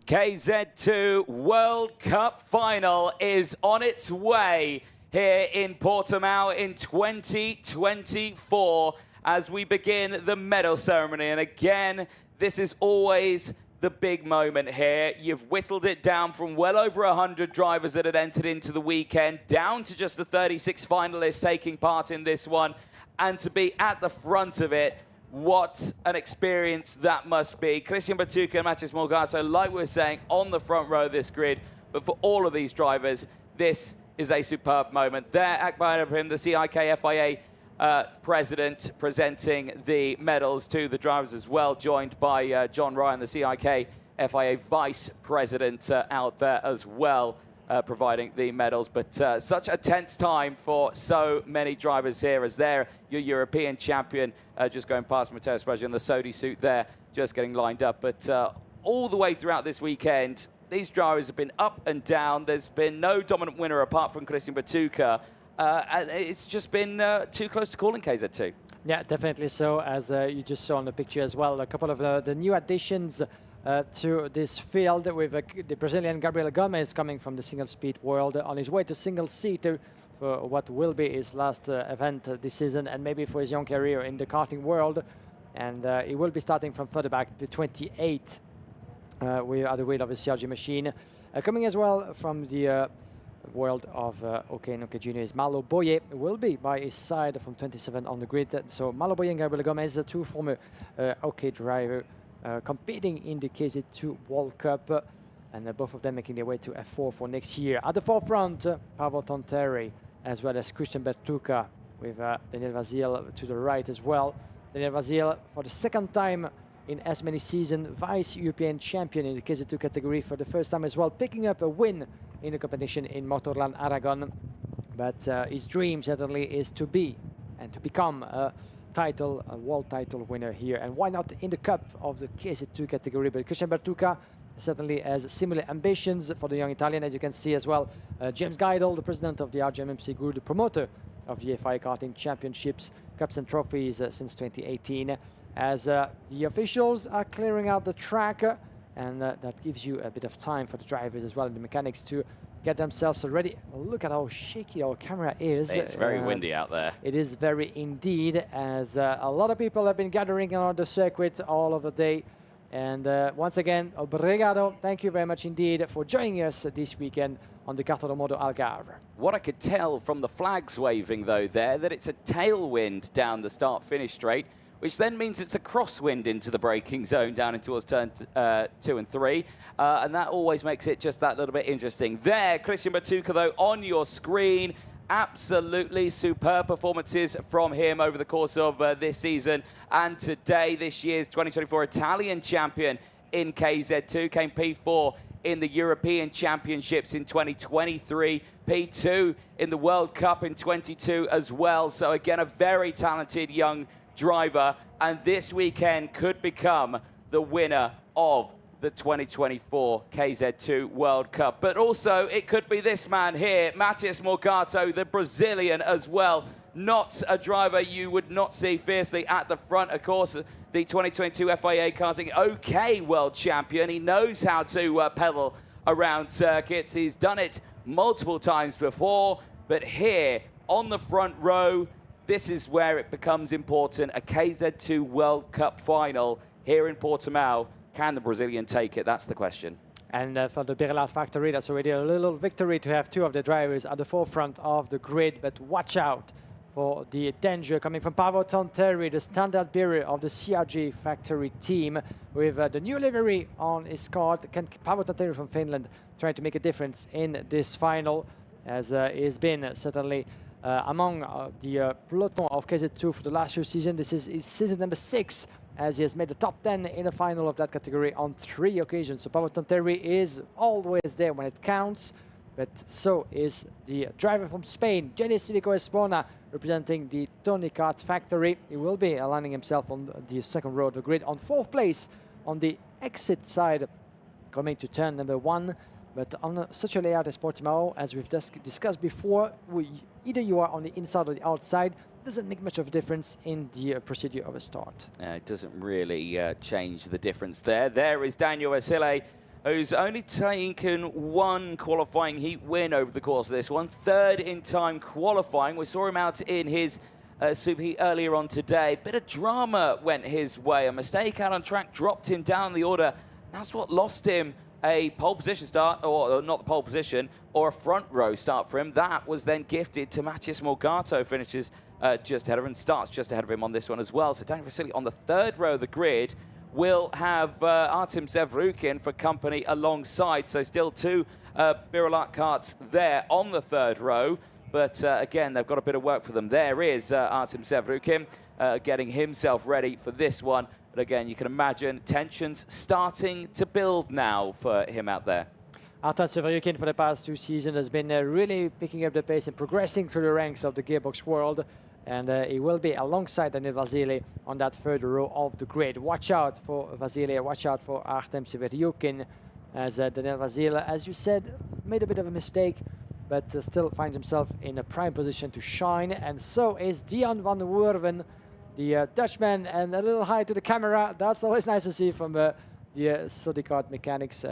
KZ2 World Cup final is on its way here in Portimão in 2024 as we begin the medal ceremony. And again, this is always the big moment here. You've whittled it down from well over 100 drivers that had entered into the weekend down to just the 36 finalists taking part in this one. And to be at the front of it, what an experience that must be. Christian Bertucca and Matheus Morgato, like we were saying, on the front row of this grid. But for all of these drivers, this is a superb moment. There, Akbar Ibrahim, the CIK FIA president, presenting the medals to the drivers as well, joined by John Ryan, the CIK FIA vice president, out there as well, providing the medals. But such a tense time for so many drivers here, as they're your European champion, just going past Matteo Sbroggi in the Sodi suit there, just getting lined up. But all the way throughout this weekend, these drivers have been up and down. There's been no dominant winner apart from Christian Bertucca. And it's just been too close to calling KZ2. Yeah, definitely so, as you just saw on the picture as well. A couple of the new additions to this field, with the Brazilian Gabriel Gomes coming from the single-speed world on his way to single-seater for what will be his last event this season, and maybe for his young career in the karting world. And he will be starting from further back to 28 with at the wheel of a CRG machine. Coming as well from the world of OK Noke Jr. is Malo Boye, will be by his side from 27 on the grid. So Malo Boye and Gabriel Gomez, two former OK driver, competing in the KZ2 World Cup. and both of them making their way to F4 for next year. At the forefront, Paavo Tontteri, as well as Christian Bertucca, with Daniel Vasil to the right as well. Daniel Vasil, for the second time in as many seasons, vice-European champion in the KZ2 category for the first time as well, picking up a win in the competition in Motorland Aragon. But his dream certainly is to be and to become a world title winner here. And why not in the Cup of the KZ2 category? But Christian Bertucca certainly has similar ambitions for the young Italian, as you can see as well. James Geidel, the president of the RGMMC Group, the promoter of the FIA Karting Championships, Cups and Trophies since 2018. As the officials are clearing out the track, and that gives you a bit of time for the drivers as well and the mechanics to get themselves ready. Look at how shaky our camera is. It's very windy out there. It is very indeed, as a lot of people have been gathering around the circuit all of the day. And once again, obrigado, thank you very much indeed for joining us this weekend on the Kartódromo Algarve. What I could tell from the flags waving, though, there, that it's a tailwind down the start-finish straight, which then means it's a crosswind into the braking zone down in towards turn 2 and 3. And that always makes it just that little bit interesting. There, Christian Bertucca, though, on your screen. Absolutely superb performances from him over the course of this season. And today, this year's 2024 Italian champion in KZ2, came P4 in the European Championships in 2023, P2 in the World Cup in 22 as well. So again, a very talented young driver, and this weekend could become the winner of the 2024 KZ2 World Cup. But also, it could be this man here, Matheus Morgado, the Brazilian as well. Not a driver you would not see fiercely at the front. Of course, the 2022 FIA Karting OK World Champion. He knows how to pedal around circuits. He's done it multiple times before, but here on the front row, this is where it becomes important. A KZ2 World Cup final here in Portimão. Can the Brazilian take it? That's the question. And for the Birlat factory, that's already a little victory to have two of the drivers at the forefront of the grid. But watch out for the danger coming from Paavo Tontteri, the standard bearer of the CRG factory team, with the new livery on his car. Paavo Tontteri from Finland trying to make a difference in this final, as he's been certainly among the peloton of KZ2 for the last few seasons. This is his season number 6, as he has made the top 10 in the final of that category on 3 occasions. So Paavo Tontteri is always there when it counts, but so is the driver from Spain, Denis Civico Espona, representing the Tony Kart factory. He will be aligning himself on the second row of the grid on 4th place on the exit side, coming to turn number 1. But on such a layout as Portimão, as we've discussed before, either you are on the inside or the outside. Doesn't make much of a difference in the procedure of a start. It doesn't really change the difference there. There is Daniel Vasile, who's only taken 1 qualifying heat win over the course of this one. 3rd in time qualifying. We saw him out in his super heat earlier on today. Bit of drama went his way. A mistake out on track dropped him down the order. That's what lost him a pole position start, or not the pole position, or a front row start for him. That was then gifted to Matheus Morgado, finishes just ahead of him, starts just ahead of him on this one as well. So Daniel Vasile on the 3rd row of the grid will have Artem Zevrukin for company alongside. So still 2 Birlat karts there on the 3rd row. But again, they've got a bit of work for them. There is Artem Zevrukin getting himself ready for this one. But again, you can imagine tensions starting to build now for him out there. Artem Zevrukin for the past 2 seasons has been really picking up the pace and progressing through the ranks of the gearbox world. And he will be alongside Daniel Vasile on that 3rd row of the grid. Watch out for Vasile, watch out for Artem Zevrukin, as Daniel Vasile, as you said, made a bit of a mistake, but still finds himself in a prime position to shine. And so is Dion van Werven, the Dutchman, and a little hi to the camera. That's always nice to see from the Sodicart mechanics,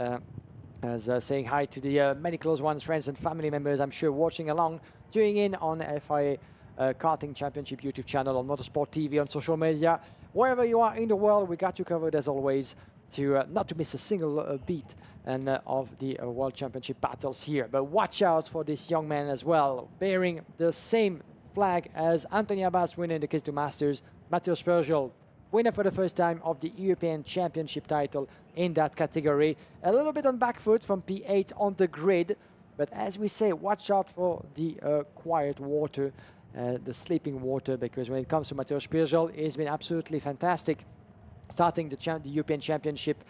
as saying hi to the many close ones, friends and family members, I'm sure, watching along, tuning in on FIA Karting Championship YouTube channel, on Motorsport TV, on social media. Wherever you are in the world, we got you covered as always, to not to miss a single beat and of the World Championship battles here. But watch out for this young man as well, bearing the same flag as Anthony Abbas winning the KZ2 Masters, Matteo Spergel winner for the first time of the European Championship title in that category. A little bit on back foot from P8 on the grid, but as we say, watch out for the quiet water, the sleeping water, because when it comes to Mateo Spirgel, he's been absolutely fantastic. Starting the European Championship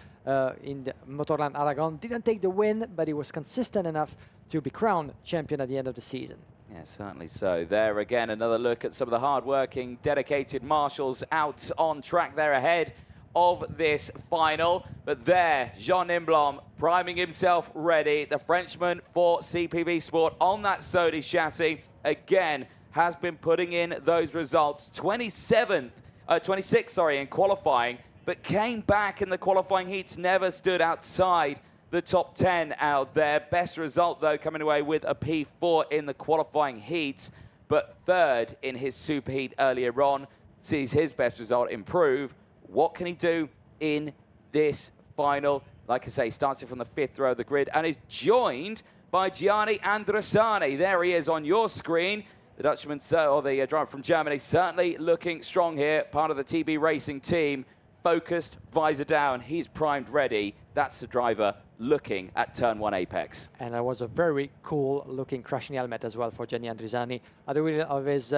in the Motorland Aragon, didn't take the win, but he was consistent enough to be crowned champion at the end of the season. Yeah, certainly so. There again, another look at some of the hard-working, dedicated marshals out on track there ahead of this final. But there, Jean Nimblom priming himself ready. The Frenchman for CPB Sport on that Sodi chassis again has been putting in those results. 26th, in qualifying, but came back in the qualifying heats, never stood outside the top 10 out there. Best result, though, coming away with a P4 in the qualifying heats, but third in his superheat earlier on. Sees his best result improve. What can he do in this final? Like I say, starts it from the 5th row of the grid and is joined by Gianni Andresani. There he is on your screen. The Dutchman, or the driver from Germany, certainly looking strong here. Part of the TB Racing team. Focused, visor down, he's primed, ready. That's the driver looking at turn 1 apex. And that was a very cool looking crashing helmet as well for Gianni Andresani at the wheel of his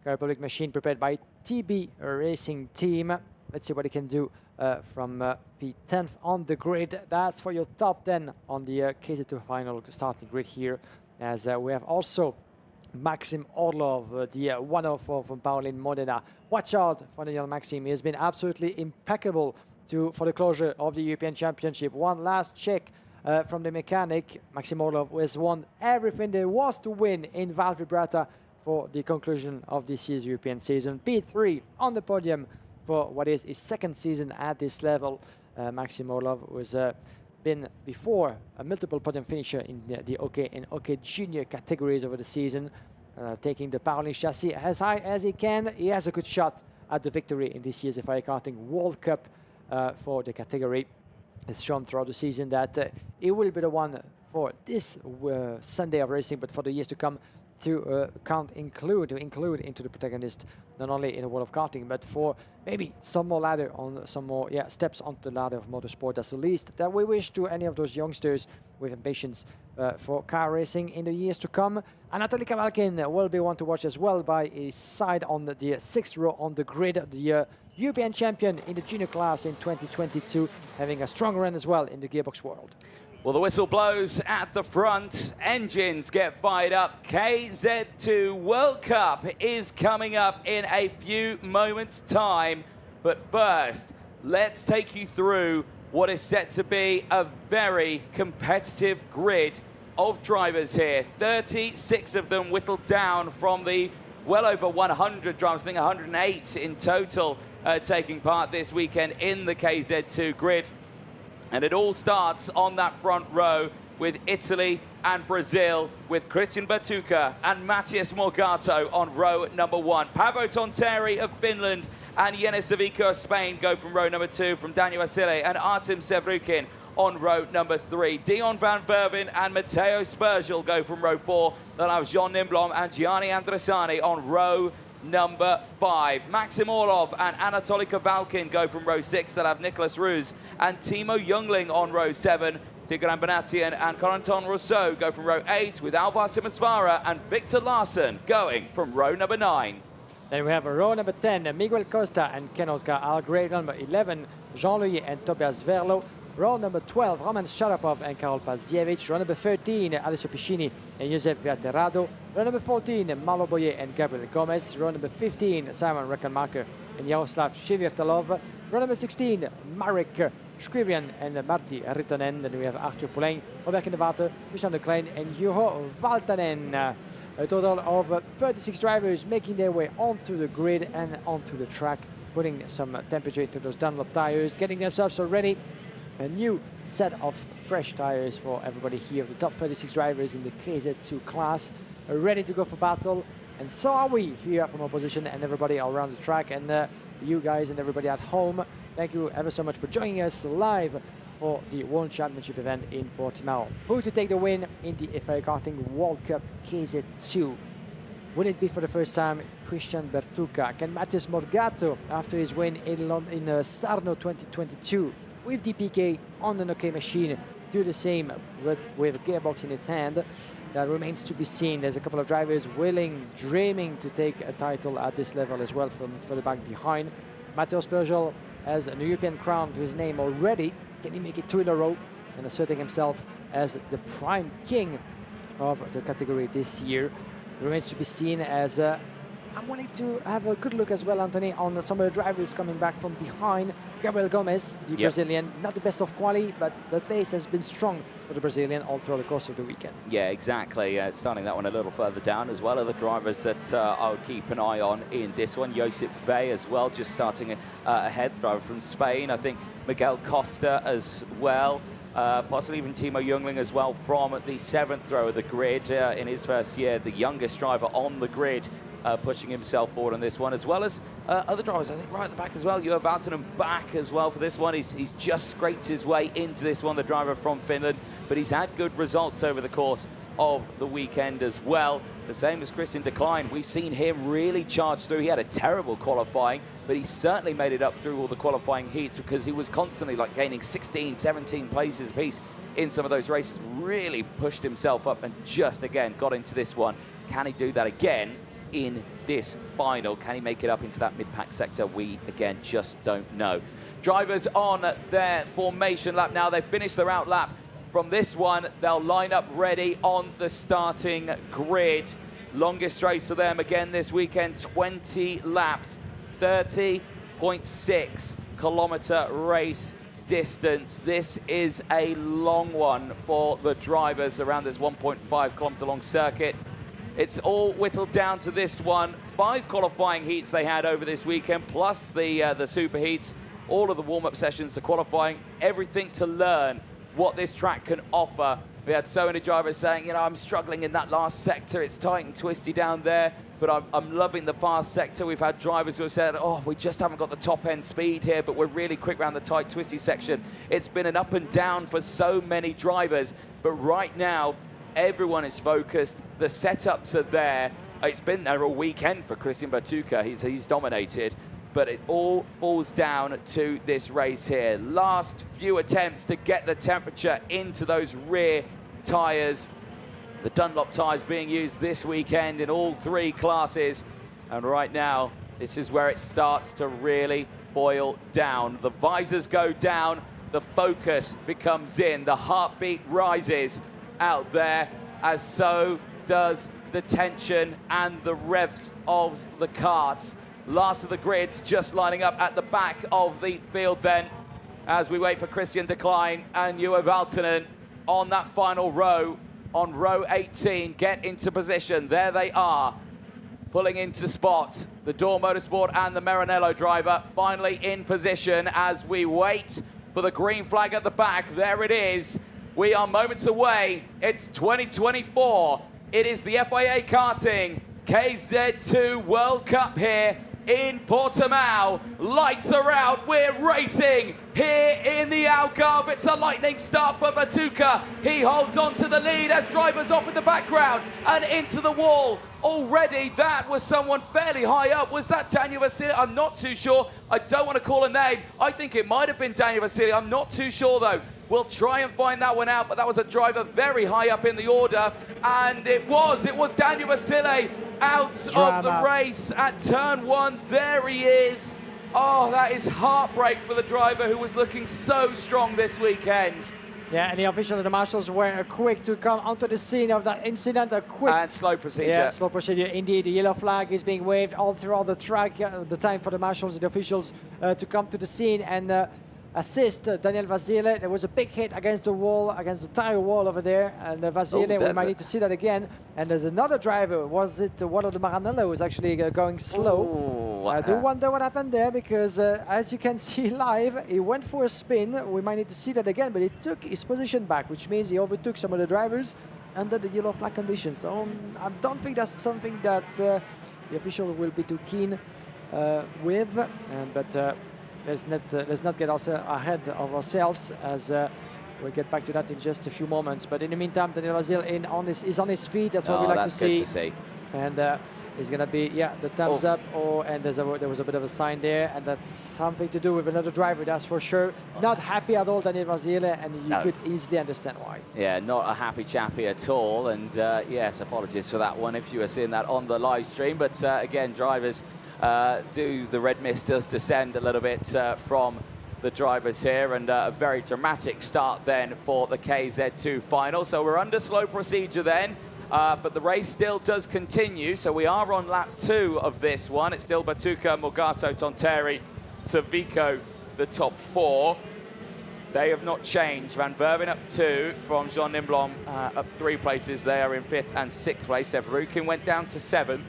Republic machine prepared by TB Racing team. Let's see what he can do from P10th on the grid. That's for your top 10 on the KZ2 final starting grid here, as we have also Maxim Orlov, the 104 from Paulin Modena. Watch out for the young Maxim. He has been absolutely impeccable for the closure of the European Championship. One last check from the mechanic. Maxim Orlov has won everything there was to win in Val Vibrata for the conclusion of this year's European season. P3 on the podium for what is his 2nd season at this level. Maxim Orlov was been before a multiple podium finisher in the OK and OK Junior categories over the season, taking the Parolin chassis as high as he can. He has a good shot at the victory in this year's FIA Karting World Cup for the category. It's shown throughout the season that he will be the one for this Sunday of racing, but for the years to come, to include into the protagonist, not only in the world of karting, but for maybe some more ladder on some more steps onto the ladder of motorsport. That's the least that we wish to any of those youngsters with ambitions for car racing in the years to come. Anatoly Kavalkin will be one to watch as well by his side on the 6th row on the grid, the European champion in the junior class in 2022, having a strong run as well in the gearbox world. Well, the whistle blows at the front. Engines get fired up. KZ2 World Cup is coming up in a few moments' time. But first, let's take you through what is set to be a very competitive grid of drivers here. 36 of them whittled down from the well over 100 drivers, I think 108 in total, taking part this weekend in the KZ2 grid. And it all starts on that front row with Italy and Brazil, with Christian Bertucca and Matthias Morgato on row number 1. Paavo Tonteri of Finland and Yenis Savico of Spain go from row number 2, from Daniel Asile and Artem Sevrukin on row number 3. Dion van Verven and Matteo Spurgel go from row 4. They'll have Jean Nimblom and Gianni Andresani on row number 5. Maxim Orlov and Anatoly Kavalkin go from row 6. They'll have Nicholas Ruse and Timo Jungling on row 7. Tigran Banatian and Corentin Rousseau go from row 8, with Alvar Simasvara and Victor Larsen going from row number 9. Then we have row number 10, Miguel Costa and Ken Oscar Algrave. Number 11, Jean Louis and Tobias Verlo. Row number 12, Roman Sharapov and Karol Paziewicz. Row number 13, Alessio Piscini and Josep Viaterrado. Row number 14, Malo Boyer and Gabriel Gomez. Row number 15, Simon Reckenmacher and Jaroslav Shevirtalov. Row number 16, Marek Skrivian and Martti Ritonen. Then we have Arthur Poulain, Robert Kindevater, Christian de Klein and Juho Valtanen. A total of 36 drivers making their way onto the grid and onto the track, putting some temperature into those Dunlop tires, getting themselves ready. A new set of fresh tires for everybody here. The top 36 drivers in the KZ2 class are ready to go for battle. And so are we here from our position, and everybody around the track, and you guys and everybody at home. Thank you ever so much for joining us live for the World Championship event in Portimão. Who to take the win in the FIA Karting World Cup KZ2? Will it be for the first time Christian Bertucca? Can Matheus Morgato, after his win in Sarno 2022 with DPK on an OK machine, do the same with a gearbox in its hand? That remains to be seen. There's a couple of drivers dreaming to take a title at this level as well from the back behind. Mateusz Peugeot has an European crown to his name already. Can he make it 2 in a row and asserting himself as the prime king of the category this year? Remains to be seen, as I'm willing to have a good look as well, Anthony, on some of the drivers coming back from behind. Gabriel Gomez, the Brazilian, not the best of quali, but the pace has been strong for the Brazilian all throughout the course of the weekend. Yeah, exactly. Starting that one a little further down as well are the drivers that I'll keep an eye on in this one. Josip Vey as well, just starting ahead, the driver from Spain. I think Miguel Costa as well. Possibly even Timo Jungling as well from the 7th row of the grid in his first year, the youngest driver on the grid, pushing himself forward on this one, as well as other drivers, I think, right at the back as well. Juha Valtonen back as well for this one. He's just scraped his way into this one, the driver from Finland, but he's had good results over the course of the weekend as well. The same as Christian de Klein. We've seen him really charge through. He had a terrible qualifying, but he certainly made it up through all the qualifying heats, because he was constantly like gaining 16, 17 places apiece in some of those races. Really pushed himself up and just again got into this one. Can he do that again in this final? Can he make it up into that mid-pack sector? We again just don't know. Drivers on their formation lap now. They finished their out lap. From this one, they'll line up ready on the starting grid. Longest race for them again this weekend, 20 laps, 30.6 kilometer race distance. This is a long one for the drivers around this 1.5 kilometer long circuit. It's all whittled down to this one. 5 qualifying heats they had over this weekend, plus the super heats, all of the warm-up sessions, the qualifying, everything to learn what this track can offer. We had so many drivers saying, you know, I'm struggling in that last sector. It's tight and twisty down there, but I'm loving the fast sector. We've had drivers who have said, oh, we just haven't got the top end speed here, but we're really quick around the tight, twisty section. It's been an up and down for so many drivers, but right now, everyone is focused. The setups are there. It's been there all weekend for Christian Bertucca. He's dominated. But it all falls down to this race here. Last few attempts to get the temperature into those rear tyres. The Dunlop tyres being used this weekend in all 3 classes. And right now, this is where it starts to really boil down. The visors go down, the focus becomes in, the heartbeat rises out there, as so does the tension and the revs of the karts. Last of the grids just lining up at the back of the field then, as we wait for Christian de Klein and Juha Valtonen on that final row, on row 18, get into position. There they are, pulling into spot. The Door Motorsport and the Maranello driver finally in position as we wait for the green flag at the back. There it is. We are moments away. It's 2024. It is the FIA Karting KZ2 World Cup here in Portimão. Lights are out, we're racing here in the Algarve. It's a lightning start for Bertucca. He holds on to the lead as drivers off in the background and into the wall. Already that was someone fairly high up. Was that Daniel Vasili? I'm not too sure. I don't want to call a name. I think it might have been Daniel Vasili. I'm not too sure though. We'll try and find that one out, but that was a driver very high up in the order, and it was Daniel Vasili out of the race at turn 1. There he is. Oh, that is heartbreak for the driver who was looking so strong this weekend. Yeah, and the officials of the marshals were quick to come onto the scene of that incident. A quick and slow procedure. Yeah, slow procedure. Indeed, the yellow flag is being waved all throughout the track. The time for the marshals and the officials to come to the scene and assist Daniel Vasili. There was a big hit against the wall, against the tire wall over there, and Vasili, we might need to see that again. And there's another driver. Was it one of the Maranello who was actually going slow? I do wonder what happened there, because as you can see live, he went for a spin. We might need to see that again, but he took his position back, which means he overtook some of the drivers under the yellow flag conditions. So I don't think that's something that the official will be too keen with, but let's not get ahead of ourselves, as we'll get back to that in just a few moments. But in the meantime, Daniel Vasili is on his feet. That's what we like to see. Good to see. And it's going to be, the thumbs up. And there was a bit of a sign there. And that's something to do with another driver, that's for sure. Not happy at all, Daniel Brasile, and you could easily understand why. Yeah, not a happy chappy at all. And yes, apologies for that one if you were seeing that on the live stream. But again, drivers the red mist does descend a little bit from the drivers here, and a very dramatic start then for the KZ2 final. So we're under slow procedure then. But the race still does continue, so we are on lap 2 of this one. It's still Batuka, Morgado, Tonterri, Savico, the top 4. They have not changed. Van Verven up 2 from Jean Nimblom, up 3 places. They are in 5th and 6th place. Sevrukin went down to 7th.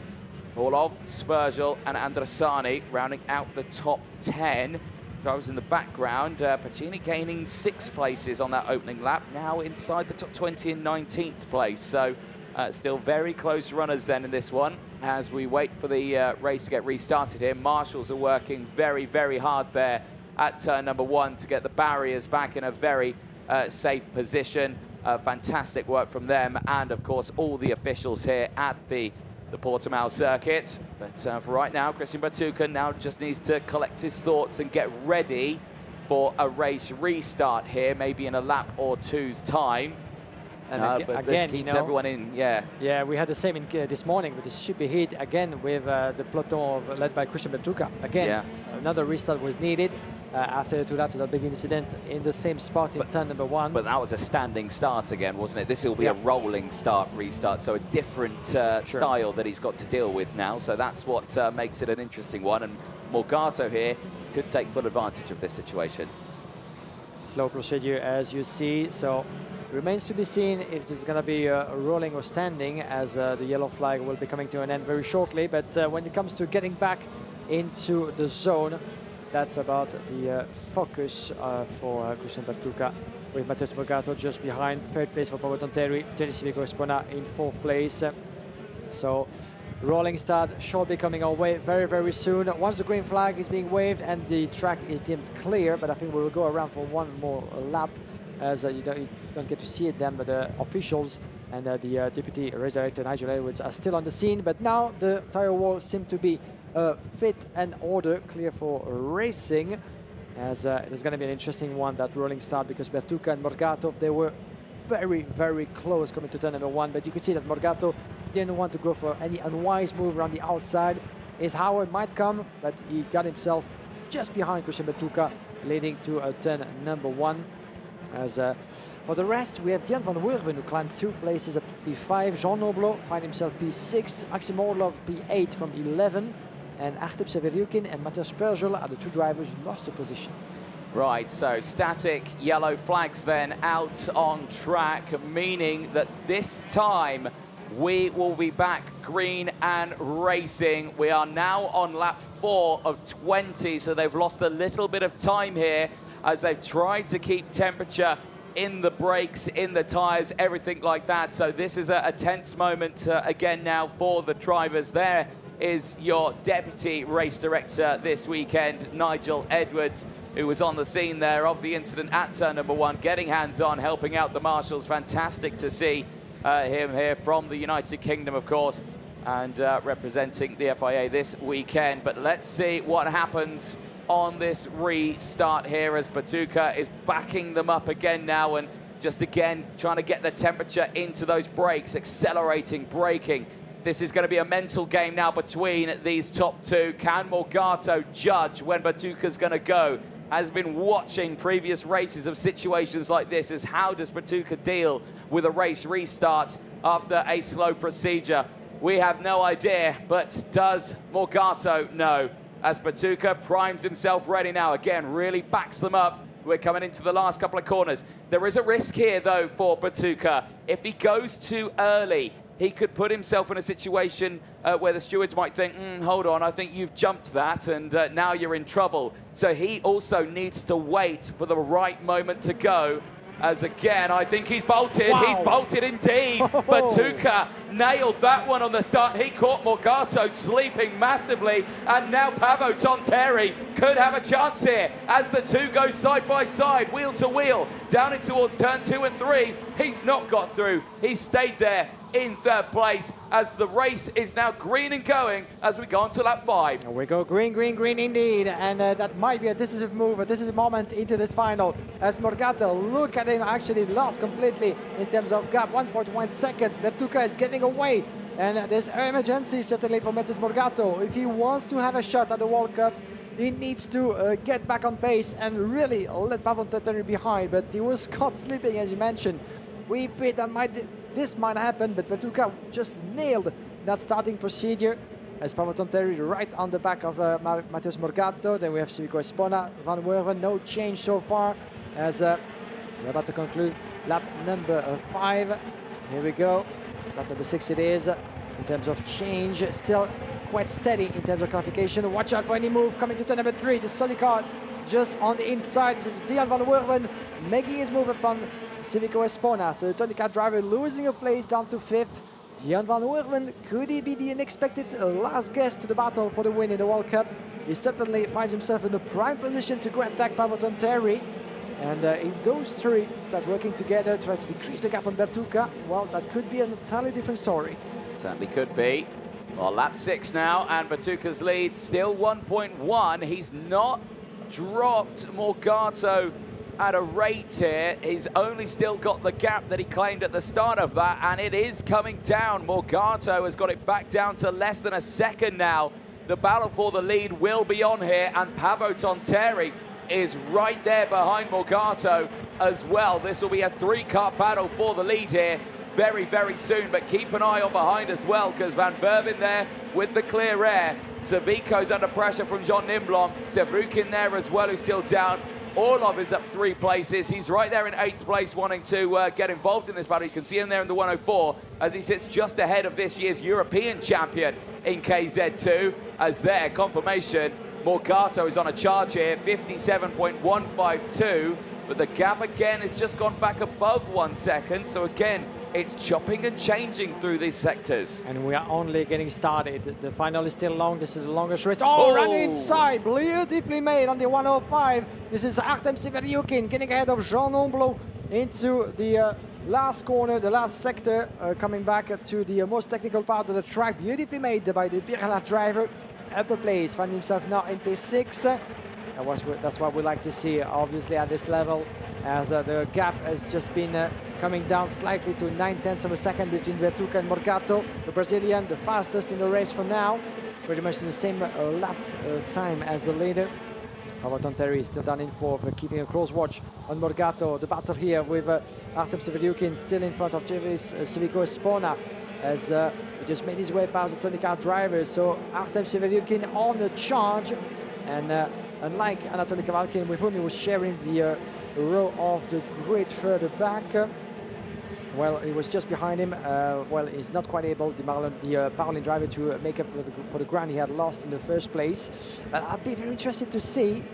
Orlov, Spurgel and Andrasani rounding out the top 10. Drivers in the background, Pacini gaining 6 places on that opening lap, now inside the top 20 in 19th place. So still very close runners then in this one as we wait for the race to get restarted here. Marshals are working very, very hard there at turn number 1 to get the barriers back in a very safe position. Fantastic work from them, and of course all the officials here at the Portimão circuit. But for right now, Christian Batuka now just needs to collect his thoughts and get ready for a race restart here, maybe in a lap or 2's time. And but again, this keeps everyone in, Yeah, we had the same this morning with the Super Heat, again with the peloton led by Christian Batuka. Again, another restart was needed after the 2 laps of that big incident in the same spot in turn number 1. But that was a standing start again, wasn't it? This will be a rolling restart, so a different style that he's got to deal with now. So that's what makes it an interesting one. And Morgado here could take full advantage of this situation. Slow procedure, as you see. So remains to be seen if it's going to be rolling or standing, as the yellow flag will be coming to an end very shortly. But when it comes to getting back into the zone, that's about the focus for Christian Batuka, with Matheus Morgado just behind. 3rd place for Paolo Tonterri, Civico Espona in 4th place. So rolling start should be coming our way very, very soon. Once the green flag is being waved and the track is deemed clear, but I think we will go around for one more lap, as you don't get to see it then, but the officials and the deputy race director Nigel Edwards are still on the scene. But now the tire wall seems to be fit and order, clear for racing, as it is going to be an interesting one, that rolling start, because Batuka and Morgado, they were very, very close coming to turn number 1, but you could see that Morgado didn't want to go for any unwise move around the outside. His Howard might come, but he got himself just behind Christian Batuka, leading to turn number 1. As for the rest, we have Dian van Werven, who climbed 2 places up to P5. Jean Noblo find himself P6. Maxim Orlov P8 from 11. And Artep Severyukin and Matheus Spurgel are the 2 drivers who lost the position. Right, so static yellow flags then out on track, meaning that this time we will be back green and racing. We are now on lap 4 of 20, so they've lost a little bit of time here as they've tried to keep temperature in the brakes, in the tyres, everything like that. So this is a tense moment again now for the drivers. There is your deputy race director this weekend, Nigel Edwards, who was on the scene there of the incident at turn number 1, getting hands-on, helping out the marshals. Fantastic to see him here from the United Kingdom, of course, and representing the FIA this weekend. But let's see what happens on this restart here, as Batuka is backing them up again now, and just again trying to get the temperature into those brakes, accelerating, braking. This is going to be a mental game now between these top 2. Can Morgado judge when Batuka's going to go? Has been watching previous races of situations like this, as how does Batuka deal with a race restart after a slow procedure? We have no idea, but does Morgado know? As Batuka primes himself ready now, again, really backs them up. We're coming into the last couple of corners. There is a risk here, though, for Batuka. If he goes too early, he could put himself in a situation where the stewards might think, hold on, I think you've jumped that, and now you're in trouble. So he also needs to wait for the right moment to go. As again, I think he's bolted. Wow. He's bolted indeed. Batuka nailed that one on the start. He caught Morgado sleeping massively. And now Paavo Tonterri could have a chance here as the 2 go side by side, wheel to wheel, down in towards turn 2 and 3. He's not got through. He's stayed there in third place as the race is now green and going as we go on to lap 5. And we go green, green, green indeed, and that might be a decisive move, a decisive moment into this final as Morgado, look at him, actually lost completely in terms of gap, 1.1 second. Bertucca is getting away, and there's emergency certainly for Matheus Morgado. If he wants to have a shot at the World Cup, he needs to get back on pace and really let Pavel Tonterre behind, but he was caught slipping, as you mentioned. We feared that this might happen, but Bertucca just nailed that starting procedure as Pavel Tonterre right on the back of Matheus Morgado. Then we have Civico Espona, Van Werven, no change so far as we're about to conclude lap number 5. Here we go, lap number 6 it is. In terms of change, still quite steady in terms of qualification. Watch out for any move coming to turn number 3. The Solid car just on the inside. This is Dian Van Werven making his move upon Civico Espona. So the Tony car driver losing a place down to 5th. Dian Van Werven, could he be the unexpected last guest to the battle for the win in the World Cup? He certainly finds himself in a prime position to go attack Pavel Tonterre. And if those three start working together, try to decrease the gap on Bertucca, well, that could be an entirely different story. Certainly could be. Well, lap 6 now, and Bertucca's lead still 1.1. He's not dropped Morgado at a rate here. He's only still got the gap that he claimed at the start of that, and it is coming down. Morgado has got it back down to less than a second now. The battle for the lead will be on here, and Pavel Tonterre is right there behind Morgado as well. This will be a 3-car battle for the lead here very, very soon, but keep an eye on behind as well, because Van Werven there with the clear air. Civico's under pressure from John Nimblom. Sevrukin there as well, who's still down. Orlov is up 3 places. He's right there in 8th place, wanting to get involved in this battle. You can see him there in the 104 as he sits just ahead of this year's European champion in KZ2. As there, confirmation, Morgado is on a charge here, 57.152. But the gap again has just gone back above 1 second. So again, it's chopping and changing through these sectors. And we are only getting started. The final is still long. This is the longest race. Oh, run inside. Beautifully made on the 105. This is Artem Siveryukin getting ahead of Jean Nomblot into the last corner, the last sector, coming back to the most technical part of the track. Beautifully made by the Birla driver. Upper place, finds himself now in P6. That's what we like to see, obviously, at this level, as the gap has just been coming down slightly to 9/10 of a second between Bertucca and Morgado. The Brazilian, the fastest in the race for now, pretty much in the same lap time as the leader. Pavel Tonterre is still down in 4th, keeping a close watch on Morgado. The battle here with Artem Siveryukin still in front of Civico Espona, as he just made his way past the Tony car driver. So Artem Siveryukin on the charge, and unlike Anatoly Kavalkin, with whom he was sharing the row of the grid further back, well, he was just behind him. Well, he's not quite able, the Parolin driver, to make up for the ground he had lost in the first place. But I'll be very interested to see,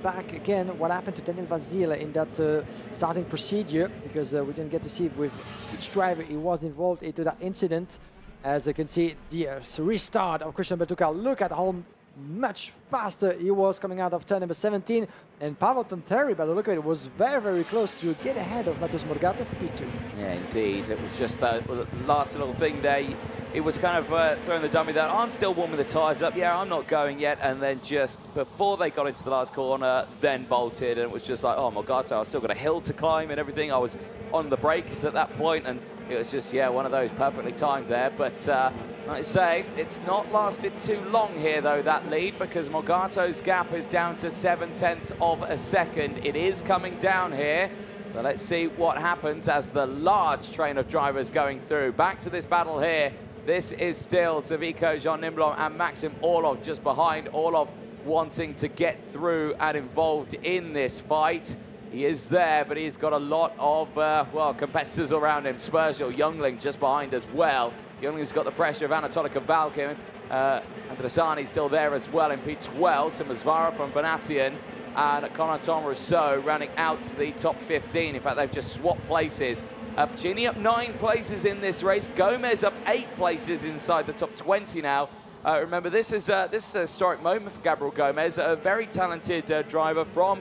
back again, what happened to Daniel Vazil in that starting procedure, because we didn't get to see with which driver he was involved into that incident. As you can see, the restart of Christian Bertucca. Look at how much faster he was coming out of turn number 17, and Pavel Tonterre, by the look of it, was very, very close to get ahead of Matheus Morgado for P2. Yeah, indeed. It was just that last little thing there. It was kind of throwing the dummy that I'm still warming the tyres up. Yeah, I'm not going yet. And then just before they got into the last corner, then bolted. And it was just like, oh, Morgado, I've still got a hill to climb and everything. I was on the brakes at that point, and it was just, yeah, one of those perfectly timed there. But like I say, it's not lasted too long here, though, that lead, because Morgado's gap is down to 7/10 of a second. It is coming down here. So let's see what happens as the large train of drivers going through. Back to this battle here. This is still Civico, Jean Nimblom, and Maxim Orlov just behind. Orlov wanting to get through and involved in this fight. He is there, but he's got a lot of, well, competitors around him. Spergel, Youngling just behind as well. Youngling's got the pressure of Anatoly Kavalkin. Andresani still there as well in P12. Simazvara from Bonatian and Corentin Rousseau running out to the top 15. In fact, they've just swapped places. Puccini up 9 places in this race. Gomez up 8 places inside the top 20 now. Remember, this is a historic moment for Gabriel Gomez, a very talented driver from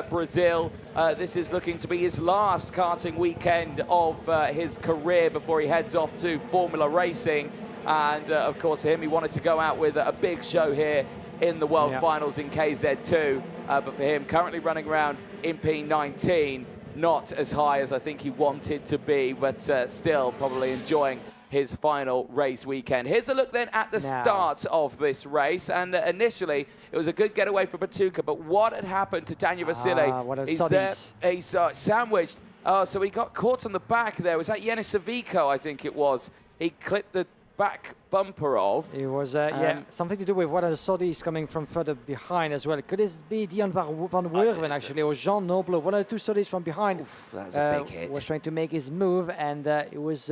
Brazil. This is looking to be his last karting weekend of his career before he heads off to Formula Racing. And of course, him, he wanted to go out with a big show here in the World Finals in KZ2. But for him, currently running around in P19, not as high as I think he wanted to be, but still probably enjoying his final race weekend. Here's a look then at the start of this race, and initially it was a good getaway for Batuka, but what had happened to Daniel Vasile is that he's sandwiched. Oh, so he got caught on the back there. Was that Yanis Savico, I think it was? He clipped the back bumper of. It was, something to do with one of the Saudis coming from further behind as well. Could this be Dion van Werven, actually, or Jean Noblo? One of the two Saudis from behind. Oof, that was a big hit. Was trying to make his move, and it was,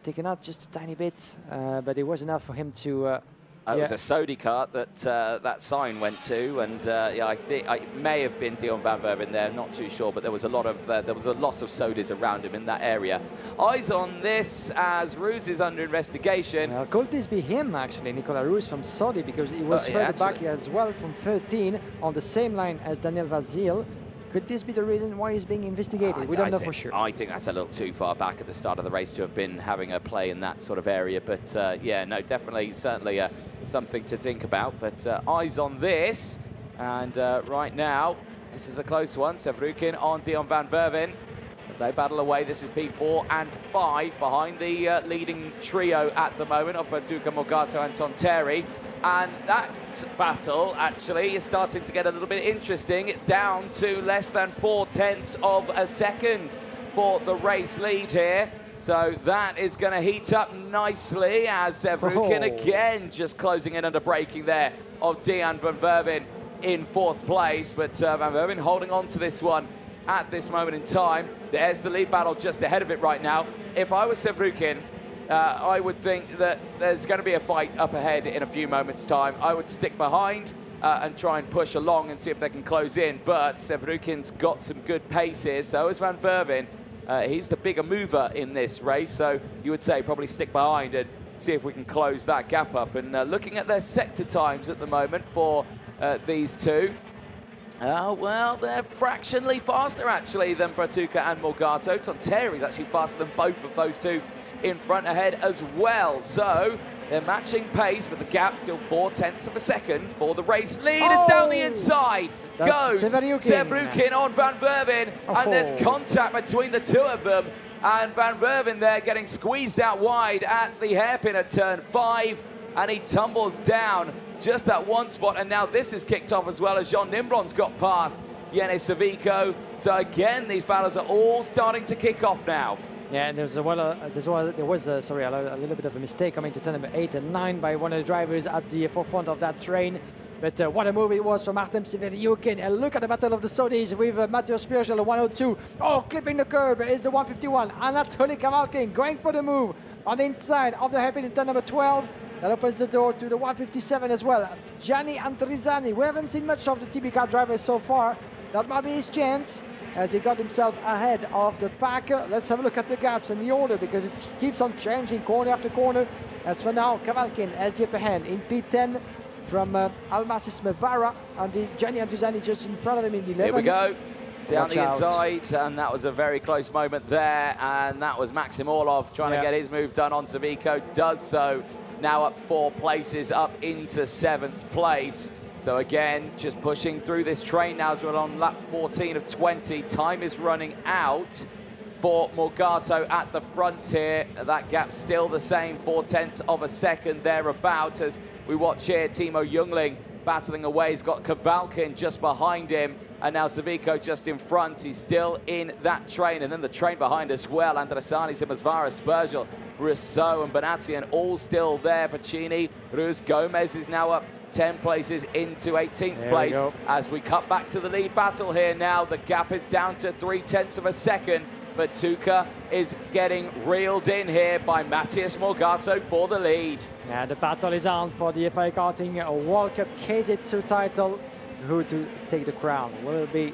taken out just a tiny bit, but it was enough for him to... It was a Saudi kart that that sign went to, and I think it may have been Dion van Werven there. Not too sure, but there was a lot of Saudis around him in that area. Eyes on this as Roos is under investigation. Could this be him actually, Nicolas Roos from Saudi, because he was further back as well from 13 on the same line as Daniel Vasile. Could this be the reason why he's being investigated? We don't know for sure. I think that's a little too far back at the start of the race to have been having a play in that sort of area. But yeah, no, definitely, certainly something to think about. But eyes on this. And right now, this is a close one. Sevrukin on Dion van Werven as they battle away. This is P4 and 5 behind the leading trio at the moment of Batuka, Morgato and Tonterri. And that battle actually is starting to get a little bit interesting. It's down to less than 0.4 of a second for the race lead here. So that is going to heat up nicely as Sevrukin again just closing in under braking there of Dion van Werven in 4th place. But van Werven holding on to this one at this moment in time. There's the lead battle just ahead of it right now. If I was Sevrukin, I would think that there's going to be a fight up ahead in a few moments' time. I would stick behind and try and push along and see if they can close in. But Sevrukin's got some good pace here. So is van Werven. He's the bigger mover in this race. So you would say probably stick behind and see if we can close that gap up. And looking at their sector times at the moment for these two, well, they're fractionally faster actually than Batuka and Morgato. Tonterri's actually faster than both of those two in front ahead as well. So they're matching pace, but the gap still 0.4 of a second for the race lead. It's down the inside. Goes Sevrukin on van Werven, and there's contact between the two of them. And van Werven there getting squeezed out wide at the hairpin at turn 5, and he tumbles down just that one spot. And now this is kicked off as well as Jean Nimblon's got past Yanis Savico. So again, these battles are all starting to kick off now. Yeah, and there was a little bit of a mistake coming to turn number 8 and 9 by one of the drivers at the forefront of that train. But what a move it was from Artem Severiukin. And look at the battle of the Saudis with Matteo Spirgel, the 102. Oh, clipping the curb is the 151. Anatoly Kavalkin going for the move on the inside of the hairpin in turn number 12. That opens the door to the 157 as well. Gianni Antrizani. We haven't seen much of the TB car drivers so far. That might be his chance, as he got himself ahead of the pack. Let's have a look at the gaps and the order, because it keeps on changing corner after corner. As for now, Kavalkin has the upper hand in P10 from Almasis Mevara, and the Gianni Andrizani just in front of him in 11. Here we go, down the inside, and that was a very close moment there, and that was Maxim Orlov trying to get his move done on Savico. Does so, now up 4 places, up into 7th place. So again, just pushing through this train now as we're on lap 14 of 20. Time is running out for Morgato at the front here. That gap's still the same, 0.4 of a second thereabouts, as we watch here Timo Jungling battling away. He's got Kavalkin just behind him, and now Savico just in front. He's still in that train, and then the train behind as well. Andresani, Simasvara, Spurgel, Rousseau and Bonatti, all still there. Pacini, Ruz, Gomez is now up 10 places into 18th place as we cut back to the lead battle here now. The gap is down to 0.3 of a second, but Tuka is getting reeled in here by Matthias Morgato for the lead. Yeah, the battle is on for the FIA Karting World Cup KZ2 title. Who to take the crown? Will it be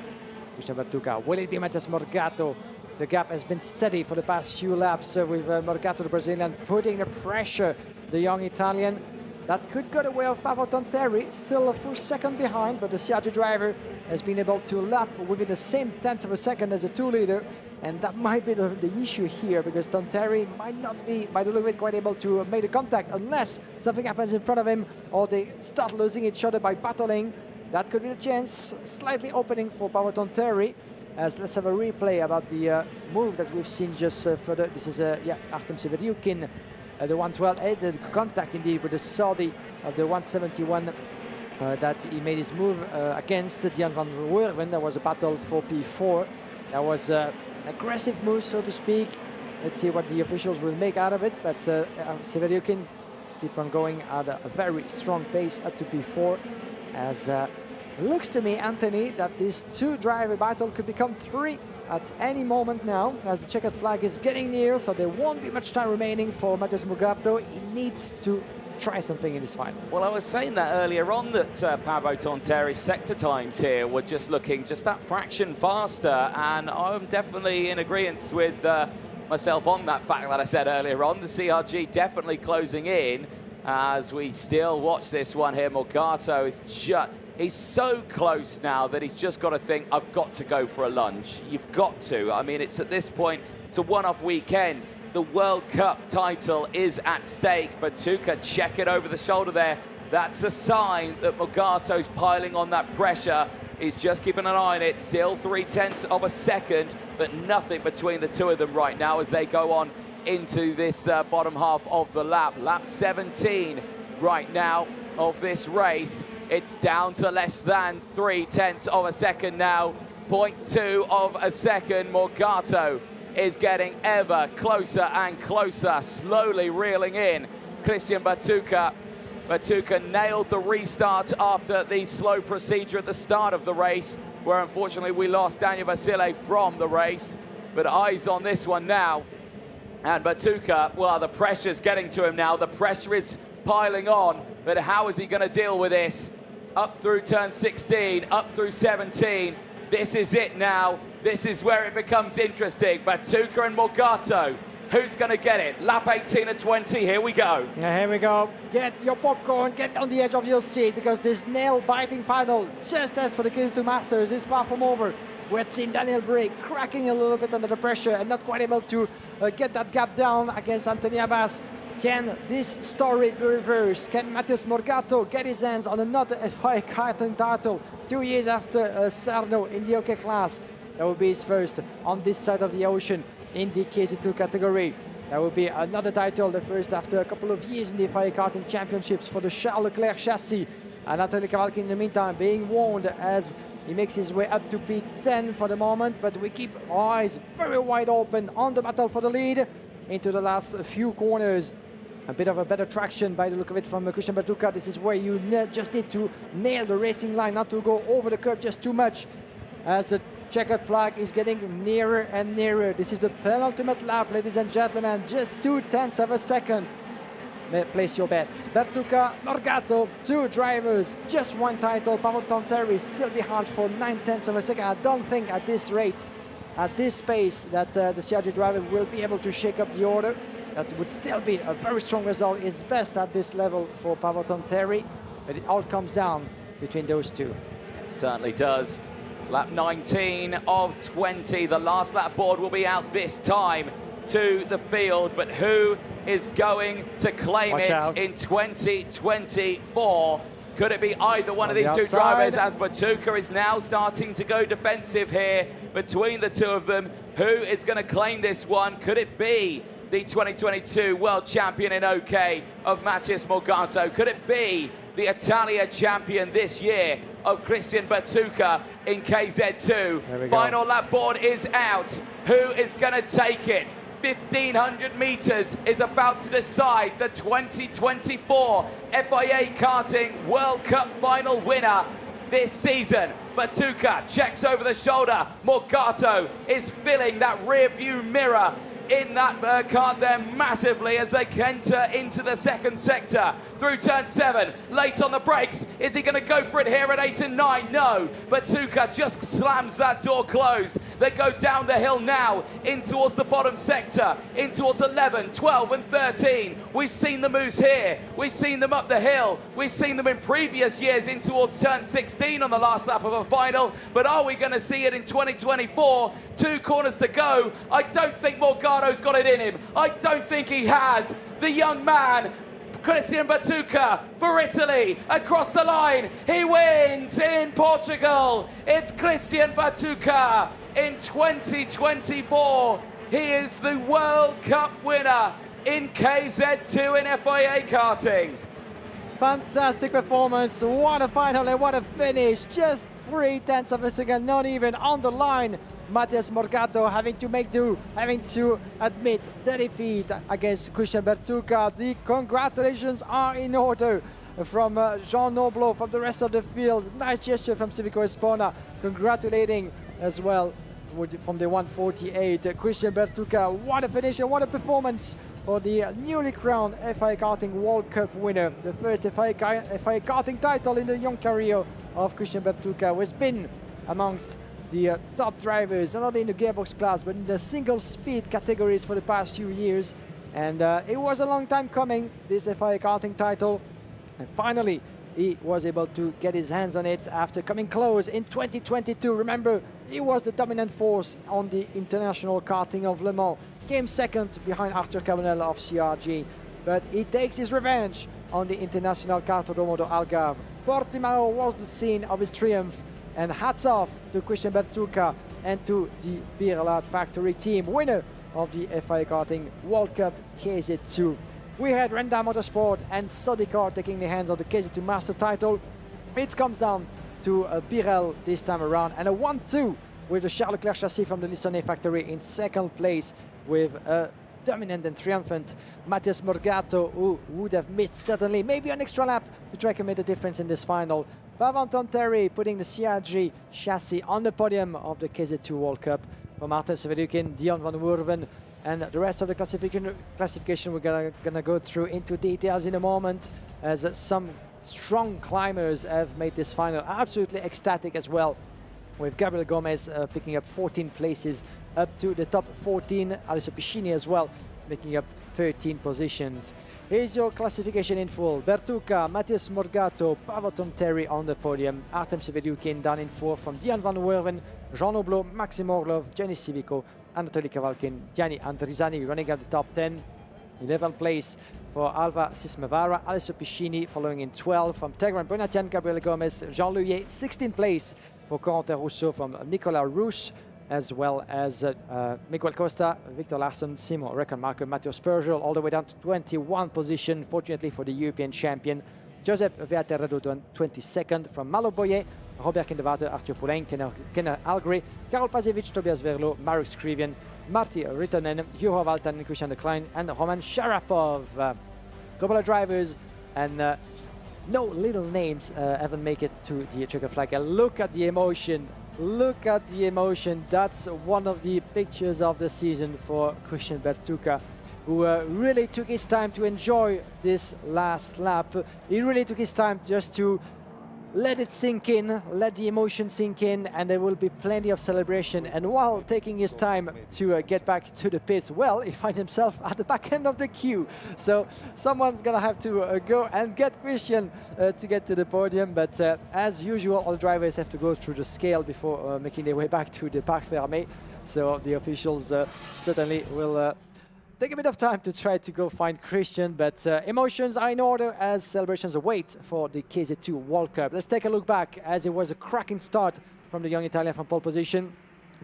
Christian Tuka? Will it be Matthias Morgato? The gap has been steady for the past few laps with Morgato, the Brazilian, putting the pressure, the young Italian. That could go the way of Paavo Tontteri, still a full second behind, but the CRG driver has been able to lap within the same tenth of a second as the 2-liter, and that might be the issue here, because Tontteri might not be, by the look of it, quite able to make the contact unless something happens in front of him or they start losing each other by battling. That could be the chance, slightly opening for Paavo Tontteri. As let's have a replay about the move that we've seen just further. This is Artem Severyukin. The 112, the contact indeed with the Saudi of the 171 that he made his move against Dian van Werven. There was a battle for P4. That was an aggressive move, so to speak. Let's see what the officials will make out of it. But Severyukin keep on going at a very strong pace up to P4. As looks to me, Anthony, that this two-driver battle could become three at any moment now, as the checkered flag is getting near, so there won't be much time remaining for Matheus Morgado. He needs to try something in this final. Well, I was saying that earlier on, that Paavo Tonttéri's sector times here were just looking just that fraction faster, and I'm definitely in agreement with myself on that fact that I said earlier on. The CRG definitely closing in as we still watch this one here. Morgado is just... he's so close now that he's just got to think, I've got to go for a lunge. You've got to. I mean, it's at this point, it's a one-off weekend. The World Cup title is at stake. Batuka check it over the shoulder there. That's a sign that Morgado's piling on that pressure. He's just keeping an eye on it. Still 0.3 of a second, but nothing between the two of them right now as they go on into this bottom half of the lap. Lap 17 right now of this race. It's down to less than 0.3 of a second now. 0.2 of a second. Morgado is getting ever closer and closer, slowly reeling in Christian Batuka. Batuka nailed the restart after the slow procedure at the start of the race, where unfortunately we lost Daniel Vasile from the race. But eyes on this one now. And Batuka, well, the pressure's getting to him now. The pressure is piling on, but how is he going to deal with this? Up through turn 16, up through 17. This is it now. This is where it becomes interesting. Batuka and Morgado, who's going to get it? Lap 18 and 20, here we go. Here we go. Get your popcorn, get on the edge of your seat, because this nail-biting final, just as for the KZ2 Masters, is far from over. We had seen Daniel Bray cracking a little bit under the pressure and not quite able to get that gap down against Anthony Abbas. Can this story be reversed? Can Matheus Morgado get his hands on another FIA Karting title 2 years after Sarno in the OK class? That will be his first on this side of the ocean in the KZ2 category. That will be another title, the first after a couple of years in the FIA Karting Championships for the Charles Leclerc chassis. And Anthony Cavalli in the meantime being warned as he makes his way up to P10 for the moment, but we keep our eyes very wide open on the battle for the lead into the last few corners. A bit of a better traction by the look of it from Christian Batuka. This is where you just need to nail the racing line, not to go over the curb just too much, as the checkered flag is getting nearer and nearer. This is the penultimate lap, ladies and gentlemen, just 0.2 of a second. Place your bets. Batuka, Morgado, two drivers, just one title. Paavo Tontteri still behind for 0.9 of a second. I don't think at this rate, at this pace, that the CRG driver will be able to shake up the order. That would still be a very strong result. It's best at this level for Paavo Tontteri, but it all comes down between those two. It certainly does. It's lap 19 of 20. The last lap board will be out this time to the field, but who is going to claim Watch it out. in 2024? Could it be either one of these two drivers, as Batuka is now starting to go defensive here between the two of them? Who is going to claim this one? Could it be the 2022 world champion in OK of Matheus Morgado? Could it be the Italia champion this year of Christian Batuka in KZ2? Final lap board is out. Who is going to take it? 1,500 meters is about to decide the 2024 FIA Karting World Cup final winner this season. Batuka checks over the shoulder. Morgado is filling that rear view mirror in that kart there massively as they enter into the second sector through turn 7. Late on the brakes. Is he going to go for it here at 8 and 9? No. Batuka just slams that door closed. They go down the hill now in towards the bottom sector, in towards 11, 12 and 13. We've seen the moves here. We've seen them up the hill. We've seen them in previous years in towards turn 16 on the last lap of a final. But are we going to see it in 2024? 2 corners to go. I don't think Morgado's got it in him. I don't think he has. The young man, Christian Batuka for Italy, across the line. He wins in Portugal. It's Christian Batuka in 2024. He is the World Cup winner in KZ2 in FIA Karting. Fantastic performance, what a final and what a finish. Just 0.3 of a second, not even on the line. Matthias Morgado having to make do, having to admit the defeat against Christian Batuka. The congratulations are in order from Jean Noblo, from the rest of the field. Nice gesture from Civico Espona, congratulating as well from the 148. Christian Batuka, what a finish and what a performance for the newly crowned FIA Karting World Cup winner. The first FIA Karting title in the young career of Christian Batuka, who has been amongst the top drivers, not only in the gearbox class, but in the single speed categories for the past few years. And it was a long time coming, this FIA Karting title. And finally, he was able to get his hands on it after coming close in 2022. Remember, he was the dominant force on the International Karting of Le Mans. Came second behind Arthur Carbonell of CRG. But he takes his revenge on the International Kartódromo de Algarve. Portimão was the scene of his triumph. And hats off to Christian Batuka and to the Birlard Factory team, winner of the FIA Karting World Cup KZ2. We had Renda Motorsport and Sodikar taking the hands of the KZ2 Master title. It comes down to Birel this time around, and a 1-2 with the Charles Leclerc chassis from the Lissonnet factory in second place, with a dominant and triumphant Matthias Morgado, who would have missed certainly maybe an extra lap to try to make a difference in this final. Pavanton Terry putting the CRG chassis on the podium of the KZ2 World Cup. For Martin Severukin, Dion van Werven, and the rest of the classification we're gonna go through into details in a moment, as some strong climbers have made this final absolutely ecstatic as well, with Gabriel Gomez picking up 14 places up to the top 14, Alessio Piscini as well making up 13 positions. Here's your classification in full. Batuka, Matthias Morgado, Pavanton Terry on the podium, Artem Severukin down in 4th from Dion van Werven, Jean Oblot, Maxim Orlov, Gianni Civico, Anatoly Kavalkin, Gianni Andrizani running at the top 10. 11th place for Alva Sismevara, Alessio Piscini following in 12th from Tegran Bonatian, Gabriel Gomez, Jean Louillet. 16th place for Corentin Rousseau from Nicolas Rousse, as well as Miguel Costa, Victor Larsson, Simon Reckenmacher, Matteo Spurgel, all the way down to 21 position, fortunately for the European champion. Joseph Veaterrado 22nd from Malo Boyer, Robert Kindewater, Arthur Poulain, Kenner Algri, Karol Pazevich, Tobias Verlo, Marek Skrivian, Marty Rittonen, Juho Valtanen, Christian de Klein, and Roman Sharapov. Couple of drivers and no little names haven't made it to the checkered flag. Look at the emotion. Look at the emotion. That's one of the pictures of the season for Christian Batuka, who really took his time to enjoy this last lap. He really took his time just to let it sink in, let the emotion sink in, and there will be plenty of celebration. And while taking his time to get back to the pits, well, he finds himself at the back end of the queue. So someone's gonna have to go and get Christian to get to the podium. But as usual, all drivers have to go through the scale before making their way back to the Parc Fermé. So the officials certainly will take a bit of time to try to go find Christian, but emotions are in order as celebrations await for the KZ2 World Cup. Let's take a look back, as it was a cracking start from the young Italian from pole position.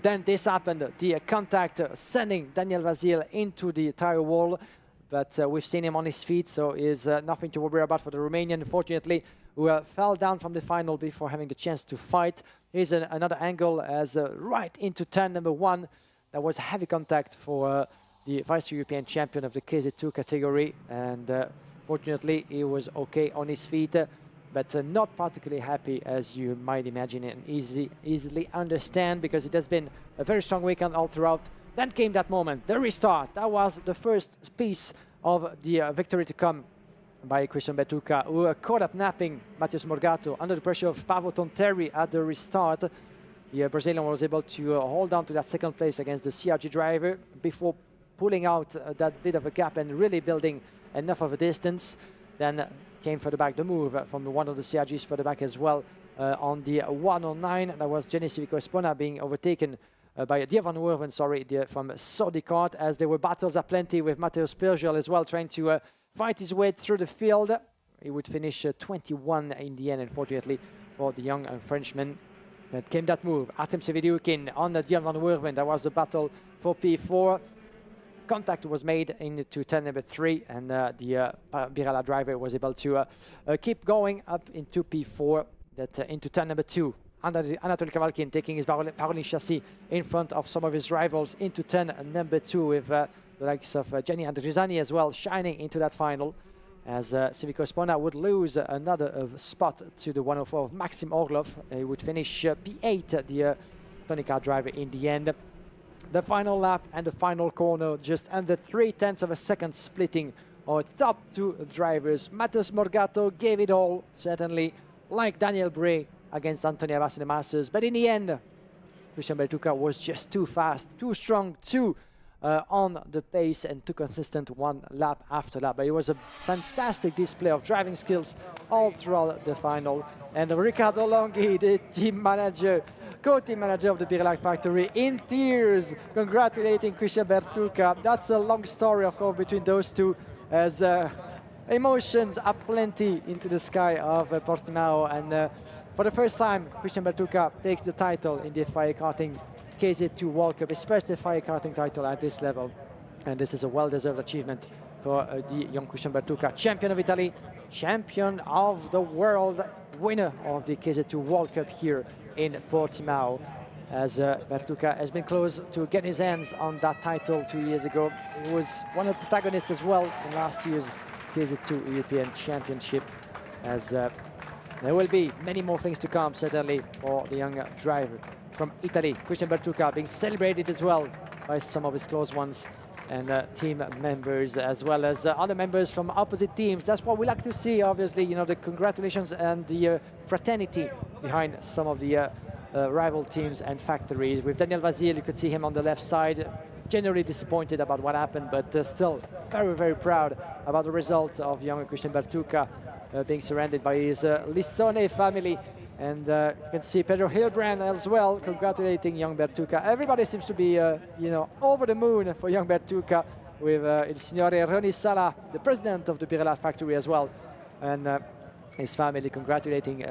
Then this happened, the contact sending Daniel Vasil into the tire wall, but we've seen him on his feet, so is nothing to worry about for the Romanian, unfortunately, who fell down from the final before having the chance to fight. Here's another angle as right into turn number 1. That was heavy contact for the Vice European champion of the KZ2 category, and fortunately he was okay on his feet, but not particularly happy, as you might imagine and easily understand, because it has been a very strong weekend all throughout Then came that moment, the restart. That was the first piece of the victory to come by Christian Bertucca, who caught up napping Matheus Morgado under the pressure of Paavo Tonterri at the restart. The Brazilian was able to hold on to that second place against the CRG driver before pulling out that bit of a gap and really building enough of a distance. Then came further back the move from one of the CRGs further back as well on the 109. That was Jenny Civico Espona being overtaken by Dia van Werven, from Saudi Kart, as there were battles aplenty with Matteo Spurgel as well, trying to fight his way through the field. He would finish 21 in the end, unfortunately, for the young Frenchman. Then came that move, Artem Sevidiukin on Dia van Werven. That was the battle for P4. Contact was made into turn number 3, and the Birala driver was able to keep going up into P4, into turn number 2. Anatoly Kavalkin taking his Parolin chassis in front of some of his rivals into turn number 2, with the likes of Jenny Andrizani as well shining into that final, as Civico Espona would lose another spot to the 104 of Maxim Orlov. He would finish P8, the Tony Kart driver, in the end. The final lap and the final corner, just under 0.3 of a second splitting our top 2 drivers. Matheus Morgado gave it all, certainly, like Daniel Bray against Antonio Abbas in the Masters. But in the end, Christian Bertucca was just too fast, too strong, too on the pace, and too consistent one lap after lap. But it was a fantastic display of driving skills all throughout the final. And Riccardo Longhi, the team manager, co-team manager of the Birla factory, in tears, congratulating Christian Bertucca. That's a long story, of course, between those two, as emotions aplenty into the sky of Portimão. And for the first time, Christian Bertucca takes the title in the FIA Karting KZ2 World Cup, his first FIA Karting title at this level. And this is a well-deserved achievement for the young Christian Bertucca, champion of Italy, champion of the world, winner of the KZ2 World Cup here in Portimão, as Bertucca has been close to get his hands on that title 2 years ago. He was one of the protagonists as well in last year's KZ2 European Championship, as there will be many more things to come, certainly, for the young driver from Italy. Christian Bertucca being celebrated as well by some of his close ones and team members, as well as other members from opposite teams. That's what we like to see, obviously, you know, the congratulations and the fraternity behind some of the rival teams and factories. With Daniel Vazil, you could see him on the left side, generally disappointed about what happened, but still very, very proud about the result of young Christian Bertucca, being surrounded by his Lissone family. And you can see Pedro Hilbrand as well, congratulating young Bertucca. Everybody seems to be, you know, over the moon for young Bertucca, with Il Signore Ronnie Sala, the president of the Birla factory as well, and his family congratulating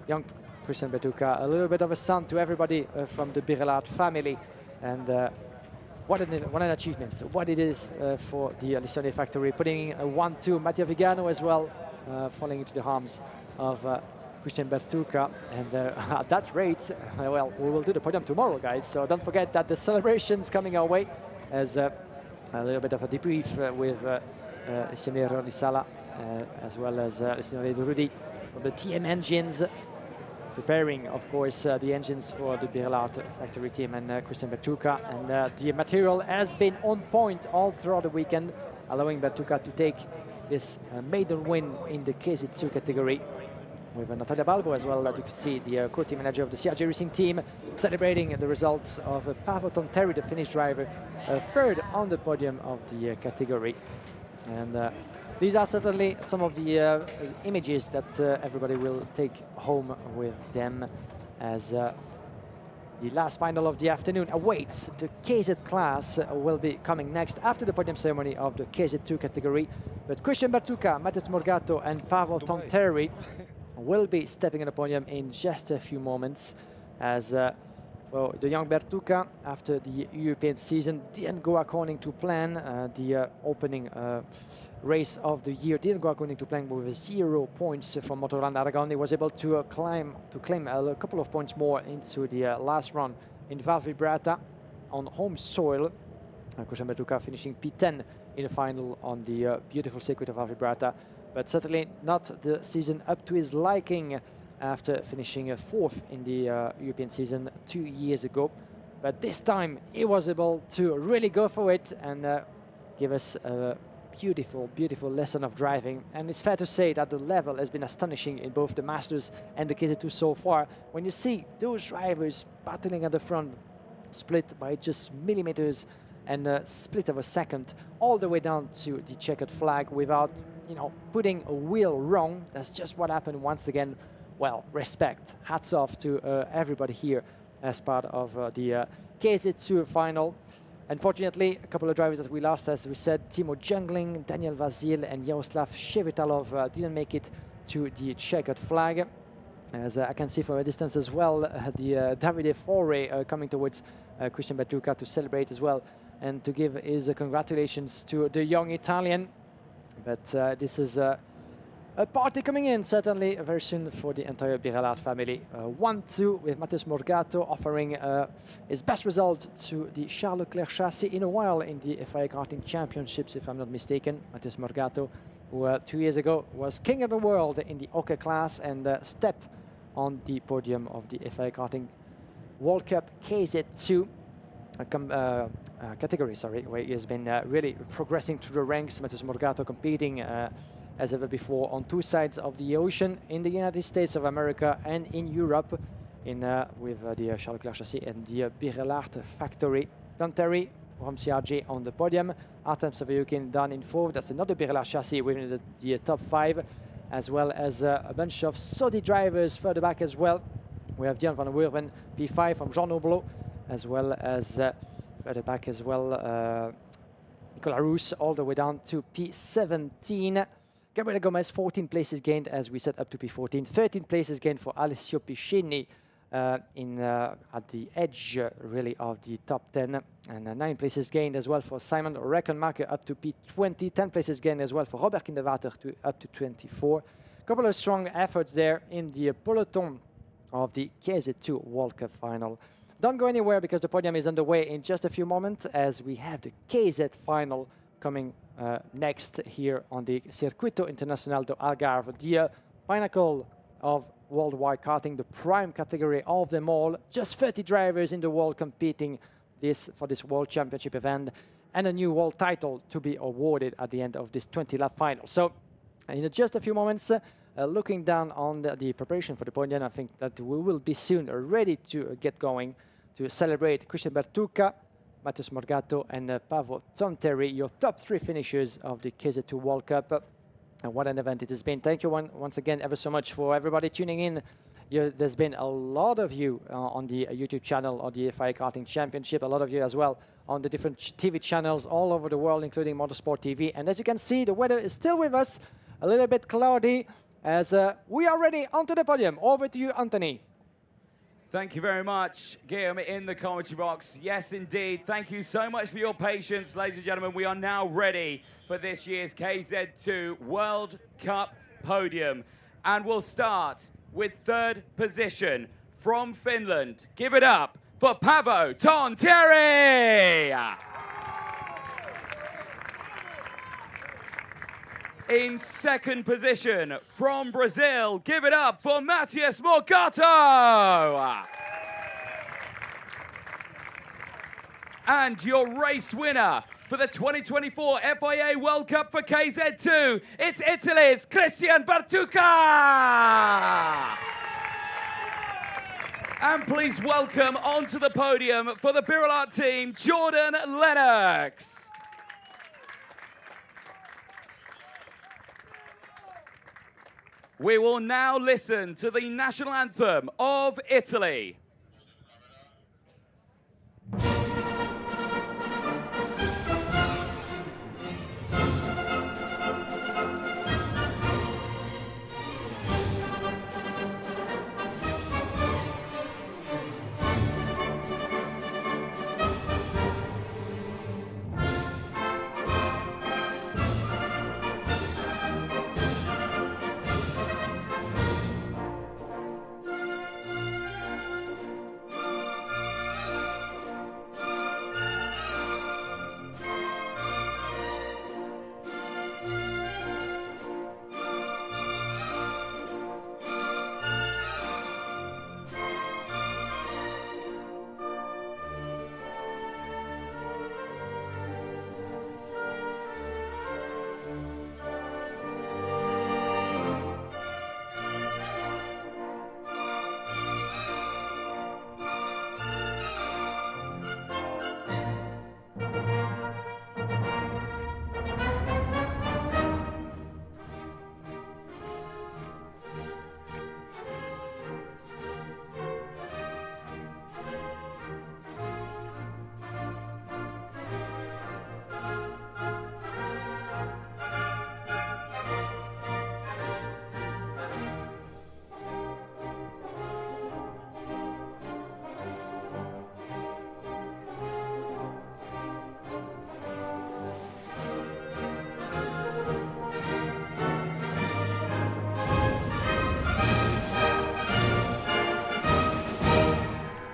young Christian Bertucca. A little bit of a son to everybody from the Birla family. And what an achievement, what it is for the Lissone factory, putting a 1-2. Matteo Vigano as well, falling into the arms of Christian Bertucca. And at that rate, well, we will do the podium tomorrow, guys. So don't forget that the celebrations coming our way, as a little bit of a debrief with Signore Ronnie Sala, as well as Signore Rudi from the TM Engines, preparing, of course, the engines for the Birla factory team and Christian Bertucca. And the material has been on point all throughout the weekend, allowing Bertucca to take this maiden win in the KZ2 category, with Natalia Balbo as well, that you could see, the co-team manager of the CRG Racing team, celebrating the results of Paavo Tonterri, the Finnish driver, third on the podium of the category. And these are certainly some of the images that everybody will take home with them, as the last final of the afternoon awaits. The KZ class will be coming next after the podium ceremony of the KZ2 category. But Christian Bertucca, Matheus Morgado and Paavo Tonterri will be stepping on the podium in just a few moments, as for the young Bertucca, after the European season didn't go according to plan. The opening race of the year didn't go according to plan, with 0 points from Motorland Aragon. He was able to claim a couple of points more into the last run in Val Vibrata on home soil. Christian Bertucca finishing P10 in the final on the beautiful circuit of Val Vibrata, but certainly not the season up to his liking after finishing 4th in the European season 2 years ago. but this time he was able to really go for it and give us a beautiful, beautiful lesson of driving. And it's fair to say that the level has been astonishing in both the Masters and the KZ2 so far. When you see those drivers battling at the front, split by just millimeters and a split of a second, all the way down to the checkered flag without, you know, putting a wheel wrong. That's just what happened once again. Well, respect, hats off to everybody here as part of the KZ2 final. Unfortunately, a couple of drivers that we lost, as we said, Timo Jungling, Daniel Vasil and Jaroslav Shevitalov didn't make it to the checkered flag. As I can see from a distance as well, the Davide Fore coming towards Christian Bertucca to celebrate as well and to give his congratulations to the young Italian. But this is a party coming in, certainly very soon for the entire Birelart family. 1-2 with Matheus Morgato offering his best result to the Charles Leclerc chassis in a while in the FIA Karting Championships, if I'm not mistaken. Matheus Morgato, who 2 years ago was king of the world in the Oka class and stepped on the podium of the FIA Karting World Cup KZ2 category, sorry, where he has been really progressing through the ranks. Matheus Morgato competing as ever before on two sides of the ocean, in the United States of America and in Europe, with the Charles Leclerc chassis and the Birelart factory. Don Terry from CRJ on the podium, Artem Savayukin down in fourth. That's another Birelart chassis within the top 5, as well as a bunch of Saudi drivers further back as well. We have Dion van Wurven, P5 from Jean Noblo, as well as further back as well, Nicolas Roos all the way down to P17. Gabriele Gomez, 14 places gained, as we said, up to P14. 13 places gained for Alessio Piscini at the edge, really, of the top 10. And 9 places gained as well for Simon Reckenmacher up to P20. 10 places gained as well for Robert Kinderwater up to 24. A couple of strong efforts there in the peloton of the KZ2 World Cup final. Don't go anywhere because the podium is underway in just a few moments as we have the KZ final coming next here on the Circuito Internacional do Algarve, the pinnacle of worldwide karting, the prime category of them all. Just 30 drivers in the world competing for this World Championship event, and a new world title to be awarded at the end of this 20-lap final. So in just a few moments, looking down on the preparation for the podium, I think that we will be soon ready to get going to celebrate Christian Bertucca, Matheus Morgato and Paavo Tonterri, your top 3 finishers of the KZ2 World Cup. And what an event it has been. Thank you once again ever so much for everybody tuning in. There's been a lot of you on the YouTube channel of the FIA Karting Championship, a lot of you as well on the different TV channels all over the world, including Motorsport TV. And as you can see, the weather is still with us, a little bit cloudy, as we are ready onto the podium. Over to you, Anthony. Thank you very much, Guillaume, in the commentary box. Yes, indeed. Thank you so much for your patience, ladies and gentlemen. We are now ready for this year's KZ2 World Cup podium. And we'll start with 3rd position from Finland. Give it up for Paavo Tonterri. In 2nd position from Brazil, give it up for Matheus Morgato. And your race winner for the 2024 FIA World Cup for KZ2, it's Italy's Christian Bertucca. And please welcome onto the podium for the Birelart team, Jordan Lennox. We will now listen to the national anthem of Italy.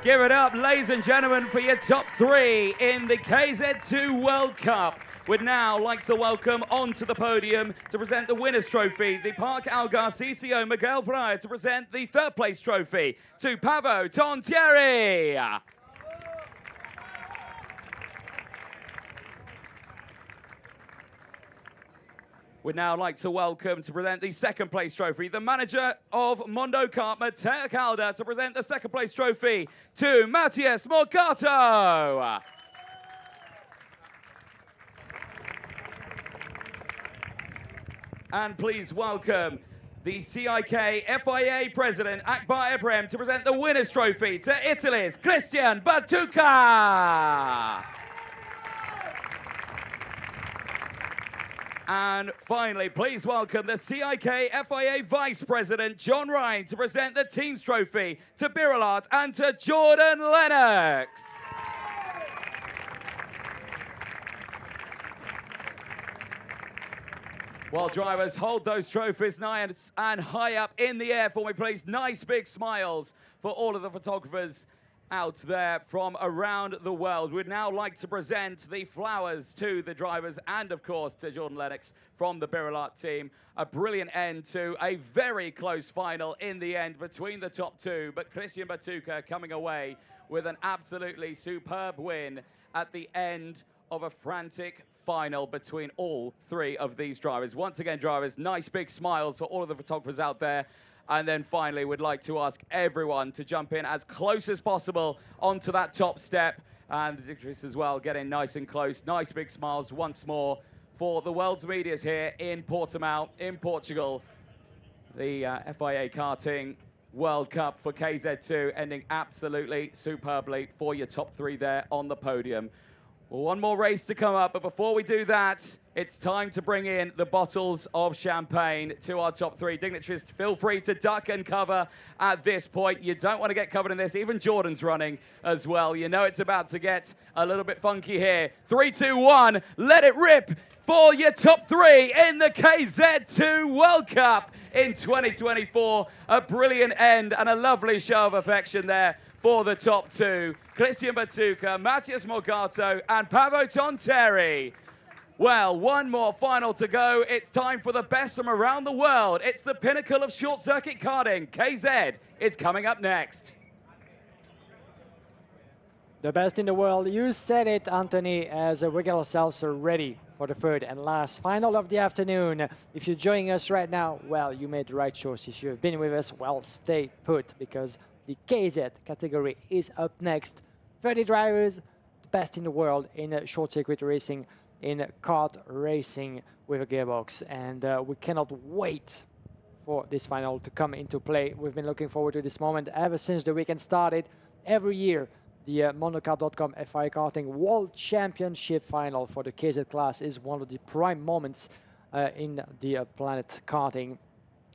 Give it up, ladies and gentlemen, for your top 3 in the KZ2 World Cup. We'd now like to welcome onto the podium to present the winner's trophy, the Parc Algarve CCO Miguel Breyer, to present the 3rd place trophy to Paavo Tontieri. We'd now like to welcome to present the 2nd place trophy, the manager of Mondo Kart, Matteo Calda, to present the 2nd place trophy to Matthias Morgato. And please welcome the CIK FIA President, Akbar Ibrahim, to present the winner's trophy to Italy's Christian Batuca. And finally, please welcome the CIK FIA Vice President, John Ryan, to present the team's trophy to Birilat and to Jordan Lennox. While drivers hold those trophies nice and high up in the air for me, please. Nice big smiles for all of the photographers out there from around the world. We'd now like to present the flowers to the drivers and, of course, to Jordan Lennox from the Birilat team. A brilliant end to a very close final in the end between the top 2, but Christian Batuca coming away with an absolutely superb win at the end of a frantic final between all 3 of these drivers. Once again, drivers, nice big smiles for all of the photographers out there. And then finally, we'd like to ask everyone to jump in as close as possible onto that top step. And the dignitaries as well, getting nice and close. Nice big smiles once more for the world's medias here in Portimão, in Portugal. The FIA Karting World Cup for KZ2 ending absolutely superbly for your top 3 there on the podium. Well, one more race to come up, but before we do that, it's time to bring in the bottles of champagne to our top 3 dignitaries. Feel free to duck and cover at this point. You don't want to get covered in this. Even Jordan's running as well. You know it's about to get a little bit funky here. 3, 2, 1, let it rip for your top 3 in the KZ2 World Cup in 2024. A brilliant end and a lovely show of affection there for the top 2. Christian Batuca, Matthias Morgato, and Paavo Tontieri. Well, one more final to go. It's time for the best from around the world. It's the pinnacle of short-circuit karting. KZ is coming up next. The best in the world. You said it, Anthony, as we get ourselves ready for the 3rd and last final of the afternoon. If you're joining us right now, well, you made the right choice. If you've been with us, well, stay put, because the KZ category is up next. 30 drivers, the best in the world in short circuit racing, in kart racing with a gearbox. And we cannot wait for this final to come into play. We've been looking forward to this moment ever since the weekend started. Every year, the MondoKart.com FIA Karting World Championship final for the KZ class is one of the prime moments in the Planet Karting,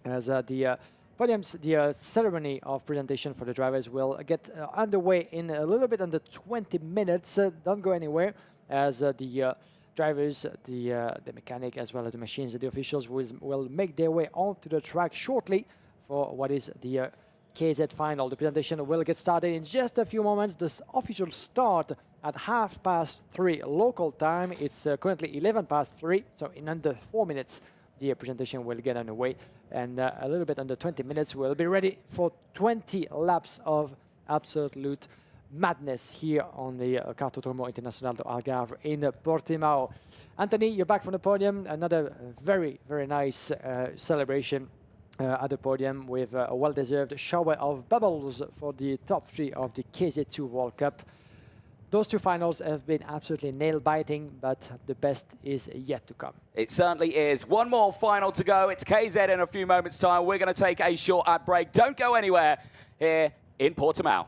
as the podiums, the ceremony of presentation for the drivers will get underway in a little bit under 20 minutes. Don't go anywhere, as the drivers, the mechanic, as well as the machines, the officials will make their way onto the track shortly for what is the KZ final. The presentation will get started in just a few moments. The official start at 3:30 local time. It's currently 3:11, so in under 4 minutes the presentation will get underway, and a little bit under 20 minutes we'll be ready for 20 laps of absolute madness here on the Kartódromo Internacional de Algarve in Portimão. Anthony, you're back from the podium. Another very, very nice celebration at the podium, with a well-deserved shower of bubbles for the top 3 of the KZ2 World Cup. Those 2 finals have been absolutely nail-biting, but the best is yet to come. It certainly is. One more final to go. It's KZ in a few moments' time. We're going to take a short ad break. Don't go anywhere here in Portimão.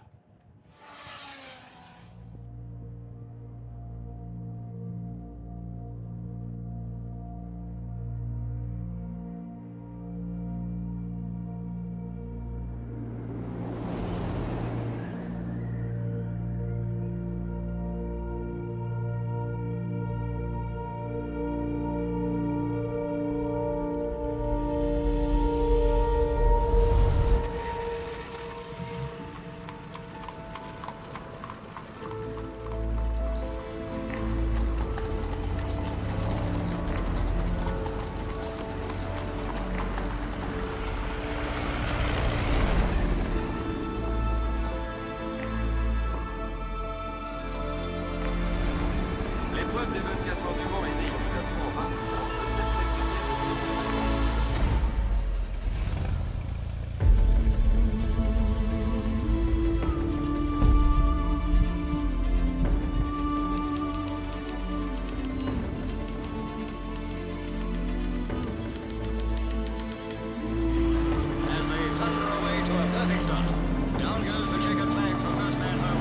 Down goes the checkered flag for first man home.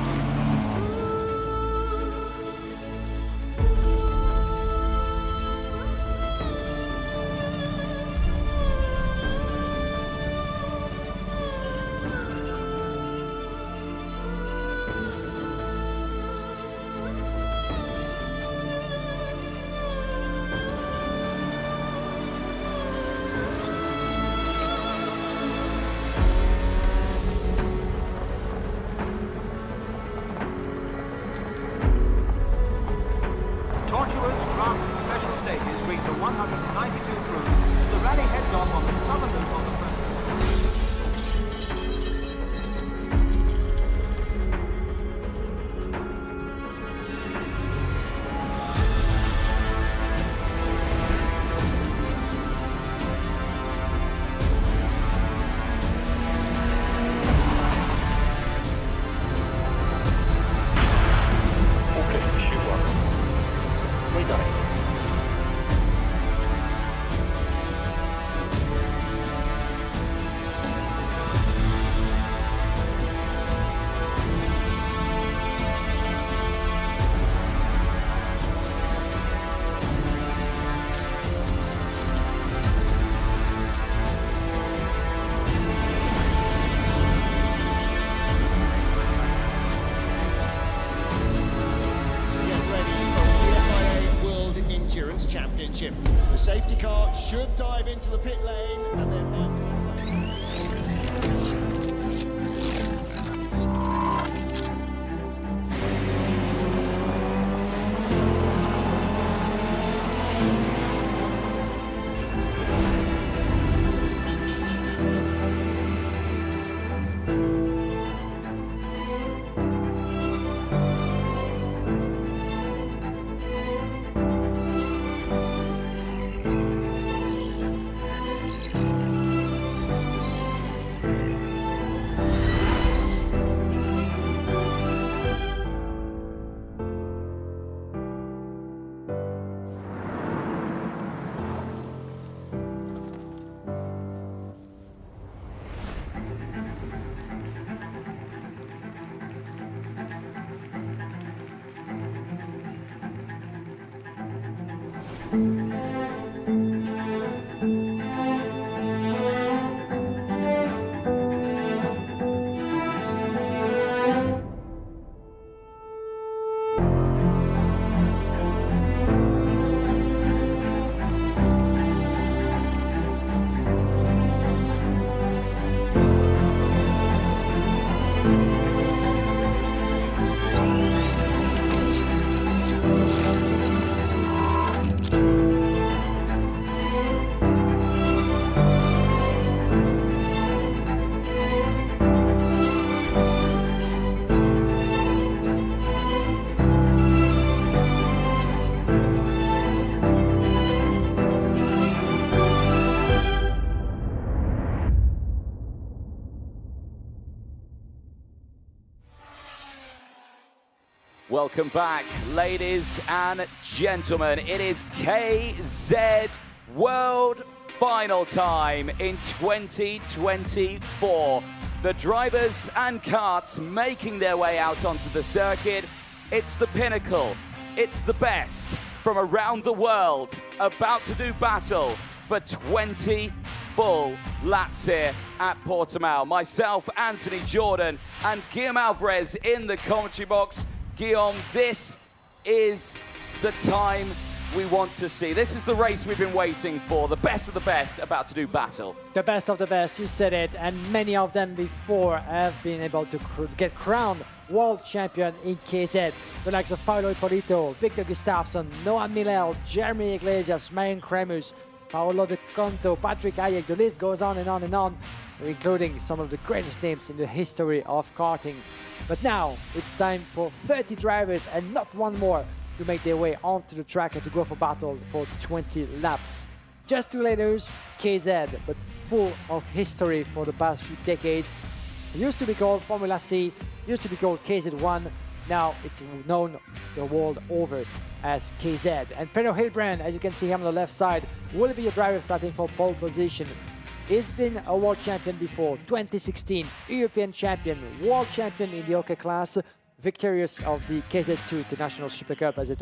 Tortuous, rough, special stages bring the 192 crews as the rally heads off on the southern loop of the first. Championship. The safety car should dive into the pit lane and then might come back. Welcome back, ladies and gentlemen. It is KZ World Final time in 2024. The drivers and karts making their way out onto the circuit. It's the pinnacle. It's the best from around the world about to do battle for 20 full laps here at Portimão. Myself, Anthony Jordan, and Guillaume Alvarez in the commentary box. Guillaume, this is the time we want to see. This is the race we've been waiting for. The best of the best about to do battle. The best of the best, you said it, and many of them before have been able to get crowned world champion in KZ. The likes of Paolo Ippolito, Victor Gustafsson, Noah Milel, Jeremy Iglesias, Marion Cremus, Paolo De Conto, Patrick Hayek, the list goes on and on and on, including some of the greatest names in the history of karting. But now it's time for 30 drivers and not one more to make their way onto the track and to go for battle for 20 laps. Just two letters, KZ, but full of history for the past few decades. It used to be called Formula C, used to be called KZ1, now it's known the world over as KZ. And Pedro Hilbrand, as you can see him on the left side, will be a driver starting for pole position. He's been a world champion before, 2016, European champion, world champion in the OK class, victorious of the KZ2 International Super Cup as it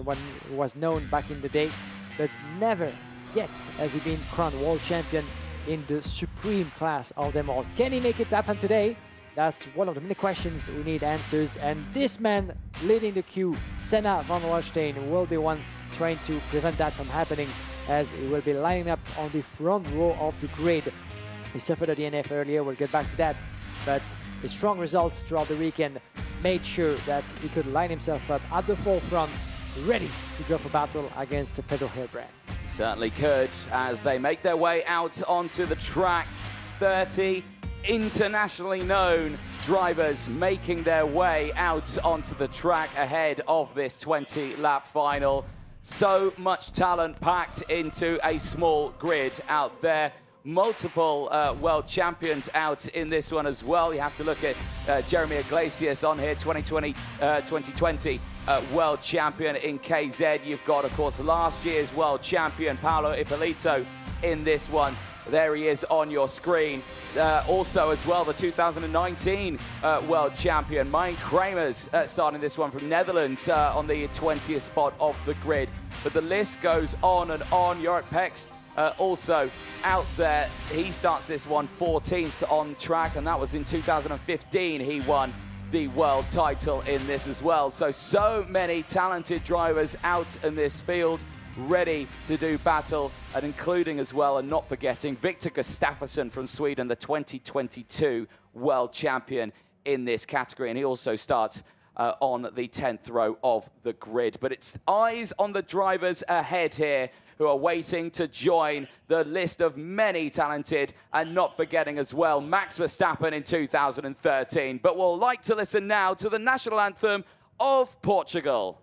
was known back in the day, but never yet has he been crowned world champion in the supreme class of them all. Can he make it happen today? That's one of the many questions we need answers, and this man leading the queue, Senna van Walstein, will be one trying to prevent that from happening, as he will be lining up on the front row of the grid. He suffered a DNF earlier, we'll get back to that, but his strong results throughout the weekend made sure that he could line himself up at the forefront, ready to go for battle against Pedro Hilbrand. He certainly could, as they make their way out onto the track. 30 internationally known drivers making their way out onto the track ahead of this 20-lap final. So much talent packed into a small grid out there. Multiple world champions out in this one as well. You have to look at Jeremy Iglesias on here, 2020 world champion in KZ. You've got, of course, last year's world champion Paolo Ippolito in this one. There he is on your screen. Also as well, the 2019 world champion, Mike Kramers, starting this one from Netherlands on the 20th spot of the grid. But the list goes on and on. Jorrit Peks also out there. He starts this one 14th on track, and that was in 2015. He won the world title in this as well. So many talented drivers out in this field, ready to do battle, and including as well, and not forgetting, Victor Gustafsson from Sweden, the 2022 world champion in this category, and he also starts on the 10th row of the grid. But it's eyes on the drivers ahead here who are waiting to join the list of many talented, and not forgetting as well Max Verstappen in 2013. But we'll like to listen now to the national anthem of Portugal.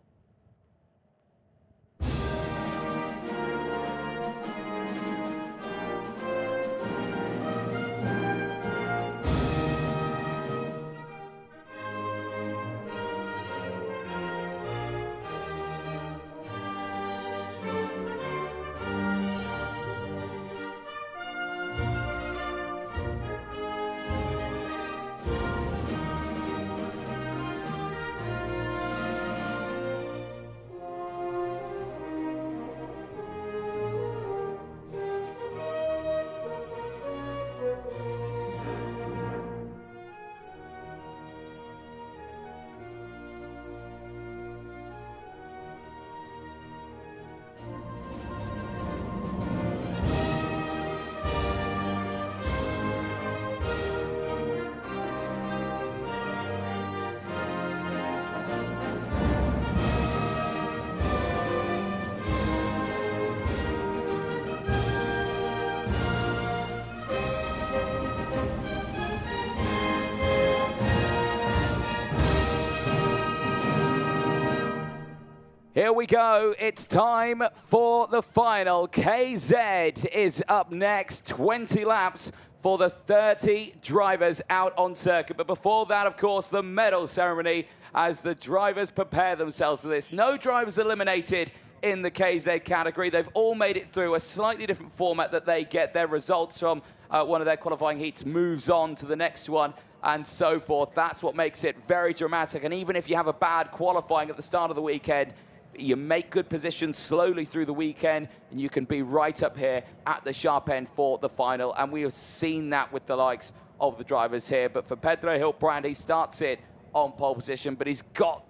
Here we go, it's time for the final. KZ is up next, 20 laps for the 30 drivers out on circuit. But before that, of course, the medal ceremony as the drivers prepare themselves for this. No drivers eliminated in the KZ category. They've all made it through a slightly different format that they get their results from. One of their qualifying heats moves on to the next one, and so forth. That's what makes it very dramatic. And even if you have a bad qualifying at the start of the weekend, you make good positions slowly through the weekend, and you can be right up here at the sharp end for the final. And we have seen that with the likes of the drivers here. But for Pedro Hilbrand, he starts it on pole position, but he's got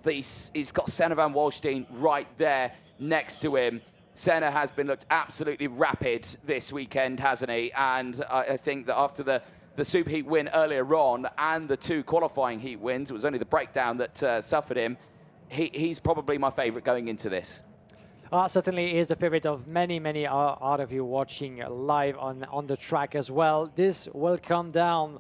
Senna van Walstein right there next to him. Senna has been looked absolutely rapid this weekend, hasn't he? And I think that after the Super Heat win earlier on and the two qualifying Heat wins, it was only the breakdown that suffered him. He's probably my favorite going into this. Certainly is the favorite of many out of you watching live on the track as well. This will come down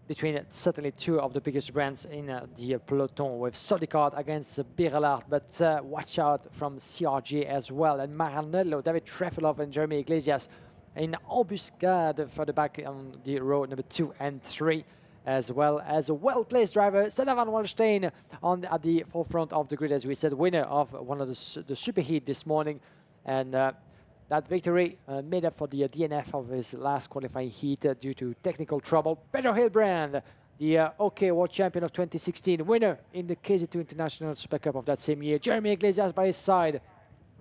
between certainly two of the biggest brands in the peloton, with Solicart against Birelard, but watch out from CRG as well, and Maranello, David Trefilov and Jeremy Iglesias in embuscade further back on the row number 2 and 3. As well as a well-placed driver, Senna van Walstein at the forefront of the grid, as we said, winner of one of the Super Heat this morning. And that victory made up for the DNF of his last qualifying heat due to technical trouble. Pedro Hilbrand, the OK World Champion of 2016, winner in the KZ2 International Super Cup of that same year. Jeremy Iglesias by his side,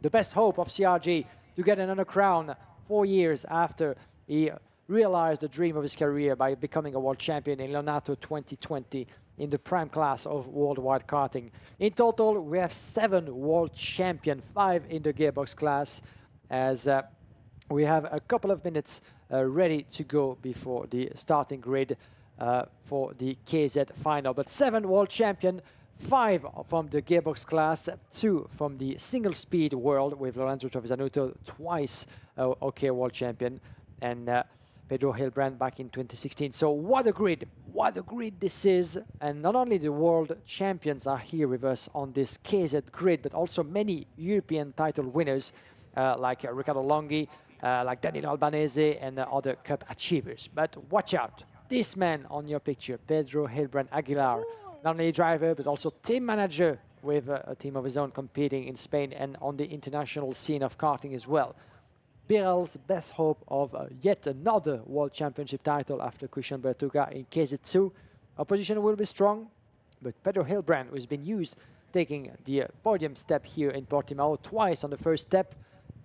the best hope of CRG to get another crown 4 years after he realized the dream of his career by becoming a world champion in Lonato 2020 in the prime class of worldwide karting. In total, we have 7 world champions, 5 in the gearbox class, as we have a couple of minutes ready to go before the starting grid for the KZ final. But 7 world champion, 5 from the gearbox class, 2 from the single speed world with Lorenzo Trevisanuto, twice OK world champion, and Pedro Hilbrand back in 2016. So what a grid this is. And not only the world champions are here with us on this KZ grid, but also many European title winners like Riccardo Longhi, like Danilo Albanese, and other cup achievers. But watch out, this man on your picture, Pedro Hilbrand Aguilar, not only driver, but also team manager with a team of his own competing in Spain and on the international scene of karting as well. Birrell's best hope of yet another World Championship title after Christian Bertucca in KZ2. Opposition will be strong, but Pedro Hilbrand, who has been used taking the podium step here in Portimão twice on the first step,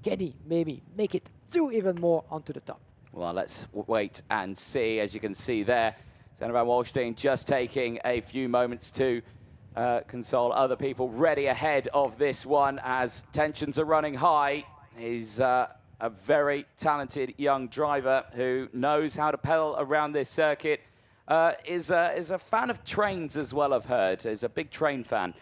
can he maybe make it 2 even more onto the top? Well, let's wait and see. As you can see there, Sander van Walstein just taking a few moments to console other people ready ahead of this one as tensions are running high. He's a very talented young driver who knows how to pedal around this circuit. Is a fan of trains as well, I've heard. Is a big train fan,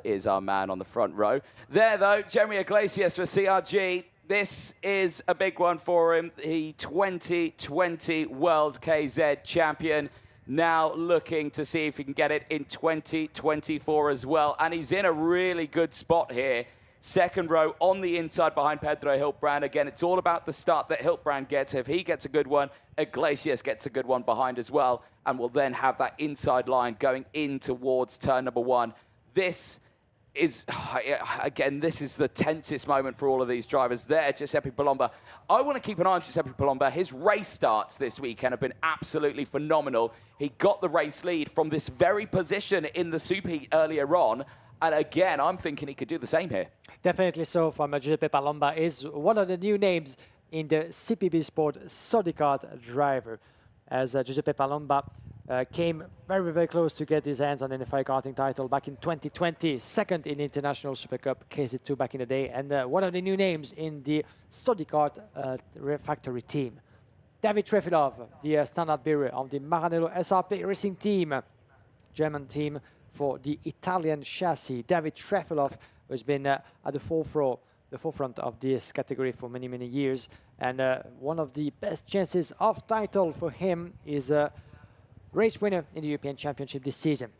is our man on the front row. There, though, Jeremy Iglesias for CRG. This is a big one for him. The 2020 World KZ Champion. Now looking to see if he can get it in 2024 as well. And he's in a really good spot here. Second row on the inside behind Pedro Hilbrand. Again, it's all about the start that Hilbrand gets. If he gets a good one, Iglesias gets a good one behind as well, and will then have that inside line going in towards turn number 1. This is, again, this is the tensest moment for all of these drivers. There, Giuseppe Palomba. I want to keep an eye on Giuseppe Palomba. His race starts this weekend have been absolutely phenomenal. He got the race lead from this very position in the Superheat earlier on. And again, I'm thinking he could do the same here. Definitely so from Giuseppe Palomba. Is one of the new names in the CPB Sport Sodicart driver. As Giuseppe Palomba came very, very close to get his hands on an FIA Karting title back in 2020, second in the International Super Cup, KZ2 back in the day, and one of the new names in the Sodicart factory team. David Trefilov, the standard bearer of the Maranello SRP Racing Team, German team for the Italian chassis. David Trefilov has been at the forefront of this category for many, many years. And one of the best chances of title for him is a race winner in the European Championship this season.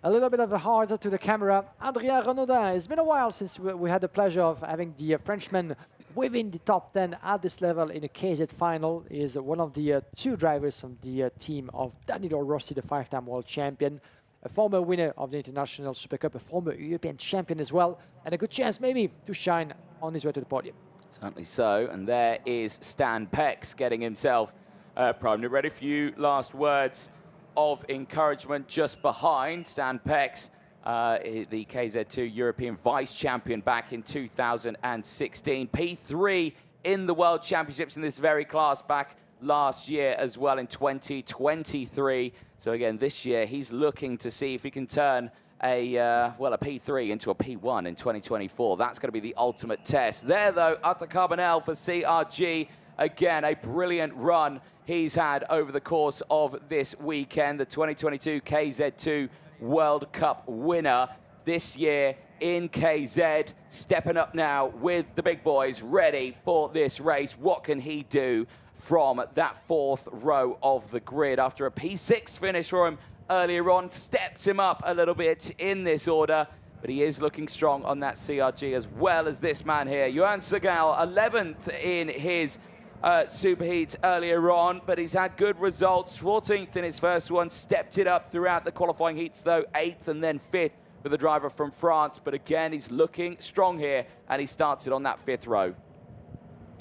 A little bit of a heart to the camera, Adrien Renaudin. It's been a while since we had the pleasure of having the Frenchman within the top 10 at this level in a KZ final. He is one of the 2 drivers from the team of Danilo Rossi, the 5-time world champion, a former winner of the International Super Cup, a former European champion as well, and a good chance maybe to shine on his way to the podium. Certainly so, and there is Stan Pex getting himself primarily ready. A few last words of encouragement just behind. Stan Pex, the KZ2 European Vice Champion back in 2016. P3 in the World Championships in this very class back last year as well in 2023. So again, this year he's looking to see if he can turn a P3 into a P1 in 2024. That's going to be the ultimate test. There, though, Arthur Carbonell for CRG. Again, a brilliant run he's had over the course of this weekend. The 2022 KZ2 World Cup winner this year in KZ. Stepping up now with the big boys ready for this race. What can he do from that 4th row of the grid after a P6 finish for him earlier on? Steps him up a little bit in this order, but he is looking strong on that CRG as well as this man here. Johan Segal, 11th in his Superheats earlier on, but he's had good results. 14th in his first one, stepped it up throughout the qualifying heats though, 8th and then 5th with the driver from France. But again, he's looking strong here, and he starts it on that 5th row.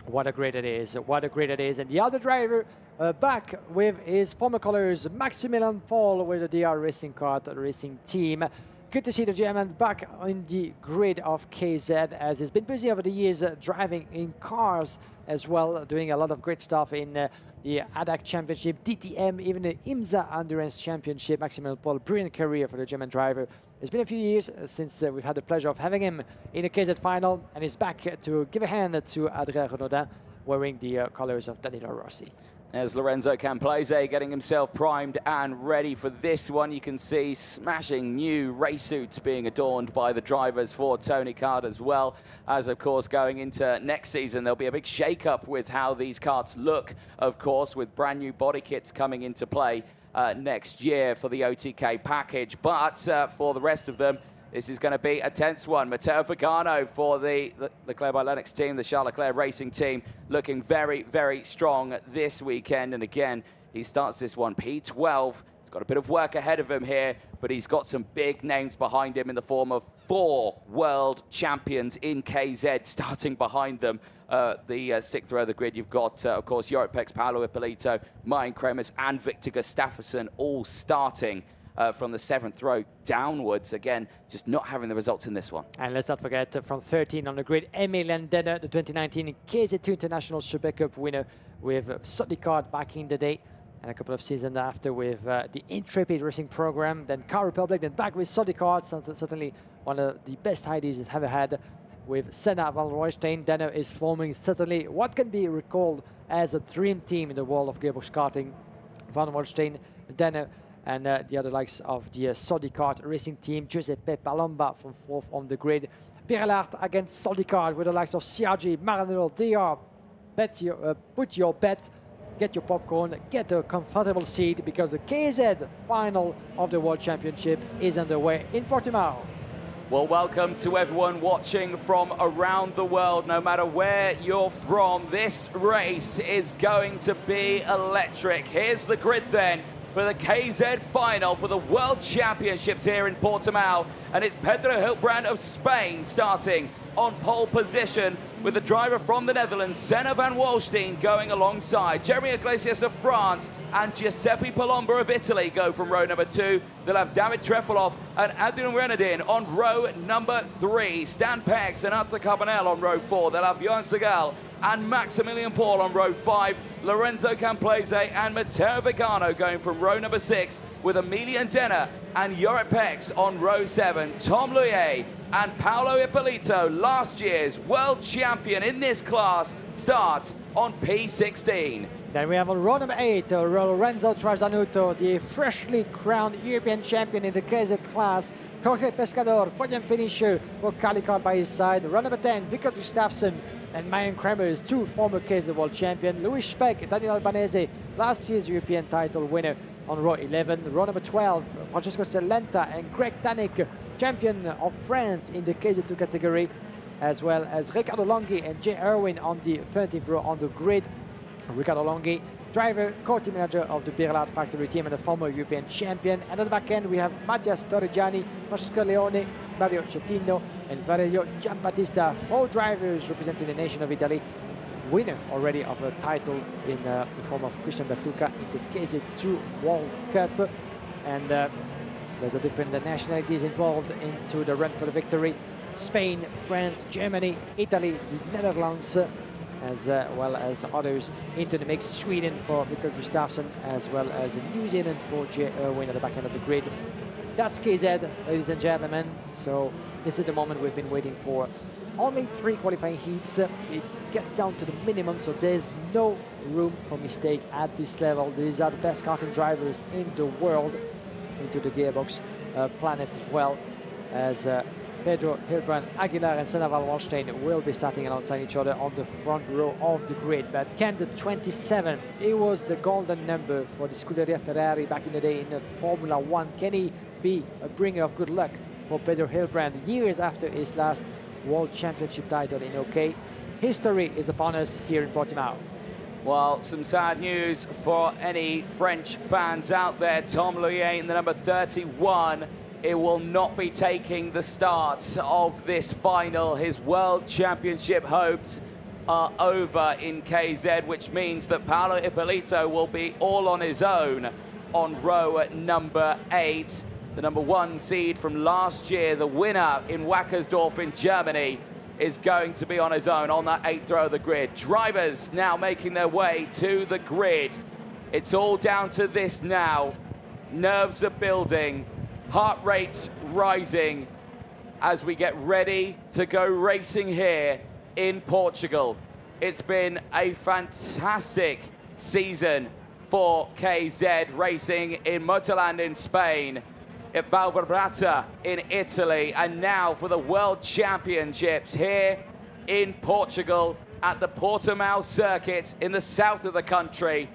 What a great it is, what a great it is. And the other driver back with his former colors, Maximilian Paul with the DR Racing Kart Racing Team. Good to see the German back in the grid of KZ, as he's been busy over the years driving in cars as well, doing a lot of great stuff in the ADAC Championship, DTM, even the IMSA Endurance Championship. Maximilian Paul, brilliant career for the German driver. It's been a few years since we've had the pleasure of having him in a KZ final, and he's back to give a hand to Adrien Renaudin, wearing the colors of Danilo Rossi. There's Lorenzo Camplese getting himself primed and ready for this one. You can see smashing new race suits being adorned by the drivers for Tony Kart, as well as, of course, going into next season. There'll be a big shake-up with how these karts look, of course, with brand new body kits coming into play next year for the OTK package. But for the rest of them, this is going to be a tense one. Matteo Fagano for the Leclerc by Lennox team, the Charles Leclerc Racing team, looking very, very strong this weekend. And again, he starts this one P12. He's got a bit of work ahead of him here, but he's got some big names behind him in the form of 4 world champions in KZ starting behind them. The 6th row of the grid, you've got, of course, Jorik Pex, Paolo Ippolito, Martin Kremers, and Victor Gustafsson all starting from the 7th row downwards. Again, just not having the results in this one. And let's not forget, from 13 on the grid, Emilian Denner, the 2019 KZ2 International Super Cup winner with Sodicard back in the day, and a couple of seasons after with the Intrepid Racing program, then Car Republic, then back with Sodicard. Certainly one of the best ideas he's ever had with Senna Van Roystein. Denner is forming certainly what can be recalled as a dream team in the world of gearbox karting. Van Roystein, Denner, and the other likes of the Sodicard Racing Team. Giuseppe Palomba from 4th on the grid. Birlart against Sodicard with the likes of CRG, Maranello, DR. Put your bet, get your popcorn, get a comfortable seat, because the KZ final of the World Championship is underway in Portimão. Well, welcome to everyone watching from around the world, no matter where you're from. This race is going to be electric. Here's the grid then for the KZ final for the World Championships here in Portimão. And it's Pedro Hilbrand of Spain starting on pole position, with the driver from the Netherlands, Senna Van Walstein, going alongside. Jeremy Iglesias of France and Giuseppe Palomba of Italy go from row number 2. They'll have David Trefilov and Adrian Renadin on row number 3. Stan Pex and Arthur Carbonell on row 4. They'll have Johan Segal and Maximilian Paul on row 5. Lorenzo Camplese and Matteo Vigano going from row number 6, with Emilian Denner and Jorik Pex on row 7. Tom Luyer and Paolo Ippolito, last year's world champion in this class, starts on P16. Then we have on row number 8, Lorenzo Trasanuto, the freshly crowned European champion in the KZ class. Jorge Pescador, podium finisher for Calicar by his side. Row number 10, Victor Gustafsson and Mayan Kremers, 2 former KZ world champion. Luis Speck, Daniel Albanese, last year's European title winner on row 11. Row number 12, Francesco Celenta and Greg Tanik, champion of France in the KZ2 category, as well as Ricardo Longhi and Jay Irwin on the 13th row on the grid. Ricardo Longhi, driver, core-team manager of the Birlart factory team and a former European champion. And at the back end, we have Mattias Torrigiani, Francesco Leone, Mario Cettino, and Valerio Giambattista, 4 drivers representing the nation of Italy. Winner already of a title in the form of Christian Bertucca in the KZ2 World Cup. And there's a different nationalities involved into the run for the victory. Spain, France, Germany, Italy, the Netherlands, as well as others into the mix. Sweden for Victor Gustafsson, as well as New Zealand for Jay Irwin at the back end of the grid. That's KZ, ladies and gentlemen. So this is the moment we've been waiting for. Only 3 qualifying heats. It gets down to the minimum, so there's no room for mistake at this level. These are the best karting drivers in the world, into the gearbox planet, as well as Pedro Hilbrand, Aguilar and Senna Van Walstein will be starting alongside each other on the front row of the grid. But can the 27, it was the golden number for the Scuderia Ferrari back in the day in the Formula 1. Can he be a bringer of good luck for Pedro Hilbrand years after his last World Championship title in OK? History is upon us here in Portimão. Well, some sad news for any French fans out there. Tom Luyer in the number 31. It will not be taking the start of this final. His World Championship hopes are over in KZ, which means that Paolo Ippolito will be all on his own on row number 8. The number 1 seed from last year, the winner in Wackersdorf in Germany, is going to be on his own on that 8th row of the grid. Drivers now making their way to the grid. It's all down to this now. Nerves are building, heart rates rising as we get ready to go racing here in Portugal. It's been a fantastic season for KZ, racing in Motorland in Spain, at Valverbrata in Italy, and now for the World Championships here in Portugal at the Portimão circuit in the south of the country.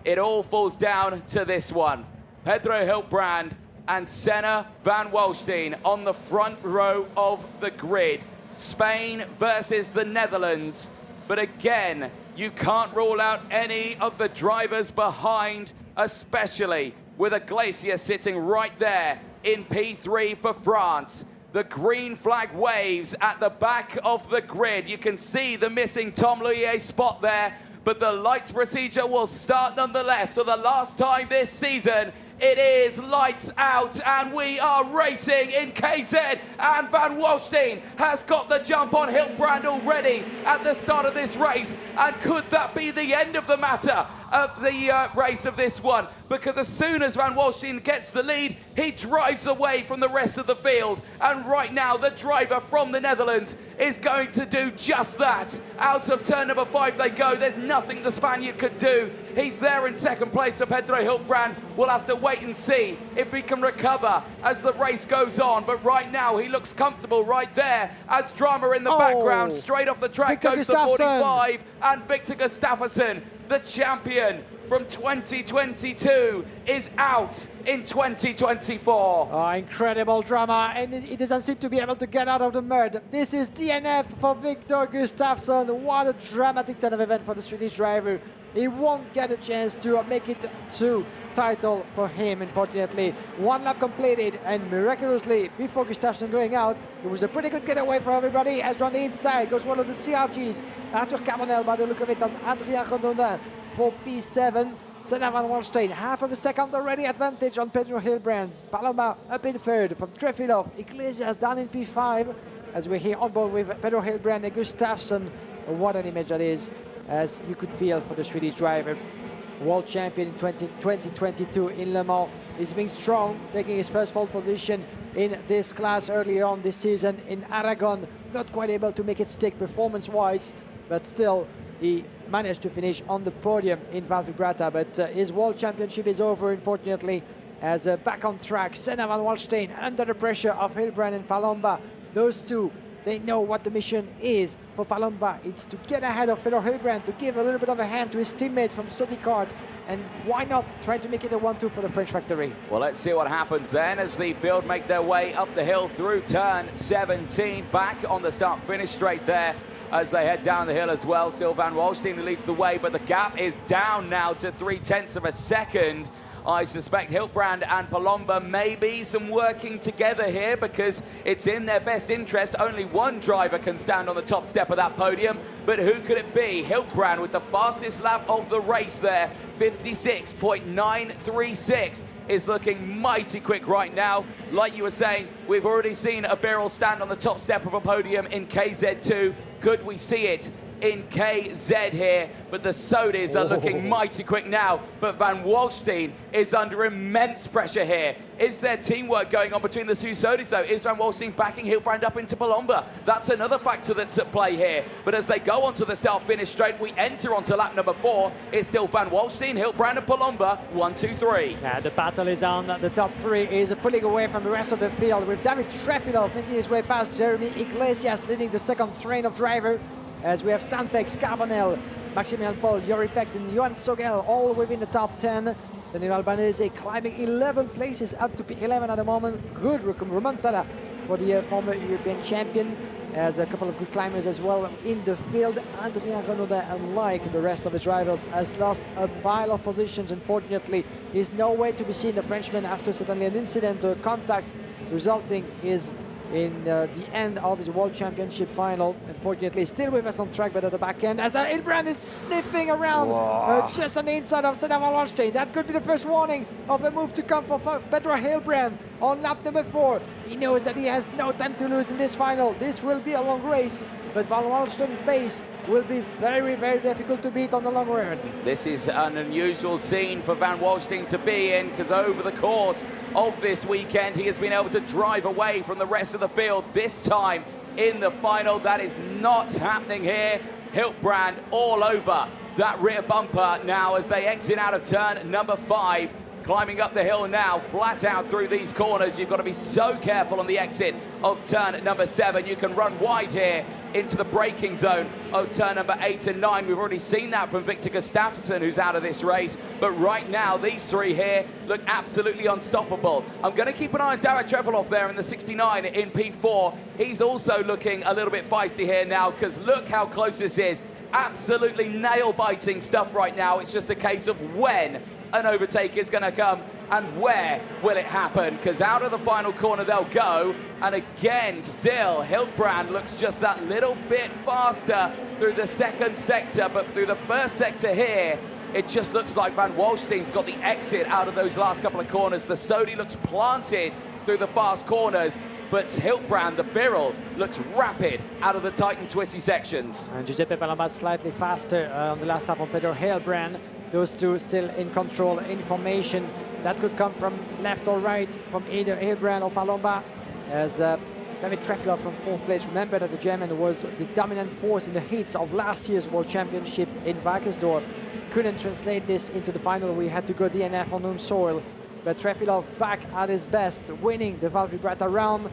It all falls down to this one. Pedro Hiltbrand and Senna van Walstein on the front row of the grid. Spain versus the Netherlands. But again, you can't rule out any of the drivers behind, especially with Iglesias sitting right there in P3 for France. The green flag waves at the back of the grid. You can see the missing Tom Loulier spot there, but the lights procedure will start nonetheless. So the last time this season, it is lights out, and we are racing in KZ, and Van Walstein has got the jump on Hiltbrand already at the start of this race. And could that be the end of the matter of the race of this one? Because as soon as Van Walstein gets the lead, he drives away from the rest of the field. And right now, the driver from the Netherlands is going to do just that. Out of turn number 5 they go. There's nothing the Spaniard could do. He's there in second place for Pedro Hiltbrand. We'll have to wait and see if he can recover as the race goes on. But right now, he looks comfortable right there as drama in the background. Straight off the track goes the 45, and Victor Gustafsson, the champion from 2022, is out in 2024. Oh, incredible drama, and he doesn't seem to be able to get out of the mud. This is DNF for Victor Gustafsson. What a dramatic turn of event for the Swedish driver. He won't get a chance to make it to title for him, unfortunately. One lap completed, and miraculously, before Gustafsson going out, it was a pretty good getaway for everybody, as on the inside goes one of the CRGs, Arthur Carbonell, by the look of it, on Adrien Redondin for P7. Senna van Walstein, half of a second already advantage on Pedro Hiltbrand. Paloma up in third from Trefilov. Iglesias down in P5, as we're here on board with Pedro Hiltbrand and Gustafsson. What an image that is, as you could feel for the Swedish driver. World champion in 2022 in Le Mans. He's being strong, taking his first pole position in this class earlier on this season in Aragon. Not quite able to make it stick performance-wise, but still he managed to finish on the podium in Valverbrata. But his World Championship is over, unfortunately, as back on track. Senna van Walstein under the pressure of Hiltbrand and Palomba. Those two, they know what the mission is for Palomba. It's to get ahead of Pedro Hiltbrand, to give a little bit of a hand to his teammate from Soti Kart, and why not try to make it a 1-2 for the French factory. Well, let's see what happens then as the field make their way up the hill through turn 17. Back on the start-finish straight there as they head down the hill as well. Still Van Walstein who leads the way, but the gap is down now to 0.3 of a second. I suspect Hiltbrand and Palomba may be some working together here, because it's in their best interest. Only one driver can stand on the top step of that podium, but who could it be? Hiltbrand with the fastest lap of the race there, 56.936, is looking mighty quick right now. Like you were saying, we've already seen a Birol stand on the top step of a podium in KZ2. Could we see it in KZ here? But the Sodis are looking mighty quick now. But Van Walstein is under immense pressure here. Is there teamwork going on between the two Sodis though? Is Van Walstein backing Hiltbrand up into Palomba? That's another factor that's at play here. But as they go onto the start-finish straight, we enter onto lap number 4. It's still Van Walstein, Hiltbrand and Palomba, 1, 2, 3. Yeah, the battle is on. The top 3 is pulling away from the rest of the field, with David Trefilov making his way past Jeremy Iglesias, leading the second train of driver, as we have Stan Pex, Carbonell, Maximilian Paul, Yori Pex and Johan Sogel all within the top 10. Daniel Albanese climbing 11 places up to P11 at the moment. Good remontada for the former European champion, as a couple of good climbers as well in the field. Adrien Renaudet, unlike the rest of his rivals, has lost a pile of positions. Unfortunately, he's nowhere to be seen, the Frenchman, after certainly an incident or contact resulting his in the end of his World Championship final. Unfortunately, still with us on track, but at the back end, as Hilbrand is sniffing around just on the inside of Senna van Walstein. That could be the first warning of a move to come for Pedro Hilbrand on lap number 4. He knows that he has no time to lose in this final. This will be a long race, but Van Walstein's pace will be very, very difficult to beat on the long run. This is an unusual scene for Van Walstein to be in, because over the course of this weekend, he has been able to drive away from the rest of the field. This time in the final, that is not happening here. Hilbrand all over that rear bumper now as they exit out of turn number 5. Climbing up the hill now, flat out through these corners. You've got to be so careful on the exit of turn number 7. You can run wide here into the braking zone of turn number 8 and 9. We've already seen that from Victor Gustafsson, who's out of this race. But right now, these 3 here look absolutely unstoppable. I'm going to keep an eye on Darragh Trevelyan there in the 69 in P4. He's also looking a little bit feisty here now, because look how close this is. Absolutely nail-biting stuff right now. It's just a case of when an overtake is going to come and where will it happen, because out of the final corner they'll go. And again, still, Hilbrand looks just that little bit faster through the second sector, but through the first sector here, it just looks like Van Walstein's got the exit out of those last couple of corners. The Sodi looks planted through the fast corners, but Hilbrand, the Birrell, looks rapid out of the tight and twisty sections. And Giuseppe Palomba slightly faster on the last lap on Pedro Hilbrand. Those two still in control. Information that could come from left or right, from either Hilbrand or Palomba. As David Trefilov from 4th place. Remember that the German was the dominant force in the heats of last year's World Championship in Wackersdorf. Couldn't translate this into the final. We had to go DNF on home soil. But Trefilov back at his best, winning the Val Vibrata round.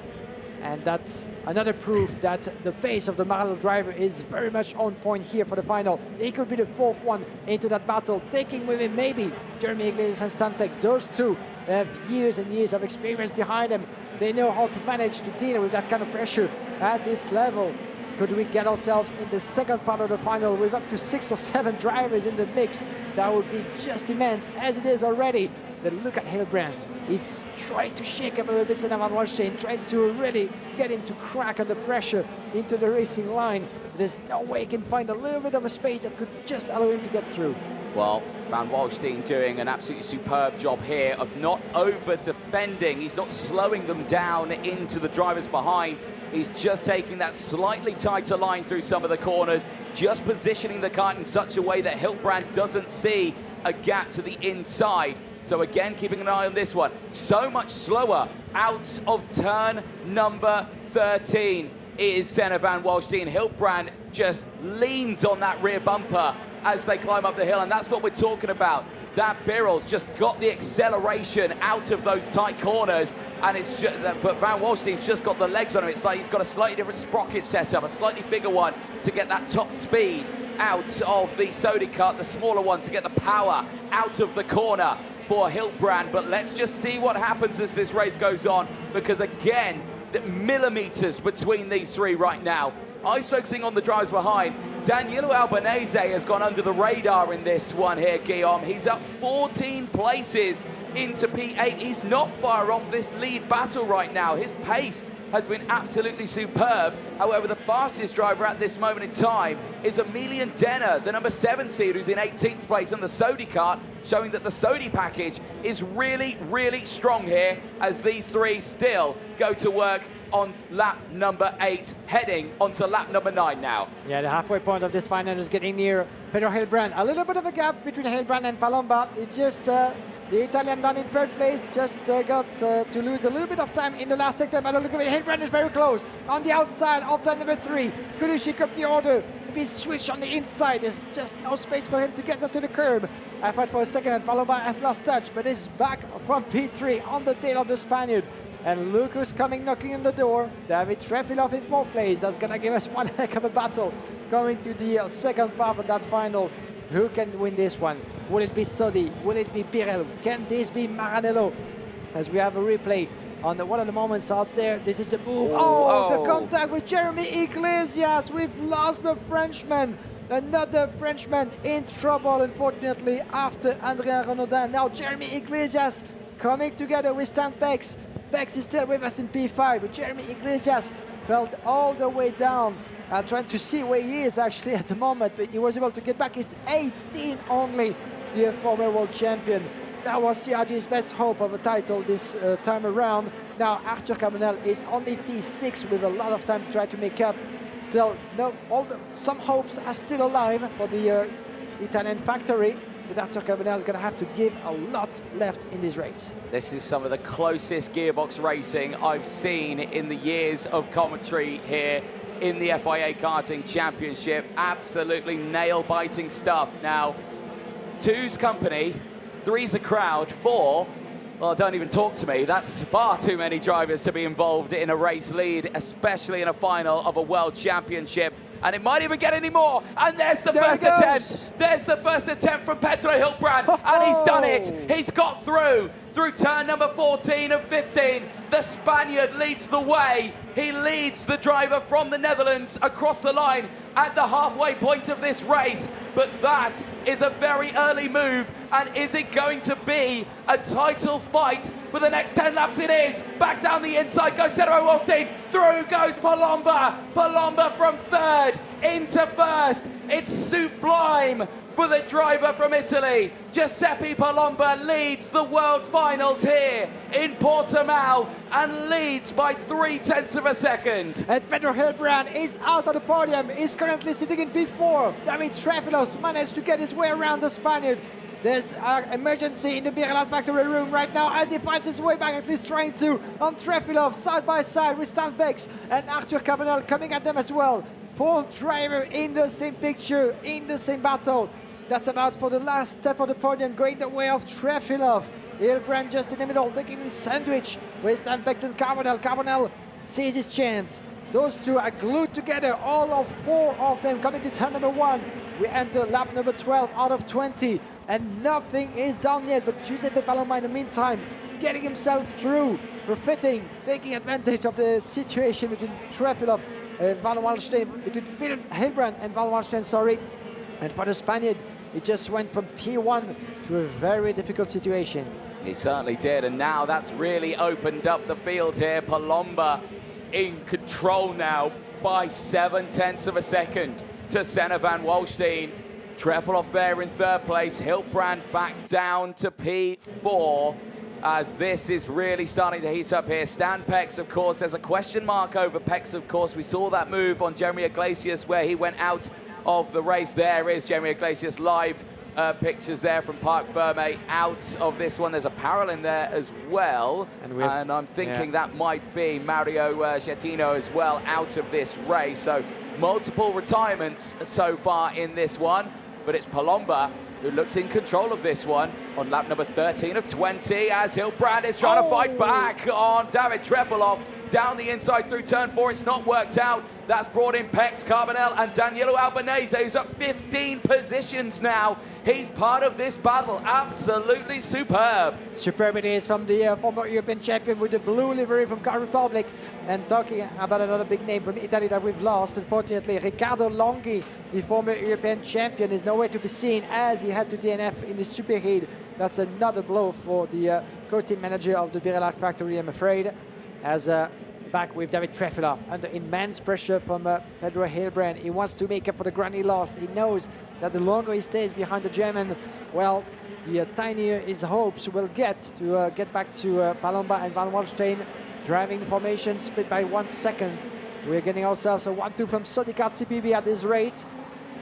And that's another proof that the pace of the Maranello driver is very much on point here for the final. He could be the 4th one into that battle, taking with him maybe Jeremy Iglesias and Stan Pex. Those two have years and years of experience behind them. They know how to manage to deal with that kind of pressure at this level. Could we get ourselves in the second part of the final with up to 6 or 7 drivers in the mix? That would be just immense, as it is already. But look at Hilbrand. It's trying to shake up a little bit Senna van Walstein, trying to really get him to crack under pressure into the racing line. There's no way he can find a little bit of a space that could just allow him to get through. Well, Van Walstein doing an absolutely superb job here of not over-defending. He's not slowing them down into the drivers behind. He's just taking that slightly tighter line through some of the corners, just positioning the kart in such a way that Hilbrand doesn't see a gap to the inside. So again, keeping an eye on this one. So much slower out of turn number 13 is Senna van Walstein. Hilbrand just leans on that rear bumper as they climb up the hill, and that's what we're talking about. That Birrell's just got the acceleration out of those tight corners, and it's just Van Walstein's just got the legs on him. It's like he's got a slightly different sprocket setup, a slightly bigger one to get that top speed out of the Sodi kart, the smaller one to get the power out of the corner for Hilbrand. But let's just see what happens as this race goes on, because again, the millimeters between these 3 right now. Eyes focusing on the drivers behind. Danilo Albanese has gone under the radar in this one here, Guillaume. He's up 14 places into P8. He's not far off this lead battle right now. His pace has been absolutely superb. However, the fastest driver at this moment in time is Emilian Denner, the number 7 seed, who's in 18th place on the Sodi kart, showing that the Sodi package is really, really strong here as these 3 still go to work on lap number 8, heading onto lap number 9 now. Yeah, the halfway point of this final is getting near. Pedro Hilbrand, a little bit of a gap between Hilbrand and Palomba. It's just the Italian down in 3rd place just got to lose a little bit of time in the last sector. But look at it, Hilbrand is very close on the outside of turn number 3. Could he shake up the order? Maybe switch on the inside. There's just no space for him to get up to the curb. I thought for a second and Palomba has lost touch, but is back from P3 on the tail of the Spaniard. And look who's coming knocking on the door. David Trefilov in 4th place. That's going to give us one heck of a battle going to the second part of that final. Who can win this one? Will it be Sodi? Will it be Birrell? Can this be Maranello? As we have a replay on one of the moments out there. This is the move. Oh, the contact with Jeremy Iglesias. We've lost the Frenchman. Another Frenchman in trouble, unfortunately, after Andrea Renaudin. Now Jeremy Iglesias coming together with Stan Pex. Bex is still with us in P5, but Jeremy Iglesias fell all the way down. Trying to see where he is actually at the moment, but he was able to get back. He's 18 only, the former world champion. That was CRG's best hope of a title this time around. Now Arthur Carbonell is only P6 with a lot of time to try to make up. Still, no, some hopes are still alive for the Italian factory, but Arthur Carbonell is going to have to give a lot left in this race. This is some of the closest gearbox racing I've seen in the years of commentary here in the FIA Karting Championship. Absolutely nail-biting stuff. Now, 2's company, 3's a crowd, 4, well, don't even talk to me. That's far too many drivers to be involved in a race lead, especially in a final of a World Championship. And it might even get any more. And there's the first attempt. There's the first attempt from Pedro Hilbrand. And he's done it. He's got through turn number 14 of 15. The Spaniard leads the way. He leads the driver from the Netherlands across the line at the halfway point of this race. But that is a very early move. And is it going to be a title fight for the next 10 laps? It is. Back down the inside goes Cedro Wallstein. Through goes Palomba. Palomba from third into first. It's sublime for the driver from Italy. Giuseppe Palomba leads the World Finals here in Portimão and leads by 0.3 of a second. And Pedro Hilbrand is out of the podium. He's currently sitting in P4. David Trefilov managed to get his way around the Spaniard. There's an emergency in the Birelad factory room right now as he finds his way back, at least trying to, on Trefilov, side by side with Stan Bex and Arthur Carbonell coming at them as well. 4 drivers in the same picture, in the same battle. That's about for the last step of the podium, going the way of Trefilov. Hilbrand just in the middle, taking in sandwich with Stan Bex and Carbonell. Carbonell sees his chance. Those two are glued together, all of 4 of them coming to turn number 1. We enter lap number 12 out of 20, and nothing is done yet, but Giuseppe Palomba in the meantime getting himself through, profiting, taking advantage of the situation between Trefilov and Van Wallstein, between Hilbrand and Van Wallstein, sorry. And for the Spaniard, it just went from P1 to a very difficult situation. He certainly did, and now that's really opened up the field here. Palomba in control now by 0.7 of a second to Senna Van Wallstein. Trefilov there in third place. Hilbrand back down to P4 as this is really starting to heat up here. Stan Pex, of course, there's a question mark over Pex, of course. We saw that move on Jeremy Iglesias where he went out of the race. There is Jeremy Iglesias live pictures there from Parc Ferme out of this one. There's a parallel in there as well, and I'm thinking that might be Mario Schettino as well out of this race. So multiple retirements so far in this one, but it's Palomba who looks in control of this one on lap number 13 of 20 as Hilbrand is trying to fight back on David Trefilov. Down the inside through turn 4, it's not worked out. That's brought in Pex, Carbonell and Danilo Albanese, who's up 15 positions now. He's part of this battle. Absolutely superb. Superb it is from the former European champion with the blue livery from Czech Republic. And talking about another big name from Italy that we've lost, unfortunately, Riccardo Longhi, the former European champion, is nowhere to be seen as he had to DNF in the Super Heat. That's another blow for the co-team manager of the Birelad factory, I'm afraid. As back with David Trefilov under immense pressure from Pedro Hilbrand. He wants to make up for the ground he lost. He knows that the longer he stays behind the German, well, the tinier his hopes will get to get back to Palomba and Van Wallstein. Driving formation split by 1 second. We're getting ourselves a 1-2 from Sodicat CPB at this rate.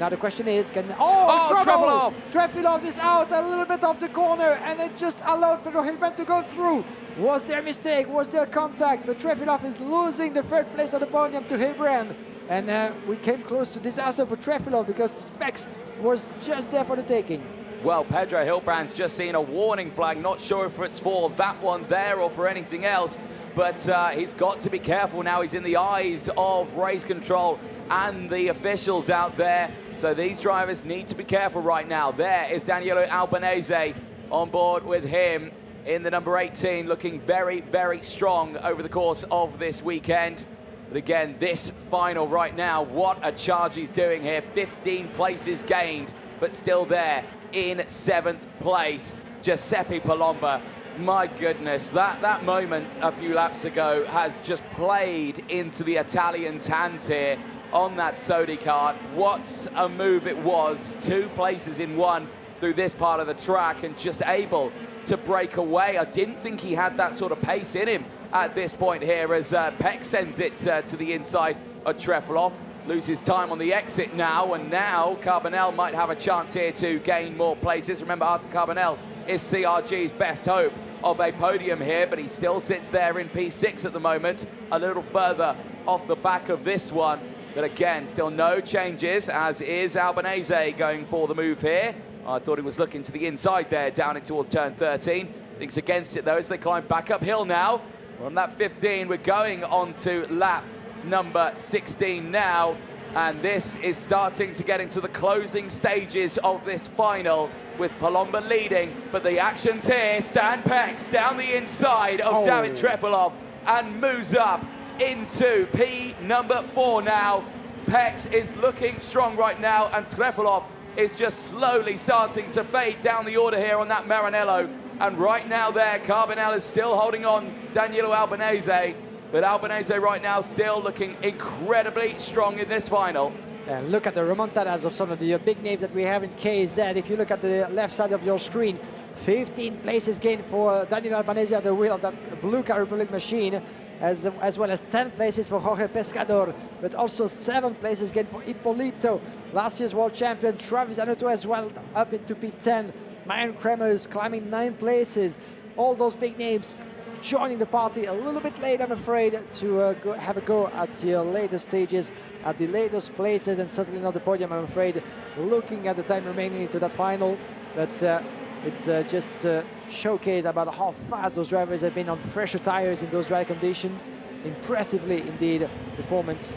Now the question is, can... Trefilov! Trefilov is out a little bit off the corner, and it just allowed Pedro Hilbrand to go through. Was there a mistake? Was there contact? But Trefilov is losing the third place on the podium to Hilbrand. And we came close to disaster for Trefilov because Specs was just there for the taking. Well, Pedro Hilbrand's just seen a warning flag. Not sure if it's for that one there or for anything else. But he's got to be careful now. He's in the eyes of race control and the officials out there. So these drivers need to be careful right now. There is Danilo Albanese on board with him in the number 18, looking very, very strong over the course of this weekend. But again, this final right now, what a charge he's doing here. 15 places gained, but still there in 7th place. Giuseppe Palomba My goodness, that moment a few laps ago has just played into the Italians' hands here on that Sodi kart. What a move it was. 2 places in one through this part of the track and just able to break away. I didn't think he had that sort of pace in him at this point here as Peck sends it to the inside of Trefilov. Loses time on the exit now, and now Carbonell might have a chance here to gain more places. Remember, Arthur Carbonell is CRG's best hope of a podium here, but he still sits there in P6 at the moment, a little further off the back of this one. But again, still no changes, as is Albanese going for the move here. I thought he was looking to the inside there, down in towards turn 13. Thinks against it, though, as they climb back uphill now. We're on lap 15. We're going on to lap number 16 now. And this is starting to get into the closing stages of this final, with Palomba leading. But the action's here. Stan Pex down the inside of David Trefilov and moves up into P number 4 now. Pex is looking strong right now, and Trefilov is just slowly starting to fade down the order here on that Maranello. And right now there, Carbonell is still holding on Danilo Albanese. But Albanese right now still looking incredibly strong in this final. And look at the remontadas of some of the big names that we have in KZ. If you look at the left side of your screen, 15 places gained for Danilo Albanese at the wheel of that Blue Car Republic machine, as well as 10 places for Jorge Pescador, but also 7 places gained for Ippolito, last year's world champion. Travis Anoto as well, up into P10. Marian Kremer is climbing 9 places. All those big names joining the party a little bit late, I'm afraid, to have a go at the later stages, at the latest places, and certainly not the podium, I'm afraid, looking at the time remaining into that final. But it's just a showcase about how fast those drivers have been on fresher tires in those dry conditions. Impressively, indeed, performance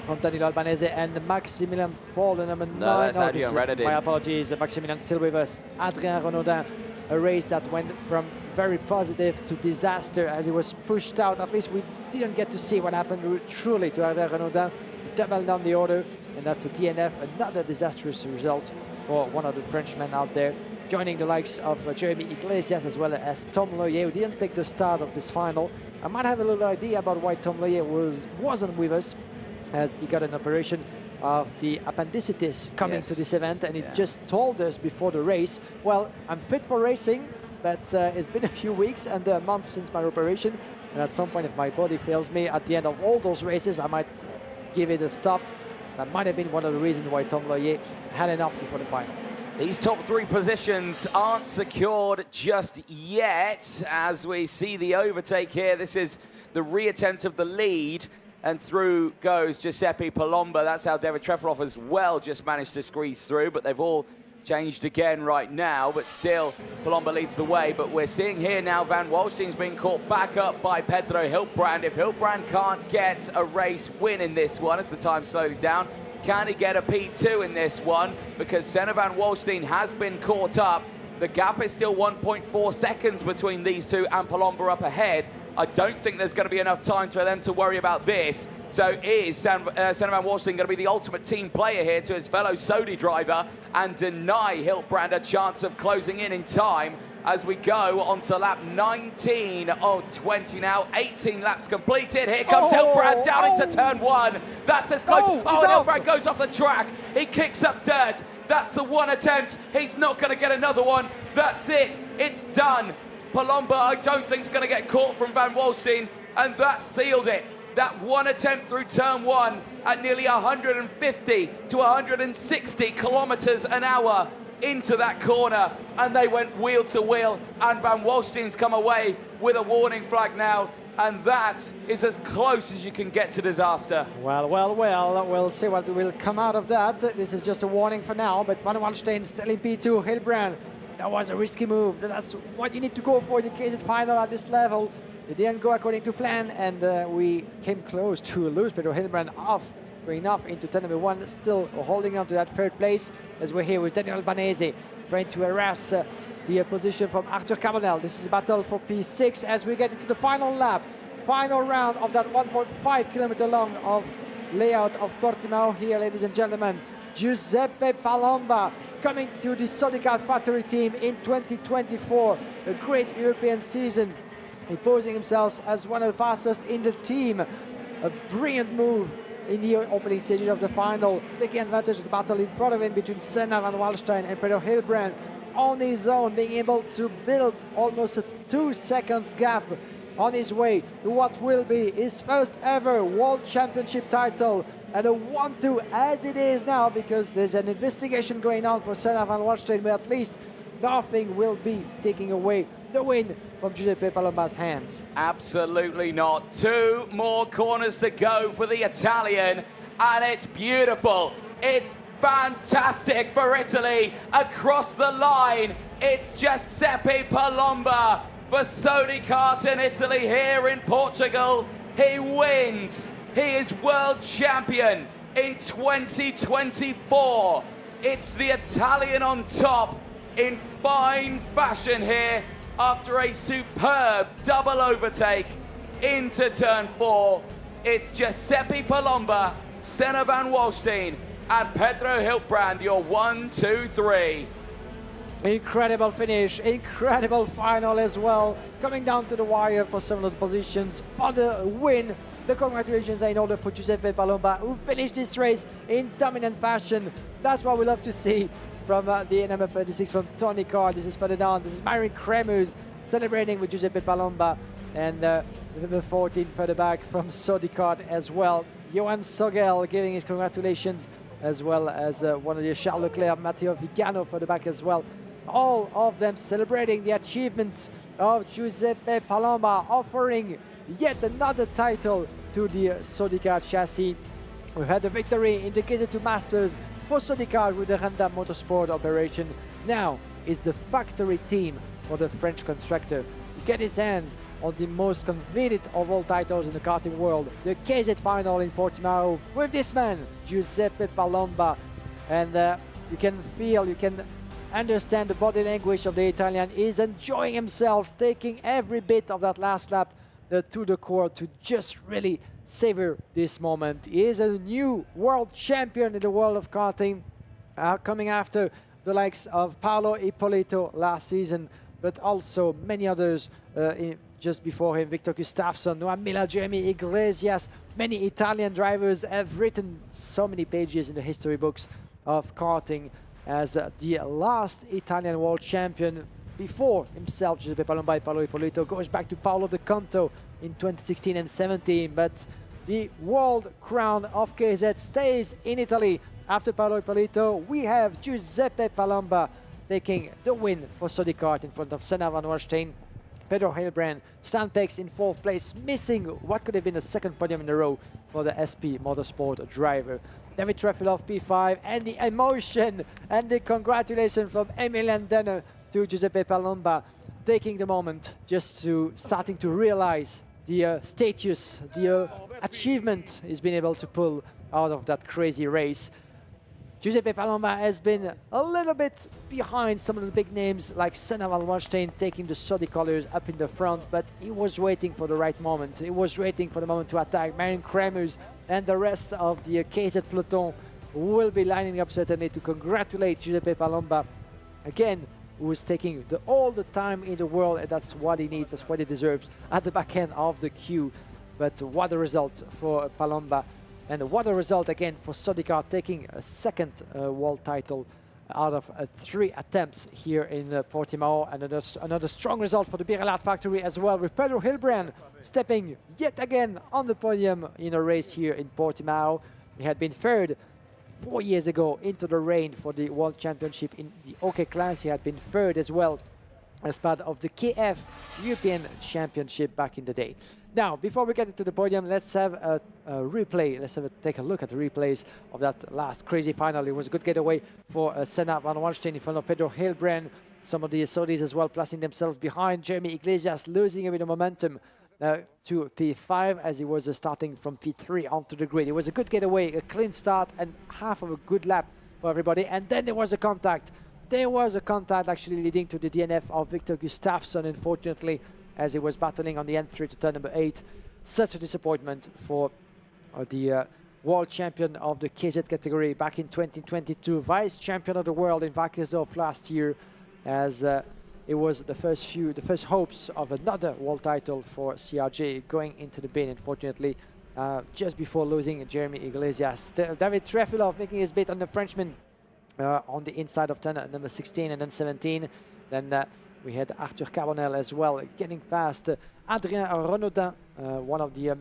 from Danilo Albanese and Maximilian Paul, the number 9. No, that's Adrien Renaudin. My apologies, Maximilian still with us. Adrien Renaudin. A race that went from very positive to disaster as he was pushed out. At least we didn't get to see what happened truly to Adrien Renaudin. He doubled down the order, and that's a DNF, another disastrous result for one of the Frenchmen out there, joining the likes of Jeremy Iglesias as well as Tom Loyer, who didn't take the start of this final. I might have a little idea about why Tom Loyer wasn't with us, as he got an operation of the appendicitis coming to this event, and he just told us before the race, well, I'm fit for racing, but it's been a few weeks and a month since my operation, and at some point, if my body fails me at the end of all those races, I might give it a stop. That might have been one of the reasons why Tom Loyer had enough before the final. These top 3 positions aren't secured just yet, as we see the overtake here. This is the reattempt of the lead, and through goes Giuseppe Palomba. That's how David Trefilov as well just managed to squeeze through, but they've all changed again right now, but still Palomba leads the way. But we're seeing here now Van Wallstein's being caught back up by Pedro Hiltbrand. If Hiltbrand can't get a race win in this one, as the time's slowing down, can he get a P2 in this one? Because Senna Van Wallstein has been caught up. The gap is still 1.4 seconds between these two, and Palomba up ahead. I don't think there's going to be enough time for them to worry about this. So is Senna Van Wallstein going to be the ultimate team player here to his fellow Sodi driver and deny Hiltbrand a chance of closing in time as we go on to lap 19 of 20 now. 18 laps completed. Here comes Hiltbrand down into turn 1. That's as close. And Hiltbrand goes off the track. He kicks up dirt. That's the one attempt. He's not going to get another one. That's it. It's done. Palomba, I don't think, is going to get caught from Van Wallstein, and that sealed it. That one attempt through turn 1 at nearly 150 to 160 kilometers an hour into that corner, and they went wheel to wheel, and Van Wallstein's come away with a warning flag now, and that is as close as you can get to disaster. Well, we'll see what will come out of that. This is just a warning for now, but Van Wallstein still in P2. Hiltbrand, that was a risky move. That's what you need to go for in the KZ final at this level. It didn't go according to plan, and we came close to lose Pedro Hiltbrand going off into turn number 1, still holding on to that 3rd place, as we're here with Daniel Albanese trying to harass the position from Arthur Carbonell. This is a battle for P6 as we get into the final lap, final round of that 1.5 kilometer long of layout of Portimão here, ladies and gentlemen. Giuseppe Palomba coming to the Sodica factory team in 2024. A great European season, imposing himself as one of the fastest in the team. A brilliant move in the opening stages of the final, taking advantage of the battle in front of him between Senna van Wallstein and Pedro Hilbrand. On his own, being able to build almost a 2 seconds gap on his way to what will be his first ever World Championship title, and a 1-2 as it is now, because there's an investigation going on for Senna van Wallstein, but at least nothing will be taking away the win from Giuseppe Palomba's hands. Absolutely not. 2 more corners to go for the Italian, and it's beautiful. It's fantastic for Italy. Across the line, it's Giuseppe Palomba for Sodi Karting Italy here in Portugal. He wins. He is world champion in 2024. It's the Italian on top in fine fashion here after a superb double overtake into turn 4. It's Giuseppe Palomba, Senna van Wallstein, and Pedro Hilbrand, your 1, 2, 3. Incredible finish, incredible final as well. Coming down to the wire for some of the positions for the win. The congratulations are in order for Giuseppe Palomba, who finished this race in dominant fashion. That's what we love to see from the number 36 from Tony Carr. This is further down. This is Myron Kremers celebrating with Giuseppe Palomba, and the number 14 further back from Sodicard as well. Johan Sogel giving his congratulations, as well as one of the Charles Leclerc, Matteo Vigano for the back as well. All of them celebrating the achievement of Giuseppe Palomba, offering yet another title to the Sodica chassis. We had a victory in the KZ2 Masters for Sodica with the Randam Motorsport operation. Now is the factory team for the French constructor to get his hands on the most convenient of all titles in the karting world, the KZ final in Portimão, with this man, Giuseppe Palomba. And you can feel, you can understand the body language of the Italian. He's enjoying himself, taking every bit of that last lap to the core to just really savor this moment. He is a new world champion in the world of karting, coming after the likes of Paolo Ippolito last season, but also many others just before him, Victor Gustafsson, Noah Miller, Jeremy Iglesias. Many Italian drivers have written so many pages in the history books of karting, as the last Italian world champion before himself, Giuseppe Palomba and Paolo Ippolito, goes back to Paolo De Conto in 2016 and 17. But the world crown of KZ stays in Italy. After Paolo Ippolito, we have Giuseppe Palomba taking the win for Sodicart in front of Senna van Wallstein. Pedro Hilbrand, Stanpex in 4th place, missing what could have been a second podium in a row for the SP Motorsport driver. David Trefilov P5, and the emotion and the congratulations from Emilian Denner to Giuseppe Palomba, taking the moment just to starting to realize the status, the achievement he's been able to pull out of that crazy race. Giuseppe Palomba has been a little bit behind some of the big names like Senna van Wallstein, taking the Sodi colors up in the front, but he was waiting for the right moment. He was waiting for the moment to attack. Marion Kremers and the rest of the KZ peloton will be lining up certainly to congratulate Giuseppe Palomba again, who is taking all the time in the world, and that's what he needs, that's what he deserves at the back end of the queue. But what a result for Palomba, and what a result again for Sodica, taking a second world title out of 3 attempts here in Portimão, and another strong result for the Birrelat factory as well, with Pedro Hilbrand stepping yet again on the podium in a race here in Portimão. He had been third 4 years ago into the rain for the World Championship in the OK class. He had been third as well as part of the KF European Championship back in the day. Now, before we get into the podium, let's have a replay. Let's take a look at the replays of that last crazy final. It was a good getaway for Senna van Wallstein in front of Pedro Hilbrand. Some of the Saudis as well placing themselves behind. Jeremy Iglesias losing a bit of momentum to P5 as he was starting from P3 onto the grid. It was a good getaway, a clean start, and half of a good lap for everybody. And then there was a contact. There was a contact actually leading to the DNF of Victor Gustafsson, unfortunately, as he was battling on the N3 to turn number 8. Such a disappointment for the world champion of the KZ category back in 2022, vice champion of the world in Vakersdorf last year, as it was the first hopes of another world title for CRJ going into the bin. Unfortunately, just before losing Jeremy Iglesias, David Trefilov making his bet on the Frenchman on the inside of turn number 16 and then 17. Then we had Arthur Carbonel as well, getting past Adrien Renaudin, one of the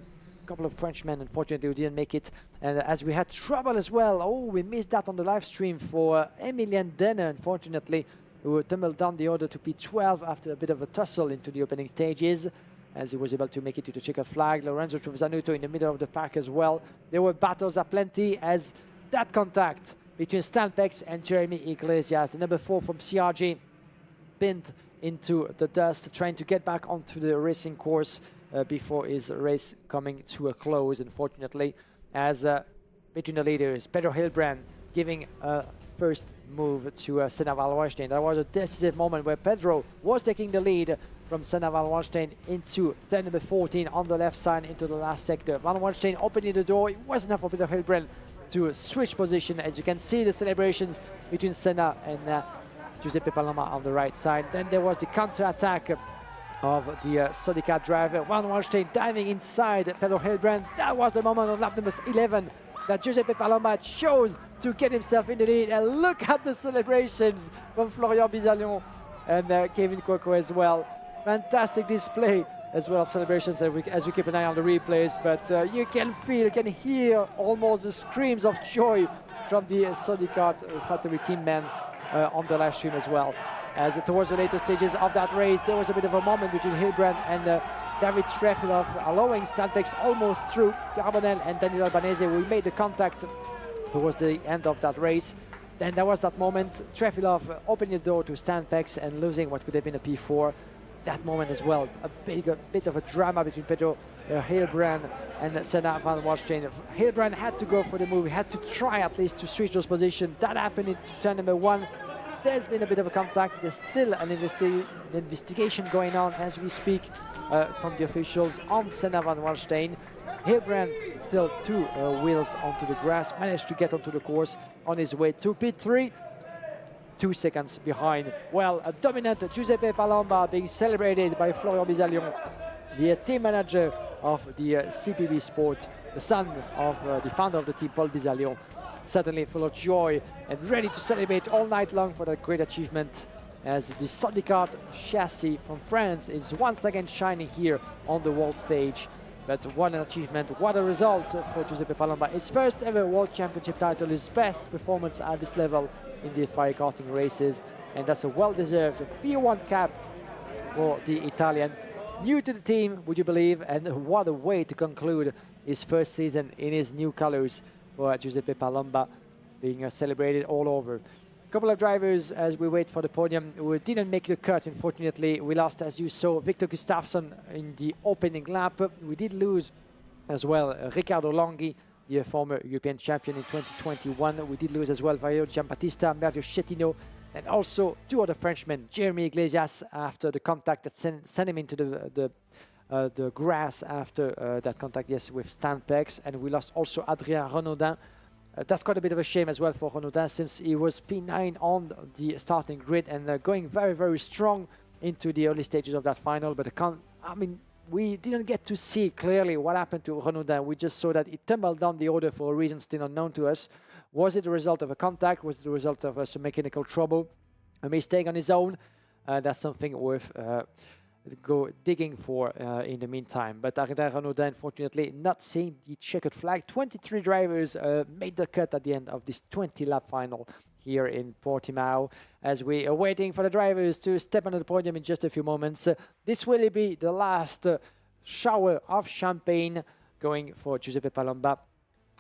couple of Frenchmen, unfortunately, who didn't make it. And as we had trouble as well, we missed that on the live stream for Emilien Denner, unfortunately, who tumbled down the order to P12 after a bit of a tussle into the opening stages, as he was able to make it to the checkered flag. Lorenzo Trevisanuto in the middle of the pack as well. There were battles aplenty, as that contact between Stan Pex and Jeremy Iglesias, the number 4 from CRG, pinned into the dust, trying to get back onto the racing course before his race coming to a close, unfortunately, as between the leaders, Pedro Hilbrand giving a first move to Senna van Wallenstein. That was a decisive moment where Pedro was taking the lead from Senna van Wallenstein into turn number 14 on the left side into the last sector. Van Wallenstein opening the door. It was enough for Pedro Hilbrand to switch position. As you can see, the celebrations between Senna and Giuseppe Paloma on the right side. Then there was the counter-attack of the Sodicat driver. Van Wallenstein diving inside Pedro Hilbrand. That was the moment on lap number 11 that Giuseppe Paloma chose to get himself in the lead. And look at the celebrations from Florian Bizalion and Kevin Cuoco as well. Fantastic display as well of celebrations as we keep an eye on the replays. But you can feel, you can hear almost the screams of joy from the Sodicat factory team men on the live stream as well. As towards the later stages of that race, there was a bit of a moment between Hilbrand and David Trefilov, allowing Stan Pex almost through. Carbonel and Daniel Albanese, we made the contact towards the end of that race. Then there was that moment, Trefilov opening the door to Stan Pex and losing what could have been a P4. That moment as well, a bit of a drama between Pedro Hilbrand and Senna van Wallenstein. Hilbrand had to go for the move, he had to try at least to switch those positions. That happened in turn number 1. There's been a bit of a contact. There's still an investigation going on as we speak from the officials on Senna van Wallenstein. Hilbrand still 2 wheels onto the grass, managed to get onto the course on his way to P3. 2 seconds behind. Well, a dominant Giuseppe Palomba being celebrated by Florian Bizalion, the team manager of the CPB Sport, the son of the founder of the team, Paul Bizalion. Certainly full of joy and ready to celebrate all night long for that great achievement, as the Sodicat chassis from France is once again shining here on the world stage. But what an achievement, what a result for Giuseppe Palomba. His first ever World Championship title, his best performance at this level in the FIA karting races, and that's a well-deserved P1 cap for the Italian. New to the team, would you believe, and what a way to conclude his first season in his new colors for Giuseppe Palomba, being celebrated all over. A couple of drivers as we wait for the podium who didn't make the cut, unfortunately. We lost, as you saw, Victor Gustafsson in the opening lap. We did lose as well Riccardo Longhi, the former European champion in 2021. We did lose as well Valerio Giambattista, Mario Schettino, and also 2 other Frenchmen, Jeremy Iglesias, after the contact that sent him into the grass after that contact, yes, with Stan Pex. And we lost also Adrien Renaudin. That's quite a bit of a shame as well for Renaudin, since he was P9 on the starting grid and going very, very strong into the early stages of that final. But I mean, we didn't get to see clearly what happened to Renaudin. We just saw that he tumbled down the order for a reason still unknown to us. Was it the result of a contact? Was it the result of some mechanical trouble? A mistake on his own? That's something worth go digging for in the meantime. But Adrien Renaudin, unfortunately, not seeing the checkered flag. 23 drivers made the cut at the end of this 20-lap final here in Portimão, as we are waiting for the drivers to step onto the podium in just a few moments. This will be the last shower of champagne going for Giuseppe Palomba,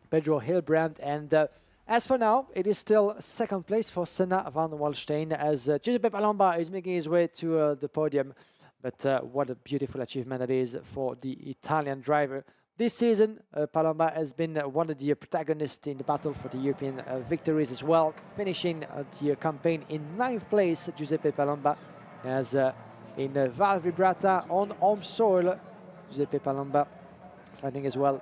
Pedro Hilbrand, and as for now, it is still second place for Senna van Wallenstein, as Giuseppe Palomba is making his way to the podium. But what a beautiful achievement it is for the Italian driver. This season, Palomba has been one of the protagonists in the battle for the European victories as well, finishing the campaign in 9th place. Giuseppe Palomba, as in Val Vibrata on home soil, Giuseppe Palomba fighting as well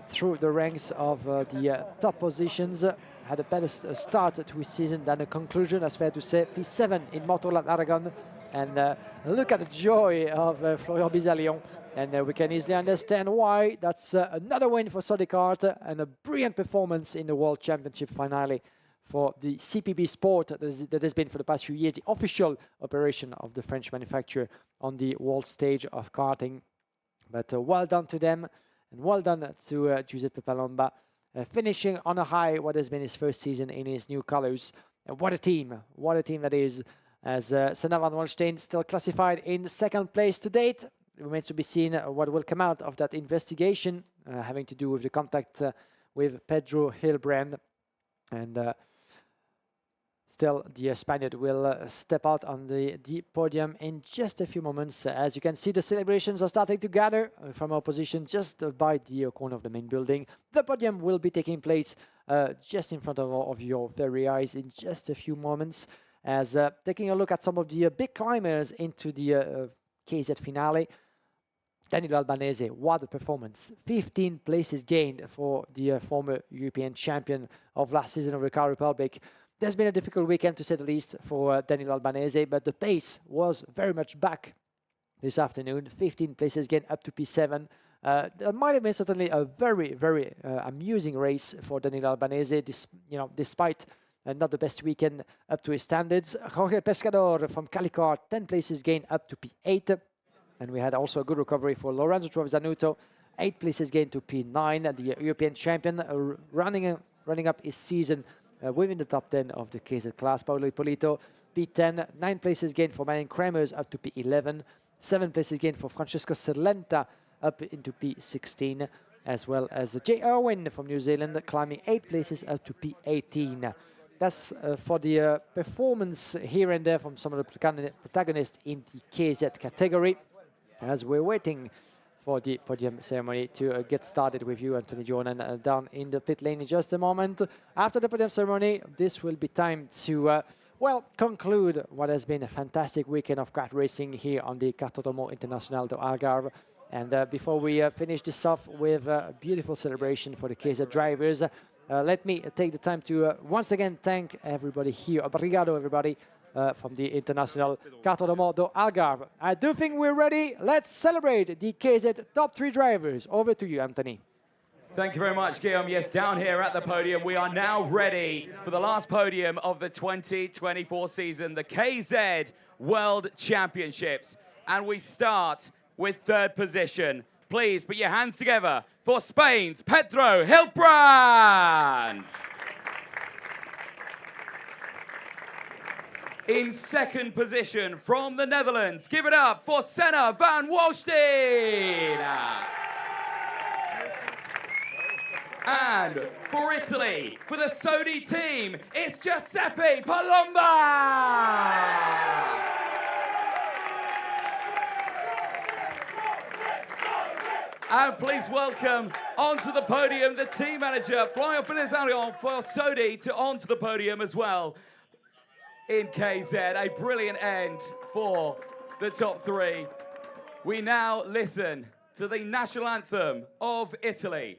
through the ranks of the top positions. Had a better start to his season than a conclusion, that's fair to say. P7 in Motorland Aragon. And look at the joy of Florian Bizalion. And we can easily understand why. That's another win for Sodicart and a brilliant performance in the World Championship finale for the CPB Sport that has been for the past few years the official operation of the French manufacturer on the world stage of karting. But well done to them, and well done to Giuseppe Palomba, finishing on a high what has been his first season in his new colors. What a team that is, as Senna van Wallstein still classified in second place to date. It remains to be seen what will come out of that investigation having to do with the contact with Pedro Hilbrand. And still, the Spaniard will step out on the podium in just a few moments. As you can see, the celebrations are starting to gather from our position just by the corner of the main building. The podium will be taking place just in front of your very eyes in just a few moments. As taking a look at some of the big climbers into the KZ finale. Danilo Albanese, what a performance. 15 places gained for the former European champion of last season of the Car Republic. There's been a difficult weekend, to say the least, for Danilo Albanese, but the pace was very much back this afternoon. 15 places gained up to P7. That might have been certainly a very, very amusing race for Danilo Albanese, despite not the best weekend up to his standards. Jorge Pescador from Calicar, 10 places gained up to P8. And we had also a good recovery for Lorenzo Trovazanuto, 8 places gained to P9. The European champion running up his season within the top 10 of the KZ class. Paolo Ippolito, P10, 9 places gained for Marian Kremers up to P11, 7 places gained for Francesco Serlenta up into P16, as well as Jay Irwin from New Zealand climbing 8 places up to P18. That's for the performance here and there from some of the protagonists in the KZ category. As we're waiting for the podium ceremony to get started with you, Anthony Jonan, down in the pit lane in just a moment. After the podium ceremony, this will be time to, conclude what has been a fantastic weekend of kart racing here on the Kartódromo Internacional de Algarve. And before we finish this off with a beautiful celebration for the KZ drivers, let me take the time to once again thank everybody here. Obrigado, everybody. From the International Kartódromo do Algarve. I do think we're ready. Let's celebrate the KZ top 3 drivers. Over to you, Anthony. Thank you very much, Guillaume. Yes, down here at the podium, we are now ready for the last podium of the 2024 season, the KZ World Championships. And we start with 3rd position. Please put your hands together for Spain's Pedro Hilbrand. In 2nd position from the Netherlands, give it up for Senna van Wallstein. And for Italy, for the Sodi team, it's Giuseppe Palomba. And please welcome onto the podium the team manager, Florian Belisario for Sodi, to onto the podium as well. In KZ, a brilliant end for the top 3. We now listen to the national anthem of Italy.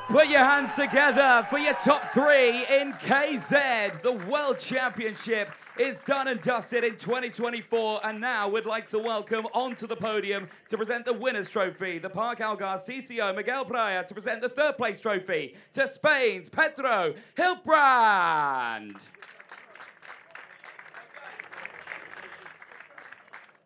Put your hands together for your top three in KZ. The World Championship is done and dusted in 2024, and now we'd like to welcome onto the podium to present the winner's trophy, the Park Algarve CCO Miguel Praia, to present the third place trophy to Spain's Pedro Hilbrand.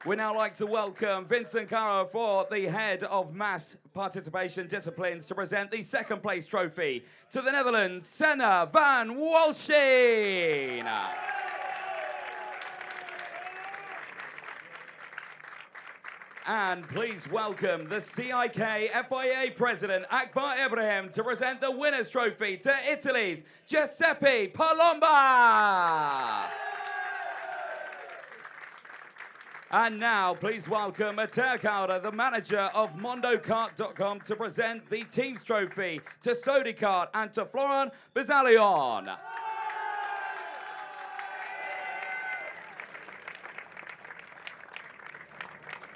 We'd now like to welcome Vincent Caro for the head of mass participation disciplines to present the second place trophy to the Netherlands, Senna van Walsteen. And please welcome the CIK FIA President Akbar Ibrahim to present the winner's trophy to Italy's Giuseppe Palomba. And now, please welcome Matteo Cauda, the manager of MondoKart.com, to present the team's trophy to Sodikart and to Florent Bizalion.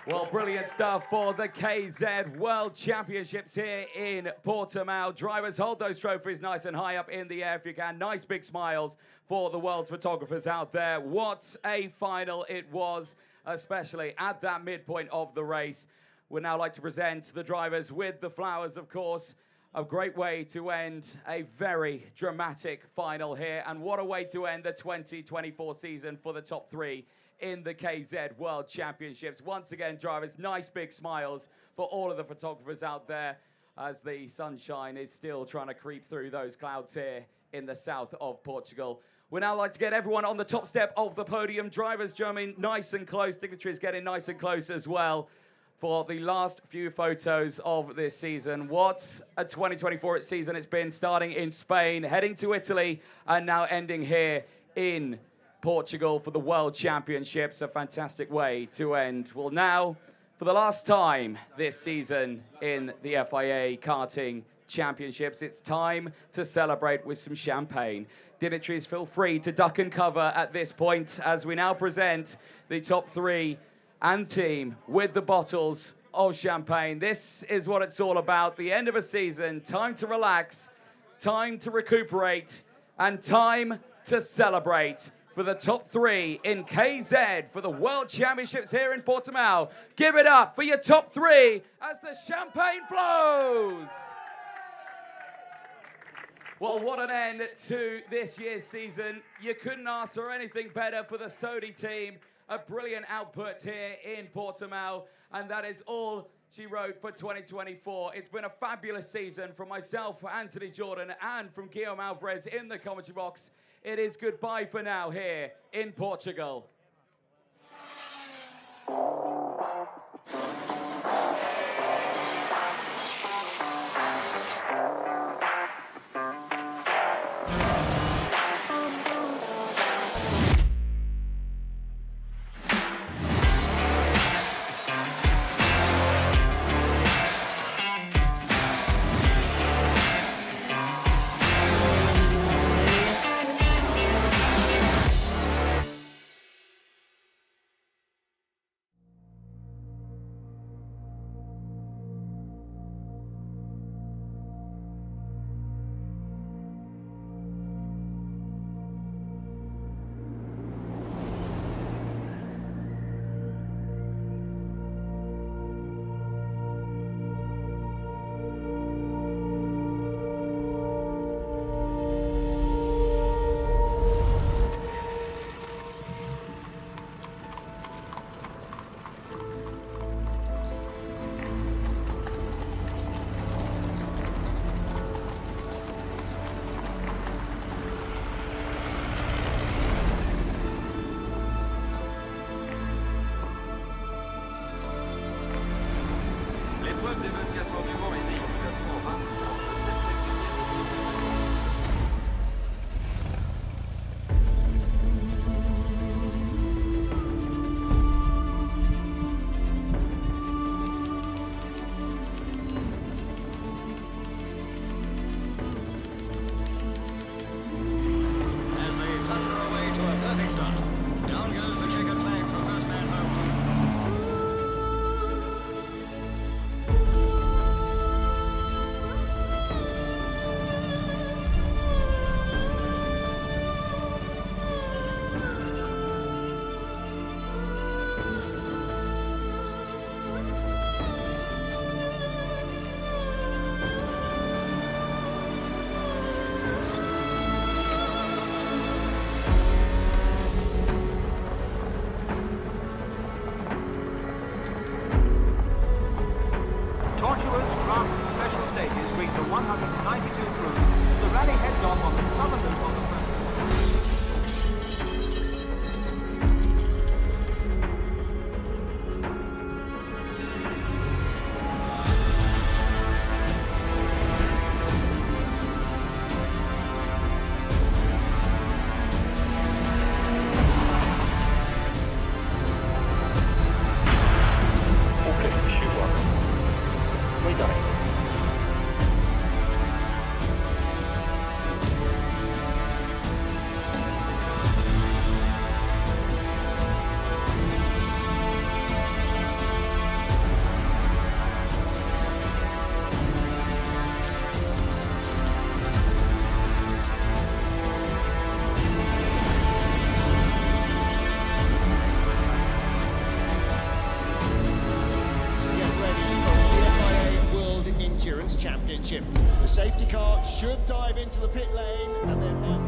Well, brilliant stuff for the KZ World Championships here in Portimão. Drivers, hold those trophies nice and high up in the air if you can. Nice big smiles for the world's photographers out there. What a final it was, especially at that midpoint of the race. We'd now like to present the drivers with the flowers, of course. A great way to end a very dramatic final here. And what a way to end the 2024 season for the top three in the KZ World Championships. Once again, drivers, nice big smiles for all of the photographers out there as the sunshine is still trying to creep through those clouds here in the south of Portugal. We'd now like to get everyone on the top step of the podium. Drivers, Jeremy, nice and close. Dignitaries getting nice and close as well for the last few photos of this season. What a 2024 season it's been, starting in Spain, heading to Italy, and now ending here in Portugal for the World Championships. A fantastic way to end. Well, now, for the last time this season in the FIA Karting Championships, it's time to celebrate with some champagne. Dignitaries, feel free to duck and cover at this point as we now present the top three and team with the bottles of champagne. This is what it's all about. The end of a season, time to relax, time to recuperate, and time to celebrate for the top three in KZ for the World Championships here in Portimão. Give it up for your top three as the champagne flows. Well, what an end to this year's season. You couldn't ask for anything better for the Sodi team. A brilliant output here in Portimão, and that is all she wrote for 2024. It's been a fabulous season from myself, Anthony Jordan, and from Guillaume Alvarez in the commentary box. It is goodbye for now here in Portugal. half of the special stages bring the 192 crews. The rally heads off on the southern loop of the first. Championship. The safety car should dive into the pit lane and then